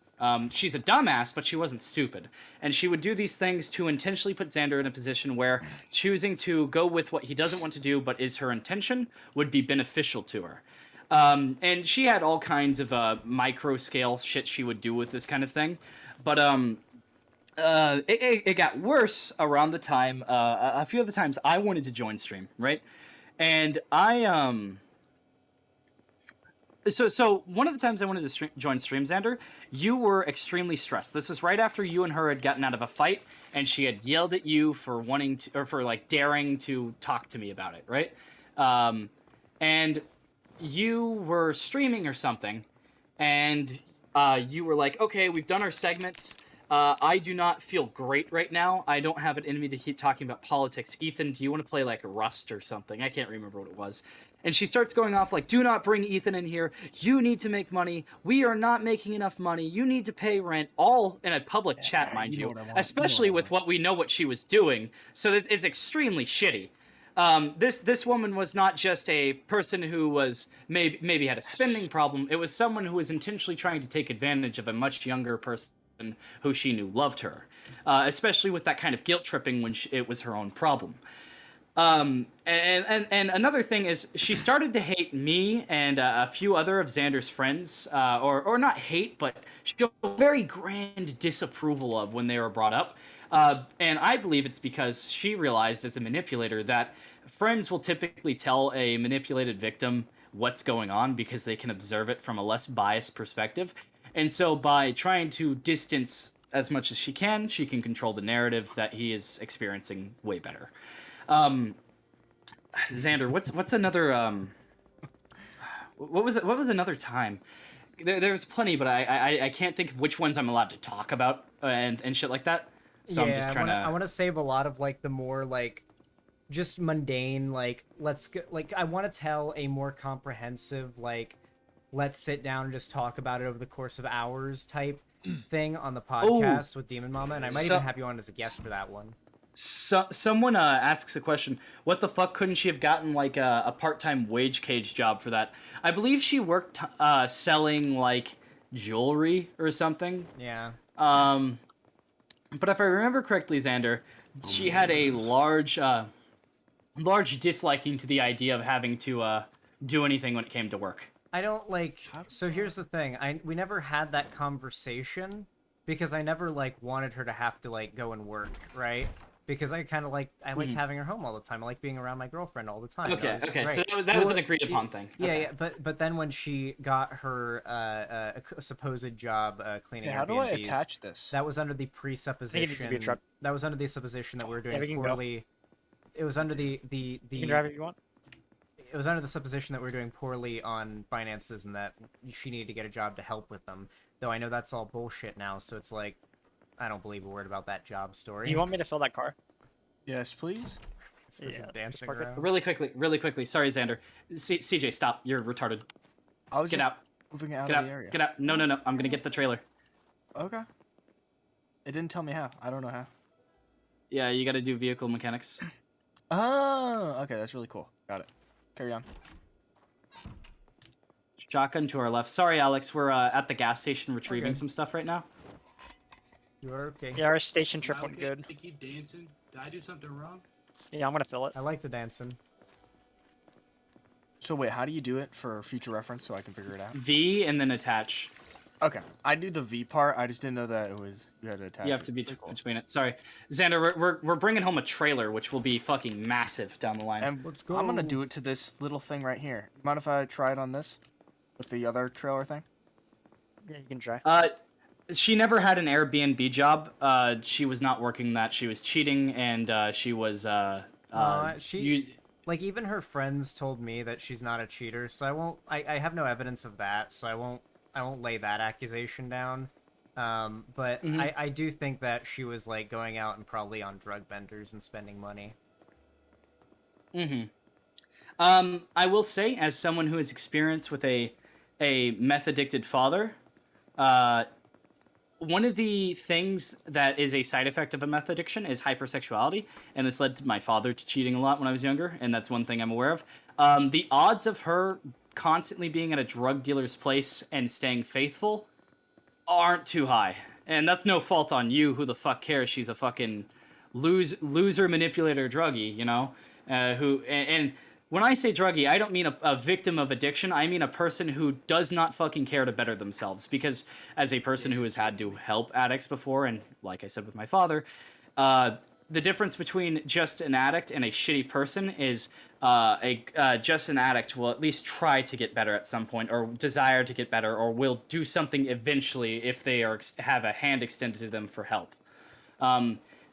She's a dumbass, but she wasn't stupid. And she would do these things to intentionally put Xander in a position where choosing to go with what he doesn't want to do, but is her intention, would be beneficial to her. And she had all kinds of micro-scale shit she would do with this kind of thing. But it got worse around the time, a few of the times I wanted to join stream, right? And So one of the times I wanted to join stream, Xander, you were extremely stressed. This was right after you and her had gotten out of a fight, and she had yelled at you for wanting to, or for like daring to talk to me about it, right? And you were streaming or something, and you were like, okay, we've done our segments. I do not feel great right now. I don't have it in me to keep talking about politics. Ethan, do you want to play like Rust or something? I can't remember what it was. And she starts going off like, do not bring Ethan in here. You need to make money. We are not making enough money. You need to pay rent. All in a public chat, mind you. Especially with what we know what she was doing. So it's extremely shitty. This woman was not just a person who was maybe had a spending problem. It was someone who was intentionally trying to take advantage of a much younger person who she knew loved her, especially with that kind of guilt tripping when it was her own problem. And another thing is she started to hate me and a few other of Xander's friends, or not hate, but show very grand disapproval of when they were brought up. And I believe it's because she realized as a manipulator that friends will typically tell a manipulated victim what's going on because they can observe it from a less biased perspective. And so by trying to distance as much as she can control the narrative that he is experiencing way better. Xander, what's another what was another time? There's plenty, but I can't think of which ones I'm allowed to talk about and shit like that. So
yeah,
I'm just trying
I want to save a lot of like the more like just mundane like let's go, like I want to tell a more comprehensive like let's sit down and just talk about it over the course of hours type thing on the podcast with Demon Mama, and I might even have you on as a guest for that one.
So, someone asks a question, what the fuck couldn't she have gotten like a part-time wage cage job for that? I believe she worked selling like jewelry or something.
Yeah.
But if I remember correctly, Xander, she had a large disliking to the idea of having to do anything when it came to work.
I don't like. So here's the thing. We never had that conversation because I never like wanted her to have to like go and work, right? Because I kind of like having her home all the time. I like being around my girlfriend all the time.
Okay.
Great.
So that was an agreed upon thing.
Yeah,
Okay.
yeah. But then when she got her a supposed job cleaning
How
Airbnbs,
do I attach this?
that was under the presupposition. That was under the supposition that we were doing poorly. It was under the.
You can drive if you want.
it was under the supposition that we were doing poorly on finances and that she needed to get a job to help with them. Though I know that's all bullshit now, so it's like, I don't believe a word about that job story.
Do you want me to fill that car?
Yes, please.
Yeah, dancing
park it.
around.
Really quickly. Sorry, Xander. CJ, stop. You're retarded.
I was
Get
just
out.
moving out
Get
of
out.
the area.
Get out. No. I'm gonna get the trailer.
Okay. It didn't tell me how. I don't know how.
Yeah, you gotta do vehicle mechanics.
Oh, okay, that's really cool. Got it. Carry on.
Shotgun to our left. Sorry, Alex. We're at the gas station retrieving
Okay.
some stuff right now.
You are okay.
Yeah, our station trip went good.
They keep dancing. Did I do something wrong?
Yeah, I'm gonna fill it.
I like the dancing.
So wait, how do you do it for future reference so I can figure it out?
V and then attach.
Okay, I knew the V part. I just didn't know that you had to attach.
You have to be between it. Sorry, Xander. We're bringing home a trailer, which will be fucking massive down the line.
And I'm gonna do it to this little thing right here. Mind if I try it on this, with the other trailer thing?
Yeah, you can try.
She never had an Airbnb job. She was not working that. She was cheating, and she was.
Like even her friends told me that she's not a cheater, so I won't. I have no evidence of that, so I won't lay that accusation down. But I do think that she was like going out and probably on drug benders and spending money.
I will say, as someone who has experience with a meth addicted father, one of the things that is a side effect of a meth addiction is hypersexuality, and this led to my father to cheating a lot when I was younger, and that's one thing I'm aware of. The odds of her constantly being at a drug dealer's place and staying faithful aren't too high. And that's no fault on you, who the fuck cares? She's a fucking loser manipulator druggie, you know? And when I say druggie, I don't mean a victim of addiction. I mean a person who does not fucking care to better themselves. Because as a person who has had to help addicts before, and like I said with my father, the difference between just an addict and a shitty person is just an addict will at least try to get better at some point, or desire to get better, or will do something eventually if they have a hand extended to them for help.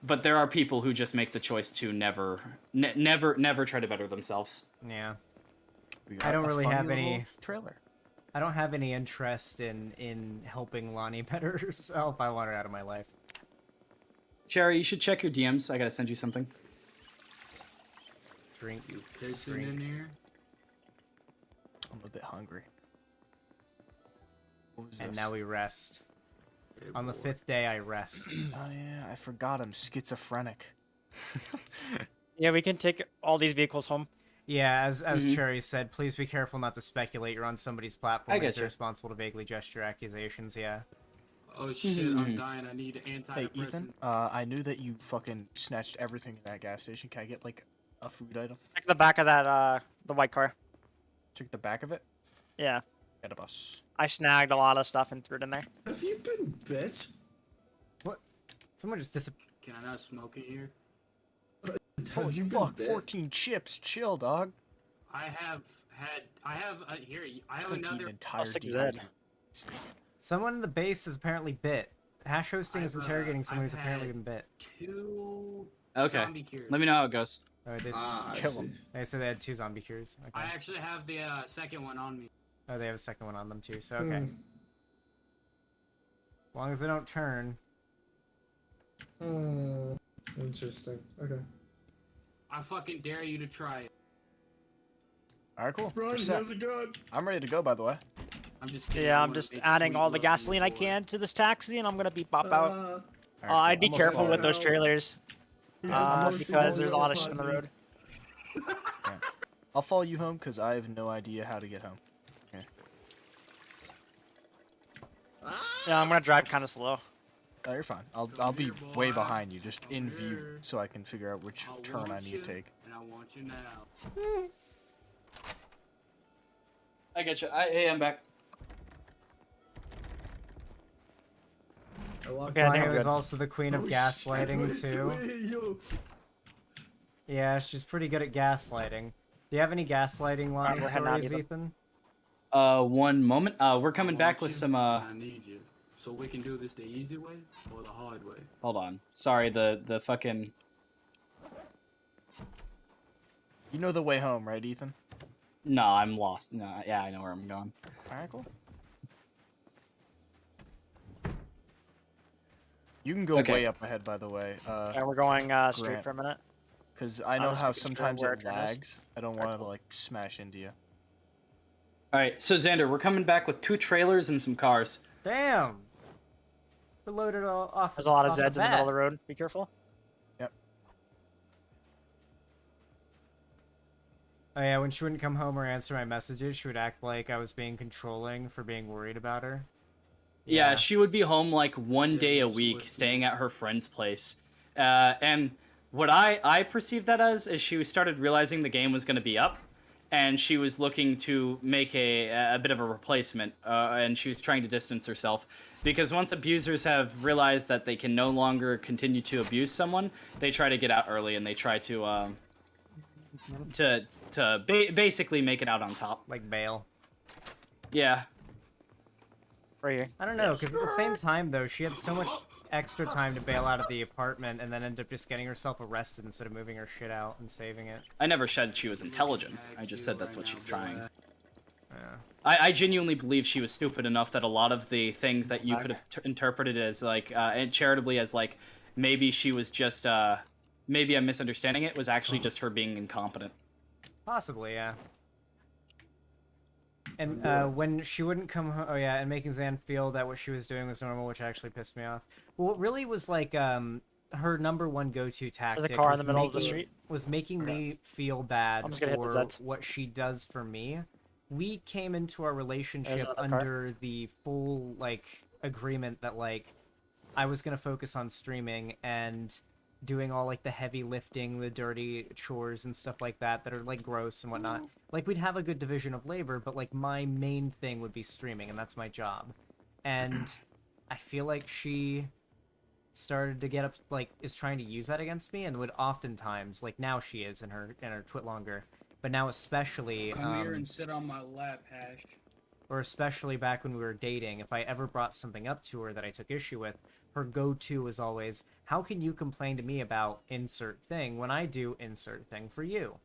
But there are people who just make the choice to never try to better themselves.
Yeah. I don't really have any
trailer.
I don't have any interest in helping Lonnie better herself. I want her out of my life.
Cherry, you should check your DMs. I gotta send you something.
Drink.
Pissing in here.
I'm a bit hungry. What was
And
this?
now we rest. On the 5th day, I rest.
Oh yeah, I forgot I'm schizophrenic.
Yeah, we can take all these vehicles home.
Yeah, as Cherry said, please be careful not to speculate. You're on somebody's platform.
I get
It's
you.
irresponsible to vaguely gesture accusations. Yeah.
Oh shit, I'm dying. I need
Hey
antidepressant.
Ethan, I knew that you fucking snatched everything in that gas station. Can I get like a food item?
Check the back of that, the white car.
Check the back of it.
Yeah.
Get a bus.
I snagged a lot of stuff and threw it in there.
Have you been bit?
What? Someone just disappeared.
Can I not smoke in here?
Holy
you been
fuck!
bit?
14 chips. Chill, dog.
I have here. I have
Could eat
another.
an entire
Zed.
steak.
Someone in the base is apparently bit. Hash hosting is interrogating someone who's
I've
apparently
had
been bit.
2
Okay.
zombie cures.
Let me know how it goes.
Oh, they
I
Kill
see.
'em.
They said they had 2 zombie cures. Okay.
I actually have the second one on me.
Oh, they have a second one on them too. So okay.
Hmm.
As long as they don't turn.
Interesting. Okay.
I fucking dare you to try it.
All right, cool.
Run,
We're set.
how's it going?
I'm ready to go. By the way.
I'm just kidding.
Yeah,
I
I'm
wanna
just
make
adding
sweet
all the
love
gasoline I
before.
can to this taxi, and I'm gonna be pop out.
All right,
I'd be
cool. I'm
careful
gonna
with those
follow.
trailers,
I'm
because there's a lot of shit on the road.
Yeah. I'll follow you home because I have no idea how to get home. Okay.
Yeah, I'm gonna drive kind of slow.
Oh, you're fine. I'll be way behind you, just in view, so I can figure out which turn I need to take.
And I want you now.
I get you. Hey, I'm back.
Okay, I think it was also the queen of gaslighting too. Yeah, she's pretty good at gaslighting. Do you have any gaslighting Lonnie
we're heading out,
stories,
Ethan.
Ethan?
One moment. We're coming back with
you,
some
I need you. So we can do this the easy way or the hard way.
Hold on. Sorry, the fucking.
You know the way home, right, Ethan?
No, I'm lost. No, yeah, I know where I'm going.
Alright, cool. You can go
Okay.
way up ahead, by the way.
Yeah, we're going straight
Grant.
for a minute.
Because I
I'm
know
just
how
making sure
sometimes
where
it
our turn is.
lags. I don't want to, like, smash into you.
All right, so Xander, we're coming back with 2 trailers and some cars.
Damn. We're loaded all off.
There's a lot of
off
Zeds in the middle of
bat.
the road. Be careful.
Yep.
Oh yeah, when she wouldn't come home or answer my messages, she would act like I was being controlling for being worried about her.
Yeah, she would be home like 1 day a week, staying at her friend's place. And what I perceived that as is she started realizing the game was going to be up, and she was looking to make a bit of a replacement, and she was trying to distance herself. Because once abusers have realized that they can no longer continue to abuse someone, they try to get out early, and they try to basically make it out on top.
Like bail.
Yeah.
Right here.
I don't know, because at the same time, though, she had so much extra time to bail out of the apartment and then end up just getting herself arrested instead of moving her shit out and saving it.
I never said she was intelligent. I just said that's what she's trying.
Yeah.
I genuinely believe she was stupid enough that a lot of the things that you could have interpreted as like and charitably as like maybe she was just maybe I'm misunderstanding it was actually just her being incompetent.
Possibly, yeah. And when she wouldn't come home, oh yeah, and making Zan feel that what she was doing was normal, which actually pissed me off. Well, it really was like her number one go-to tactic.
car in the middle of the street.
Was making me feel bad
I'm just gonna hit the
for
Zeds.
what she does for me. We came into our relationship
There's another car.
under the full like agreement that like I was gonna focus on streaming and doing all like the heavy lifting, the dirty chores and stuff like that that are like gross and whatnot. Like we'd have a good division of labor, but like my main thing would be streaming, and that's my job. And I feel like she started to get up, like is trying to use that against me, and would oftentimes, like now she is in her twit longer, but now especially
Come here and sit on my lap, Hash.
or especially back when we were dating, if I ever brought something up to her that I took issue with, her go-to was always, how can you complain to me about insert thing when I do insert thing for you?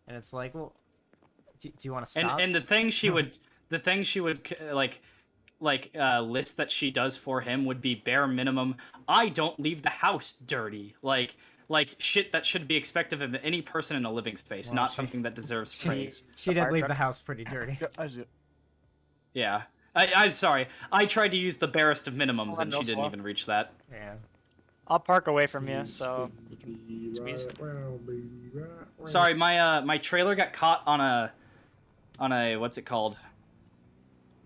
And it's like, well, do you want to stop?
And the thing she would list that she does for him would be bare minimum. I don't leave the house dirty. Like shit that should be expected of any person in a living space,
Well,
not something that deserves praise.
She did leave the house pretty dirty.
Yeah. I'm sorry. I tried to use the barest of minimums, and she didn't even reach that.
Yeah.
I'll park away from you, so you can squeeze.
Sorry, my trailer got caught on a what's it called?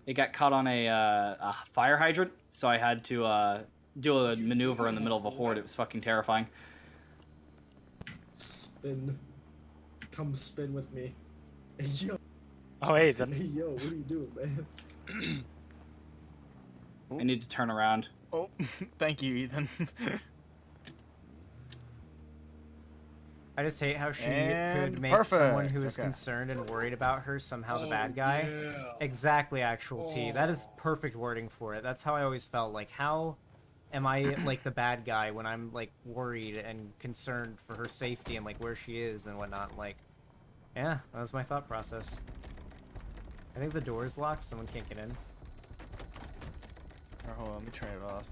It got caught on a fire hydrant, so I had to do a maneuver in the middle of a horde. It was fucking terrifying.
Spin. Come spin with me. Hey, yo.
Oh, hey, then.
Hey, yo, what are you doing, man?
I need to turn around.
Oh, thank you, Ethan.
I just hate how she
And
could make
perfect.
someone who is
Okay.
concerned and worried about her somehow the bad guy.
yeah.
Exactly, actual T. That is perfect wording for it. That's how I always felt. Like, how am I like the bad guy when I'm like worried and concerned for her safety and like where she is and whatnot? Like, yeah, that was my thought process. I think the door is locked. Someone can't get in.
Or hold on, let me turn it off.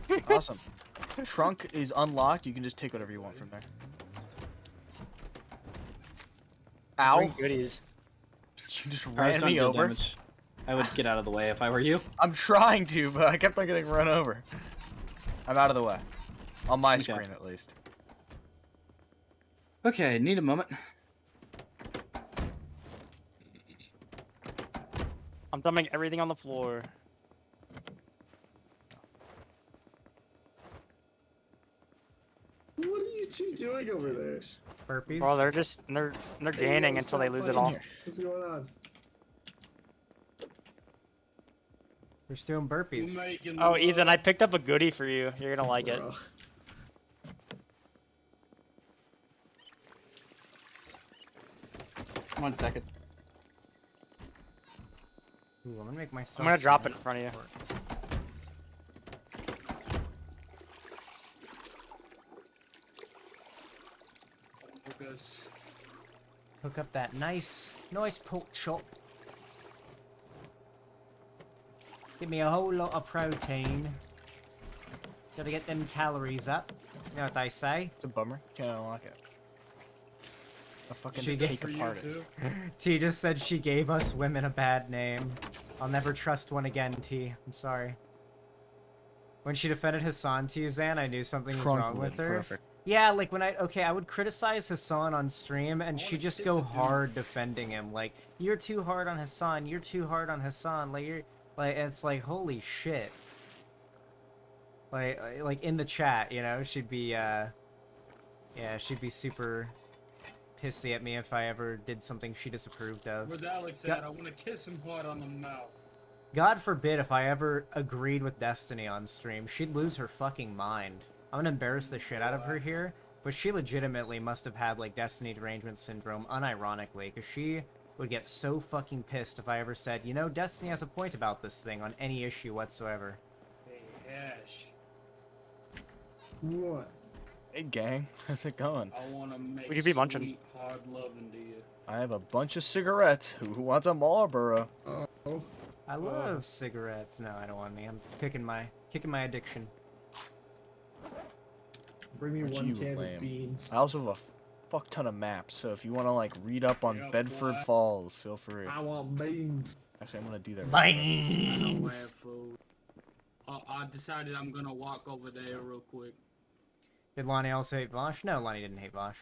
There. Awesome. Trunk is unlocked. You can just take whatever you want from there. Ow!
Bring goodies.
You just
Cars
ran
don't
me
do
over.
damage. I would get out of the way if I were you.
I'm trying to, but I kept on getting run over. I'm out of the way. On my screen, at least.
Okay, need a moment.
I'm dumping everything on the floor.
What are you two doing over there?
Burpees.
Bro, they're gaining
yo,
until they
stop
lose it
fighting
all.
here. What's going on?
We're just doing burpees.
Oh, Ethan, I picked up a goodie for you. You're gonna like it.
Bro.
1 second.
Ooh, I'm gonna make myself.
I'm gonna drop it in
small.
front of you.
Focus.
Hook up that nice pork chop. Give me a whole lot of protein. Gotta get them calories up. You know what they say?
It's a bummer. Can't unlock it. I'll fucking
She
take
did-
apart it.
T just said she gave us women a bad name. I'll never trust one again, T. I'm sorry. When she defended Hassan to you, Zan, I knew something was wrong with her.
Perfect.
Yeah, like when I would criticize Hassan on stream, and she'd just go hard defending him. Like, you're too hard on Hassan, you're too hard on Hassan, like, you're, like, it's like, holy shit. Like in the chat, you know, she'd be, yeah, she'd be super pissy at me if I ever did something she disapproved of.
Where's Alex at? I want to kiss him hard on the mouth.
God forbid if I ever agreed with Destiny on stream, she'd lose her fucking mind. I'm gonna embarrass the shit out of her here, but she legitimately must have had, like, Destiny derangement syndrome, unironically, because she would get so fucking pissed if I ever said, you know, Destiny has a point about this thing on any issue whatsoever.
Hey, Ash.
What?
Hey, gang. How's it going?
I want to make
Would you be munching?
sweet, hard loving to you.
I have a bunch of cigarettes. Who wants a Marlboro?
Oh.
I love cigarettes. No, I don't want any. I'm kicking my addiction.
Bring me
Aren't
one
you
can
lame?
of beans.
I also have a fuck ton of maps, so if you want to, like, read up on
Yeah,
Bedford
boy.
Falls, feel free.
I want beans.
Actually, I'm gonna do that. right now.
I don't have
Beans!
food. I decided I'm gonna walk over there real quick.
Did Lonnie also hate Vosh? No, Lonnie didn't hate Vosh.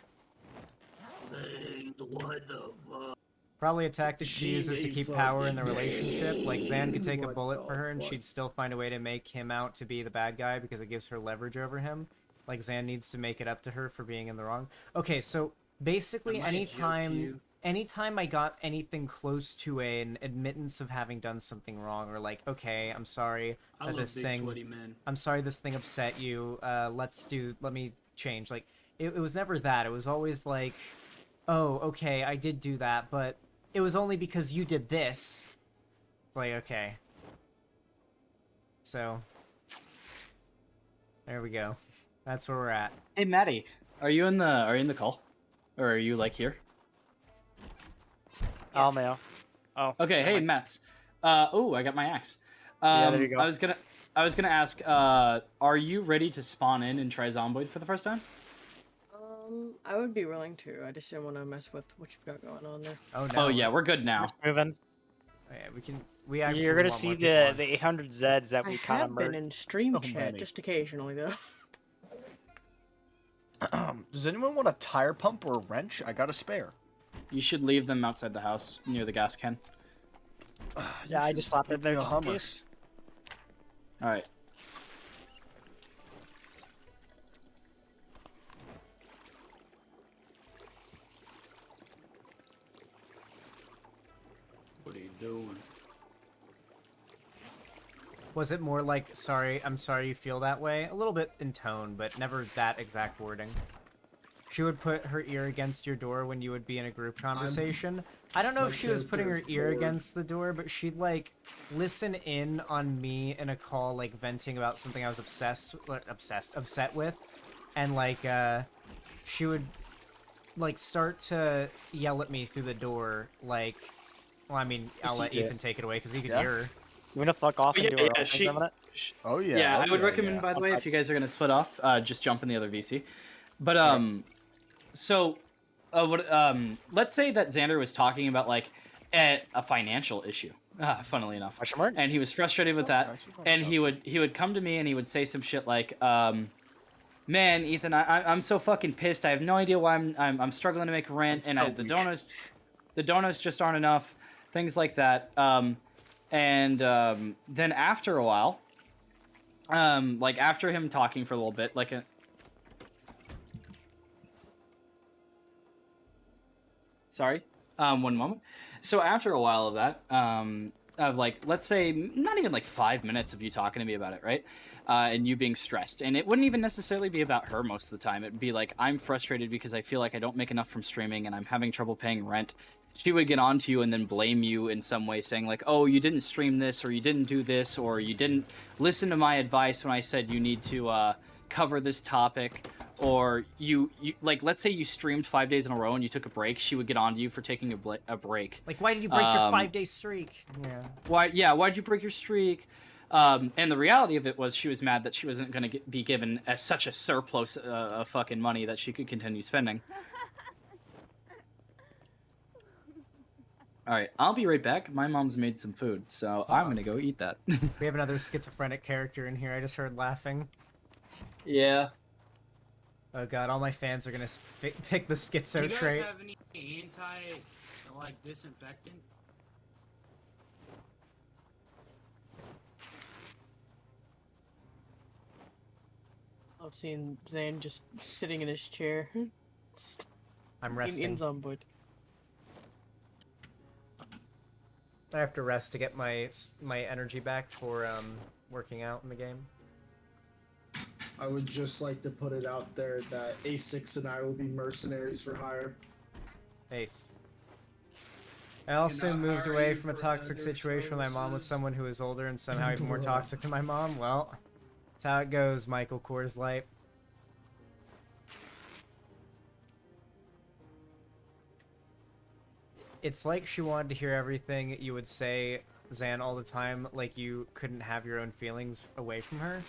What the fuck?
Probably a tactic she
She
uses to
ain't
keep power in the
fucking
relationship. Like, Zan could take a
What
bullet
the
for her and
fuck?
she'd still find a way to make him out to be the bad guy because it gives her leverage over him. Like, Zan needs to make it up to her for being in the wrong. Okay, so basically
I might joke you.
anytime I got anything close to an admittance of having done something wrong, or like, okay, I'm sorry
I
that
love
this
big
thing,
sweaty men.
I'm sorry this thing upset you, let me change. Like, it was never that. It was always like, oh, okay, I did do that, but it was only because you did this. It's like, okay. So, there we go. That's where we're at.
Hey, Maddie, are you in the call, or are you like here?
Oh, Mayo. Oh.
Okay. Hey, Mats. Oh, I got my axe.
Yeah, there you go.
I was gonna ask. Are you ready to spawn in and try Zomboid for the first time?
I would be willing to. I just didn't want to mess with what you've got going on there.
Oh no.
Oh yeah, we're good now.
Moving.
Oh, yeah, we actually
You're gonna
want
see
more
the
people on.
800 Zeds that
I
we kind of
have been
murdered.
in stream
Oh,
chat
many.
just occasionally though.
Does anyone want a tire pump or a wrench? I got a spare.
You should leave them outside the house near the gas can.
Yeah, I just slapped it there
a
just in
Hummer.
case.
All right.
What are you doing?
Was it more like, sorry, I'm sorry you feel that way? A little bit in tone, but never that exact wording. She would put her ear against your door when you would be in a group conversation. I don't know
my
if she was putting her
character is
ear
bored.
against the door, but she'd, like, listen in on me in a call, like, venting about something I was upset with. And, like, she would, like, start to yell at me through the door, like, well, I mean, I'll let
CJ.
Ethan take it away, because he could
Yeah?
hear her.
You wanna fuck off and
yeah,
do
yeah,
our own thing
she-
for a minute?
Oh yeah.
Yeah,
oh,
I would
yeah,
recommend,
yeah.
by the way, if you guys are gonna split off, just jump in the other VC. But so, let's say that Xander was talking about like a financial issue. Funnily enough,
Question mark?
and he was frustrated with that, and he would come to me and he would say some shit like, "Man, Ethan, I'm so fucking pissed. I have no idea why I'm struggling to make rent, and the donuts just aren't enough." Things like that. And then after a while, like after him talking for a little bit, like sorry, one moment. So after a while of that, of like, let's say not even like 5 minutes of you talking to me about it, right? And you being stressed, and it wouldn't even necessarily be about her most of the time. It'd be like, I'm frustrated because I feel like I don't make enough from streaming and I'm having trouble paying rent. She would get on to you and then blame you in some way, saying like, oh, you didn't stream this, or you didn't do this, or you didn't listen to my advice when I said you need to cover this topic, or you like, let's say you streamed 5 days in a row and you took a break, she would get on to you for taking a break.
Like, why did you break your 5-day streak? Yeah.
Why'd you break your streak? And the reality of it was she was mad that she wasn't going to be given such a surplus of fucking money that she could continue spending. All right, I'll be right back. My mom's made some food, so I'm going to go eat that.
We have another schizophrenic character in here. I just heard laughing.
Yeah.
Oh god, all my fans are gonna pick the schizo
Do you guys
trait.
have any like disinfectant?
I've seen Zane just sitting in his chair.
I'm resting.
In Zomboid.
I have to rest to get my energy back for working out in the game.
I would just like to put it out there that A6 and I will be mercenaries for hire.
Ace. I also moved away from a toxic situation with my mom with someone who is older and somehow even more toxic than my mom. Well, that's how it goes, Michael Coors Light. It's like she wanted to hear everything you would say, Zan, all the time, like you couldn't have your own feelings away from her.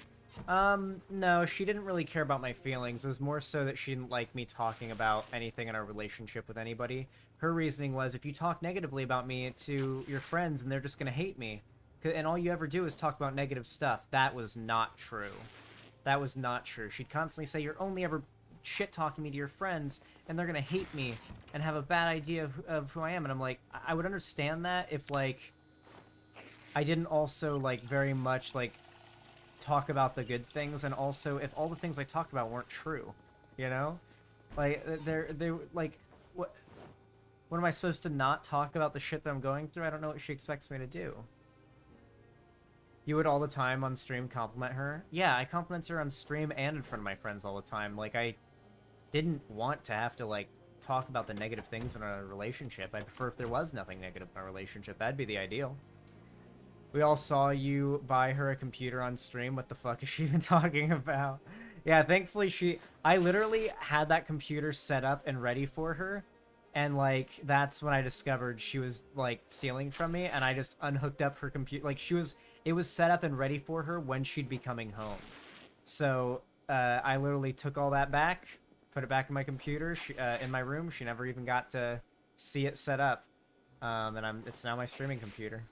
No, she didn't really care about my feelings. It was more so that she didn't like me talking about anything in our relationship with anybody. Her reasoning was, if you talk negatively about me to your friends, and they're just gonna hate me. And all you ever do is talk about negative stuff. That was not true. That was not true. She'd constantly say, you're only ever shit-talking me to your friends, and they're gonna hate me, and have a bad idea of who I am. And I'm like, I would understand that if, like, I didn't also, like, very much, like, talk about the good things, and also if all the things I talked about weren't true, you know? Like, they're like, what am I supposed to not talk about the shit that I'm going through? I don't know what she expects me to do. You would all the time on stream compliment her? Yeah, I compliment her on stream and in front of my friends all the time. Like, I didn't want to have to, like, talk about the negative things in our relationship. I prefer if there was nothing negative in our relationship. That'd be the ideal. We all saw you buy her a computer on stream. What the fuck is she even talking about? Yeah, thankfully I literally had that computer set up and ready for her. And, like, that's when I discovered she was, like, stealing from me. And I just unhooked up her computer. Like, it was set up and ready for her when she'd be coming home. So, I literally took all that back, put it back in my computer, in my room. She never even got to see it set up. And it's now my streaming computer.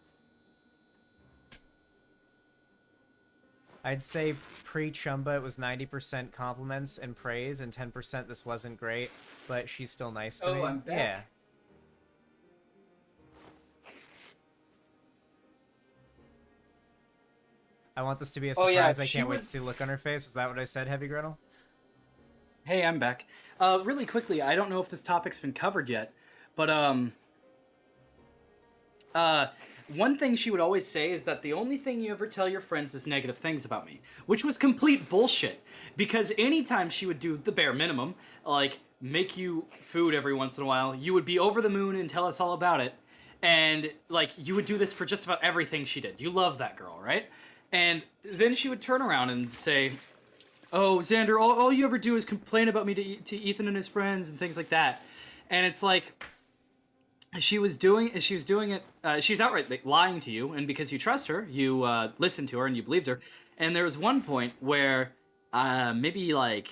I'd say pre-Chumba it was 90% compliments and praise, and 10% this wasn't great, but she's still nice to me.
I'm back.
Yeah. I want this to be a surprise. I can't wait to see the look on her face. Is that what I said, Heavy Griddle?
Hey, I'm back. Really quickly, I don't know if this topic's been covered yet, but one thing she would always say is that the only thing you ever tell your friends is negative things about me, which was complete bullshit. Because anytime she would do the bare minimum, like make you food every once in a while, you would be over the moon and tell us all about it. And like you would do this for just about everything she did. You love that girl, right? And then she would turn around and say, oh, Xander, all you ever do is complain about me to Ethan and his friends and things like that. And it's like, she's outright like, lying to you, and because you trust her, you listened to her and you believed her. And there was one point where maybe like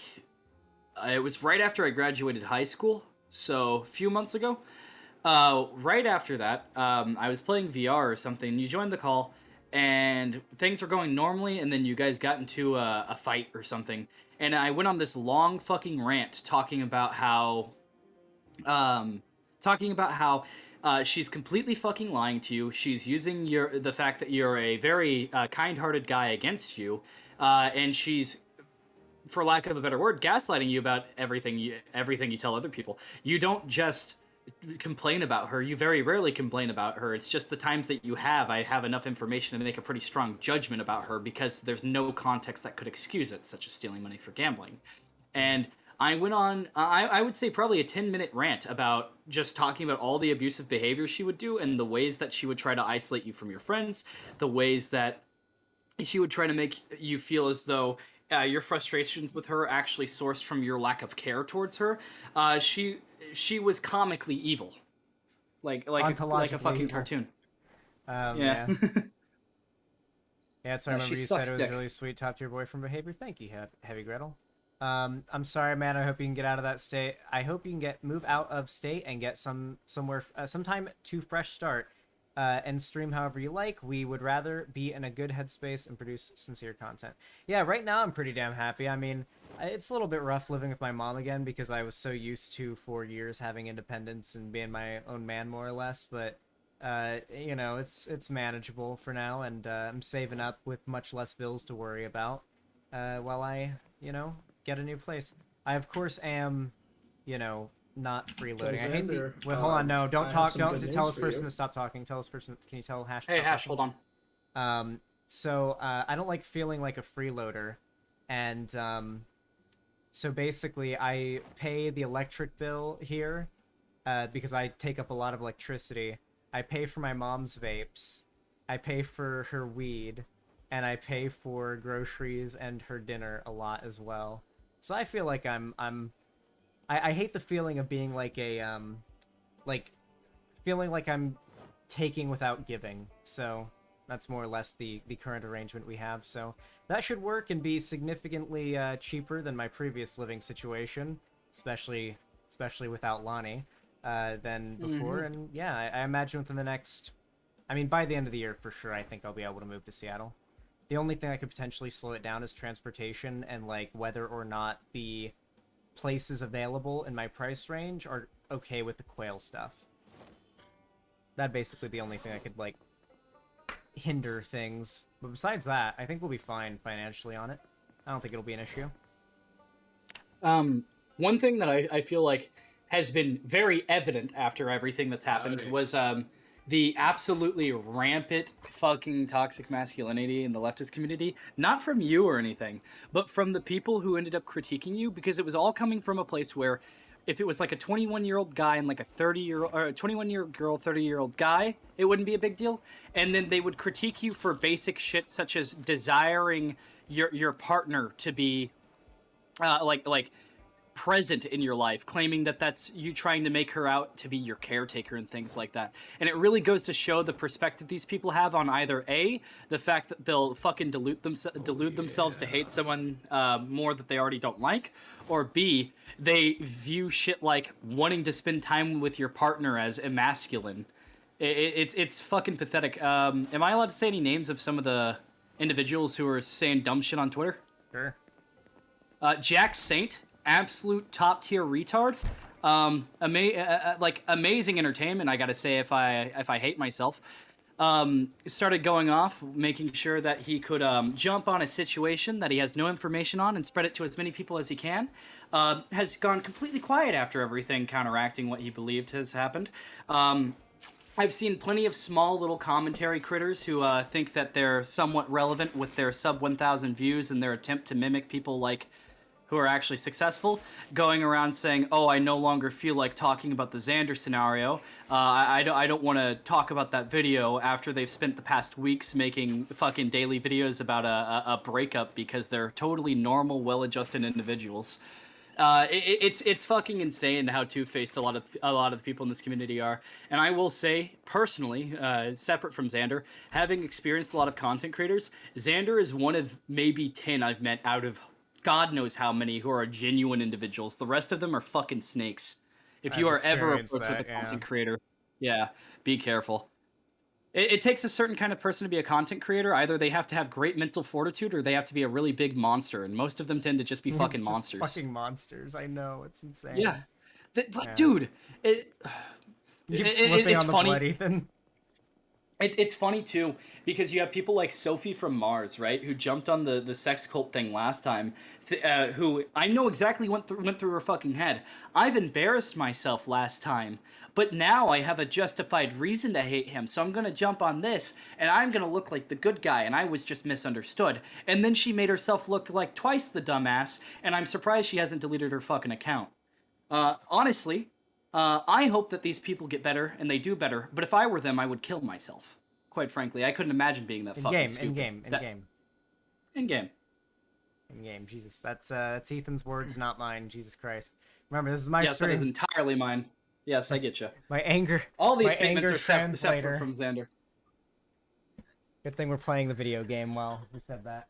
it was right after I graduated high school, so a few months ago. Right after that, I was playing VR or something. You joined the call, and things were going normally, and then you guys got into a fight or something. And I went on this long fucking rant talking about how she's completely fucking lying to you. She's using the fact that you're a very kind-hearted guy against you, and she's, for lack of a better word, gaslighting you about everything you tell other people. You don't just complain about her. You very rarely complain about her. It's just the times that you have, I have enough information to make a pretty strong judgment about her because there's no context that could excuse it, such as stealing money for gambling. And I went on, I would say probably a 10-minute rant about just talking about all the abusive behavior she would do and the ways that she would try to isolate you from your friends, the ways that she would try to make you feel as though your frustrations with her actually sourced from your lack of care towards her. She was comically evil, like a fucking
evil.
cartoon.
Yeah. Yeah, so I
Yeah,
remember
she
you said
sucks
it was
dick.
really sweet top tier boyfriend behavior. Thank you, Heavy Gretel. I'm sorry, man. I hope you can get out of that state. I hope you can move out of state and get somewhere sometime to fresh start, and stream however you like. We would rather be in a good headspace and produce sincere content. Yeah, right now I'm pretty damn happy. I mean, it's a little bit rough living with my mom again because I was so used to 4 years having independence and being my own man more or less, but you know, it's manageable for now, and I'm saving up with much less bills to worry about while I, you know, get a new place. I of course am, you know, not freeloading. I hate the.
Xander,
Wait, hold on, no,
I
don't
have
talk.
some
Don't
good
tell
news
this
for
person
you.
to stop talking. Tell this person. Can you tell Hash? to
Hey,
stop
Hash,
talking?
hold on.
So I don't like feeling like a freeloader, and so basically I pay the electric bill here because I take up a lot of electricity. I pay for my mom's vapes, I pay for her weed, and I pay for groceries and her dinner a lot as well. So I feel like I hate the feeling of being like a like feeling like I'm taking without giving. So that's more or less the current arrangement we have. So that should work and be significantly cheaper than my previous living situation, especially without Lonnie, than before.
Mhm.
And yeah, I imagine within the next, I mean, by the end of the year for sure, I think I'll be able to move to Seattle. The only thing that could potentially slow it down is transportation and like whether or not the places available in my price range are okay with the quail stuff. That'd basically be the only thing that could like hinder things. But besides that, I think we'll be fine financially on it. I don't think it'll be an issue.
One thing that I feel like has been very evident after everything that's happened was the absolutely rampant fucking toxic masculinity in the leftist community. Not from you or anything, but from the people who ended up critiquing you, because it was all coming from a place where if it was like a 21-year-old guy and like a 30-year-old or a 21-year girl, 30-year-old guy, it wouldn't be a big deal. And then they would critique you for basic shit such as desiring your partner to be like present in your life, claiming that that's you trying to make her out to be your caretaker and things like that. And it really goes to show the perspective these people have on either A, the fact that they'll fucking delude themselves to hate someone more that they already don't like, or B, they view shit like wanting to spend time with your partner as emasculine. It's fucking pathetic. Am I allowed to say any names of some of the individuals who are saying dumb shit on Twitter?
Sure.
Jack Saint, absolute top tier retard. Like amazing entertainment. I gotta say, if I hate myself, started going off, making sure that he could jump on a situation that he has no information on and spread it to as many people as he can. Has gone completely quiet after everything, counteracting what he believed has happened. I've seen plenty of small little commentary critters who think that they're somewhat relevant with their sub 1,000 views in their attempt to mimic people like who are actually successful, going around saying, "Oh, I no longer feel like talking about the Xander scenario. I don't want to talk about that video," after they've spent the past weeks making fucking daily videos about a breakup because they're totally normal, well-adjusted individuals. It's fucking insane how two-faced a lot of the people in this community are. And I will say, personally, separate from Xander, having experienced a lot of content creators, Xander is one of maybe 10 I've met out of God knows how many who are genuine individuals. The rest of them are fucking snakes. If you are ever approached with a content creator, yeah, be careful. It takes a certain kind of person to be a content creator. Either they have to have great mental fortitude or they have to be a really big monster. And most of them tend to just be fucking
Just
monsters.
Fucking monsters. I know, it's insane.
Yeah.
Yeah.
Dude,
You keep slipping on the
funny.
blood, Ethan.
It's funny too because you have people like Sophie from Mars, right, who jumped on the sex cult thing last time, who I know exactly went through her fucking head. I've embarrassed myself last time, but now I have a justified reason to hate him, so I'm gonna jump on this, and I'm gonna look like the good guy, and I was just misunderstood. And then she made herself look like twice the dumbass, and I'm surprised she hasn't deleted her fucking account. Honestly, I hope that these people get better and they do better, but if I were them, I would kill myself. Quite frankly, I couldn't imagine being that fucking stupid.
In game.
In game.
In game, Jesus, that's Ethan's words, not mine. Jesus Christ. Remember, this is my
Yes,
stream.
that is entirely mine. Yes, I get you.
My anger.
All these
my
statements
anger
are separate
translator.
from Xander.
Good thing we're playing the video game while we said that.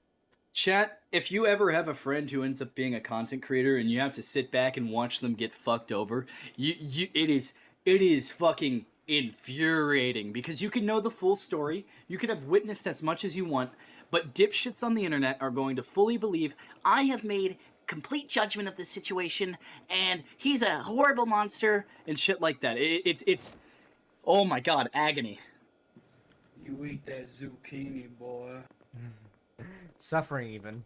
Chat, if you ever have a friend who ends up being a content creator and you have to sit back and watch them get fucked over, it is fucking infuriating because you can know the full story, you could have witnessed as much as you want, but dipshits on the internet are going to fully believe I have made complete judgment of the situation and he's a horrible monster and shit like that. It's oh my god, agony.
You eat that zucchini, boy.
Suffering even.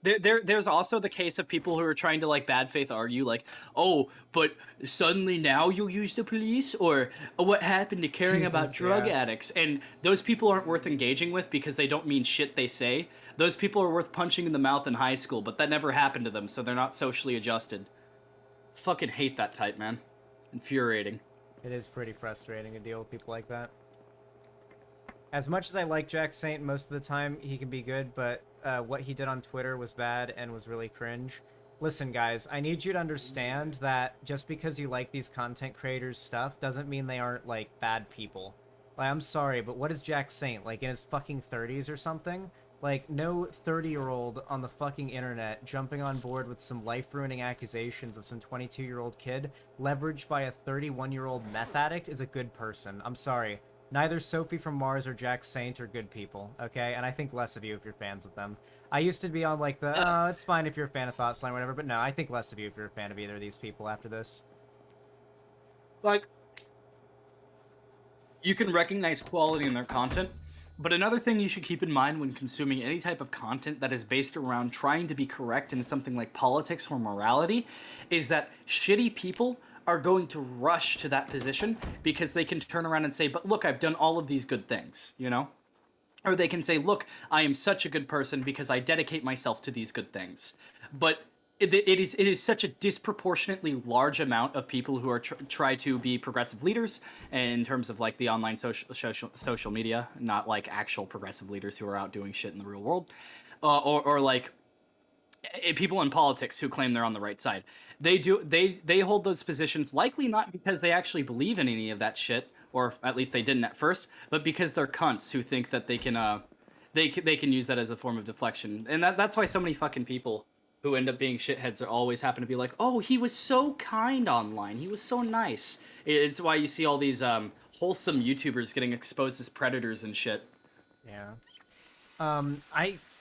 There's also the case of people who are trying to like bad faith argue like, oh, but suddenly now you'll use the police, or what happened to caring about drug addicts? And those people aren't worth engaging with because they don't mean shit they say. Those people are worth punching in the mouth in high school, but that never happened to them, so they're not socially adjusted. Fucking hate that type, man. Infuriating.
It is pretty frustrating to deal with people like that. As much as I like Jack Saint, most of the time he can be good, but what he did on Twitter was bad and was really cringe. Listen, guys, I need you to understand that just because you like these content creators' stuff doesn't mean they aren't, like, bad people. Like, I'm sorry, but what is Jack Saint? Like, in his fucking 30s or something? Like, no 30-year-old on the fucking internet jumping on board with some life-ruining accusations of some 22-year-old kid leveraged by a 31-year-old meth addict is a good person. I'm sorry. Neither Sophie from Mars or Jack Saint are good people, okay? And I think less of you if you're fans of them. I used to be on, like, the, oh, it's fine if you're a fan of Thoughtslime or whatever, but no, I think less of you if you're a fan of either of these people after this.
Like, you can recognize quality in their content, but another thing you should keep in mind when consuming any type of content that is based around trying to be correct in something like politics or morality is that shitty people are going to rush to that position because they can turn around and say, but look, I've done all of these good things, you know? Or they can say, look, I am such a good person because I dedicate myself to these good things. But it is such a disproportionately large amount of people who are try to be progressive leaders in terms of like the online social media, not like actual progressive leaders who are out doing shit in the real world, or like people in politics who claim they're on the right side. They hold those positions likely not because they actually believe in any of that shit, or at least they didn't at first, but because they're cunts who think that they can use that as a form of deflection. And that's why so many fucking people who end up being shitheads are always happen to be like, oh, he was so kind online, he was so nice. It's why you see all these wholesome YouTubers getting exposed as predators and shit.
Yeah.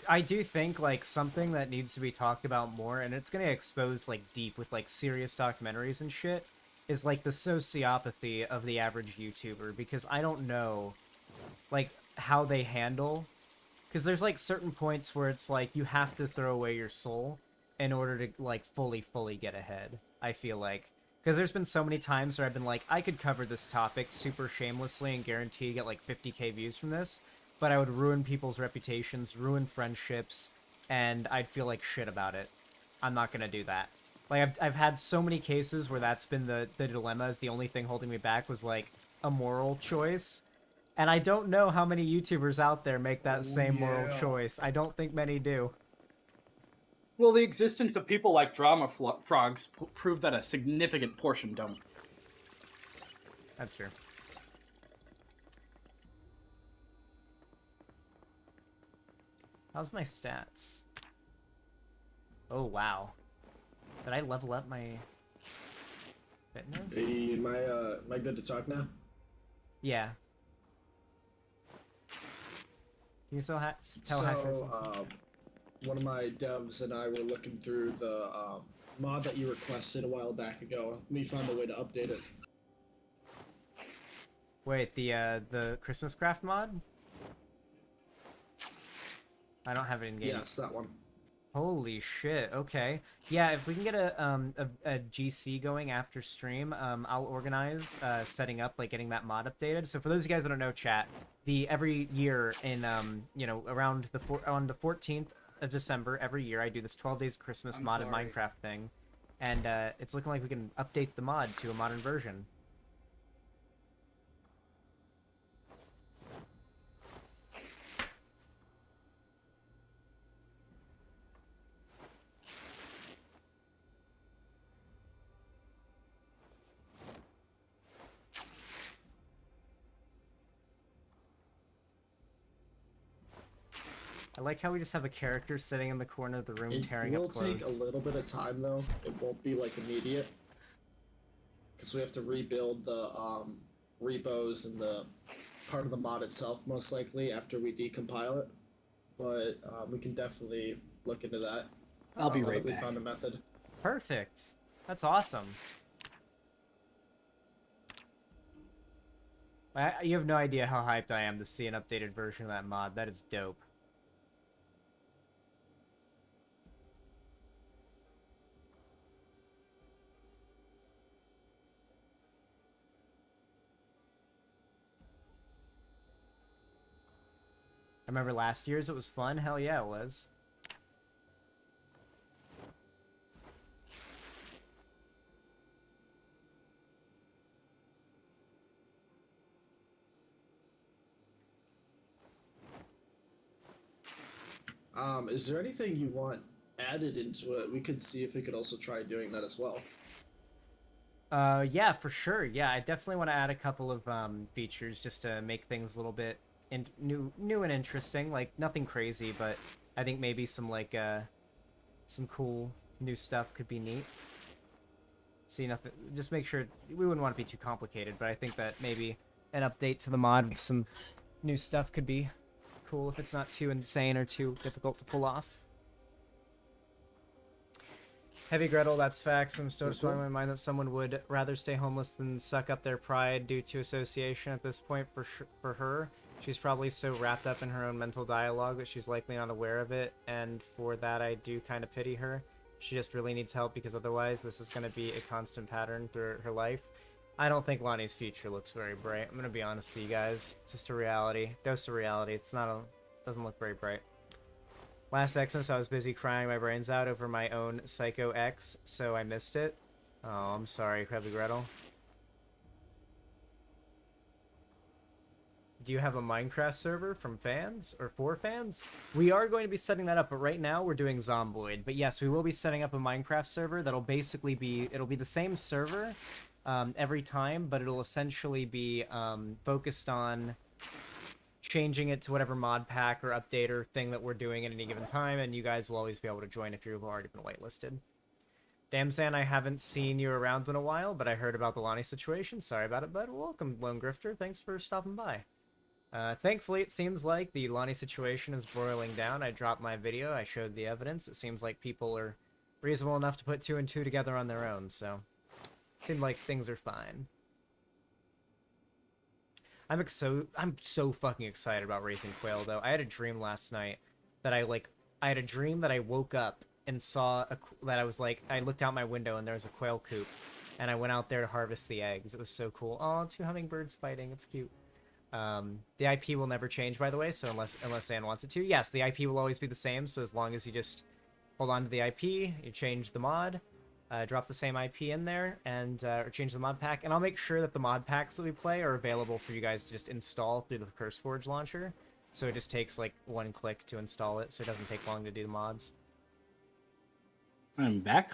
I do think, like, something that needs to be talked about more, and it's gonna expose, like, deep with, like, serious documentaries and shit, is, like, the sociopathy of the average YouTuber, because I don't know, like, how they handle... Because there's, like, certain points where it's, like, you have to throw away your soul in order to, like, fully get ahead, I feel like. Because there's been so many times where I've been like, I could cover this topic super shamelessly and guarantee to get, like, 50k views from this, but I would ruin people's reputations, ruin friendships, and I'd feel like shit about it. I'm not gonna do that. Like, I've had so many cases where that's been the dilemma, is the only thing holding me back was, like, a moral choice. And I don't know how many YouTubers out there make that same moral choice. I don't think many do.
Well, the existence of people like Drama Frogs prove that a significant portion don't.
That's true. How's my stats? Oh, wow. Did I level up my fitness?
Hey, am I good to talk now?
Yeah. Can you still tell
So, one of my devs and I were looking through the mod that you requested a while back ago. We found a way to update it.
Wait, the Christmas craft mod? I don't have it in game.
Yes, that one.
Holy shit, okay. Yeah, if we can get a GC going after stream, I'll organize setting up, like, getting that mod updated. So for those of you guys that don't know, chat, every year in, you know, around on the 14th of December, every year, I do this 12 Days of Christmas modded Minecraft thing. And it's looking like we can update the mod to a modern version. I like how we just have a character sitting in the corner of the room
It
tearing
will
up clothes.
take a little bit of time though. It won't be like immediate. Because we have to rebuild the repos and the part of the mod itself most likely after we decompile it. But we can definitely look into that.
I'll be right
We
back.
found a method.
Perfect. That's awesome. You have no idea how hyped I am to see an updated version of that mod. That is dope. I remember last year's, it was fun. Hell yeah, it was.
Is there anything you want added into it? We could see if we could also try doing that as well.
Yeah, for sure. Yeah, I definitely want to add a couple of features just to make things a little bit new and interesting. Like nothing crazy, but I think maybe some like some cool new stuff could be neat. See, nothing. Just make sure we wouldn't want it to be too complicated, but I think that maybe an update to the mod with some new stuff could be cool if it's not too insane or too difficult to pull off. Heavy Gretel, that's facts. I'm still just in my mind that someone would rather stay homeless than suck up their pride due to association at this point for her. She's probably so wrapped up in her own mental dialogue that she's likely not aware of it, and for that I do kind of pity her. She just really needs help because otherwise this is going to be a constant pattern through her life. I don't think Lonnie's future looks very bright. I'm going to be honest with you guys. It's just a reality. Dose of reality. It's not a... doesn't look very bright. Last Xmas, I was busy crying my brains out over my own Psycho X, so I missed it. Oh, I'm sorry, Heavy Gretel. Do you have a Minecraft server from fans or for fans? We are going to be setting that up, but right now we're doing Zomboid. But yes, we will be setting up a Minecraft server that'll basically be, it'll be the same server every time, but it'll essentially be focused on changing it to whatever mod pack or update or thing that we're doing at any given time, and you guys will always be able to join if you've already been whitelisted. Damn, Zan, I haven't seen you around in a while, but I heard about the Lonnie situation. Sorry about it, bud. Welcome, Lone Grifter. Thanks for stopping by. Thankfully, it seems like the Lonnie situation is boiling down. I dropped my video. I showed the evidence. It seems like people are reasonable enough to put 2 and 2 together on their own, so it seemed like things are fine. I'm so fucking excited about raising quail, though. I had a dream last night that I had a dream that I woke up and saw that I was like, I looked out my window and there was a quail coop, and I went out there to harvest the eggs. It was so cool. Oh, 2 hummingbirds fighting. It's cute. The IP will never change, by the way, so unless Ann wants it to. Yes, the IP will always be the same, so as long as you just hold on to the IP, you change the mod, drop the same IP in there, and or change the mod pack, and I'll make sure that the mod packs that we play are available for you guys to just install through the CurseForge launcher, so it just takes like 1 click to install it, so it doesn't take long to do the mods.
I'm back.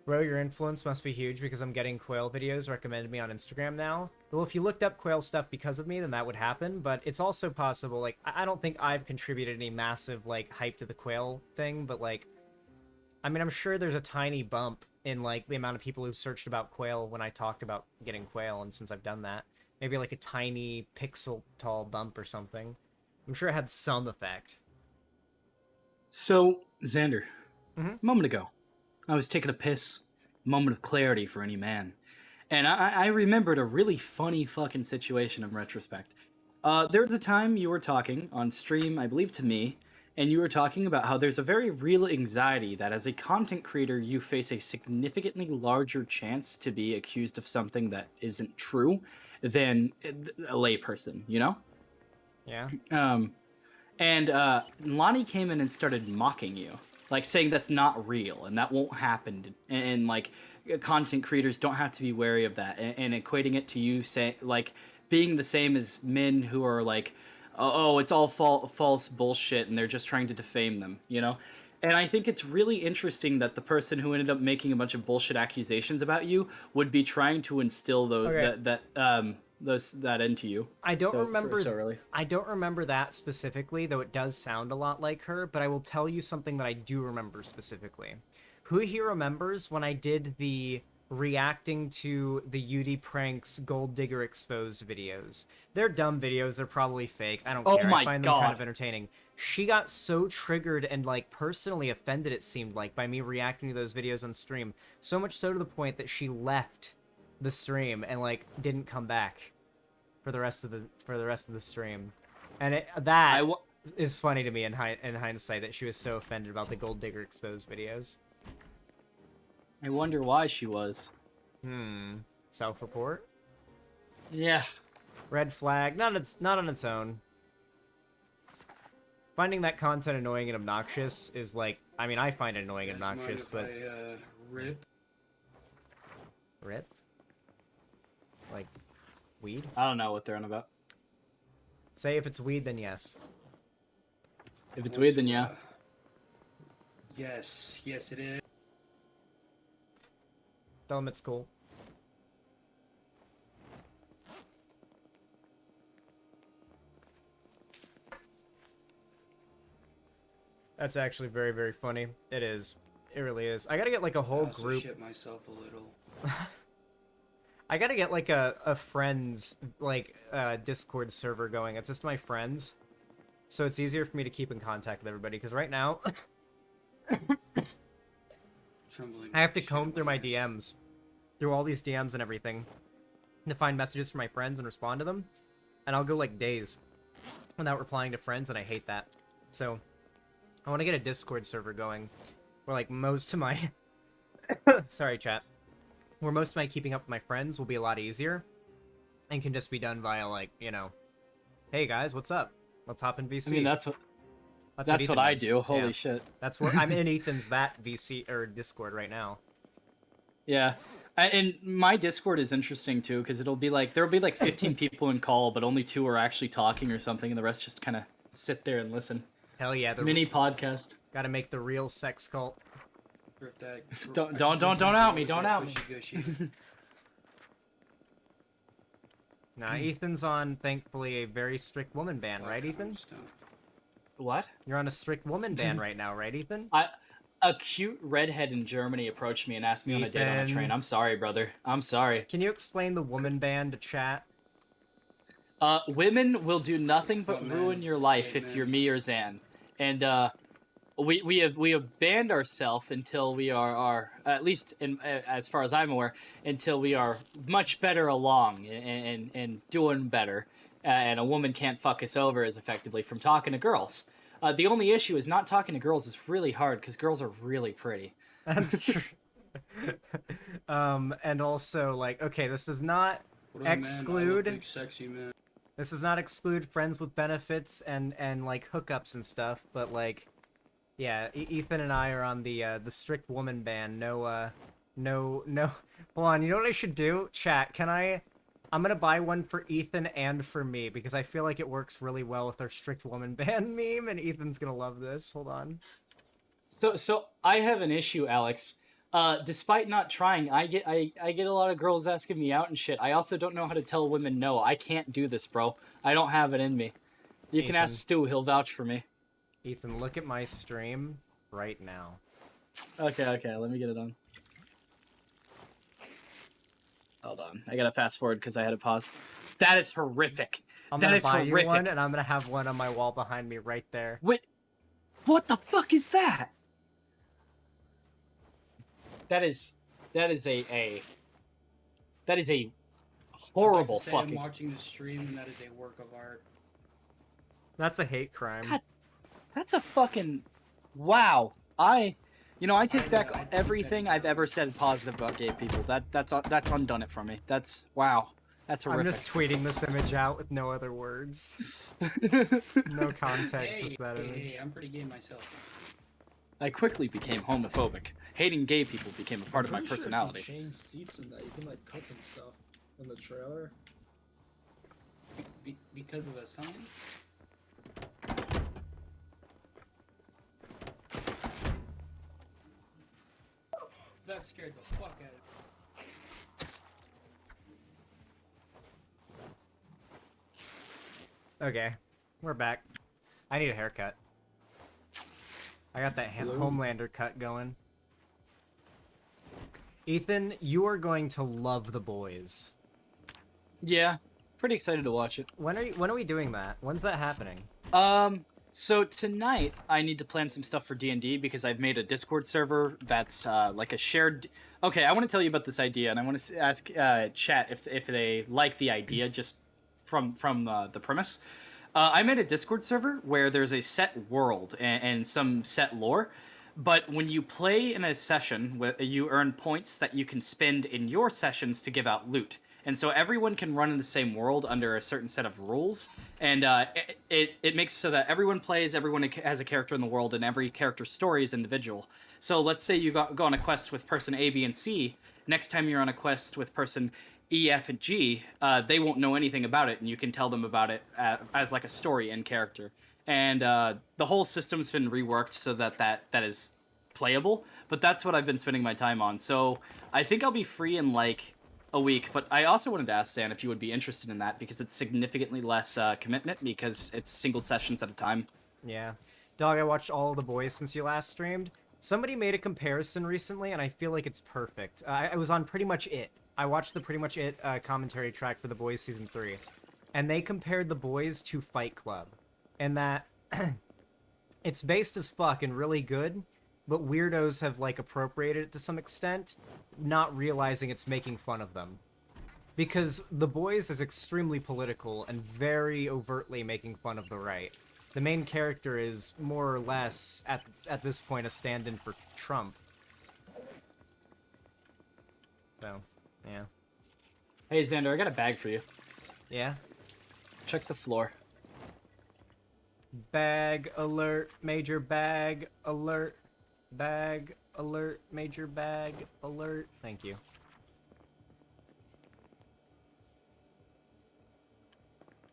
Bro, your influence must be huge because I'm getting quail videos recommended me on Instagram now. Well, if you looked up quail stuff because of me, then that would happen, but it's also possible, like, I don't think I've contributed any massive, like, hype to the quail thing, but, like, I mean, I'm sure there's a tiny bump in, like, the amount of people who've searched about quail when I talked about getting quail, and since I've done that, maybe, like, a tiny pixel-tall bump or something. I'm sure it had some effect.
So, Xander,
Mm-hmm.
a moment ago, I was taking a piss, moment of clarity for any man, and I remembered a really funny fucking situation in retrospect. There was a time you were talking on stream, I believe to me, and you were talking about how there's a very real anxiety that as a content creator, you face a significantly larger chance to be accused of something that isn't true than a layperson, you know?
Yeah.
And Lonnie came in and started mocking you, like saying that's not real and that won't happen, and like content creators don't have to be wary of that, and equating it to you saying like being the same as men who are like, oh, it's all false bullshit and they're just trying to defame them, you know? And I think it's really interesting that the person who ended up making a bunch of bullshit accusations about you would be trying to instill those that into you.
I don't remember
so early.
I don't remember that specifically, though it does sound a lot like her, but I will tell you something that I do remember specifically. Who here remembers when I did the reacting to the UD Pranks Gold Digger Exposed videos? They're dumb videos, they're probably fake. I don't
Oh
care.
my
I find them kind
God.
of entertaining. She got so triggered and like personally offended, it seemed like, by me reacting to those videos on stream. So much so to the point that she left the stream and like didn't come back for the rest of the stream. And that is funny to me in hindsight, that she was so offended about the Gold Digger Exposed videos.
I wonder why she was.
Self-report?
Yeah.
Red flag. Not on its own. Finding that content annoying and obnoxious is like, I mean, I find it annoying and obnoxious, but
rip.
Rip? Like weed?
I don't know what they're on about.
Say if it's weed, then yes.
If it's weed, then yeah.
Yes, it is.
Tell them it's cool. That's actually very, very funny. It is. It really is. I gotta get like a whole
I also
group.
shit myself a little.
I gotta get like a friends like Discord server going. It's just my friends, so it's easier for me to keep in contact with everybody. Because right now, I have to comb through my DMs, through all these DMs and everything, to find messages from my friends and respond to them, and I'll go like days without replying to friends, and I hate that. So I want to get a Discord server going, where like most of my sorry chat. Where most of my keeping up with my friends will be a lot easier and can just be done via, like, you know, hey guys, what's up? Let's hop in VC.
I mean, that's what
Ethan
I
does.
do. Holy
Yeah.
shit.
That's where I'm in Ethan's that VC or Discord right now.
Yeah. And my Discord is interesting too, because there'll be like 15 people in call, but only 2 are actually talking or something, and the rest just kind of sit there and listen.
Hell yeah, the
mini podcast.
Got to make the real sex cult.
Don't out me. Don't out me.
Nah, Ethan's on, thankfully, a very strict woman ban, right, Ethan?
What?
You're on a strict woman ban right now, right, Ethan?
A cute redhead in Germany approached me and asked me on a date on a train. I'm sorry, brother. I'm sorry.
Can you explain the woman ban to chat?
Women will do nothing but ruin your life if you're me or Zan. And we have banned ourselves until we are at least as far as I'm aware, until we are much better along and doing better, and a woman can't fuck us over as effectively from talking to girls. The only issue is not talking to girls is really hard because girls are really pretty.
That's true. And also, like, okay, this does not exclude.
Sexy man.
This does not exclude friends with benefits and like hookups and stuff, but like, yeah, Ethan and I are on the strict woman ban. No. Hold on, you know what I should do? Chat, I'm gonna buy one for Ethan and for me, because I feel like it works really well with our strict woman ban meme, and Ethan's gonna love this. Hold on.
So I have an issue, Alex. Despite not trying, I get a lot of girls asking me out and shit. I also don't know how to tell women no. I can't do this, bro. I don't have it in me. You can ask Stu, he'll vouch for me.
Ethan, look at my stream right now.
Okay, let me get it on. Hold on, I gotta fast forward because I had it paused. That is horrific.
I'm
that
gonna
is
buy
horrific.
you one, and I'm gonna have one on my wall behind me right there.
Wait, what the fuck is that? That is a horrible fucking.
I'm watching the stream, and that is a work of art.
That's a hate crime.
God, that's a fucking wow. I take back everything I've ever said positive about gay people. That's undone it for me. That's wow. That's horrific.
I'm just tweeting this image out with no other words. No context, just that image.
Hey, I'm pretty gay myself.
I quickly became homophobic. Hating gay people became a part of my
Pretty sure
personality.
if you change seats in that, you can like cook and stuff in the trailer.
Because of a sign? That scared the fuck out of me.
Okay, we're back. I need a haircut. I got that
Hello?
Homelander cut going. Ethan, you are going to love The Boys.
Yeah, pretty excited to watch it.
When are we doing that? When's that happening?
So tonight I need to plan some stuff for D&D because I've made a Discord server that's like a shared. Okay, I want to tell you about this idea, and I want to ask chat if they like the idea just from the premise. I made a Discord server where there's a set world and some set lore, but when you play in a session, you earn points that you can spend in your sessions to give out loot. And so everyone can run in the same world under a certain set of rules, and it makes so that everyone plays, everyone has a character in the world, and every character's story is individual. So let's say you go on a quest with person A, B, and C. Next time you're on a quest with person E, F, and G, they won't know anything about it, and you can tell them about it as like a story in character. And the whole system's been reworked so that is playable, but that's what I've been spending my time on. So I think I'll be free in like a week, but I also wanted to ask Stan if you would be interested in that because it's significantly less commitment because it's single sessions at a time.
Yeah. Dog, I watched all of The Boys since you last streamed. Somebody made a comparison recently, and I feel like it's perfect. I was on Pretty Much It. I watched the Pretty Much It commentary track for The Boys Season 3, and they compared The Boys to Fight Club, and that it's based as fuck and really good, but weirdos have, like, appropriated it to some extent, not realizing it's making fun of them. Because The Boys is extremely political and very overtly making fun of the right. The main character is more or less, at this point, a stand-in for Trump. So, yeah.
Hey, Xander, I got a bag for you.
Yeah?
Check the floor.
Bag alert, major bag alert. Bag alert, major bag alert. Thank you.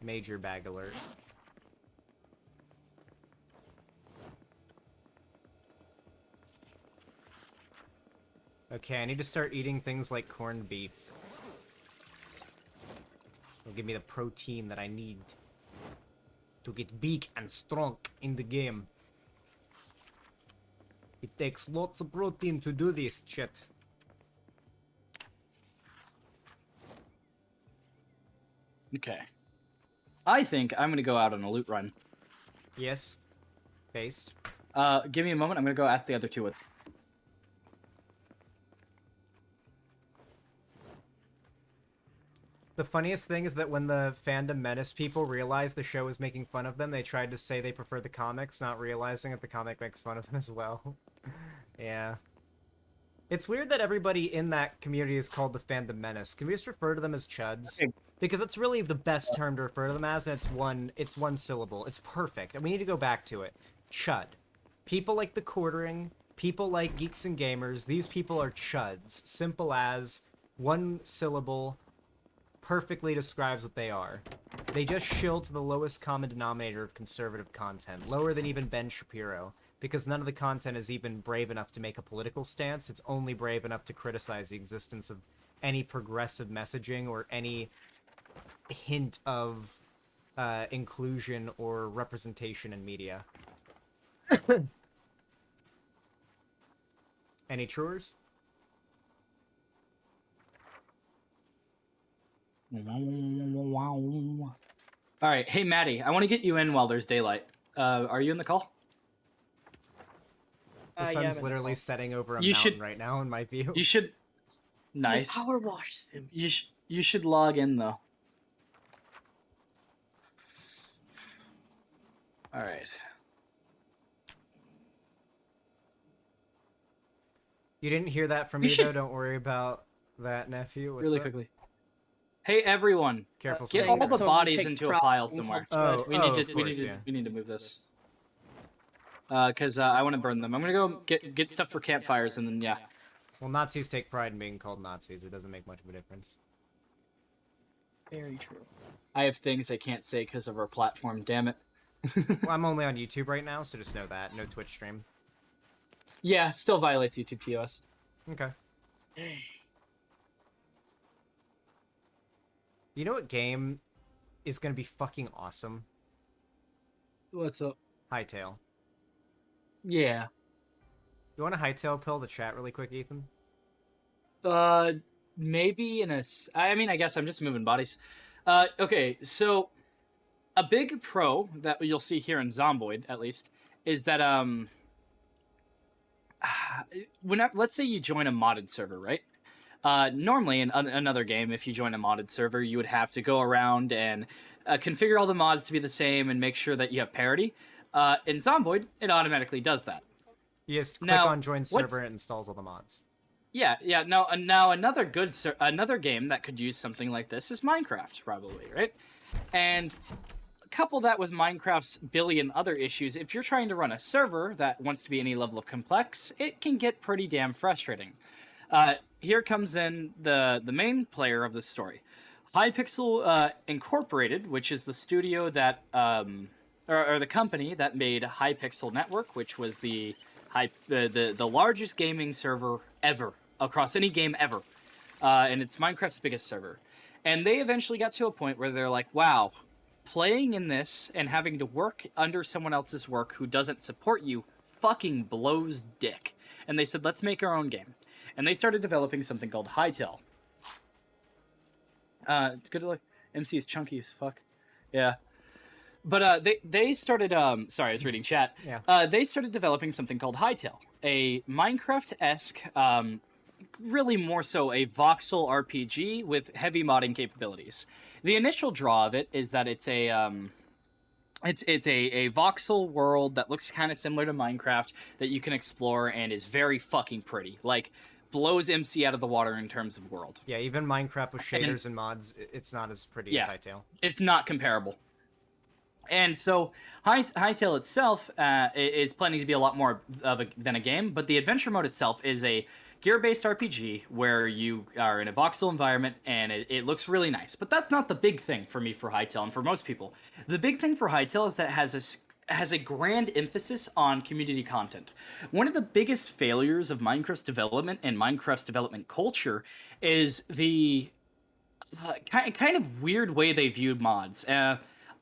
Major bag alert. Okay, I need to start eating things like corned beef. It'll give me the protein that I need to get big and strong in the game. It takes lots of protein to do this shit.
Okay. I think I'm gonna go out on a loot run.
Yes. Based.
Give me a moment. I'm gonna go ask the other two what.
The funniest thing is that when the Fandom Menace people realized the show was making fun of them, they tried to say they prefer the comics, not realizing that the comic makes fun of them as well. Yeah. It's weird that everybody in that community is called the Fandom Menace. Can we just refer to them as chuds? Because it's really the best term to refer to them as, and it's one syllable. It's perfect, and we need to go back to it. Chud. People like The Quartering, people like Geeks and Gamers, these people are chuds. Simple as one syllable perfectly describes what they are. They just shill to the lowest common denominator of conservative content, lower than even Ben Shapiro, because none of the content is even brave enough to make a political stance. It's only brave enough to criticize the existence of any progressive messaging or any hint of inclusion or representation in media. Any truers?
All right, hey Maddie, I want to get you in while there's daylight. Are you in the call?
The sun's literally setting over a
You
mountain
should-
right now in my view.
You should. Nice.
Power wash them.
You should log in though. All right.
You didn't hear that from
You
me
should-
though. Don't worry about that, nephew. What's
Really
up?
quickly. Hey everyone,
Careful,
get
saying
all
that
the
someone
bodies
take
into a
pride
pile
in
somewhere.
culture.
we
Oh,
need
of
to
course, yeah.
we need to move this. Because I want to burn them. I'm gonna go get stuff for campfires and then yeah.
Well, Nazis take pride in being called Nazis. It doesn't make much of a difference.
Very true.
I have things I can't say because of our platform. Damn it.
Well, I'm only on YouTube right now, so just know that. No Twitch stream.
Yeah, still violates YouTube TOS.
Okay. You know what game is gonna be fucking awesome?
What's up?
Hightail.
Yeah.
You want to hightail pill the chat really quick, Ethan?
Maybe in a.
I mean, I guess I'm just moving bodies. Okay, so a big pro that you'll see here in Zomboid, at least, is that let's say you join a modded server, right? Normally in another game, if you join a modded server, you would have to go around and configure all the mods to be the same and make sure that you have parity. In Zomboid, it automatically does that.
You just click
Now,
on join server and it installs all the mods.
Yeah. Now another another game that could use something like this is Minecraft, probably, right? And couple that with Minecraft's billion other issues. If you're trying to run a server that wants to be any level of complex, it can get pretty damn frustrating. Here comes in the main player of the story, Hypixel Incorporated, which is the studio that or the company that made Hypixel Network, which was the largest gaming server ever across any game ever, and it's Minecraft's biggest server. And they eventually got to a point where they're like, wow, playing in this and having to work under someone else's work who doesn't support you fucking blows dick. And they said, let's make our own game. And they started developing something called Hytale. It's good to look. MC is chunky as fuck. Yeah. But they started, sorry, I was reading chat.
Yeah.
They started developing something called Hytale, a Minecraft-esque, really more so a voxel RPG with heavy modding capabilities. The initial draw of it is that it's a voxel world that looks kind of similar to Minecraft that you can explore and is very fucking pretty. Like, blows MC out of the water in terms of world.
Yeah, even Minecraft with shaders and mods, it's not as pretty as Hytale.
It's not comparable. And so Hytale itself is planning to be a lot more than a game, but the adventure mode itself is a gear-based RPG where you are in a voxel environment and it looks really nice. But that's not the big thing for me for Hytale and for most people. The big thing for Hytale is that it has a grand emphasis on community content. One of the biggest failures of Minecraft's development and Minecraft's development culture is the kind of weird way they viewed mods.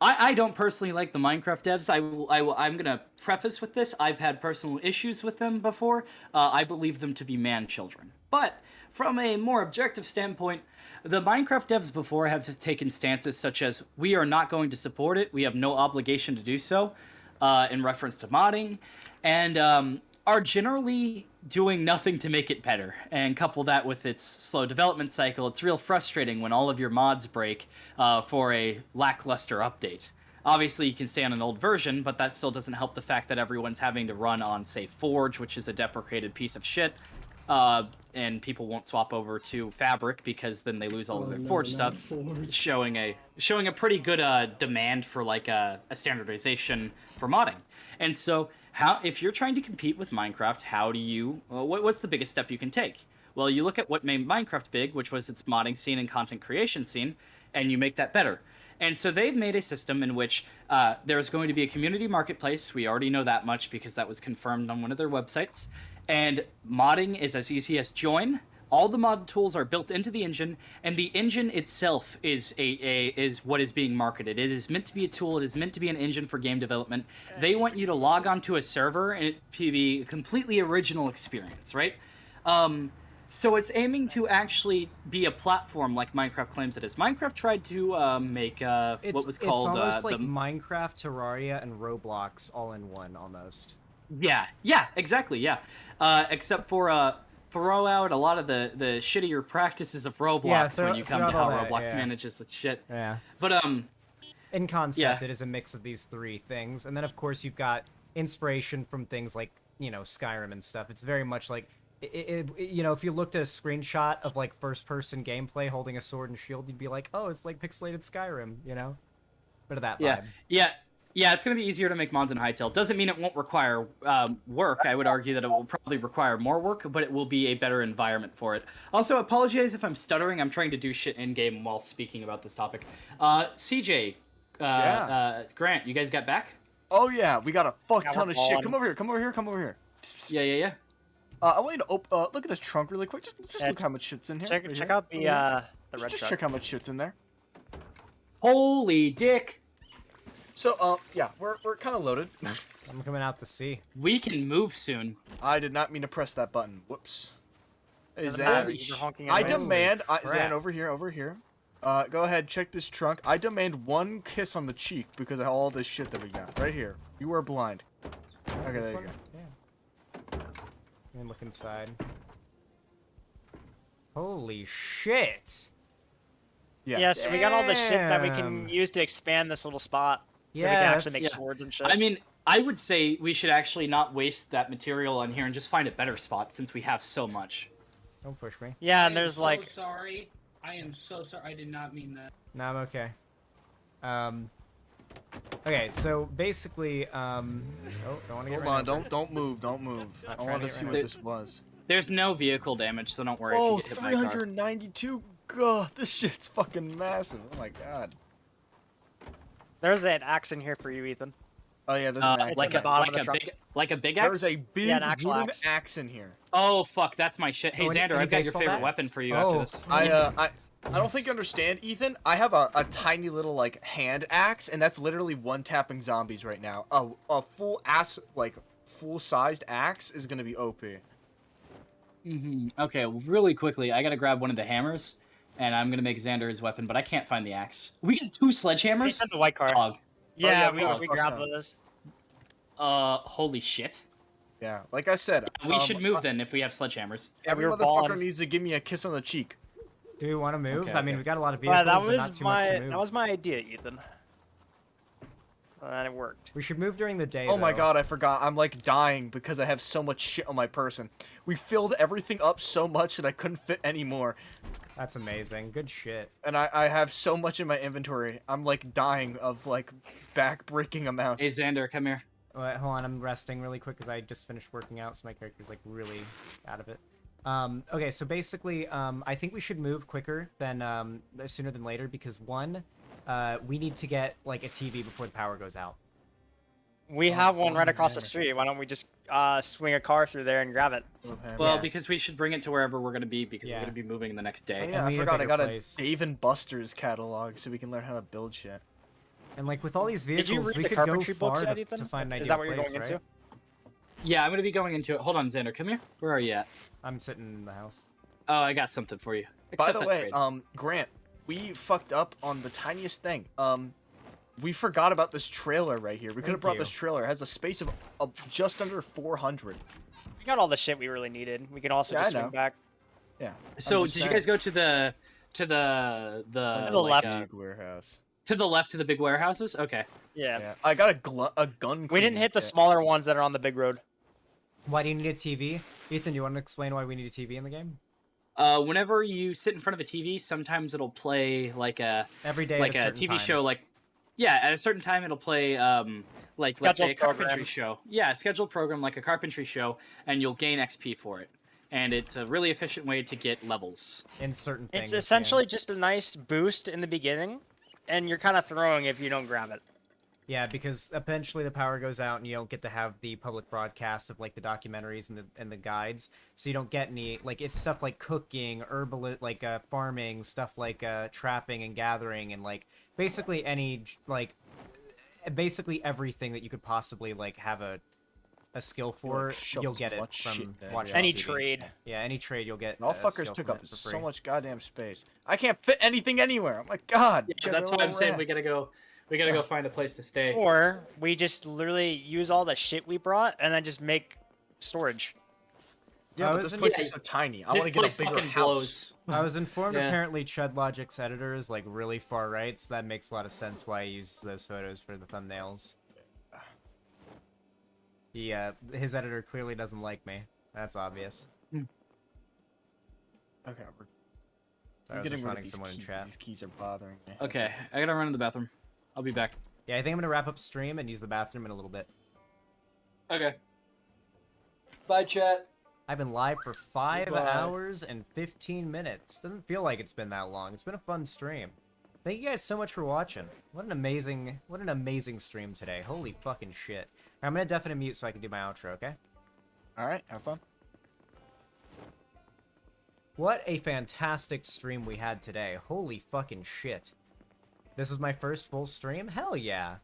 I don't personally like the Minecraft devs. I'm going to preface with this. I've had personal issues with them before. I believe them to be man-children. But from a more objective standpoint, the Minecraft devs before have taken stances such as, we are not going to support it, we have no obligation to do so, in reference to modding, and are generally doing nothing to make it better. And couple that with its slow development cycle, it's real frustrating when all of your mods break for a lackluster update. Obviously, you can stay on an old version, but that still doesn't help the fact that everyone's having to run on, say, Forge, which is a deprecated piece of shit, and people won't swap over to Fabric because then they lose all of their Forge stuff, showing a pretty good demand for like a standardization for modding. And so, if you're trying to compete with Minecraft, what's the biggest step you can take? Well, you look at what made Minecraft big, which was its modding scene and content creation scene, and you make that better. And so they've made a system in which there's going to be a community marketplace. We already know that much because that was confirmed on one of their websites. And modding is as easy as join. All the mod tools are built into the engine, and the engine itself is what is being marketed. It is meant to be a tool. It is meant to be an engine for game development. They want you to log onto a server and it to be a completely original experience, right? So it's aiming to actually be a platform like Minecraft claims it is. Minecraft tried to make what was called...
It's almost like Minecraft, Terraria, and Roblox all in one, almost.
Yeah, exactly, yeah. Except for... throw out a lot of the shittier practices of Roblox when you come to how Roblox manages the shit.
Yeah.
But
in concept, it is a mix of these three things, and then of course you've got inspiration from things like Skyrim and stuff. It's very much like if you looked at a screenshot of like first-person gameplay holding a sword and shield, you'd be like, oh, it's like pixelated Skyrim, Bit of that vibe.
Yeah, it's going to be easier to make mods in Hytale. Doesn't mean it won't require work. I would argue that it will probably require more work, but it will be a better environment for it. Also, apologize if I'm stuttering. I'm trying to do shit in-game while speaking about this topic. CJ, Grant, you guys got back?
Oh, yeah. We got a fuck ton of shit. Come over here.
Yeah.
I want you to look at this trunk really quick. Just look how much shit's in here.
Check out the red
Just
truck.
check how much shit's in there.
Holy dick.
So, yeah, we're kind of loaded.
I'm coming out to sea.
We can move soon.
I did not mean to press that button. Whoops. Hey,
Doesn't
Zan,
matter, you were honking
I
anyways.
demand...
crap.
Zan, over here. Go ahead, check this trunk. I demand one kiss on the cheek because of all this shit that we got. Right here. You are blind. Okay,
This
there
one?
you go.
Yeah. Let me look inside. Holy shit!
Yeah, so we got all the shit that we
Damn.
can use to expand this little spot. So we
Yeah,
can actually make
that's-
swords and shit.
I mean, I would say we should actually not waste that material on here and just find a better spot since we have so much.
Don't push me.
yeah,
I
and
am
there's
so
like...
sorry. I am so sorry. I did not mean that.
No, I'm okay. Okay, so basically, oh, don't want to get
Hold
ran
on,
over.
don't move.
Not
I
trying
wanted
to
to see
get
what
ran
this was.
There's no vehicle damage, so don't worry
Oh,
if you get hit by a car.
392. God, this shit's fucking massive. Oh my god.
There's an axe in here for you, Ethan.
Oh yeah, there's an axe.
Like
at the
a
bottom of the truck.
like a big axe.
There's a big
Yeah, an actual
wooden
axe.
axe in here.
Oh fuck, that's my shit. Hey
Oh, any
Xander, I've got your
baseball
favorite
bat?
weapon for you
Oh.
after this.
I don't think you understand, Ethan. I have a tiny little like hand axe, and that's literally one tapping zombies right now. A full full-sized axe is gonna be OP.
Okay, well, really quickly, I gotta grab one of the hammers, and I'm gonna make Xander his weapon, but I can't find the axe. We get 2 sledgehammers?
It's in the white car.
Dog.
Yeah,
yeah,
we
fuck
grabbed
ton.
those.
Holy shit.
Yeah, like I said,
We should move then if we have sledgehammers.
Every
we were
motherfucker
balling.
needs to give me a kiss on the cheek.
Do we want to move?
Okay,
I mean,
okay.
we got a lot of
Yeah,
vehicles
that
and not
was
too much to move.
that was my idea, Ethan. And it worked.
We should move during the day,
Oh my
though.
god, I forgot. I'm like dying because I have so much shit on my person. We filled everything up so much that I couldn't fit anymore.
That's amazing. Good shit.
And I have so much in my inventory. I'm like dying of like back-breaking amounts.
Hey Xander, come here.
Wait, hold on, I'm resting really quick because I just finished working out, so my character's like really out of it. Okay, so basically, I think we should move quicker than sooner than later because one, we need to get like a TV before the power goes out.
We have one right across the street. Why don't we just swing a car through there and grab it?
Well, because we should bring it to wherever we're gonna be because
Yeah.
we're gonna be moving the next
Oh,
day.
yeah, I
we need a
forgot I
bigger
got
place.
a Dave and Buster's catalog so we can learn how to build shit.
And like with all these
Did
vehicles,
you read
we
the
could go
carpentry
far
books yet,
to
Ethan?
find an
Is
ideal
that what you're
place,
going
right?
into?
Yeah, I'm gonna be going into it. Hold on, Xander, come here. Where are you at?
I'm sitting in the house.
Oh, I got something for you.
By
Accept
the
that
way,
trade.
Grant, we fucked up on the tiniest thing. We forgot about this trailer right here. We could have
Thank
brought
you.
this trailer. It has a space of just under 400.
We got all the shit we really needed. We can also
Yeah,
just
I
swing
know.
back.
Yeah.
So did you guys go to the
To the
like,
left.
Big warehouse.
to the left to the big warehouses? Okay.
Yeah.
I got a gun.
We didn't hit the smaller ones that are on the big road.
Why do you need a TV? Ethan, you want to explain why we need a TV in the game?
Whenever you sit in front of a TV, sometimes it'll play like a
Every day
like
at a
a
certain
TV
time.
show. Like, yeah, at a certain time it'll play like let's say a
Scheduled
carpentry
programs.
show. Yeah, a scheduled program like a carpentry show, and you'll gain XP for it. And it's a really efficient way to get levels.
In certain
It's essentially just a nice boost in the beginning, and you're kind of throwing if you don't grab it.
Yeah, because eventually the power goes out and you don't get to have the public broadcast of like the documentaries and the guides, so you don't get any like it's stuff like cooking, herbal like farming, stuff like trapping and gathering, and like basically any like basically everything that you could possibly like have a skill for,
shove
you'll
as
get it
much
from
shit in
watching
Any
TV.
trade.
Yeah, any trade you'll get.
All
a
fuckers
skill
took
from
up
it for
so
free.
much goddamn space. I can't fit anything anywhere. I'm like, God.
Yeah,
you guys
that's
are
why I'm
all
saying
rad.
we gotta go find a place to stay.
Or we just literally use all the shit we brought and then just make storage.
Yeah,
I
but
was
this
in-
place
yeah,
is so tiny. I
this
want to get
place
a bigger
fucking
house.
blows.
I was informed
Yeah.
apparently Chudlogic's editor is like really far right, so that makes a lot of sense why he uses those photos for the thumbnails. His editor clearly doesn't like me. That's obvious.
Okay,
I
we're
was
getting
just
rid of
running
these
someone in
keys.
chat.
These keys are bothering me.
Okay, I gotta run to the bathroom. I'll be back.
Yeah, I think I'm gonna wrap up stream and use the bathroom in a little bit.
Okay. Bye, chat.
I've been live for 5
Goodbye.
hours and 15 minutes. Doesn't feel like it's been that long. It's been a fun stream. Thank you guys so much for watching. What an amazing stream today. Holy fucking shit. I'm gonna definitely mute so I can do my outro, okay?
Alright, have fun.
What a fantastic stream we had today. Holy fucking shit. This is my first full stream? Hell yeah.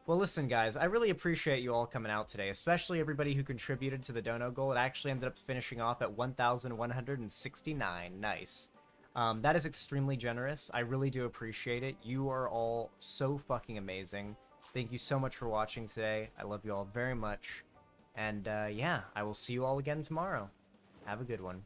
Well, listen, guys, I really appreciate you all coming out today, especially everybody who contributed to the dono goal. It actually ended up finishing off at 1,169. Nice. That is extremely generous. I really do appreciate it. You are all so fucking amazing. Thank you so much for watching today. I love you all very much. And, yeah, I will see you all again tomorrow. Have a good one.